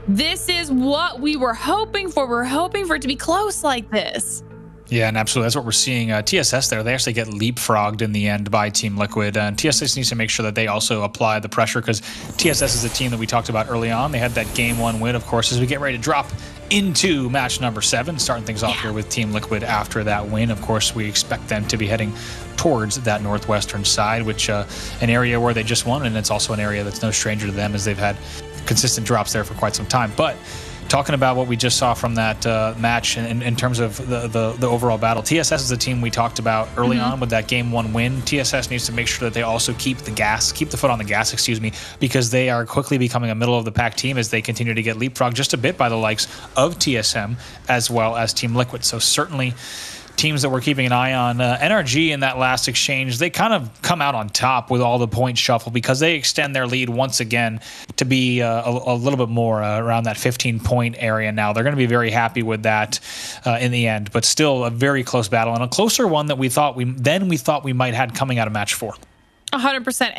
this is what we were hoping for. We're hoping for it to be close like this. Yeah, and absolutely. That's what we're seeing. TSS there, they actually get leapfrogged in the end by Team Liquid. And TSS needs to make sure that they also apply the pressure, because TSS is a team that we talked about early on. They had that game 1 win, of course, as we get ready to drop into match number 7, starting things off here with Team Liquid after that win. Of course, we expect them to be heading towards that northwestern side, which an area where they just won, and it's also an area that's no stranger to them, as they've had consistent drops there for quite some time. But talking about what we just saw from that match in terms of the overall battle, TSS is a team we talked about early on with that game 1 win. TSS needs to make sure that they also keep the foot on the gas, excuse me, because they are quickly becoming a middle of the pack team as they continue to get leapfrogged just a bit by the likes of TSM as well as Team Liquid. So certainly teams that we're keeping an eye on. NRG in that last exchange, they kind of come out on top with all the point shuffle, because they extend their lead once again to be a little bit more around that 15-point area now. They're going to be very happy with that in the end, but still a very close battle, and a closer one that we thought we might have coming out of match 4. 100%.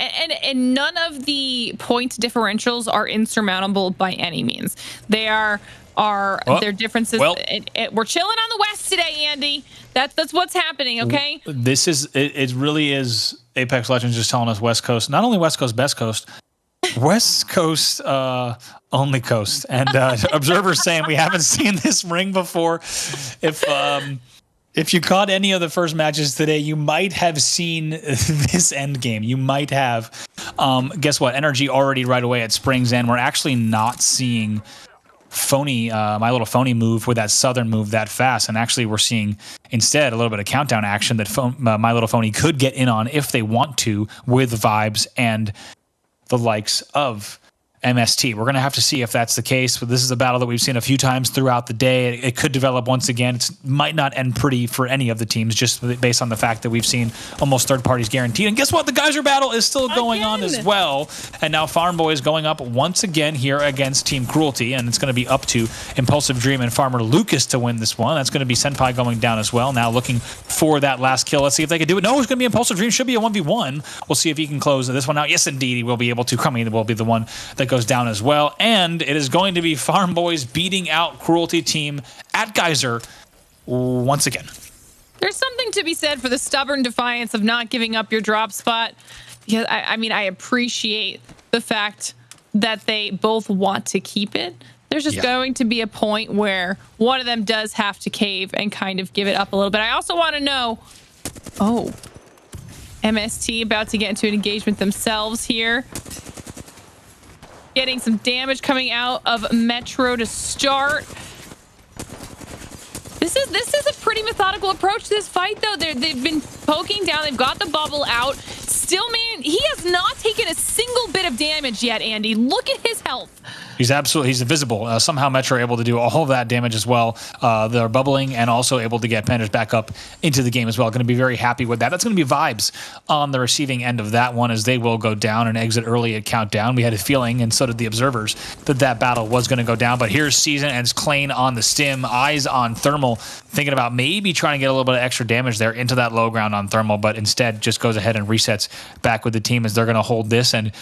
And none of the point differentials are insurmountable by any means. They are their differences. We're chilling on the West today, Andy. That's what's happening, okay? This is it really is Apex Legends just telling us West Coast, not only West Coast, best coast, West Coast only coast. And observers saying we haven't seen this ring before. If you caught any of the first matches today, you might have seen this end game. You might have. Guess what? Energy already right away at Spring's End. We're actually not seeing Phony, My Little Phony move with that southern move that fast, and actually we're seeing instead a little bit of countdown action that My Little Phony could get in on if they want to, with Vibes and the likes of MST. We're going to have to see if that's the case, but this is a battle that we've seen a few times throughout the day. It could develop once again. It might not end pretty for any of the teams, just based on the fact that we've seen almost third parties guaranteed. And guess what? The Geyser battle is still going on as well. And now Farm Boy is going up once again here against Team Cruelty, and it's going to be up to Impulsive Dream and Farmer Lucas to win this one. That's going to be Senpai going down as well, now looking for that last kill. Let's see if they can do it. No, it's going to be Impulsive Dream. Should be a 1v1. We'll see if he can close this one out. Yes, indeed, he will be able to. Coming will be the one that goes down as well, and it is going to be Farm Boys beating out Cruelty Team at Geyser once again. There's something to be said for the stubborn defiance of not giving up your drop spot. Yeah, I mean, I appreciate the fact that they both want to keep it. There's just going to be a point where one of them does have to cave and kind of give it up a little bit. I also want to know, MST about to get into an engagement themselves here. Getting some damage coming out of Metro to start. This is a pretty methodical approach to this fight, though. They've been poking down. They've got the bubble out. Still, man, he has not taken a single bit of damage yet, Andy. Look at his health. He's invisible. Somehow Metro are able to do all of that damage as well. They're bubbling and also able to get Pandas back up into the game as well. Going to be very happy with that. That's going to be Vibes on the receiving end of that one, as they will go down and exit early at countdown. We had a feeling, and so did the observers, that that battle was going to go down. But here's Season and Clane on the stim, eyes on Thermal, thinking about maybe trying to get a little bit of extra damage there into that low ground on Thermal, but instead just goes ahead and resets back with the team as they're going to hold this. And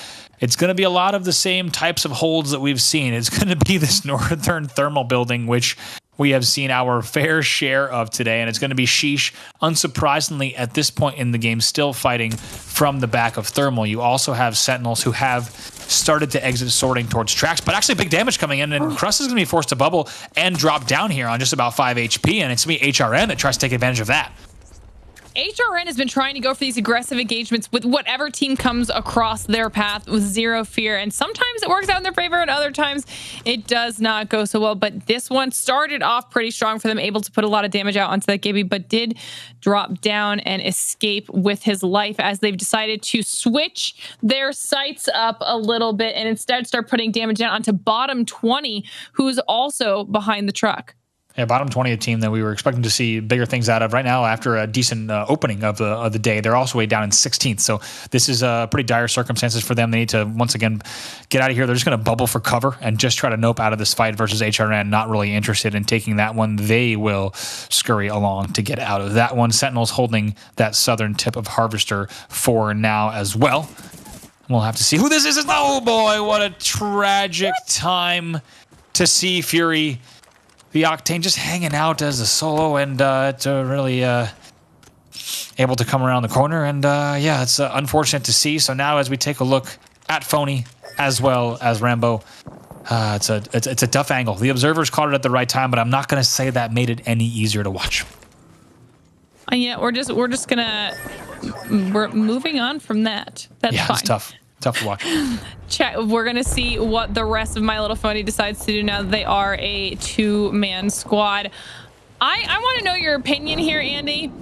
it's going to be a lot of the same types of holds that we've seen. It's going to be this Northern Thermal building, which we have seen our fair share of today, and it's going to be Sheesh, unsurprisingly, at this point in the game, still fighting from the back of Thermal. You also have Sentinels who have started to exit sorting towards tracks, but actually big damage coming in, and Crust is going to be forced to bubble and drop down here on just about 5 HP, and it's going to be HRN that tries to take advantage of that. HRN has been trying to go for these aggressive engagements with whatever team comes across their path with zero fear. And sometimes it works out in their favor, and other times it does not go so well. But this one started off pretty strong for them, able to put a lot of damage out onto that Gibby, but did drop down and escape with his life as they've decided to switch their sights up a little bit and instead start putting damage down onto bottom 20, who's also behind the truck. Yeah, bottom 20, a team that we were expecting to see bigger things out of right now after a decent opening of the day. They're also way down in 16th, so this is pretty dire circumstances for them. They need to, once again, get out of here. They're just going to bubble for cover and just try to nope out of this fight versus HRN. Not really interested in taking that one. They will scurry along to get out of that one. Sentinels holding that southern tip of Harvester for now as well. We'll have to see who this is. Oh, boy, what a tragic time to see Fury. The Octane just hanging out as a solo, and it's really able to come around the corner. And yeah, it's unfortunate to see. So now as we take a look at Phony as well as Rambo, it's a tough angle. The observers caught it at the right time, but I'm not going to say that made it any easier to watch. Yeah, we're moving on from that. That's fine. It's tough. Tough to watch. We're going to see what the rest of My Little Phony decides to do now that they are a two-man squad. I want to know your opinion here, Andy.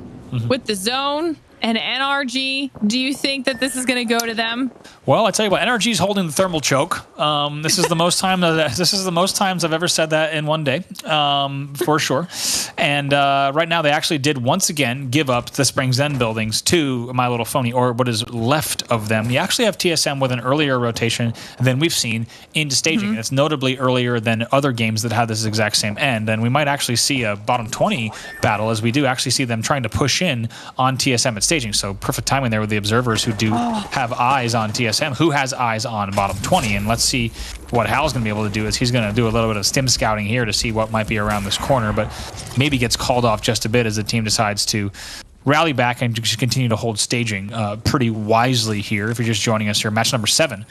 With the zone and NRG, do you think that this is going to go to them? Well, I tell you what, NRG is holding the thermal choke. This is the most times I've ever said that in one day, for sure. And right now, they actually did once again give up the Spring Zen buildings to My Little Phony, or what is left of them. You actually have TSM with an earlier rotation than we've seen into staging. And it's notably earlier than other games that have this exact same end. And we might actually see a bottom 20 battle, as we do actually see them trying to push in on TSM at staging. So perfect timing there with the observers who do have eyes on TSM. Who has eyes on bottom 20, and let's see what Hal's going to be able to do. Is he's going to do a little bit of stim scouting here to see what might be around this corner, but maybe gets called off just a bit as the team decides to rally back and just continue to hold staging pretty wisely here. If you're just joining us here, match number 7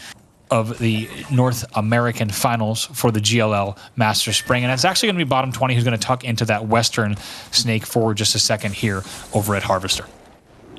of the North American Finals for the GLL Masters Spring, and it's actually going to be bottom 20 who's going to tuck into that Western snake for just a second here over at Harvester.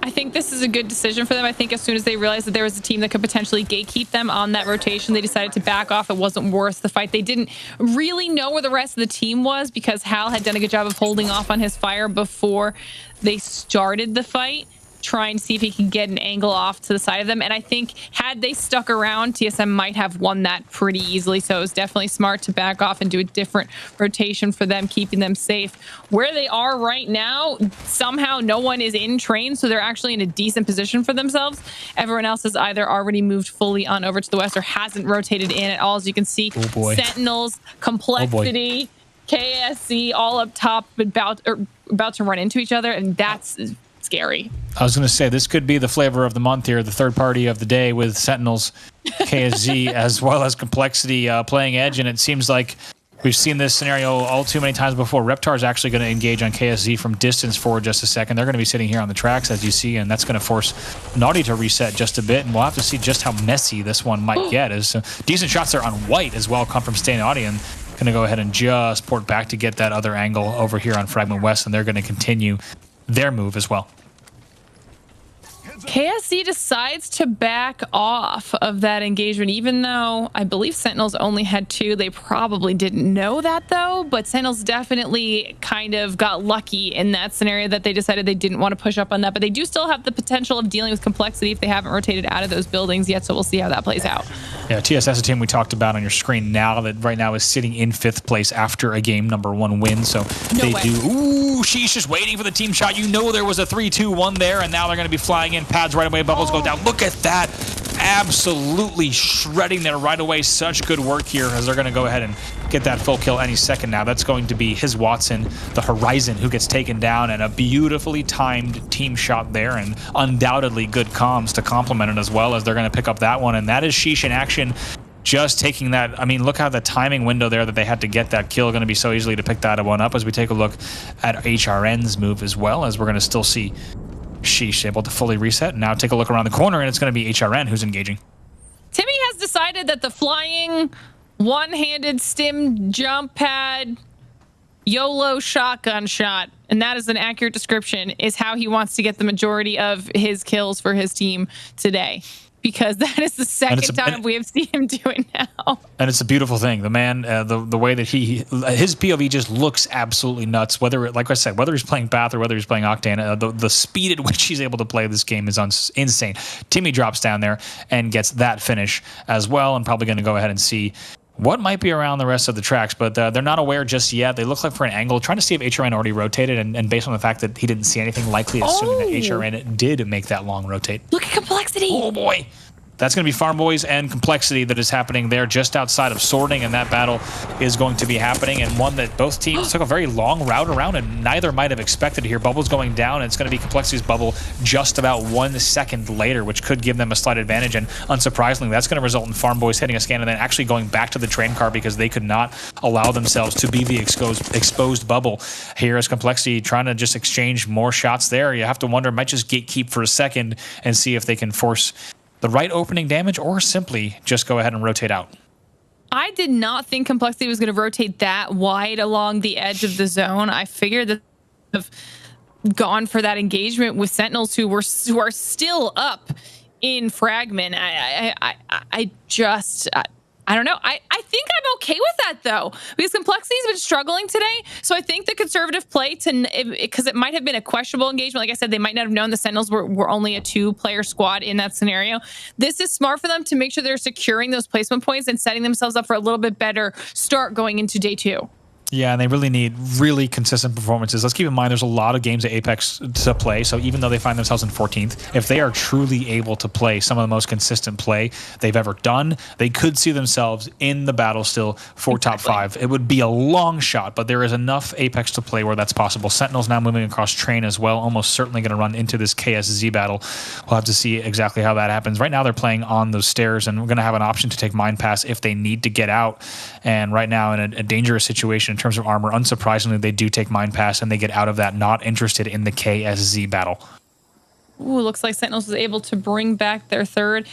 I think this is a good decision for them. I think as soon as they realized that there was a team that could potentially gatekeep them on that rotation, they decided to back off. It wasn't worth the fight. They didn't really know where the rest of the team was because Hal had done a good job of holding off on his fire before they started the fight, trying to see if he could get an angle off to the side of them. And I think had they stuck around, TSM might have won that pretty easily. So it was definitely smart to back off and do a different rotation for them, keeping them safe. Where they are right now, somehow no one is in train, so they're actually in a decent position for themselves. Everyone else has either already moved fully on over to the west or hasn't rotated in at all. As you can see, Sentinels, Complexity, KSC all up top, about to run into each other, and that's scary. I was going to say, this could be the flavor of the month here, the third party of the day with Sentinels, KSZ, as well as Complexity playing edge, and it seems like we've seen this scenario all too many times before. Reptar is actually going to engage on KSZ from distance for just a second. They're going to be sitting here on the tracks, as you see, and that's going to force Naughty to reset just a bit, and we'll have to see just how messy this one might get. As decent shots there on White as well come from Stay Naughty, and going to go ahead and just port back to get that other angle over here on Fragment West, and they're going to continue their move as well. KSC decides to back off of that engagement, even though I believe Sentinels only had 2. They probably didn't know that, though, but Sentinels definitely kind of got lucky in that scenario that they decided they didn't want to push up on that, but they do still have the potential of dealing with complexity if they haven't rotated out of those buildings yet, so we'll see how that plays out. Yeah, TSS, a team we talked about on your screen now that right now is sitting in 5th place after a game #1 win, so they do. Ooh, she's just waiting for the team shot. You know there was a 3-2-1 there, and now they're going to be flying in. Pads right away, bubbles go down. Look at that. Absolutely shredding there right away. Such good work here as they're going to go ahead and get that full kill any second now. That's going to be his Watson, the Horizon, who gets taken down, and a beautifully timed team shot there, and undoubtedly good comms to complement it as well as they're going to pick up that one. And that is Sheesh in action. Just taking that, I mean, look how the timing window there that they had to get that kill going to be so easily to pick that one up as we take a look at HRN's move as well, as we're going to still see Sheesh able to fully reset. And now take a look around the corner, and it's going to be HRN who's engaging. Timmy has decided that the flying one-handed stim jump pad YOLO shotgun shot, and that is an accurate description, is how he wants to get the majority of his kills for his team today. Because that is the second time we have seen him do it now. And it's a beautiful thing. The man, the way that his POV just looks absolutely nuts. Whether, like I said, whether he's playing Bath or whether he's playing Octane, the speed at which he's able to play this game is insane. Timmy drops down there and gets that finish as well, and probably going to go ahead and see what might be around the rest of the tracks, but they're not aware just yet. They look like for an angle, trying to see if HRN already rotated, and based on the fact that he didn't see anything, likely assuming that HRN did make that long rotate. Look at complexity. Oh boy. That's going to be Farm Boys and Complexity that is happening there just outside of sorting, and that battle is going to be happening, and one that both teams took a very long route around, and neither might have expected here. Bubble's going down, and it's going to be Complexity's bubble just about 1 second later, which could give them a slight advantage, and unsurprisingly, that's going to result in Farm Boys hitting a scan and then actually going back to the train car because they could not allow themselves to be the exposed bubble here, as Complexity trying to just exchange more shots there. You have to wonder, might just gatekeep for a second and see if they can force the right opening damage, or simply just go ahead and rotate out. I did not think Complexity was going to rotate that wide along the edge of the zone. I figured that they've gone for that engagement with Sentinels who are still up in Fragment. I don't know. I think I'm okay with that, though, because Complexity's been struggling today. So I think the conservative play, because it might have been a questionable engagement. Like I said, they might not have known the Sentinels were only a 2-player squad in that scenario. This is smart for them to make sure they're securing those placement points and setting themselves up for a little bit better start going into day 2. Yeah, and they really need really consistent performances. Let's keep in mind there's a lot of games at Apex to play, so even though they find themselves in 14th, if they are truly able to play some of the most consistent play they've ever done, they could see themselves in the battle still for top 5. It would be a long shot, but there is enough Apex to play where that's possible. Sentinels now moving across train as well, almost certainly going to run into this KSZ battle. We'll have to see exactly how that happens. Right now they're playing on those stairs, and we're going to have an option to take Mine Pass if they need to get out, and right now in a dangerous situation in terms of armor, unsurprisingly, they do take Mine Pass and they get out of that, not interested in the KSZ battle. Ooh, looks like Sentinels was able to bring back their third.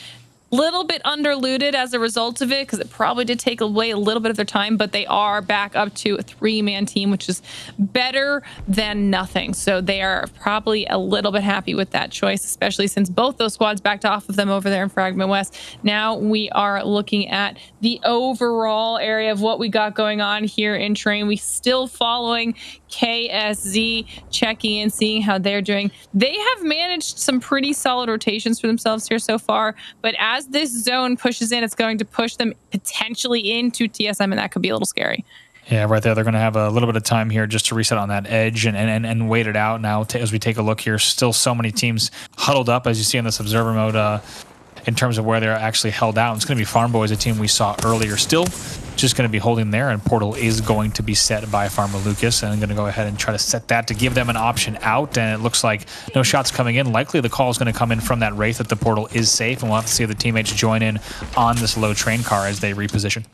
Little bit underlooted as a result of it, because it probably did take away a little bit of their time, but they are back up to a 3-man team, which is better than nothing. So they are probably a little bit happy with that choice, especially since both those squads backed off of them over there in Fragment West. Now we are looking at the overall area of what we got going on here in train. We still following KSZ, checking in, seeing how they're doing. They have managed some pretty solid rotations for themselves here so far, but as this zone pushes in, it's going to push them potentially into TSM, and that could be a little scary. Yeah, right there. They're going to have a little bit of time here just to reset on that edge and wait it out now. As we take a look here, still so many teams huddled up, as you see in this observer mode, in terms of where they're actually held out. It's going to be Farm Boys, a team we saw earlier, still just going to be holding there, and Portal is going to be set by Farmer Lucas, and I'm going to go ahead and try to set that to give them an option out, and it looks like no shots coming in. Likely the call is going to come in from that Wraith that the Portal is safe, and we'll have to see if the teammates join in on this low train car as they reposition.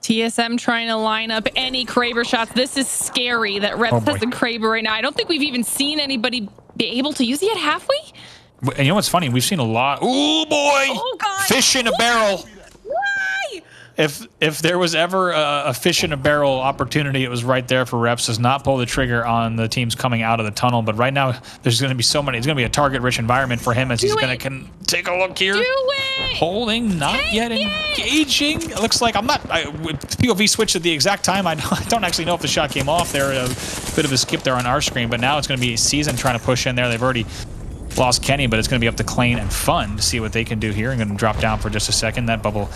TSM trying to line up any Kraber shots. This is scary that Rep has the Kraber right now. I don't think we've even seen anybody be able to use it yet, have we? And you know what's funny? We've seen a lot. Oh boy! Oh God! Fish in a barrel. Why? if there was ever a fish in a barrel opportunity, it was right there for Reps. Does not pull the trigger on the teams coming out of the tunnel, but right now there's going to be so many. It's going to be a target-rich environment for him as he's going to take a look here. Do it! Holding, not yet engaging. It looks like with POV switch at the exact time. I don't actually know if the shot came off there. A bit of a skip there on our screen, but now it's going to be Season trying to push in there. They've already lost Kenny, but it's going to be up to Clane and Fun to see what they can do here. I'm going to drop down for just a second. That bubble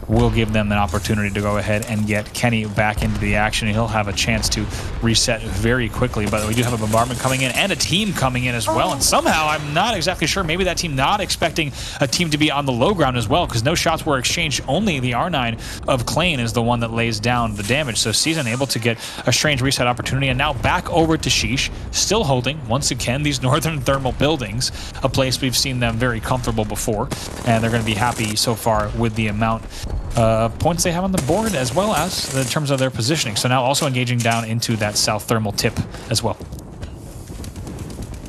will give them an opportunity to go ahead and get Kenny back into the action. He'll have a chance to reset very quickly, but we do have a bombardment coming in and a team coming in as well. And somehow, I'm not exactly sure, maybe that team not expecting a team to be on the low ground as well, because no shots were exchanged. Only the R9 of Clane is the one that lays down the damage. So Season able to get a strange reset opportunity, and now back over to Sheesh, still holding once again these northern thermal buildings, a place we've seen them very comfortable before, and they're going to be happy so far with the amount points they have on the board, as well as in terms of their positioning. So now also engaging down into that south thermal tip as well.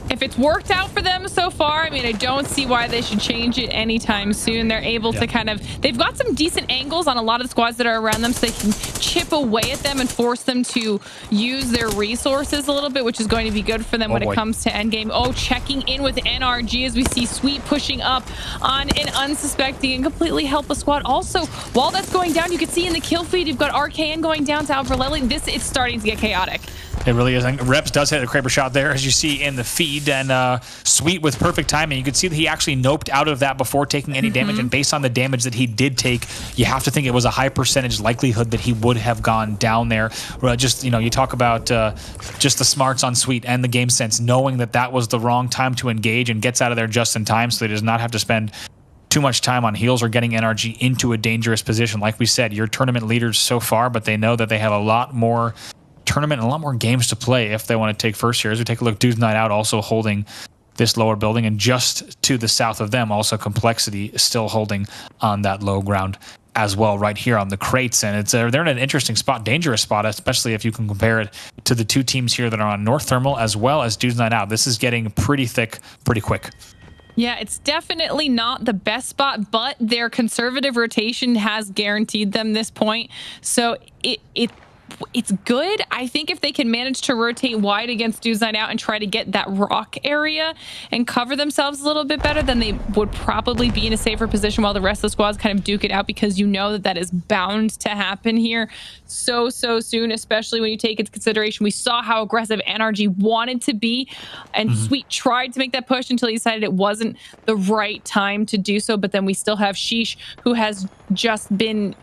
If it's worked out for them so far, I mean, I don't see why they should change it anytime soon. They're able to kind of, they've got some decent angles on a lot of the squads that are around them, so they can chip away at them and force them to use their resources a little bit, which is going to be good for them when it comes to endgame. Oh, checking in with NRG as we see Sweet pushing up on an unsuspecting and completely helpless squad. Also, while that's going down, you can see in the kill feed, you've got RKN going down to Alvarelli. This is starting to get chaotic. It really is. And Reps does hit a Kraber shot there, as you see in the feed, and Sweet with perfect timing. You can see that he actually noped out of that before taking any damage, and based on the damage that he did take, you have to think it was a high percentage likelihood that he would have gone down there. Just, you know, you talk about just the smarts on Sweet and the game sense, knowing that that was the wrong time to engage, and gets out of there just in time so he does not have to spend too much time on heals or getting NRG into a dangerous position. Like we said, you're tournament leaders so far, but they know that they have a lot more tournament and a lot more games to play if they want to take first here. As we take a look, Dude's Night Out also holding this lower building, and just to the south of them, also Complexity is still holding on that low ground as well, right here on the crates. And it's they're in an interesting spot, dangerous spot, especially if you can compare it to the two teams here that are on North Thermal as well as Dude's Night Out. This is getting pretty thick pretty quick. Yeah, it's definitely not the best spot, but their conservative rotation has guaranteed them this point. So it's good. I think if they can manage to rotate wide against Dude's Night Out and try to get that rock area and cover themselves a little bit better, then they would probably be in a safer position while the rest of the squads kind of duke it out, because you know that that is bound to happen here so soon, especially when you take into consideration we saw how aggressive NRG wanted to be, and Sweet tried to make that push until he decided it wasn't the right time to do so. But then we still have Sheesh, who has just been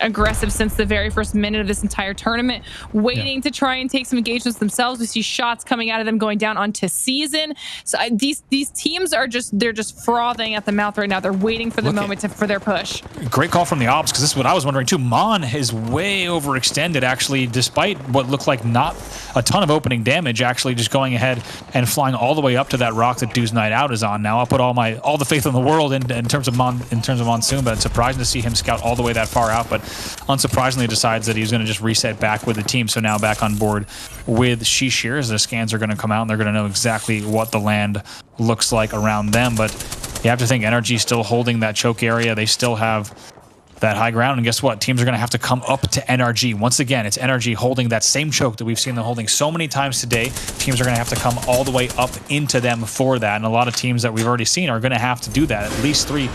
aggressive since the very first minute of this entire tournament, waiting to try and take some engagements themselves. We see shots coming out of them going down onto Season. So these teams are they're just frothing at the mouth right now. They're waiting for the moment for their push. Great call from the ops, because this is what I was wondering too. Mon is way overextended, actually, despite what looked like not a ton of opening damage, actually just going ahead and flying all the way up to that rock that Dude's Night Out is on. Now I'll put all the faith in the world in terms of Monsoon, but it's surprising to see him scout all the way that far out, but unsurprisingly decides that he's going to just reset back with the team. So now back on board with Sheesh here, as the scans are going to come out and they're going to know exactly what the land looks like around them. But you have to think NRG still holding that choke area. They still have that high ground, and guess what? Teams are going to have to come up to NRG. Once again, it's NRG holding that same choke that we've seen them holding so many times today. Teams are going to have to come all the way up into them for that, and a lot of teams that we've already seen are going to have to do that. At least 3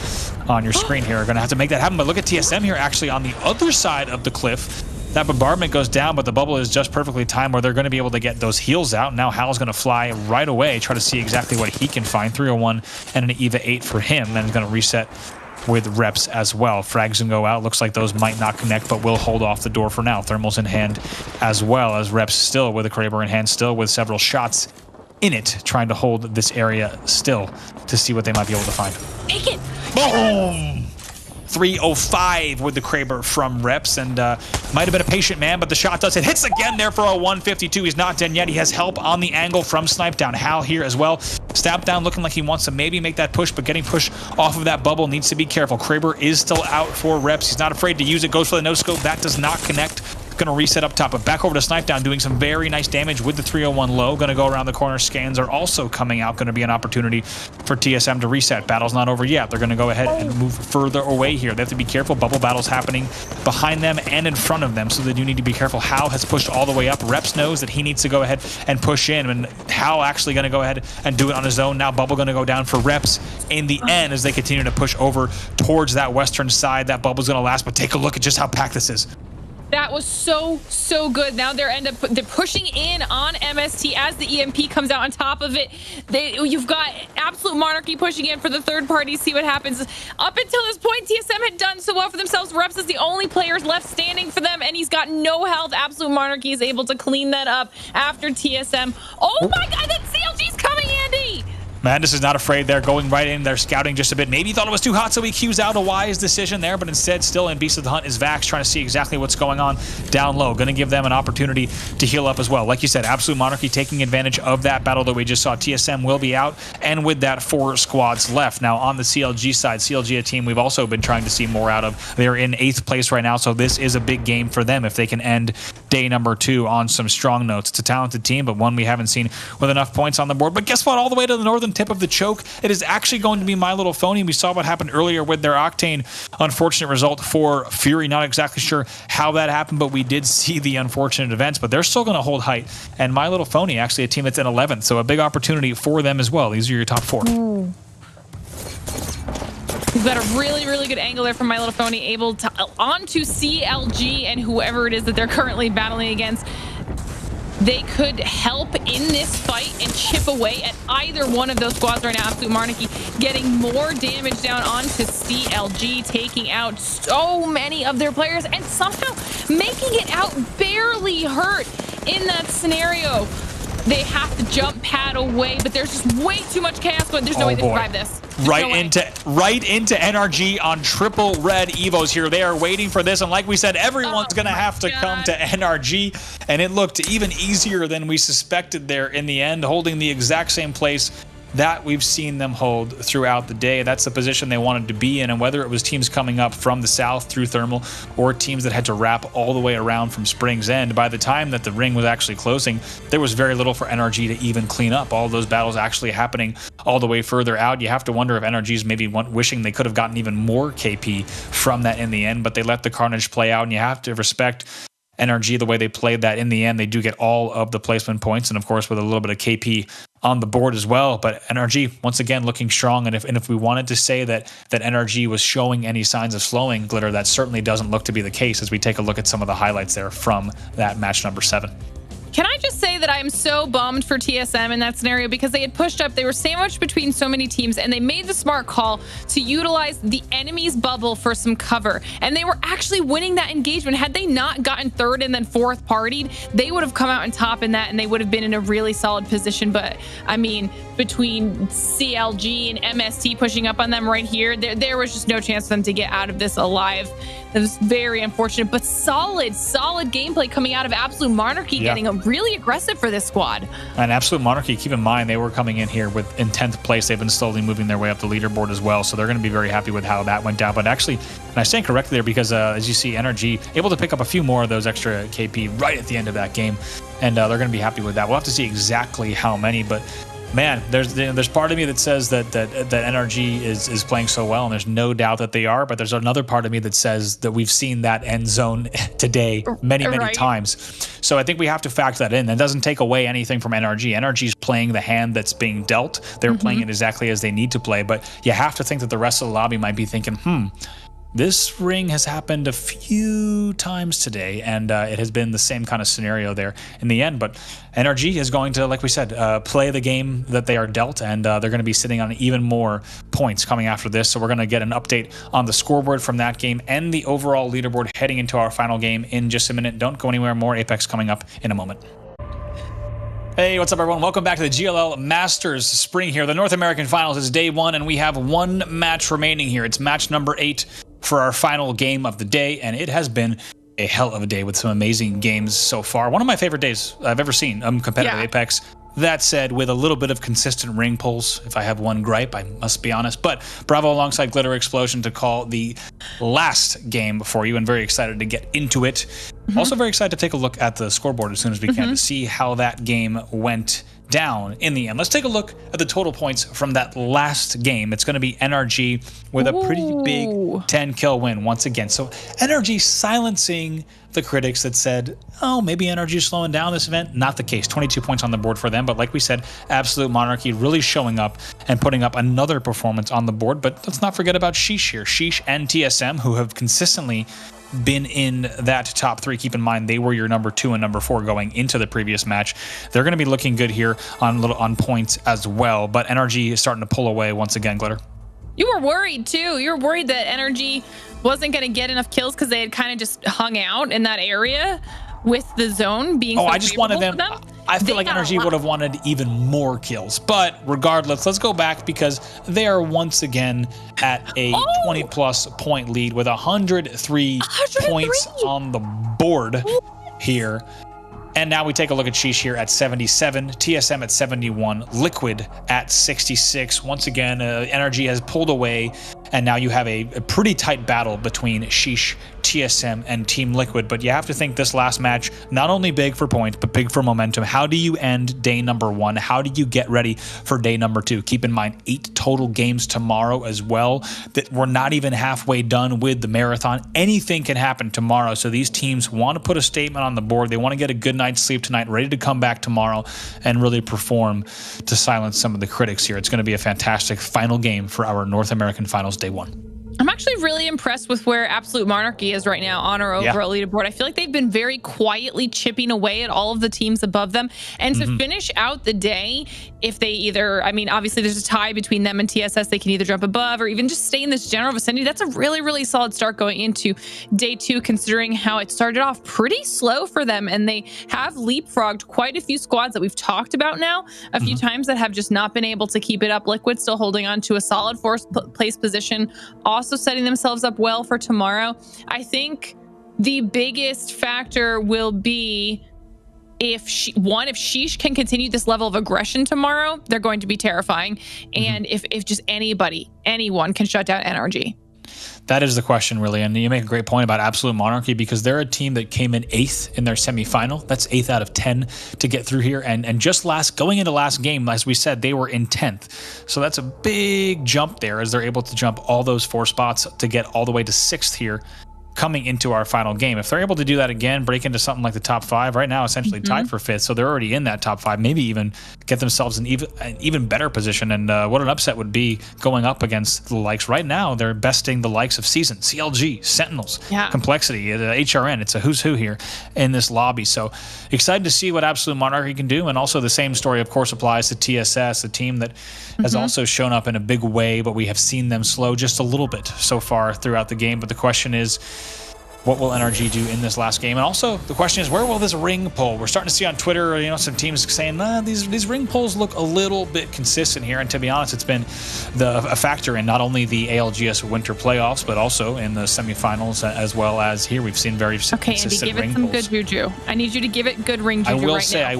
on your screen here are going to have to make that happen. But look at TSM here, actually on the other side of the cliff. That bombardment goes down, but the bubble is just perfectly timed where they're going to be able to get those heals out. Now Hal's going to fly right away, try to see exactly what he can find. 301 and an EVA 8 for him, and going to reset with Reps as well. Frags can go out. Looks like those might not connect, but will hold off the door for now. Thermals in hand as well, as Reps still with a Kraber in hand, still with several shots in it, trying to hold this area still to see what they might be able to find. Take it! Boom! 305 with the Kraber from Reps, and might have been a patient man, but the shot does hit. Hits again there for a 152. He's not done yet. He has help on the angle from Snipe down. Hal here as well. Stab down, looking like he wants to maybe make that push, but getting push off of that bubble, needs to be careful. Kraber is still out for Reps. He's not afraid to use it. Goes for the no-scope. That does not connect. Going to reset up top, but back over to Snipe Down, doing some very nice damage with the 301 low. Going to go around the corner. Scans are also coming out. Going to be an opportunity for TSM to reset. Battle's not over yet. They're going to go ahead and move further away here. They have to be careful. Bubble battles happening behind them and in front of them, so they do need to be careful. Hal has pushed all the way up. Reps knows that he needs to go ahead and push in, and Hal actually going to go ahead and do it on his own. Now Bubble going to go down for Reps in the end as they continue to push over towards that western side. That Bubble's going to last, but take a look at just how packed this is. That was so good. Now they're pushing in on MST as the EMP comes out on top of it. You've got Absolute Monarchy pushing in for the third party. See what happens. Up until this point, TSM had done so well for themselves. Reps is the only player left standing for them, and he's got no health. Absolute Monarchy is able to clean that up after TSM. Oh my God, that CLG's coming, Andy! Madness is not afraid. They're going right in. They're scouting just a bit. Maybe he thought it was too hot, so he cues out a wise decision there, but instead still in Beast of the Hunt is Vax, trying to see exactly what's going on down low. Going to give them an opportunity to heal up as well. Like you said, Absolute Monarchy taking advantage of that battle that we just saw. TSM will be out, and with that, 4 squads left. Now on the CLG side, CLG, a team we've also been trying to see more out of. They're in 8th place right now, so this is a big game for them if they can end day number 2 on some strong notes. It's a talented team, but one we haven't seen with enough points on the board. But guess what? All the way to the northern tip of the choke, it is actually going to be My Little Phony. We saw what happened earlier with their Octane. Unfortunate result for Fury. Not exactly sure how that happened, but we did see the unfortunate events, but they're still going to hold height. And My Little Phony, actually a team that's in 11th, so a big opportunity for them as well. These are your top 4. Ooh. We've got a really good angle there from My Little Phony, able to onto CLG and whoever it is that they're currently battling against. They could help in this fight and chip away at either one of those squads right now. Absolute Monarchy getting more damage down onto CLG, taking out so many of their players and somehow making it out barely hurt in that scenario. They have to jump pad away, but there's just way too much chaos going. There's no way to survive this. Right into NRG on triple red Evos here. They are waiting for this, and like we said, everyone's gonna have to come to NRG, and it looked even easier than we suspected there in the end, holding the exact same place that we've seen them hold throughout the day. That's the position they wanted to be in, and whether it was teams coming up from the south through Thermal or teams that had to wrap all the way around from Spring's End, by the time that the ring was actually closing, there was very little for NRG to even clean up. All those battles actually happening all the way further out. You have to wonder if NRG's maybe wishing they could have gotten even more KP from that in the end, but they let the carnage play out, and you have to respect NRG the way they played that. In the end, they do get all of the placement points, and of course with a little bit of KP on the board as well. But NRG once again looking strong, and if we wanted to say that NRG was showing any signs of slowing, Glitter, that certainly doesn't look to be the case as we take a look at some of the highlights there from that match number 7. Can I just say that I am so bummed for TSM in that scenario, because they had pushed up, they were sandwiched between so many teams, and they made the smart call to utilize the enemy's bubble for some cover, and they were actually winning that engagement. Had they not gotten 3rd and then 4th partied, they would have come out on top in that, and they would have been in a really solid position. But I mean, between CLG and MST pushing up on them right here, there was just no chance for them to get out of this alive. It was very unfortunate, but solid gameplay coming out of Absolute Monarchy, getting really aggressive for this squad. And Absolute Monarchy, keep in mind, they were coming in here in 10th place. They've been slowly moving their way up the leaderboard as well, so they're going to be very happy with how that went down. But actually, and I stand correctly there, because as you see, NRG able to pick up a few more of those extra KP right at the end of that game, and they're going to be happy with that. We'll have to see exactly how many, but man, there's part of me that says that NRG is playing so well, and there's no doubt that they are, but there's another part of me that says that we've seen that end zone today many times. So I think we have to factor that in. That doesn't take away anything from NRG. NRG's playing the hand that's being dealt. They're playing it exactly as they need to play, but you have to think that the rest of the lobby might be thinking, this ring has happened a few times today, and it has been the same kind of scenario there in the end. But NRG is going to, like we said, play the game that they are dealt, and they're going to be sitting on even more points coming after this. So we're going to get an update on the scoreboard from that game and the overall leaderboard heading into our final game in just a minute. Don't go anywhere. More Apex coming up in a moment. Hey, what's up, everyone? Welcome back to the GLL Masters Spring here. The North American Finals is day 1, and we have 1 match remaining here. It's match number 8 for our final game of the day, and it has been a hell of a day with some amazing games so far. One of my favorite days I've ever seen competitive Apex. That said, with a little bit of consistent ring pulls, if I have one gripe, I must be honest. But Bravo alongside Glitter Explosion to call the last game for you, and very excited to get into it. Also very excited to take a look at the scoreboard as soon as we can to see how that game went down in the end. Let's take a look at the total points from that last game. It's going to be NRG with a pretty big 10-kill win once again. So NRG silencing the critics that said, oh, maybe NRG is slowing down this event. Not the case. 22 points on the board for them. But like we said, Absolute Monarchy really showing up and putting up another performance on the board. But let's not forget about Sheesh here. Sheesh and TSM, who have consistently been in that top 3. Keep in mind they were your number 2 and number 4 going into the previous match. They're going to be looking good here on points as well. But NRG is starting to pull away once again, Glitter. You were worried too. You were worried that NRG wasn't going to get enough kills because they had kind of just hung out in that area with the zone being. I just wanted them. I feel like NRG would have wanted even more kills. But regardless, let's go back because they are once again at a 20-plus point lead with 103 points on the board here. And now we take a look at Sheesh here at 77, TSM at 71, Liquid at 66. Once again, NRG has pulled away, and now you have a pretty tight battle between Sheesh, TSM, and Team Liquid. But you have to think this last match, not only big for points, but big for momentum. How do you end day number 1? How do you get ready for day number 2? Keep in mind, 8 total games tomorrow as well. That we're not even halfway done with the marathon. Anything can happen tomorrow. So these teams want to put a statement on the board. They want to get a good night's sleep tonight, ready to come back tomorrow and really perform to silence some of the critics here. It's going to be a fantastic final game for our North American Finals Day 1. I'm actually really impressed with where Absolute Monarchy is right now on our overall leaderboard. I feel like they've been very quietly chipping away at all of the teams above them. And to finish out the day, if they either, I mean, obviously there's a tie between them and TSS. They can either jump above or even just stay in this general vicinity. That's a really, really solid start going into day 2, considering how it started off pretty slow for them. And they have leapfrogged quite a few squads that we've talked about now a few times that have just not been able to keep it up. Liquid still holding on to a solid 4th place position. Also setting themselves up well for tomorrow. I think the biggest factor will be if Sheesh can continue this level of aggression tomorrow, they're going to be terrifying. And if just anyone can shut down NRG. That is the question, really. And you make a great point about Absolute Monarchy because they're a team that came in 8th in their semifinal. That's 8th out of 10 to get through here. And just going into last game, as we said, they were in 10th. So that's a big jump there as they're able to jump all those 4 spots to get all the way to 6th here coming into our final game. If they're able to do that again, break into something like the top 5, right now essentially tied for 5th, so they're already in that top 5, maybe even get themselves an even better position. And what an upset would be going up against the likes. Right now, they're besting the likes of Season, CLG, Sentinels, Complexity, HRN. It's a who's who here in this lobby. So excited to see what Absolute Monarchy can do. And also the same story, of course, applies to TSS, a team that has also shown up in a big way, but we have seen them slow just a little bit so far throughout the game. But the question is, what will NRG do in this last game? And also the question is, where will this ring pull? We're starting to see on Twitter, some teams saying, these ring pulls look a little bit consistent here. And to be honest, it's been a factor in not only the ALGS winter playoffs, but also in the semifinals, as well as here we've seen very consistent ring pulls. Okay, Andy, give it some good juju. I need you to give it good ring juju right now. I will say I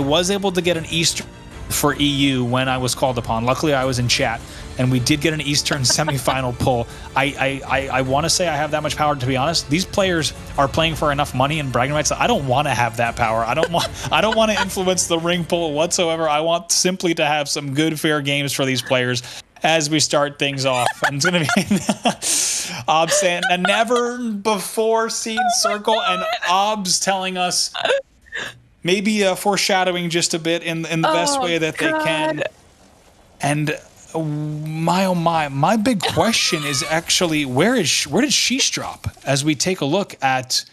was able to get an Easter for EU when I was called upon. Luckily, I was in chat, and we did get an Eastern semifinal pull. I want to say I have that much power. To be honest, these players are playing for enough money and bragging rights. I don't want to have that power. I don't want to influence the ring pull whatsoever. I want simply to have some good, fair games for these players as we start things off. And it's going to be Obs saying a never before seen circle, and Obs telling us, maybe she just a bit in the best way that they can. And my big question is actually, where did Sheesh drop as we take a look at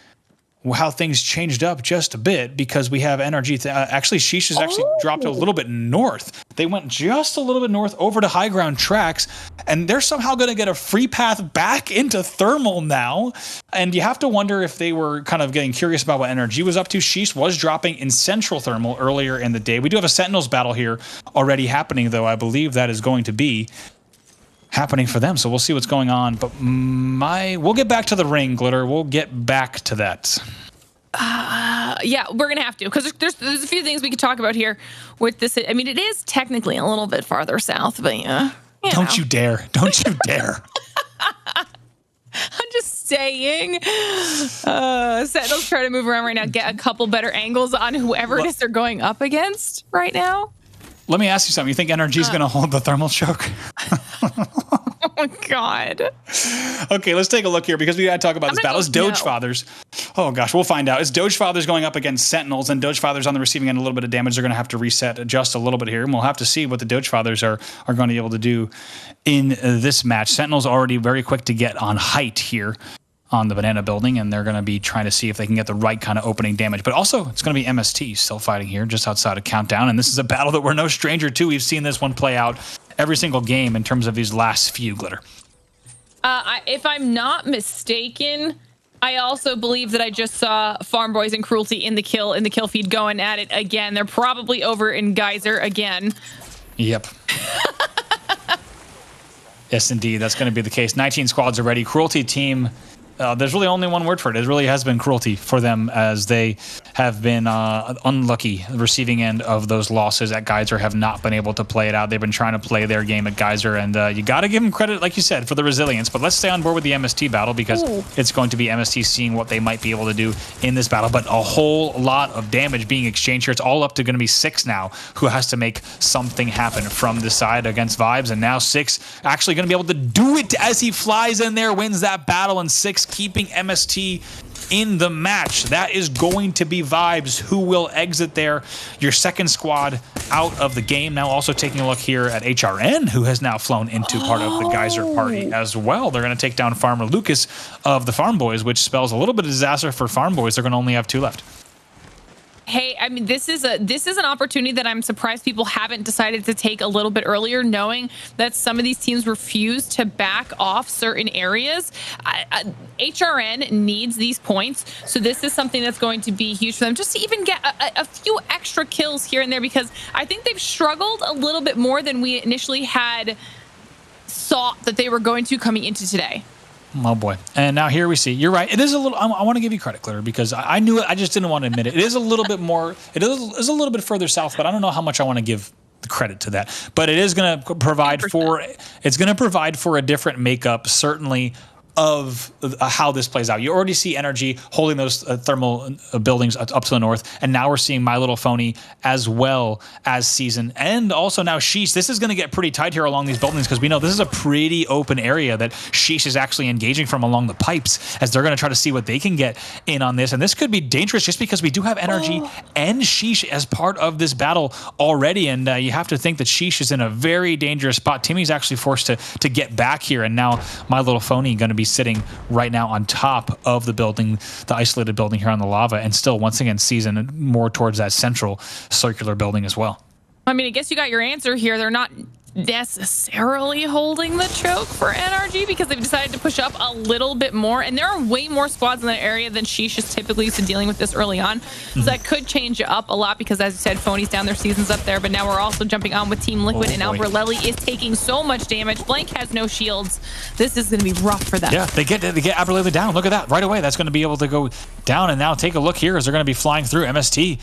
how things changed up just a bit, because we have NRG. Actually, Sheesh has actually dropped a little bit north. They went just a little bit north over to high ground tracks, and they're somehow going to get a free path back into thermal now. And you have to wonder if they were kind of getting curious about what NRG was up to. Sheesh was dropping in central thermal earlier in the day. We do have a Sentinels battle here already happening, though. I believe that is going to be happening for them, so we'll see what's going on. But we'll get back to the ring, Glitter. We'll get back to that. Yeah, we're gonna have to, because there's a few things we could talk about here with this. I mean, it is technically a little bit farther south, but don't you dare! Don't you dare! I'm just staying. Sentinels try to move around right now, get a couple better angles on whoever it is they're going up against right now. Let me ask you something. You think NRG is going to hold the thermal choke? Oh, God. Okay, let's take a look here because we got to talk about this battle. It's Doge Fathers. Oh, gosh, we'll find out. It's Doge Fathers going up against Sentinels, and Doge Fathers on the receiving end, a little bit of damage. They're going to have to reset just a little bit here, and we'll have to see what the Doge Fathers are going to be able to do in this match. Sentinels already very quick to get on height here on the banana building, and they're going to be trying to see if they can get the right kind of opening damage. But also, it's going to be MST still fighting here just outside of Countdown, and this is a battle that we're no stranger to. We've seen this one play out every single game in terms of these last few, Glitter. If I'm not mistaken, I also believe that I just saw Farm Boys and Cruelty in the kill feed going at it again. They're probably over in Geyser again. Yep. Yes, indeed. That's going to be the case. 19 squads are ready. Cruelty team, there's really only one word for it. It really has been cruelty for them as they have been unlucky. The receiving end of those losses at Geyser have not been able to play it out. They've been trying to play their game at Geyser, and you got to give them credit, like you said, for the resilience. But let's stay on board with the MST battle because it's going to be MST seeing what they might be able to do in this battle. But a whole lot of damage being exchanged here. It's all up to going to be 6 now who has to make something happen from this side against Vibes. And now 6 actually going to be able to do it as he flies in there, wins that battle, and 6 keeping MST in the match. That is going to be Vibes who will exit there. Your second squad out of the game. Now also taking a look here at HRN, who has now flown into part of the Geyser party as well. They're going to take down Farmer Lucas of the Farm Boys, which spells a little bit of disaster for Farm Boys. They're going to only have 2 left. Hey, I mean, this is an opportunity that I'm surprised people haven't decided to take a little bit earlier, knowing that some of these teams refuse to back off certain areas. HRN needs these points, so this is something that's going to be huge for them, just to even get a few extra kills here and there, because I think they've struggled a little bit more than we initially had thought that they were going to coming into today. Oh boy. And now here we see, you're right. It is a little, I want to give you credit, Glitter, because I knew it. I just didn't want to admit it. It is a little bit more, it is a little bit further south, but I don't know how much I want to give the credit to that. But it is going to provide 10%. For a different makeup, certainly, of how this plays out. You already see NRG holding those thermal buildings up to the north, and now we're seeing My Little Phony as well as Season, and also now Sheesh. This is going to get pretty tight here along these buildings because we know this is a pretty open area that Sheesh is actually engaging from along the pipes as they're going to try to see what they can get in on this, and this could be dangerous just because we do have NRG and Sheesh as part of this battle already, and you have to think that Sheesh is in a very dangerous spot. Timmy's actually forced to get back here, and now My Little Phony going to be sitting right now on top of the building, the isolated building here on the lava, and still once again Season more towards that central circular building as well. I mean, I guess you got your answer here. They're not necessarily holding the choke for NRG because they've decided to push up a little bit more, and there are way more squads in that area than Sheesh is typically used to dealing with this early on. So that could change it up a lot because, as you said, Phony's down, their Season's up there, but now we're also jumping on with Team Liquid, and Albrelelli is taking so much damage. Blank has no shields. This is going to be rough for them. Yeah, they get Albrelelli down. Look at that right away. That's going to be able to go down, and now take a look here as they're going to be flying through. MST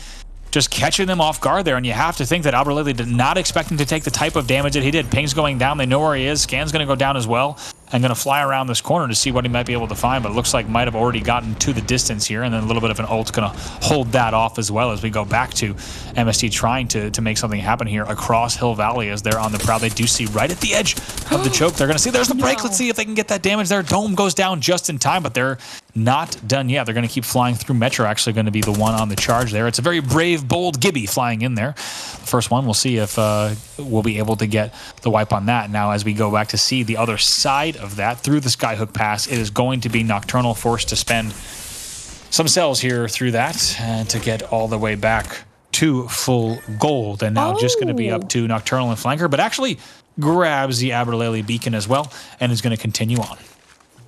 just catching them off guard there, and you have to think that Albrelelli did not expect him to take the type of damage that he did. Ping's going down. They know where he is. Scan's going to go down as well. I'm going to fly around this corner to see what he might be able to find, but it looks like might have already gotten to the distance here, and then a little bit of an ult's going to hold that off as well as we go back to MST trying to make something happen here across Hill Valley as they're on the prowl. They do see right at the edge of the choke. They're going to see there's the break. Let's see if they can get that damage there. Dome goes down just in time, but they're not done yet. They're going to keep flying through. Metro actually going to be the one on the charge there. It's a very brave, bold Gibby flying in there. The first one, we'll see if we'll be able to get the wipe on that. Now, as we go back to see the other side of that, through the Skyhook Pass, it is going to be Nocturnal forced to spend some cells here through that and to get all the way back to full gold. And now just going to be up to Nocturnal and Flanker, but actually grabs the Albrelelli beacon as well and is going to continue on.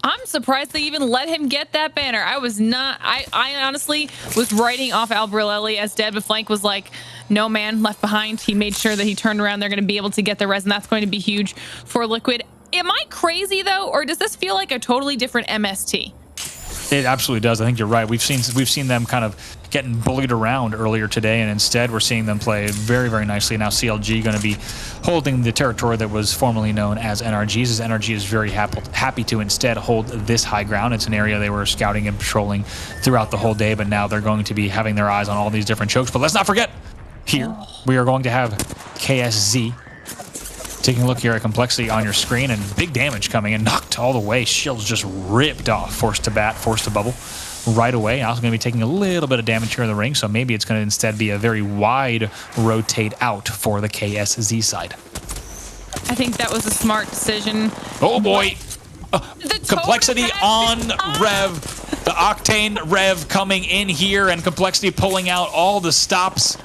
I'm surprised they even let him get that banner. I was not, I honestly was writing off Albrelelli as dead, but Flank was like, no man left behind. He made sure that he turned around. They're going to be able to get the res, and that's going to be huge for Liquid. Am I crazy though, or does this feel like a totally different MST? It absolutely does. I think you're right. We've seen them kind of getting bullied around earlier today, and instead we're seeing them play very, very nicely. Now CLG going to be holding the territory that was formerly known as NRG's, as NRG is very happy to instead hold this high ground. It's an area they were scouting and patrolling throughout the whole day, but now they're going to be having their eyes on all these different chokes. But let's not forget, here we are going to have KSZ. Taking a look here at complexity on your screen, and big damage coming in, knocked all the way. Shields just ripped off, forced to bat, forced to bubble right away. Also going to be taking a little bit of damage here in the ring, so maybe it's going to instead be a very wide rotate out for the KSZ side. I think that was a smart decision. Oh boy! Complexity on Rev. The Octane Rev coming in here, and complexity pulling out all the stops.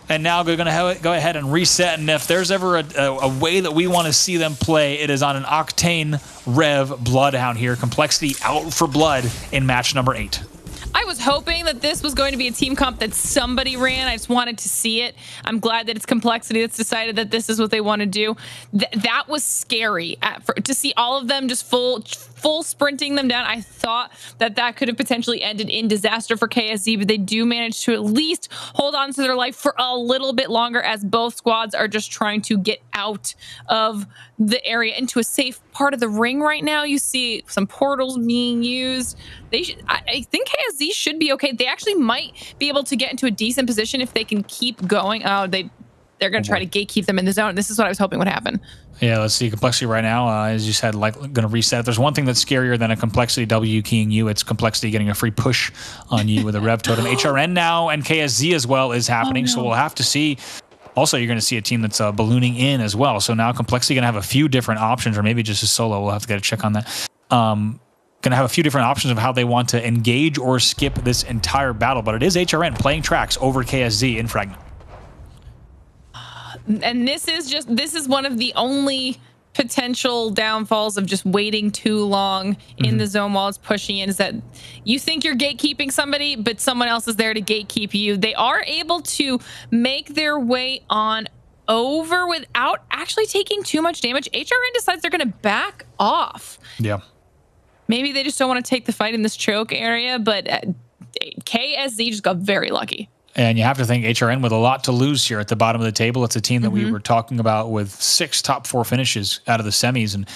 And now we're going to go ahead and reset. And if there's ever a way that we want to see them play, it is on an Octane Rev Bloodhound here. Complexity out for blood in match number 8. I was hoping that this was going to be a team comp that somebody ran. I just wanted to see it. I'm glad that it's Complexity that's decided that this is what they want to do. That was scary to see all of them just full sprinting them down. I thought that could have potentially ended in disaster for KSZ, but they do manage to at least hold on to their life for a little bit longer, as both squads are just trying to get out of the area into a safe part of the ring right now. You see some portals being used. I think KSZ should be okay. They actually might be able to get into a decent position if they can keep going. Oh, they're going to try to gatekeep them in the zone. This is what I was hoping would happen. Yeah, let's see. Complexity right now, as you said, like going to reset. If there's one thing that's scarier than a Complexity W keying you, it's Complexity getting a free push on you with a Rev Totem. HRN now and KSZ as well is happening, so we'll have to see. Also, you're going to see a team that's ballooning in as well. So now Complexity going to have a few different options, or maybe just a solo. We'll have to get a check on that. Going to have a few different options of how they want to engage or skip this entire battle, but it is HRN playing tracks over KSZ in Fragment. And this is one of the only potential downfalls of just waiting too long in the zone while it's pushing in, is that you think you're gatekeeping somebody, but someone else is there to gatekeep you. They are able to make their way on over without actually taking too much damage. HRN decides they're going to back off. Yeah. Maybe they just don't want to take the fight in this choke area, but KSZ just got very lucky. And you have to think HRN with a lot to lose here at the bottom of the table. It's a team that we were talking about with 6 top 4 finishes out of the semis. And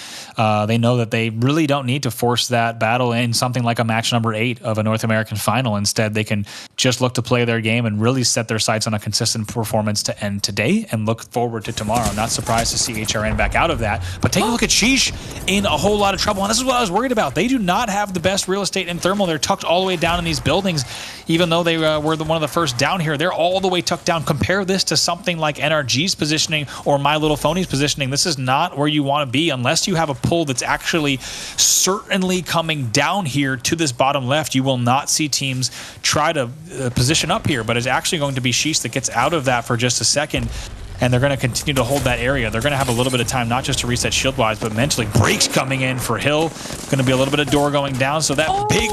they know that they really don't need to force that battle in something like a match number 8 of a North American final. Instead, they can just look to play their game and really set their sights on a consistent performance to end today and look forward to tomorrow. Not surprised to see HRN back out of that. But take a look at Sheesh in a whole lot of trouble. And this is what I was worried about. They do not have the best real estate in Thermal. They're tucked all the way down in these buildings, even though they were one of the first down here. They're all the way tucked down. Compare this to something like NRG's positioning or My Little Phony's positioning. This is not where you want to be unless you have a pull that's actually certainly coming down here to this bottom left. You will not see teams try to position up here, but it's actually going to be Sheesh that gets out of that for just a second. And they're going to continue to hold that area. They're going to have a little bit of time, not just to reset shield-wise, but mentally. Breaks coming in for Hill. Going to be a little bit of door going down. So that big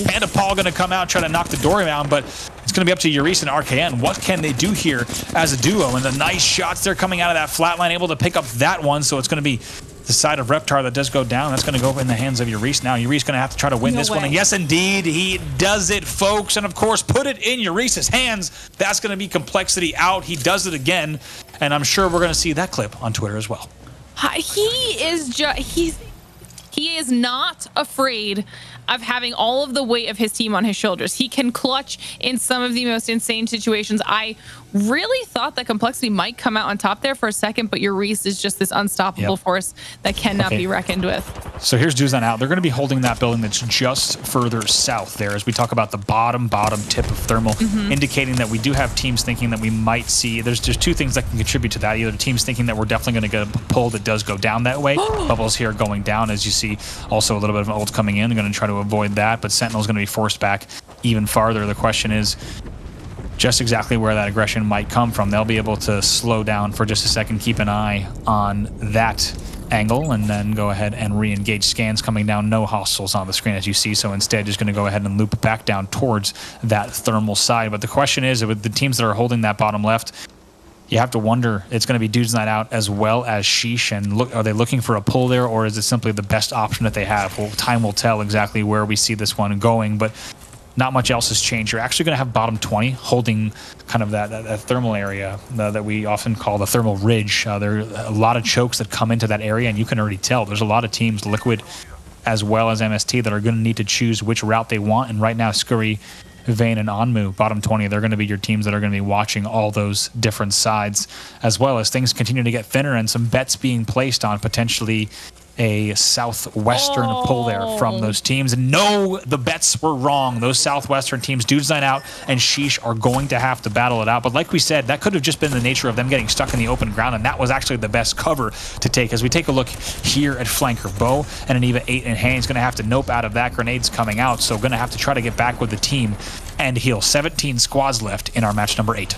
Panda Paul going to come out, try to knock the door down. But it's going to be up to Uris and RKN. What can they do here as a duo? And the nice shots they're coming out of that flat line, able to pick up that one. So it's going to be the side of Reptar that does go down. That's going to go in the hands of Uris now. Uris going to have to try to win this one. And yes, indeed, he does it, folks. And of course, put it in Uris's hands. That's going to be Complexity out. He does it again. And I'm sure we're going to see that clip on Twitter as well. He is not afraid of having all of the weight of his team on his shoulders. He can clutch in some of the most insane situations. I really thought that Complexity might come out on top there for a second, but Uris is just this unstoppable force that cannot be reckoned with. So here's Duzan out. They're going to be holding that building that's just further south there as we talk about the bottom tip of Thermal, indicating that we do have teams thinking that we might see. There's just 2 things that can contribute to that. Either the teams thinking that we're definitely going to get a pull that does go down that way. Bubbles here going down, as you see. Also a little bit of an ult coming in. They're going to try to avoid that, but Sentinel's going to be forced back even farther. The question is just exactly where that aggression might come from. They'll be able to slow down for just a second, keep an eye on that angle, and then go ahead and re-engage. Scans coming down, no hostiles on the screen as you see, so instead just going to go ahead and loop back down towards that Thermal side. But the question is, with the teams that are holding that bottom left, You have to wonder, it's going to be Dudes Night Out as well as Sheesh, and are they looking for a pull there, or is it simply the best option that they have? Well, time will tell exactly where we see this one going, but not much else has changed. You're actually going to have bottom 20 holding kind of that thermal area that we often call the thermal ridge. There are a lot of chokes that come into that area, and you can already tell there's a lot of teams, Liquid as well as MST, that are going to need to choose which route they want. And right now, Scurry, Vayne, and Onmu, bottom 20, they're going to be your teams that are going to be watching all those different sides, as well as things continue to get thinner and some bets being placed on potentially a southwestern pull there from those teams. And no, the bets were wrong. Those southwestern teams, Dudes Night Out and Sheesh, are going to have to battle it out. But like we said, that could have just been the nature of them getting stuck in the open ground, and that was actually the best cover to take. As we take a look here at flanker, Bo and an EVA 8 in hand is going to have to nope out of that. Grenades coming out, so going to have to try to get back with the team and heal. 17 squads left in our match number 8.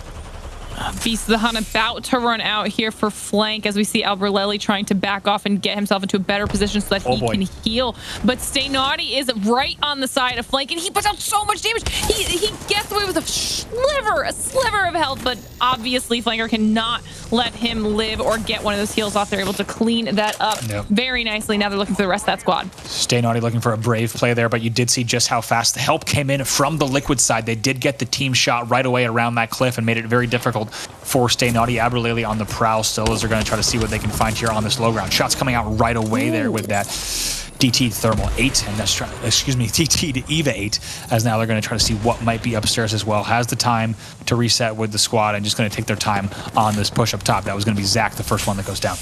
Beast of the Hun about to run out here for flank, as we see Alberlelli trying to back off and get himself into a better position so that he can heal. But Stay Naughty is right on the side of flank, and he puts out so much damage. He gets away with a sliver of health, but obviously flanker cannot let him live or get one of those heals off. They're able to clean that up very nicely. Now they're looking for the rest of that squad. Stay Naughty looking for a brave play there, but you did see just how fast the help came in from the Liquid side. They did get the team shot right away around that cliff and made it very difficult for Stay Naughty. Aberlele on the prowl still, as they're going to try to see what they can find here on this low ground. Shots coming out right away there with that DT Thermal 8, and that's DT to EVA 8, as now they're going to try to see what might be upstairs as well. Has the time to reset with the squad and just going to take their time on this push up top. That was going to be Zach, the first one that goes down.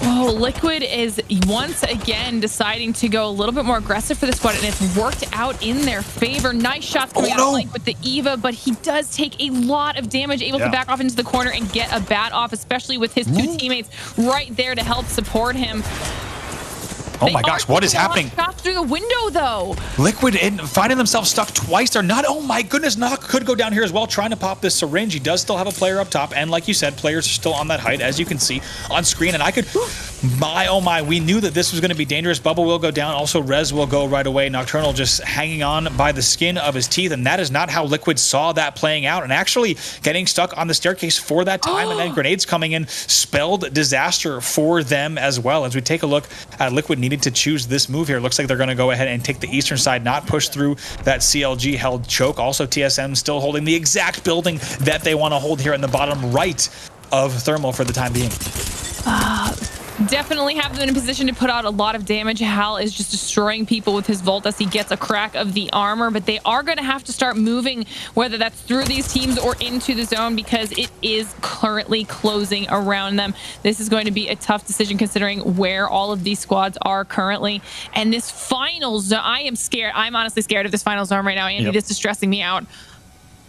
Oh, Liquid is once again deciding to go a little bit more aggressive for the squad, and it's worked out in their favor. Nice shots coming out of flank with the EVA, but he does take a lot of damage, able to back off into the corner and get a bat off, especially with his two teammates right there to help support him. Oh my gosh, what is happening? Shots through the window, though. Liquid finding themselves stuck twice. They're not. Oh my goodness, Knock could go down here as well, trying to pop this syringe. He does still have a player up top, and like you said, players are still on that height, as you can see on screen. And I could, oh my, we knew that this was going to be dangerous. Bubble will go down. Also, Rez will go right away. Nocturnal just hanging on by the skin of his teeth, and that is not how Liquid saw that playing out. And actually getting stuck on the staircase for that time, and then grenades coming in spelled disaster for them as well. As we take a look at Liquid needing to choose this move here, looks like they're going to go ahead and take the eastern side, not push through that CLG held choke. Also, TSM still holding the exact building that they want to hold here in the bottom right of Thermal for the time being. Definitely have them in a position to put out a lot of damage. Hal is just destroying people with his Volt as he gets a crack of the armor, but they are going to have to start moving, whether that's through these teams or into the zone, because it is currently closing around them. This is going to be a tough decision considering where all of these squads are currently. And this final zone, I am scared. I'm honestly scared of this final zone right now, Andy. This is stressing me out.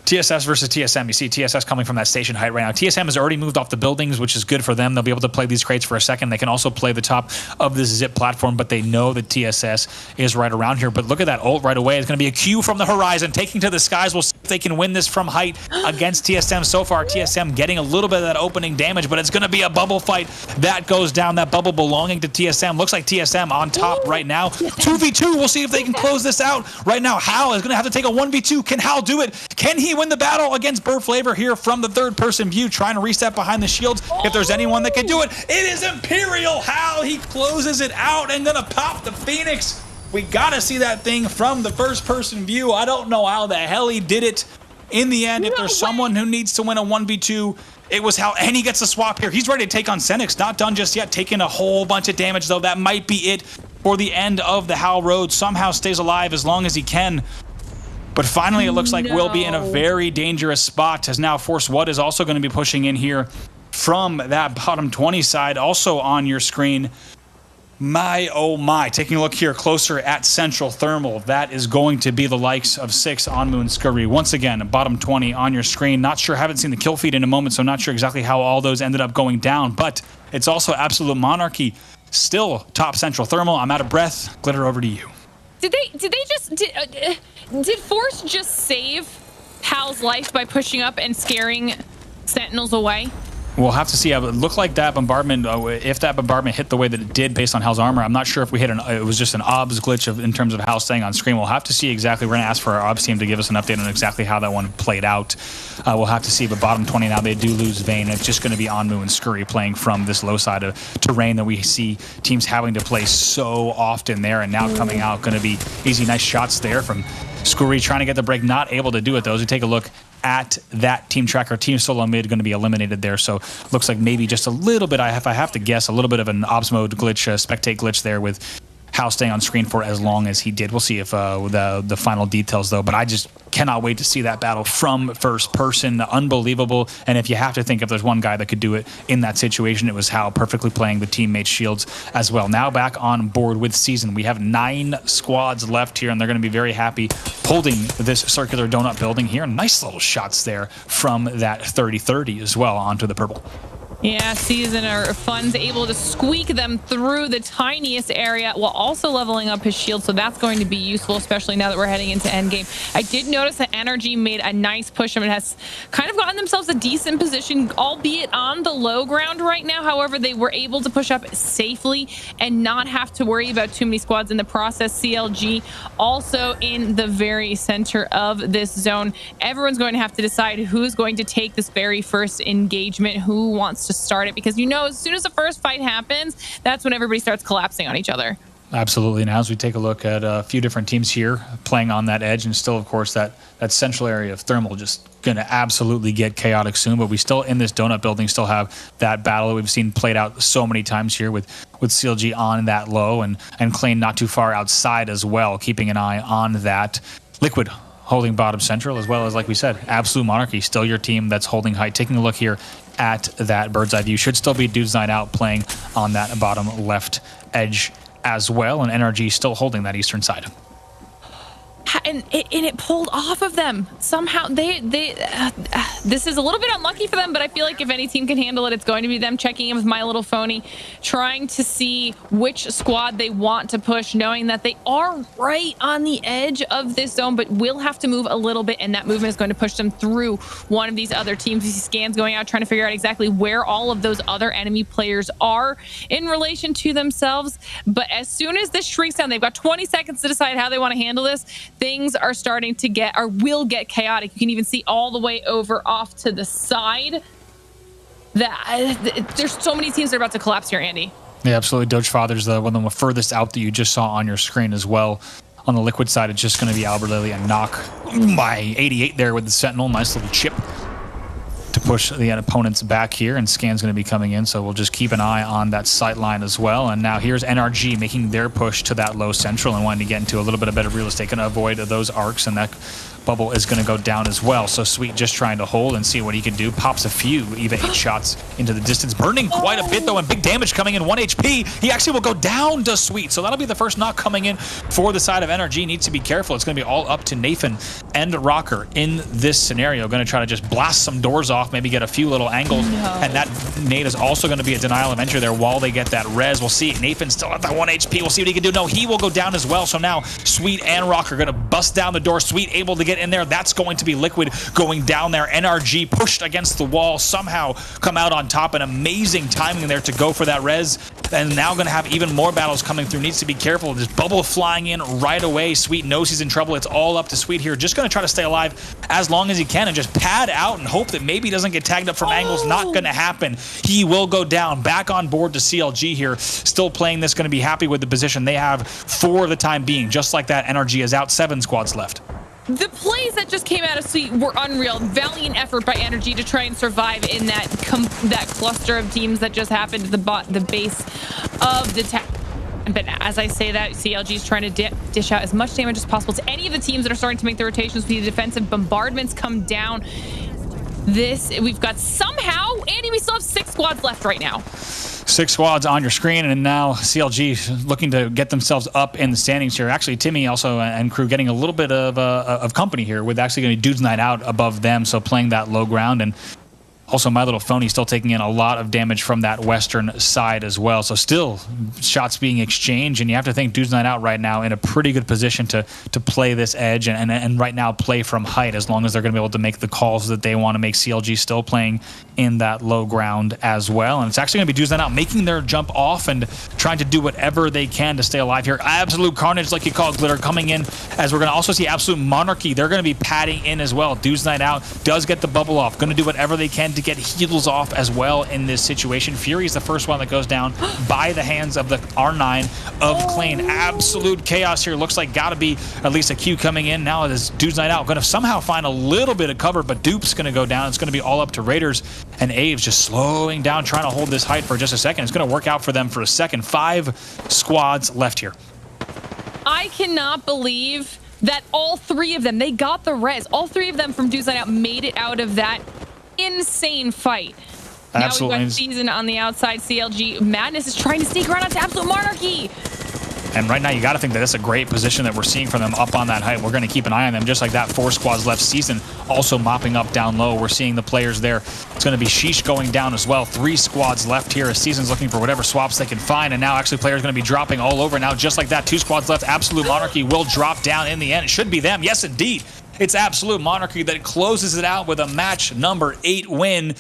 TSS versus TSM. You see TSS coming from that station height right now. TSM has already moved off the buildings, which is good for them. They'll be able to play these crates for a second. They can also play the top of this zip platform, but they know that TSS is right around here. But look at that ult right away. It's going to be a Q from the horizon, taking to the skies. We'll see if they can win this from height against TSM. So far, TSM getting a little bit of that opening damage, but it's going to be a bubble fight that goes down. That bubble belonging to TSM. Looks like TSM on top right now. 2v2. We'll see if they can close this out. Right now, Hal is going to have to take a 1v2. Can Hal do it? Can he win the battle against Burr Flavor here from the third-person view, trying to reset behind the shields? If there's anyone that can do it, it is Imperial Hal. He closes it out and gonna pop the Phoenix. We gotta see that thing from the first-person view. I don't know how the hell he did it in the end. If there's someone who needs to win a 1v2, it was Hal, and he gets a swap here. He's ready to take on Senix. Not done just yet, taking a whole bunch of damage, though. That might be it for the end of the Hal Road. Somehow stays alive as long as he can. But finally, it looks like we'll be in a very dangerous spot, as now Force What is also going to be pushing in here from that bottom 20 side, also on your screen. My, oh my. Taking a look here closer at Central Thermal, that is going to be the likes of 6 Onmu and Scurry. Once again, bottom 20 on your screen. Not sure, haven't seen the kill feed in a moment, so not sure exactly how all those ended up going down, but it's also Absolute Monarchy. Still top Central Thermal. I'm out of breath. Glitter, over to you. Did Force just save Hal's life by pushing up and scaring Sentinels away? We'll have to see how it looked like that bombardment. If that bombardment hit the way that it did based on Hal's armor, I'm not sure if we hit it was just an obs glitch in terms of Hal staying on screen. We'll have to see exactly. We're going to ask for our obs team to give us an update on exactly how that one played out. We'll have to see. But bottom 20 now, they do lose Vayne. It's just going to be Onmu and Scurry playing from this low side of terrain that we see teams having to play so often there. And now coming out, going to be easy, nice shots there from Scurry trying to get the break, not able to do it though. As we take a look at that team tracker, Team Solo mid going to be eliminated there. So looks like maybe just a little bit, if I have to guess, a little bit of an ops mode glitch, spectate glitch there with Hal staying on screen for as long as he did. We'll see if the final details though, but I just cannot wait to see that battle from first person. Unbelievable. And if you have to think if there's one guy that could do it in that situation, it was Hal, perfectly playing the teammate shields as well. Now back on board with Season. We have 9 squads left here, and they're going to be very happy holding this circular donut building here. Nice little shots there from that 30-30 as well onto the purple. Yeah, Season or Fun's able to squeak them through the tiniest area while also leveling up his shield, so that's going to be useful, especially now that we're heading into endgame. I did notice that Energy made a nice push and has kind of gotten themselves a decent position, albeit on the low ground right now. However, they were able to push up safely and not have to worry about too many squads in the process. CLG also in the very center of this zone. Everyone's going to have to decide who's going to take this very first engagement, who wants to start it, because as soon as the first fight happens, that's when everybody starts collapsing on each other. Absolutely. Now as we take a look at a few different teams here playing on that edge, and still of course that central area of thermal just going to absolutely get chaotic soon, but we still in this donut building still have that battle that we've seen played out so many times here with CLG on that low and Klein not too far outside as well, keeping an eye on that. Liquid holding bottom central, as well as, like we said, Absolute Monarchy, still your team that's holding height. Taking a look here at that bird's eye view, should still be Dude's Night Out playing on that bottom left edge as well, and NRG still holding that eastern side. And it pulled off of them somehow. This is a little bit unlucky for them, but I feel like if any team can handle it, it's going to be them. Checking in with My Little Phony, trying to see which squad they want to push, knowing that they are right on the edge of this zone, but will have to move a little bit, and that movement is going to push them through one of these other teams. You see scans going out, trying to figure out exactly where all of those other enemy players are in relation to themselves. But as soon as this shrinks down, they've got 20 seconds to decide how they want to handle this. Things are starting to get, or will get, chaotic. You can even see all the way over off to the side that there's so many teams that are about to collapse here, Andy. Yeah, absolutely. Doge Father's the one of the furthest out that you just saw on your screen as well. On the Liquid side, it's just going to be Albert Lily and knock by 88 there with the Sentinel. Nice little chip to push the opponents back here, and Scan's going to be coming in, so we'll just keep an eye on that sight line as well. And now here's NRG making their push to that low central and wanting to get into a little bit of better real estate, going to avoid those arcs, and that bubble is going to go down as well. So Sweet just trying to hold and see what he can do. Pops a few EVA 8 shots into the distance, burning quite a bit though, and big damage coming in. 1 HP. He actually will go down to Sweet, so that'll be the first knock coming in for the side of NRG. Needs to be careful. It's going to be all up to Nathan and Rocker in this scenario. Going to try to just blast some doors off, maybe get a few little angles, and that nade is also going to be a denial of entry there while they get that res. We'll see. Nathan's still at that 1 HP. We'll see what he can do. No, he will go down as well. So now Sweet and Rocker are going to bust down the door. Sweet able to get in there. That's going to be Liquid going down there. NRG pushed against the wall, somehow come out on top. An amazing timing there to go for that res. And now going to have even more battles coming through. Needs to be careful. This bubble flying in right away. Sweet knows he's in trouble. It's all up to Sweet here. Just going to try to stay alive as long as he can and just pad out and hope that maybe he doesn't get tagged up from angles. Not going to happen. He will go down. Back on board to CLG here. Still playing this. Going to be happy with the position they have for the time being. Just like that, NRG is out. 7 squads left. The plays that just came out of Sweet were unreal. Valiant effort by Energy to try and survive in that cluster of teams that just happened at the base of the town. But as I say that, CLG is trying to dish out as much damage as possible to any of the teams that are starting to make the rotations. The defensive bombardments come down. We've got somehow, Andy, we still have 6 squads left right now. 6 squads on your screen, and now CLG looking to get themselves up in the standings here. Actually, Timmy also and crew getting a little bit of company here with actually going to be Dude's Night Out above them, so playing that low ground. And Also, My Little Phony still taking in a lot of damage from that western side as well. So still shots being exchanged, and you have to think Dudes Night Out right now in a pretty good position to play this edge and right now play from height, as long as they're going to be able to make the calls that they want to make. CLG still playing in that low ground as well. And it's actually going to be Dudes Night Out making their jump off and trying to do whatever they can to stay alive here. Absolute Carnage, like you call it, Glitter, coming in, as we're going to also see Absolute Monarchy. They're going to be padding in as well. Dudes Night Out does get the bubble off. Going to do whatever they can to get heals off as well in this situation. Fury is the first one that goes down by the hands of the R9 of Klain. Absolute chaos here. Looks like gotta be at least a Q coming in. Now this Dudes Night Out going to somehow find a little bit of cover, but Dupe's going to go down. It's going to be all up to Raiders, and Aves just slowing down, trying to hold this height for just a second. It's going to work out for them for a second. 5 squads left here. I cannot believe that all 3 of them, they got the res. All 3 of them from Dudes Night Out made it out of that insane fight. Absolutely. Now we've got Season on the outside. CLG Madness is trying to sneak around onto Absolute Monarchy. And right now, you got to think that that's a great position that we're seeing from them up on that height. We're going to keep an eye on them just like that. 4 squads left. Season also mopping up down low. We're seeing the players there. It's going to be Sheesh going down as well. 3 squads left here as Season's looking for whatever swaps they can find. And now actually players going to be dropping all over now just like that. 2 squads left. Absolute Monarchy will drop down in the end. It should be them. Yes, indeed. It's Absolute Monarchy that closes it out with a match number 8 win.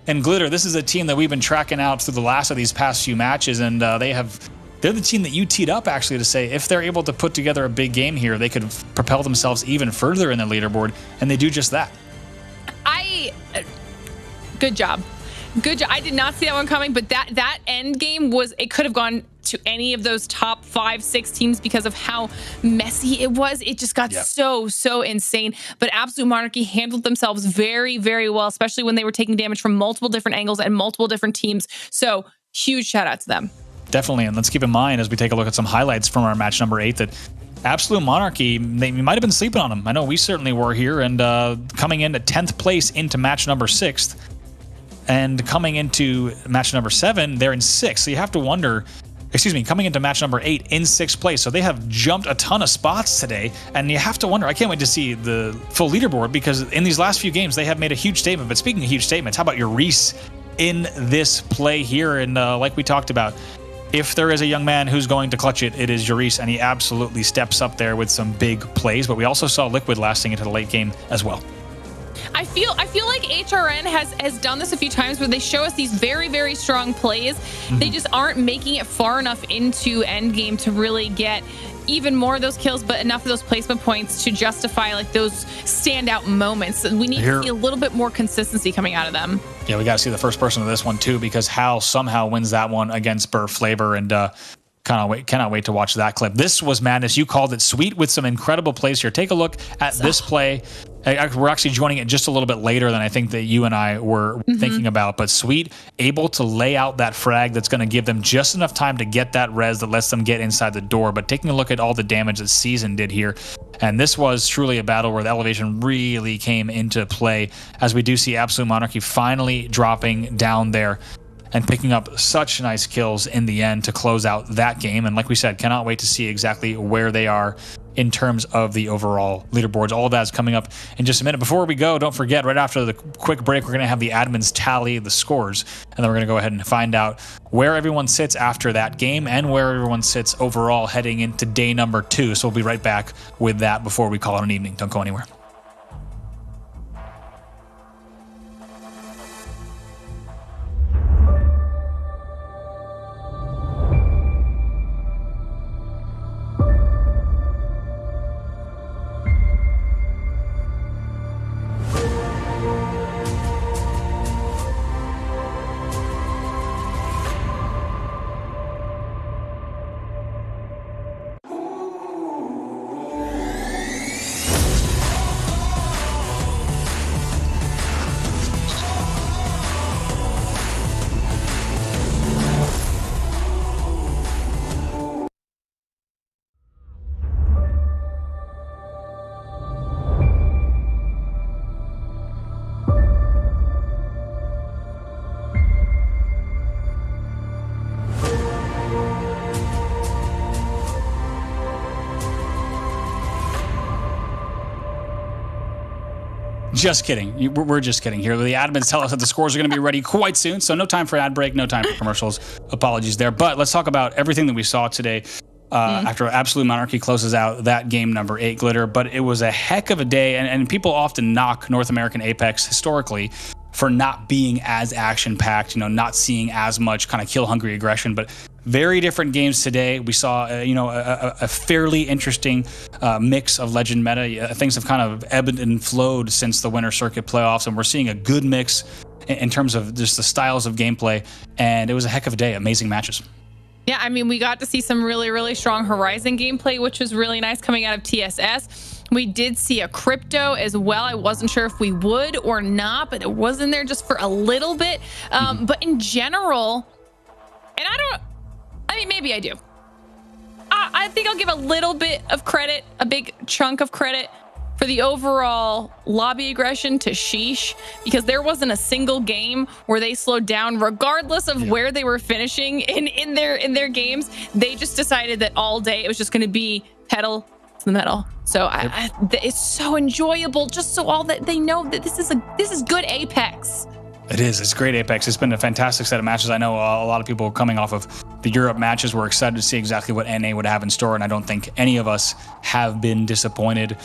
And Glitter, this is a team that we've been tracking out through the last of these past few matches, and they're the team that you teed up actually to say if they're able to put together a big game here, they could propel themselves even further in the leaderboard, and they do just that. Good job. Good job. I did not see that one coming, but that end game it could have gone to any of those top 5, 6 teams because of how messy it was. It just got so insane. But Absolute Monarchy handled themselves very, very well, especially when they were taking damage from multiple different angles and multiple different teams. So huge shout out to them. Definitely, and let's keep in mind as we take a look at some highlights from our match number 8 that Absolute Monarchy, they might have been sleeping on them. I know we certainly were here, and coming in at 10th place into match number 6th, and coming into match number 7, they're in 6th. So you have to wonder, coming into match number 8 in 6th place. So they have jumped a ton of spots today, and you have to wonder, I can't wait to see the full leaderboard because in these last few games, they have made a huge statement. But speaking of huge statements, how about your Reese in this play here? And like we talked about, if there is a young man who's going to clutch it, it is Yurice, and he absolutely steps up there with some big plays. But we also saw Liquid lasting into the late game as well. I feel like HRN has done this a few times where they show us these very, very strong plays. They just aren't making it far enough into endgame to really get even more of those kills, but enough of those placement points to justify like those standout moments. We need to see a little bit more consistency coming out of them. Yeah, we got to see the first person of this one too, because Hal somehow wins that one against Burr Flavor, and cannot wait to watch that clip. This was madness. You called it. Sweet with some incredible plays here. Take a look at this play. We're actually joining it just a little bit later than I think that you and I were thinking about, but Sweet able to lay out that frag that's going to give them just enough time to get that res that lets them get inside the door. But taking a look at all the damage that Season did here, and this was truly a battle where the elevation really came into play, as we do see Absolute Monarchy finally dropping down there and picking up such nice kills in the end to close out that game. And like we said, cannot wait to see exactly where they are in terms of the overall leaderboards. All of that is coming up in just a minute. Before we go, don't forget, right after the quick break, we're going to have the admins tally the scores, and then we're going to go ahead and find out where everyone sits after that game and where everyone sits overall heading into day number 2. So we'll be right back with that before we call it an evening. Don't go anywhere. Just kidding. We're just kidding here. The admins tell us that the scores are going to be ready quite soon, so no time for ad break, no time for commercials. Apologies there. But let's talk about everything that we saw today after Absolute Monarchy closes out that game number 8, Glitter. But it was a heck of a day, and people often knock North American Apex historically for not being as action-packed, not seeing as much kind of kill-hungry aggression. But very different games today. We saw, a fairly interesting mix of Legend meta. Things have kind of ebbed and flowed since the Winter Circuit playoffs, and we're seeing a good mix in terms of just the styles of gameplay. And it was a heck of a day. Amazing matches. Yeah, I mean, we got to see some really, really strong Horizon gameplay, which was really nice coming out of TSS. We did see a crypto as well. I wasn't sure if we would or not, but it was in there just for a little bit. But in general, and maybe I do. I think I'll give a little bit of credit, a big chunk of credit for the overall lobby aggression to Sheesh, because there wasn't a single game where they slowed down, regardless of where they were finishing in their games. They just decided that all day it was just going to be pedal to the metal. So it's so enjoyable, just so all that they know that this is good Apex. It is. It's great Apex. It's been a fantastic set of matches. I know a lot of people coming off of the Europe matches were excited to see exactly what NA would have in store, and I don't think any of us have been disappointed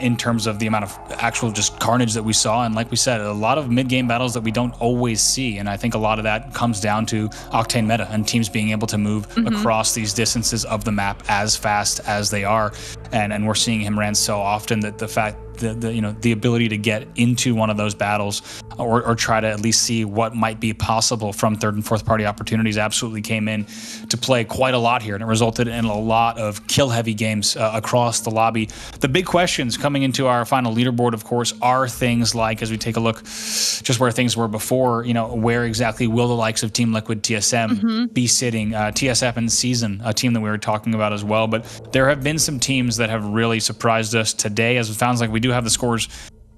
in terms of the amount of actual just carnage that we saw. And like we said, a lot of mid-game battles that we don't always see, and I think a lot of that comes down to Octane meta and teams being able to move across these distances of the map as fast as they are. And we're seeing him ran so often that the fact the ability to get into one of those battles or try to at least see what might be possible from third and fourth party opportunities absolutely came in to play quite a lot here, and it resulted in a lot of kill heavy games across the lobby. The big questions coming into our final leaderboard, of course, are things like, as we take a look just where things were before, where exactly will the likes of Team Liquid, TSM be sitting, TSF and Season, a team that we were talking about as well. But there have been some teams that have really surprised us today, as it sounds like we do have the scores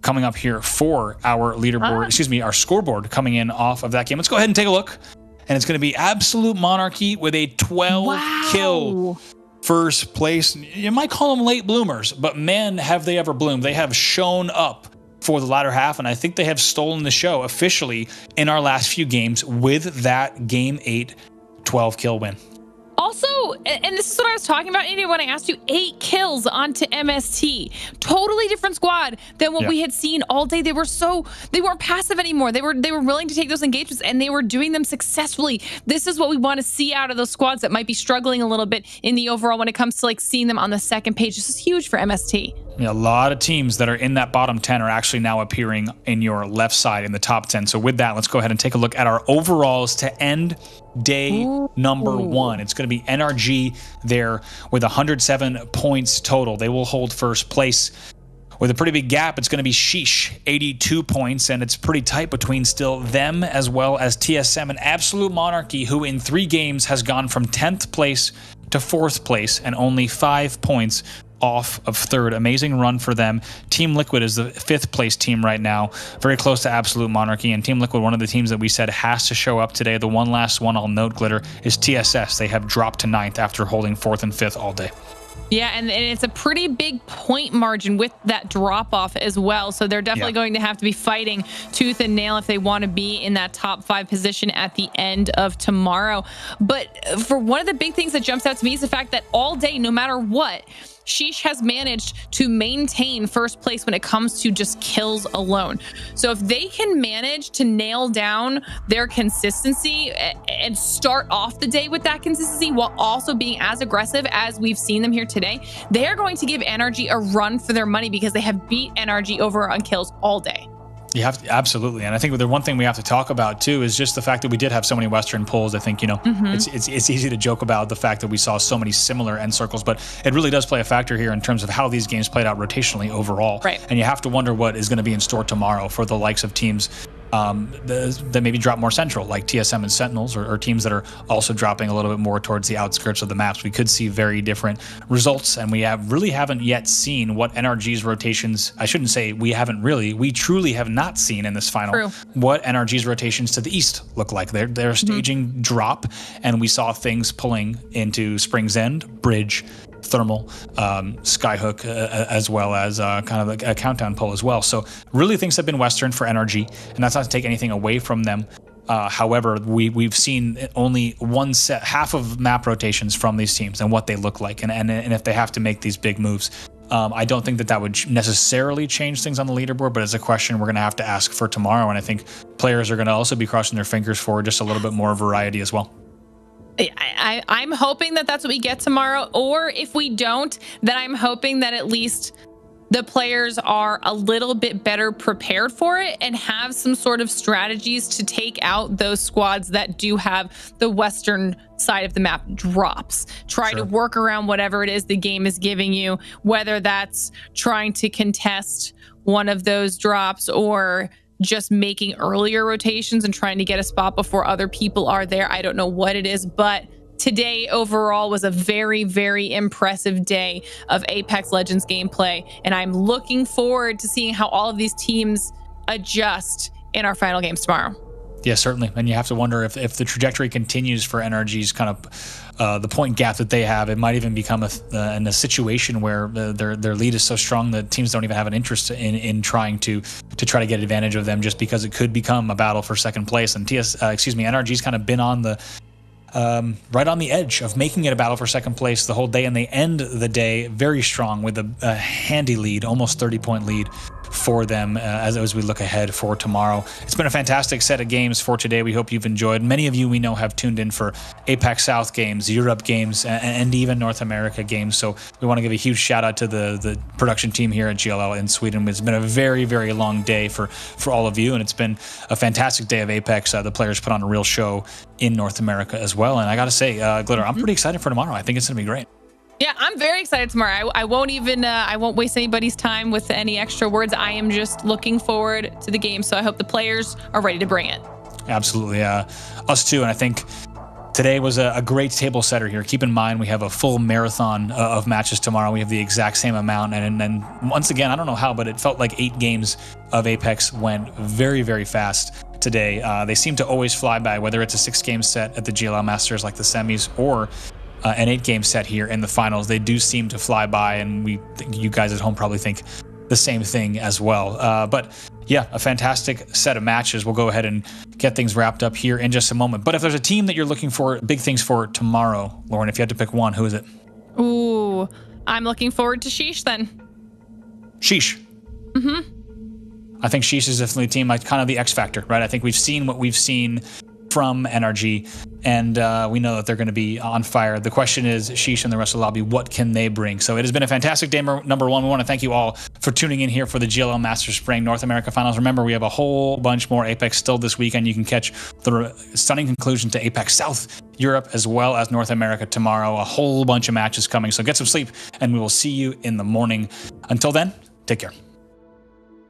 coming up here for our leaderboard, our scoreboard coming in off of that game. Let's go ahead and take a look. And it's going to be Absolute Monarchy with a 12-kill first place. You might call them late bloomers, but man, have they ever bloomed. They have shown up for the latter half, and I think they have stolen the show officially in our last few games with that Game 8 12-kill win. Also, and this is what I was talking about, Andy, when I asked you, 8 kills onto MST. Totally different squad than what we had seen all day. They weren't passive anymore. They were willing to take those engagements, and they were doing them successfully. This is what we want to see out of those squads that might be struggling a little bit in the overall when it comes to seeing them on the second page. This is huge for MST. A lot of teams that are in that bottom 10 are actually now appearing in your left side in the top 10. So with that, let's go ahead and take a look at our overalls to end day number 1. It's going to be NRG there with 107 points total. They will hold first place. With a pretty big gap, it's going to be Sheesh, 82 points, and it's pretty tight between still them as well as TSM and Absolute Monarchy, who in 3 games has gone from 10th place to 4th place and only 5 points off of 3rd. Amazing run for them. Team Liquid is the 5th place team right now, very close to Absolute Monarchy. And Team Liquid, one of the teams that we said has to show up today, the one last one I'll note, Glitter, is TSS. They have dropped to 9th after holding 4th and 5th all day. Yeah, and it's a pretty big point margin with that drop off as well. So they're definitely going to have to be fighting tooth and nail if they want to be in that top 5 position at the end of tomorrow. But for one of the big things that jumps out to me is the fact that all day, no matter what, Sheesh has managed to maintain first place when it comes to just kills alone. So if they can manage to nail down their consistency and start off the day with that consistency while also being as aggressive as we've seen them here today, they are going to give NRG a run for their money because they have beat NRG over on kills all day. You have to, absolutely. And I think the one thing we have to talk about too is just the fact that we did have so many Western pulls. I think, it's easy to joke about the fact that we saw so many similar end circles, but it really does play a factor here in terms of how these games played out rotationally overall. Right. And you have to wonder what is going to be in store tomorrow for the likes of teams that maybe drop more central, like TSM and Sentinels, or teams that are also dropping a little bit more towards the outskirts of the maps. We could see very different results, and we really haven't yet seen what NRG's rotations, I shouldn't say we truly have not seen in this final what NRG's rotations to the east look like. They're staging drop, and we saw things pulling into Spring's End, Bridge, thermal, skyhook, as well as kind of a countdown pull as well. So really things have been Western for NRG, and that's not to take anything away from them. However, we've seen only half of map rotations from these teams and what they look like, and if they have to make these big moves. I don't think that would necessarily change things on the leaderboard, but it's a question we're going to have to ask for tomorrow, and I think players are going to also be crossing their fingers for just a little bit more variety as well. I'm hoping that that's what we get tomorrow, or if we don't, then I'm hoping that at least the players are a little bit better prepared for it and have some sort of strategies to take out those squads that do have the Western side of the map drops. Try to work around whatever it is the game is giving you, whether that's trying to contest one of those drops or just making earlier rotations and trying to get a spot before other people are there. I don't know what it is, but today overall was a very, very impressive day of Apex Legends gameplay, and I'm looking forward to seeing how all of these teams adjust in our final games tomorrow. Yeah, certainly. And you have to wonder if the trajectory continues for NRG's kind of the point gap that they have, it might even become in a situation where their lead is so strong that teams don't even have an interest in trying to try to get advantage of them, just because it could become a battle for second place. And NRG's kind of been on the right on the edge of making it a battle for second place the whole day, and they end the day very strong with a handy lead, almost 30-point lead for them as we look ahead for tomorrow. It's been a fantastic set of games for today. We hope you've enjoyed. Many of you we know have tuned in for APAC South games, Europe games, and even North America games. So we want to give a huge shout out to the production team here at GLL in Sweden. It's been a very, very long day for all of you, and it's been a fantastic day of Apex. The players put on a real show in North America as well. And I got to say, Glitter, I'm pretty excited for tomorrow. I think it's going to be great. Yeah, I'm very excited tomorrow. I won't waste anybody's time with any extra words. I am just looking forward to the game. So I hope the players are ready to bring it. Absolutely. Us too. And I think today was a great table setter here. Keep in mind, we have a full marathon of matches tomorrow. We have the exact same amount. And then once again, I don't know how, but it felt like 8 games of Apex went very, very fast today. They seem to always fly by, whether it's a 6-game set at the GLL Masters like the semis, or an 8-game set here in the finals. They do seem to fly by, and we think you guys at home probably think the same thing as well. But yeah, a fantastic set of matches. We'll go ahead and get things wrapped up here in just a moment. But if there's a team that you're looking for big things for tomorrow, Lauren, if you had to pick one, who is it? Ooh, I'm looking forward to Sheesh then. Sheesh. I think Sheesh is definitely a team like kind of the X factor, right? I think we've seen what we've seen from NRG, and we know that they're going to be on fire. The question is, Sheesh and the rest of the lobby, what can they bring? So it has been a fantastic day, number one. We want to thank you all for tuning in here for the GLL Masters Spring North America Finals. Remember, we have a whole bunch more Apex still this weekend. You can catch the stunning conclusion to Apex South Europe as well as North America tomorrow. A whole bunch of matches coming, so get some sleep, and we will see you in the morning. Until then, take care.